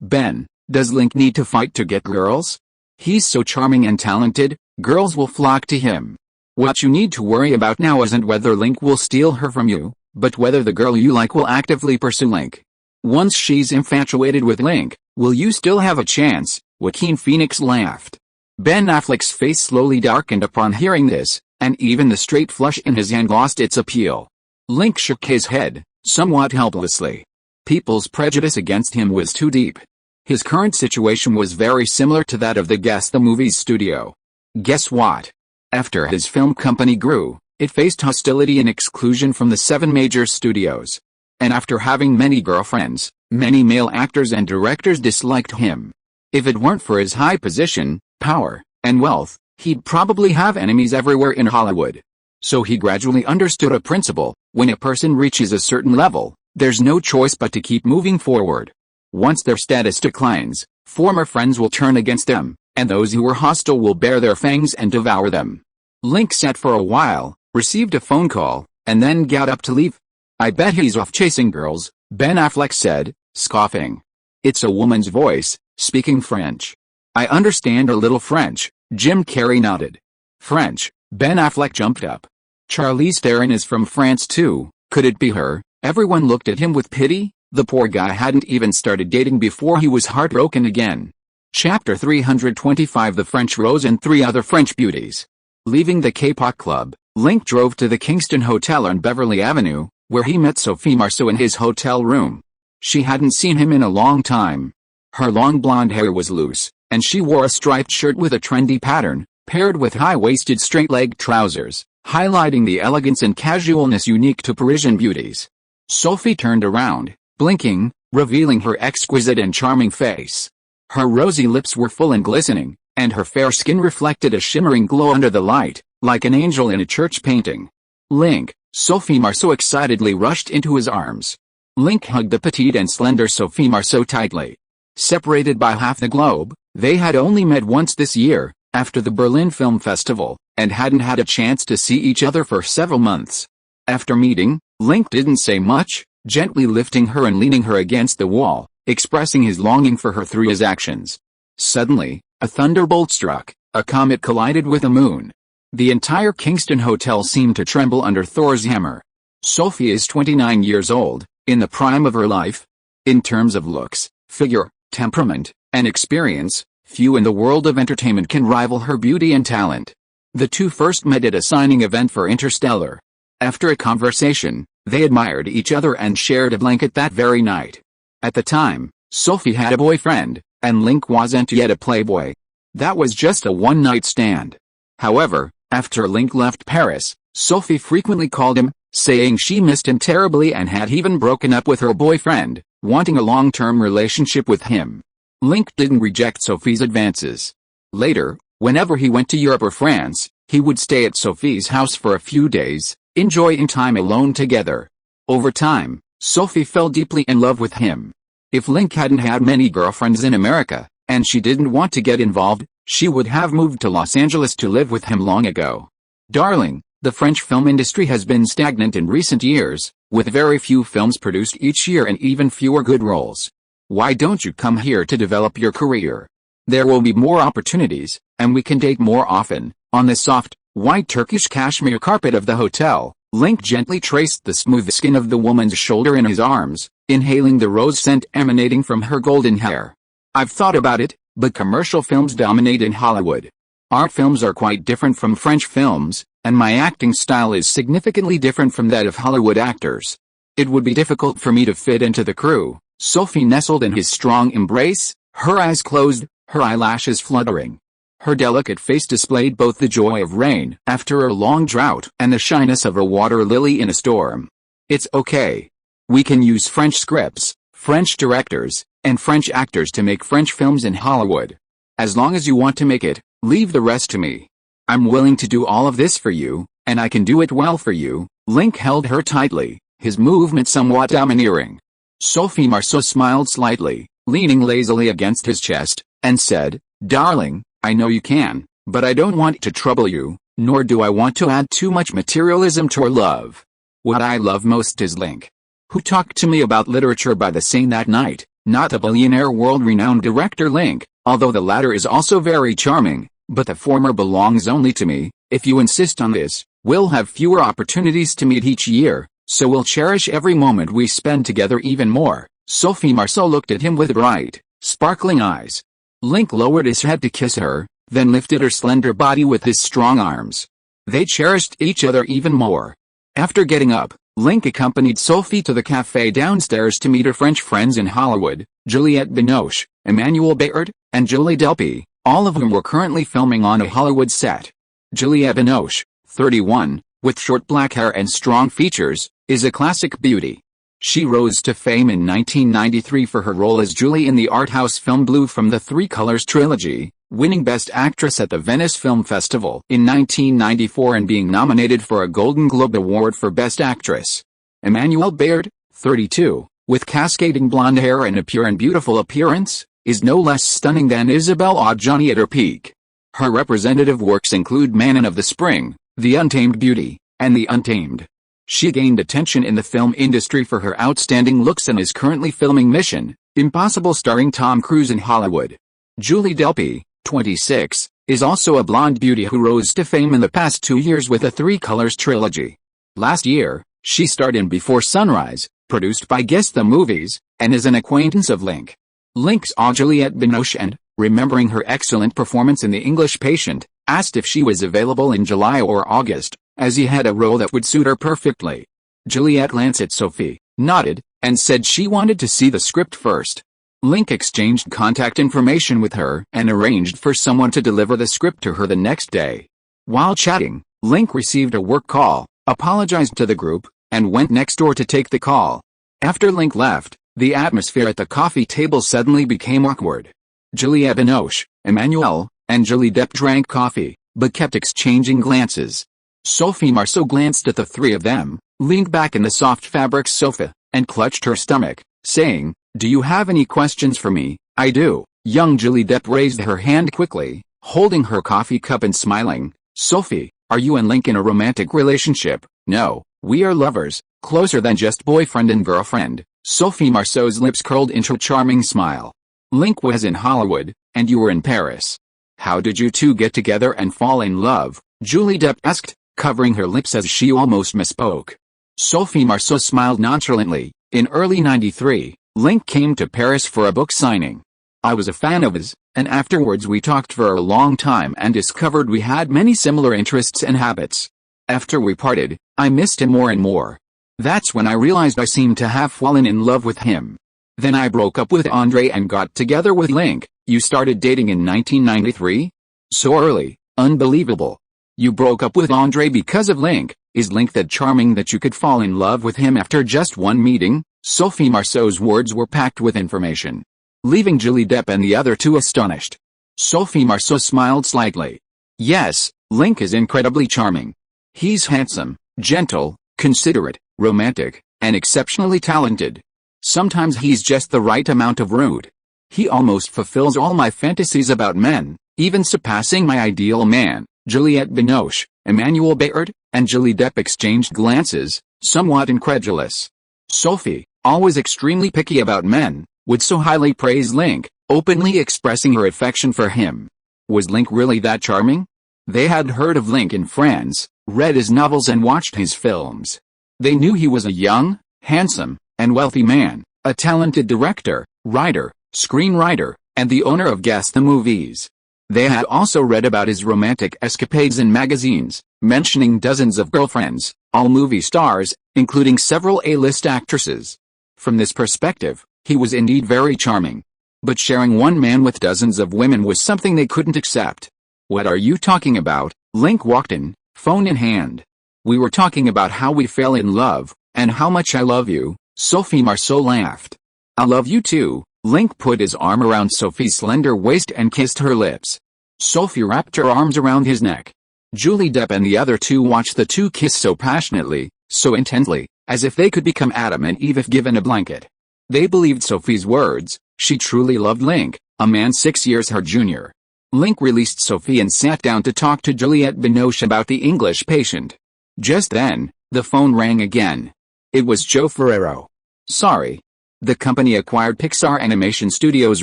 A: Ben, does Link need to fight to get girls? He's so charming and talented, girls will flock to him. What you need to worry about now isn't whether Link will steal her from you, but whether the girl you like will actively pursue Link. Once she's infatuated with Link, will you still have a chance? Joaquin Phoenix laughed. Ben Affleck's face slowly darkened upon hearing this, and even the straight flush in his hand lost its appeal. Link shook his head, somewhat helplessly. People's prejudice against him was too deep. His current situation was very similar to that of the Guess the Movies studio. Guess what? After his film company grew, it faced hostility and exclusion from the 7 major studios. And after having many girlfriends, many male actors and directors disliked him. If it weren't for his high position, power, and wealth, he'd probably have enemies everywhere in Hollywood. So he gradually understood a principle: when a person reaches a certain level, there's no choice but to keep moving forward. Once their status declines, former friends will turn against them, and those who were hostile will bare their fangs and devour them. Link sat for a while, received a phone call, and then got up to leave. I bet he's off chasing girls, Ben Affleck said, scoffing. It's a woman's voice, speaking French. I understand a little French, Jim Carrey nodded. French, Ben Affleck jumped up. Charlize Theron is from France too, could it be her? Everyone looked at him with pity. The poor guy hadn't even started dating before he was heartbroken again. Chapter 325 The French Rose and 3 Other French Beauties. Leaving the K-pop club, Link drove to the Kingston Hotel on Beverly Avenue, where he met Sophie Marceau in his hotel room. She hadn't seen him in a long time. Her long blonde hair was loose, and she wore a striped shirt with a trendy pattern, paired with high-waisted straight-leg trousers, highlighting the elegance and casualness unique to Parisian beauties. Sophie turned around, blinking, revealing her exquisite and charming face. Her rosy lips were full and glistening, and her fair skin reflected a shimmering glow under the light, like an angel in a church painting. Link, Sophie Marceau excitedly rushed into his arms. Link hugged the petite and slender Sophie Marceau tightly. Separated by half the globe, they had only met once this year, after the Berlin Film Festival, and hadn't had a chance to see each other for several months. After meeting, Link didn't say much, gently lifting her and leaning her against the wall, expressing his longing for her through his actions. Suddenly, a thunderbolt struck, a comet collided with the moon. The entire Kingston Hotel seemed to tremble under Thor's hammer. Sophie is 29 years old, in the prime of her life. In terms of looks, figure, temperament, and experience, few in the world of entertainment can rival her beauty and talent. The two first met at a signing event for Interstellar. After a conversation, they admired each other and shared a blanket that very night. At the time, Sophie had a boyfriend, and Link wasn't yet a playboy. That was just a one-night stand. However, after Link left Paris, Sophie frequently called him, saying she missed him terribly and had even broken up with her boyfriend, wanting a long-term relationship with him. Link didn't reject Sophie's advances. Later, whenever he went to Europe or France, he would stay at Sophie's house for a few days, enjoying time alone together. Over time, Sophie fell deeply in love with him. If Link hadn't had many girlfriends in America, and she didn't want to get involved, she would have moved to Los Angeles to live with him long ago. Darling, the French film industry has been stagnant in recent years, with very few films produced each year and even fewer good roles. Why don't you come here to develop your career? There will be more opportunities, and we can date more often. On the soft, white Turkish cashmere carpet of the hotel, Link gently traced the smooth skin of the woman's shoulder in his arms, inhaling the rose scent emanating from her golden hair. I've thought about it, but commercial films dominate in Hollywood. Art films are quite different from French films, and my acting style is significantly different from that of Hollywood actors. It would be difficult for me to fit into the crew. Sophie nestled in his strong embrace, her eyes closed, her eyelashes fluttering. Her delicate face displayed both the joy of rain after a long drought and the shyness of a water lily in a storm. It's okay. We can use French scripts, French directors, and French actors to make French films in Hollywood. As long as you want to make it, leave the rest to me. I'm willing to do all of this for you, and I can do it well for you. Link held her tightly, his movement somewhat domineering. Sophie Marceau smiled slightly, leaning lazily against his chest, and said, "Darling, I know you can, but I don't want to trouble you, nor do I want to add too much materialism to our love. What I love most is Link, who talked to me about literature by the Seine that night, not the billionaire world-renowned director Link, although the latter is also very charming, but the former belongs only to me. If you insist on this, we'll have fewer opportunities to meet each year, so we'll cherish every moment we spend together even more." Sophie Marceau looked at him with bright, sparkling eyes. Link lowered his head to kiss her, then lifted her slender body with his strong arms. They cherished each other even more. After getting up, Link accompanied Sophie to the cafe downstairs to meet her French friends in Hollywood, Juliette Binoche, Emmanuel Bayard, and Julie Delpy, all of whom were currently filming on a Hollywood set. Juliette Binoche, 31, with short black hair and strong features, is a classic beauty. She rose to fame in 1993 for her role as Julie in the art house film Blue from the Three Colors trilogy, winning Best Actress at the Venice Film Festival in 1994 and being nominated for a Golden Globe Award for Best Actress. Emmanuel Bayard, 32, with cascading blonde hair and a pure and beautiful appearance, is no less stunning than Isabelle Adjani at her peak. Her representative works include Manon of the Spring, The Untamed Beauty, and The Untamed. She gained attention in the film industry for her outstanding looks and is currently filming Mission Impossible starring Tom Cruise in Hollywood. Julie Delpy, 26, is also a blonde beauty who rose to fame in the past 2 years with the Three Colors trilogy. Last year, she starred in Before Sunrise, produced by Guess the Movies, and is an acquaintance of Link. Link saw Juliette Binoche and, remembering her excellent performance in The English Patient, asked if she was available in July or August, as he had a role that would suit her perfectly. Juliette glanced at Sophie, nodded, and said she wanted to see the script first. Link exchanged contact information with her and arranged for someone to deliver the script to her the next day. While chatting, Link received a work call, apologized to the group, and went next door to take the call. After Link left, the atmosphere at the coffee table suddenly became awkward. Juliette Binoche, Emmanuel, and Julie Depp drank coffee, but kept exchanging glances. Sophie Marceau glanced at the three of them, leaned back in the soft fabric sofa, and clutched her stomach, saying, "Do you have any questions for me?" "I do." Young Julie Depp raised her hand quickly, holding her coffee cup and smiling. "Sophie, are you and Link in a romantic relationship?" "No, we are lovers, closer than just boyfriend and girlfriend." Sophie Marceau's lips curled into a charming smile. "Link was in Hollywood, and you were in Paris. How did you two get together and fall in love?" Julie Depp asked, covering her lips as she almost misspoke. Sophie Marceau smiled nonchalantly. "In early '93, Link came to Paris for a book signing. I was a fan of his, and afterwards we talked for a long time and discovered we had many similar interests and habits. After we parted, I missed him more and more. That's when I realized I seemed to have fallen in love with him. Then I broke up with Andre and got together with Link." "You started dating in 1993? So early, unbelievable. You broke up with Andre because of Link. Is Link that charming that you could fall in love with him after just one meeting?" Sophie Marceau's words were packed with information, leaving Julie Depp and the other two astonished. Sophie Marceau smiled slightly. "Yes, Link is incredibly charming. He's handsome, gentle, considerate, romantic, and exceptionally talented. Sometimes he's just the right amount of rude. He almost fulfills all my fantasies about men, even surpassing my ideal man." Juliette Binoche, Emmanuel Bayard, and Julie Depp exchanged glances, somewhat incredulous. Sophie, always extremely picky about men, would so highly praise Link, openly expressing her affection for him. Was Link really that charming? They had heard of Link in France, read his novels and watched his films. They knew he was a young, handsome, and wealthy man, a talented director, writer, screenwriter, and the owner of Guess the Movies. They had also read about his romantic escapades in magazines, mentioning dozens of girlfriends, all movie stars, including several A-list actresses. From this perspective, he was indeed very charming. But sharing one man with dozens of women was something they couldn't accept. "What are you talking about?" Link walked in, phone in hand. "We were talking about how we fell in love, and how much I love you." Sophie Marceau laughed. "I love you too." Link put his arm around Sophie's slender waist and kissed her lips. Sophie wrapped her arms around his neck. Julie Depp and the other two watched the two kiss so passionately, so intently, as if they could become Adam and Eve if given a blanket. They believed Sophie's words. She truly loved Link, a man 6 years her junior. Link released Sophie and sat down to talk to Juliette Binoche about the English Patient. Just then, the phone rang again. It was Joe Ferrero. "Sorry. The company acquired Pixar Animation Studios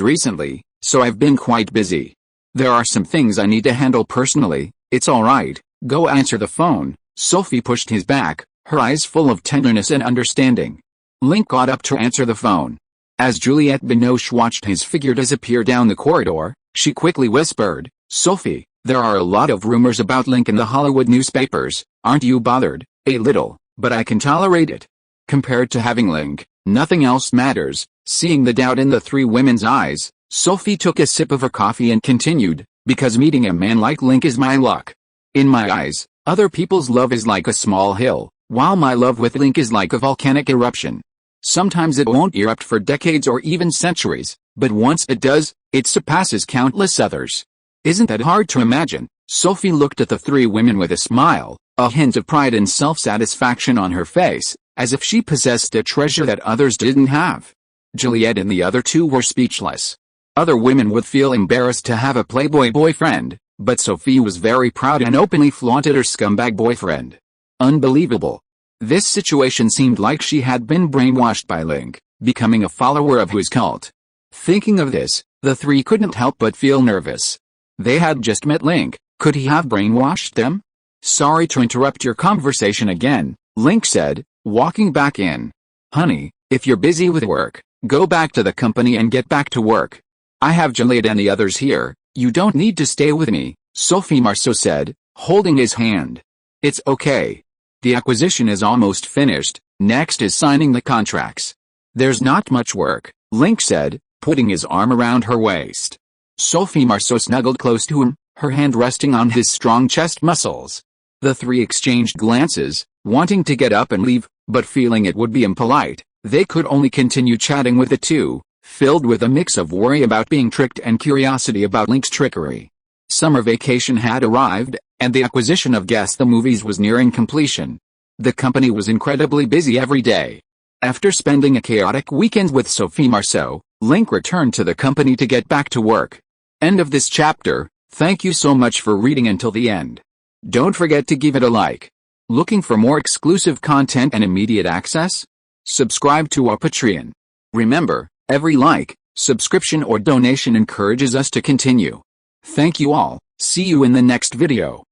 A: recently, so I've been quite busy. There are some things I need to handle personally." "It's alright, go answer the phone." Sophie pushed his back, her eyes full of tenderness and understanding. Link got up to answer the phone. As Juliette Binoche watched his figure disappear down the corridor, she quickly whispered, "Sophie, there are a lot of rumors about Link in the Hollywood newspapers. Aren't you bothered?" "A little, but I can tolerate it. Compared to having Link, nothing else matters." Seeing the doubt in the three women's eyes, Sophie took a sip of her coffee and continued, "Because meeting a man like Link is my luck. In my eyes, other people's love is like a small hill, while my love with Link is like a volcanic eruption. Sometimes it won't erupt for decades or even centuries, but once it does, it surpasses countless others. Isn't that hard to imagine?" Sophie looked at the three women with a smile, a hint of pride and self-satisfaction on her face, as if she possessed a treasure that others didn't have. Juliette and the other two were speechless. Other women would feel embarrassed to have a playboy boyfriend, but Sophie was very proud and openly flaunted her scumbag boyfriend. Unbelievable. This situation seemed like she had been brainwashed by Link, becoming a follower of his cult. Thinking of this, the three couldn't help but feel nervous. They had just met Link. Could he have brainwashed them? "Sorry to interrupt your conversation again," Link said, walking back in. "Honey, if you're busy with work, go back to the company and get back to work. I have Juliette and the others here. You don't need to stay with me," Sophie Marceau said, holding his hand. "It's okay. The acquisition is almost finished. Next is signing the contracts." "There's not much work," Link said, putting his arm around her waist. Sophie Marceau snuggled close to him, her hand resting on his strong chest muscles. The three exchanged glances, wanting to get up and leave, but feeling it would be impolite. They could only continue chatting with the two, filled with a mix of worry about being tricked and curiosity about Link's trickery. Summer vacation had arrived, and the acquisition of Guess the Movies was nearing completion. The company was incredibly busy every day. After spending a chaotic weekend with Sophie Marceau, Link returned to the company to get back to work. End of this chapter. Thank you so much for reading until the end. Don't forget to give it a like. Looking for more exclusive content and immediate access? Subscribe to our Patreon. Remember, every like, subscription or donation encourages us to continue. Thank you all. See you in the next video.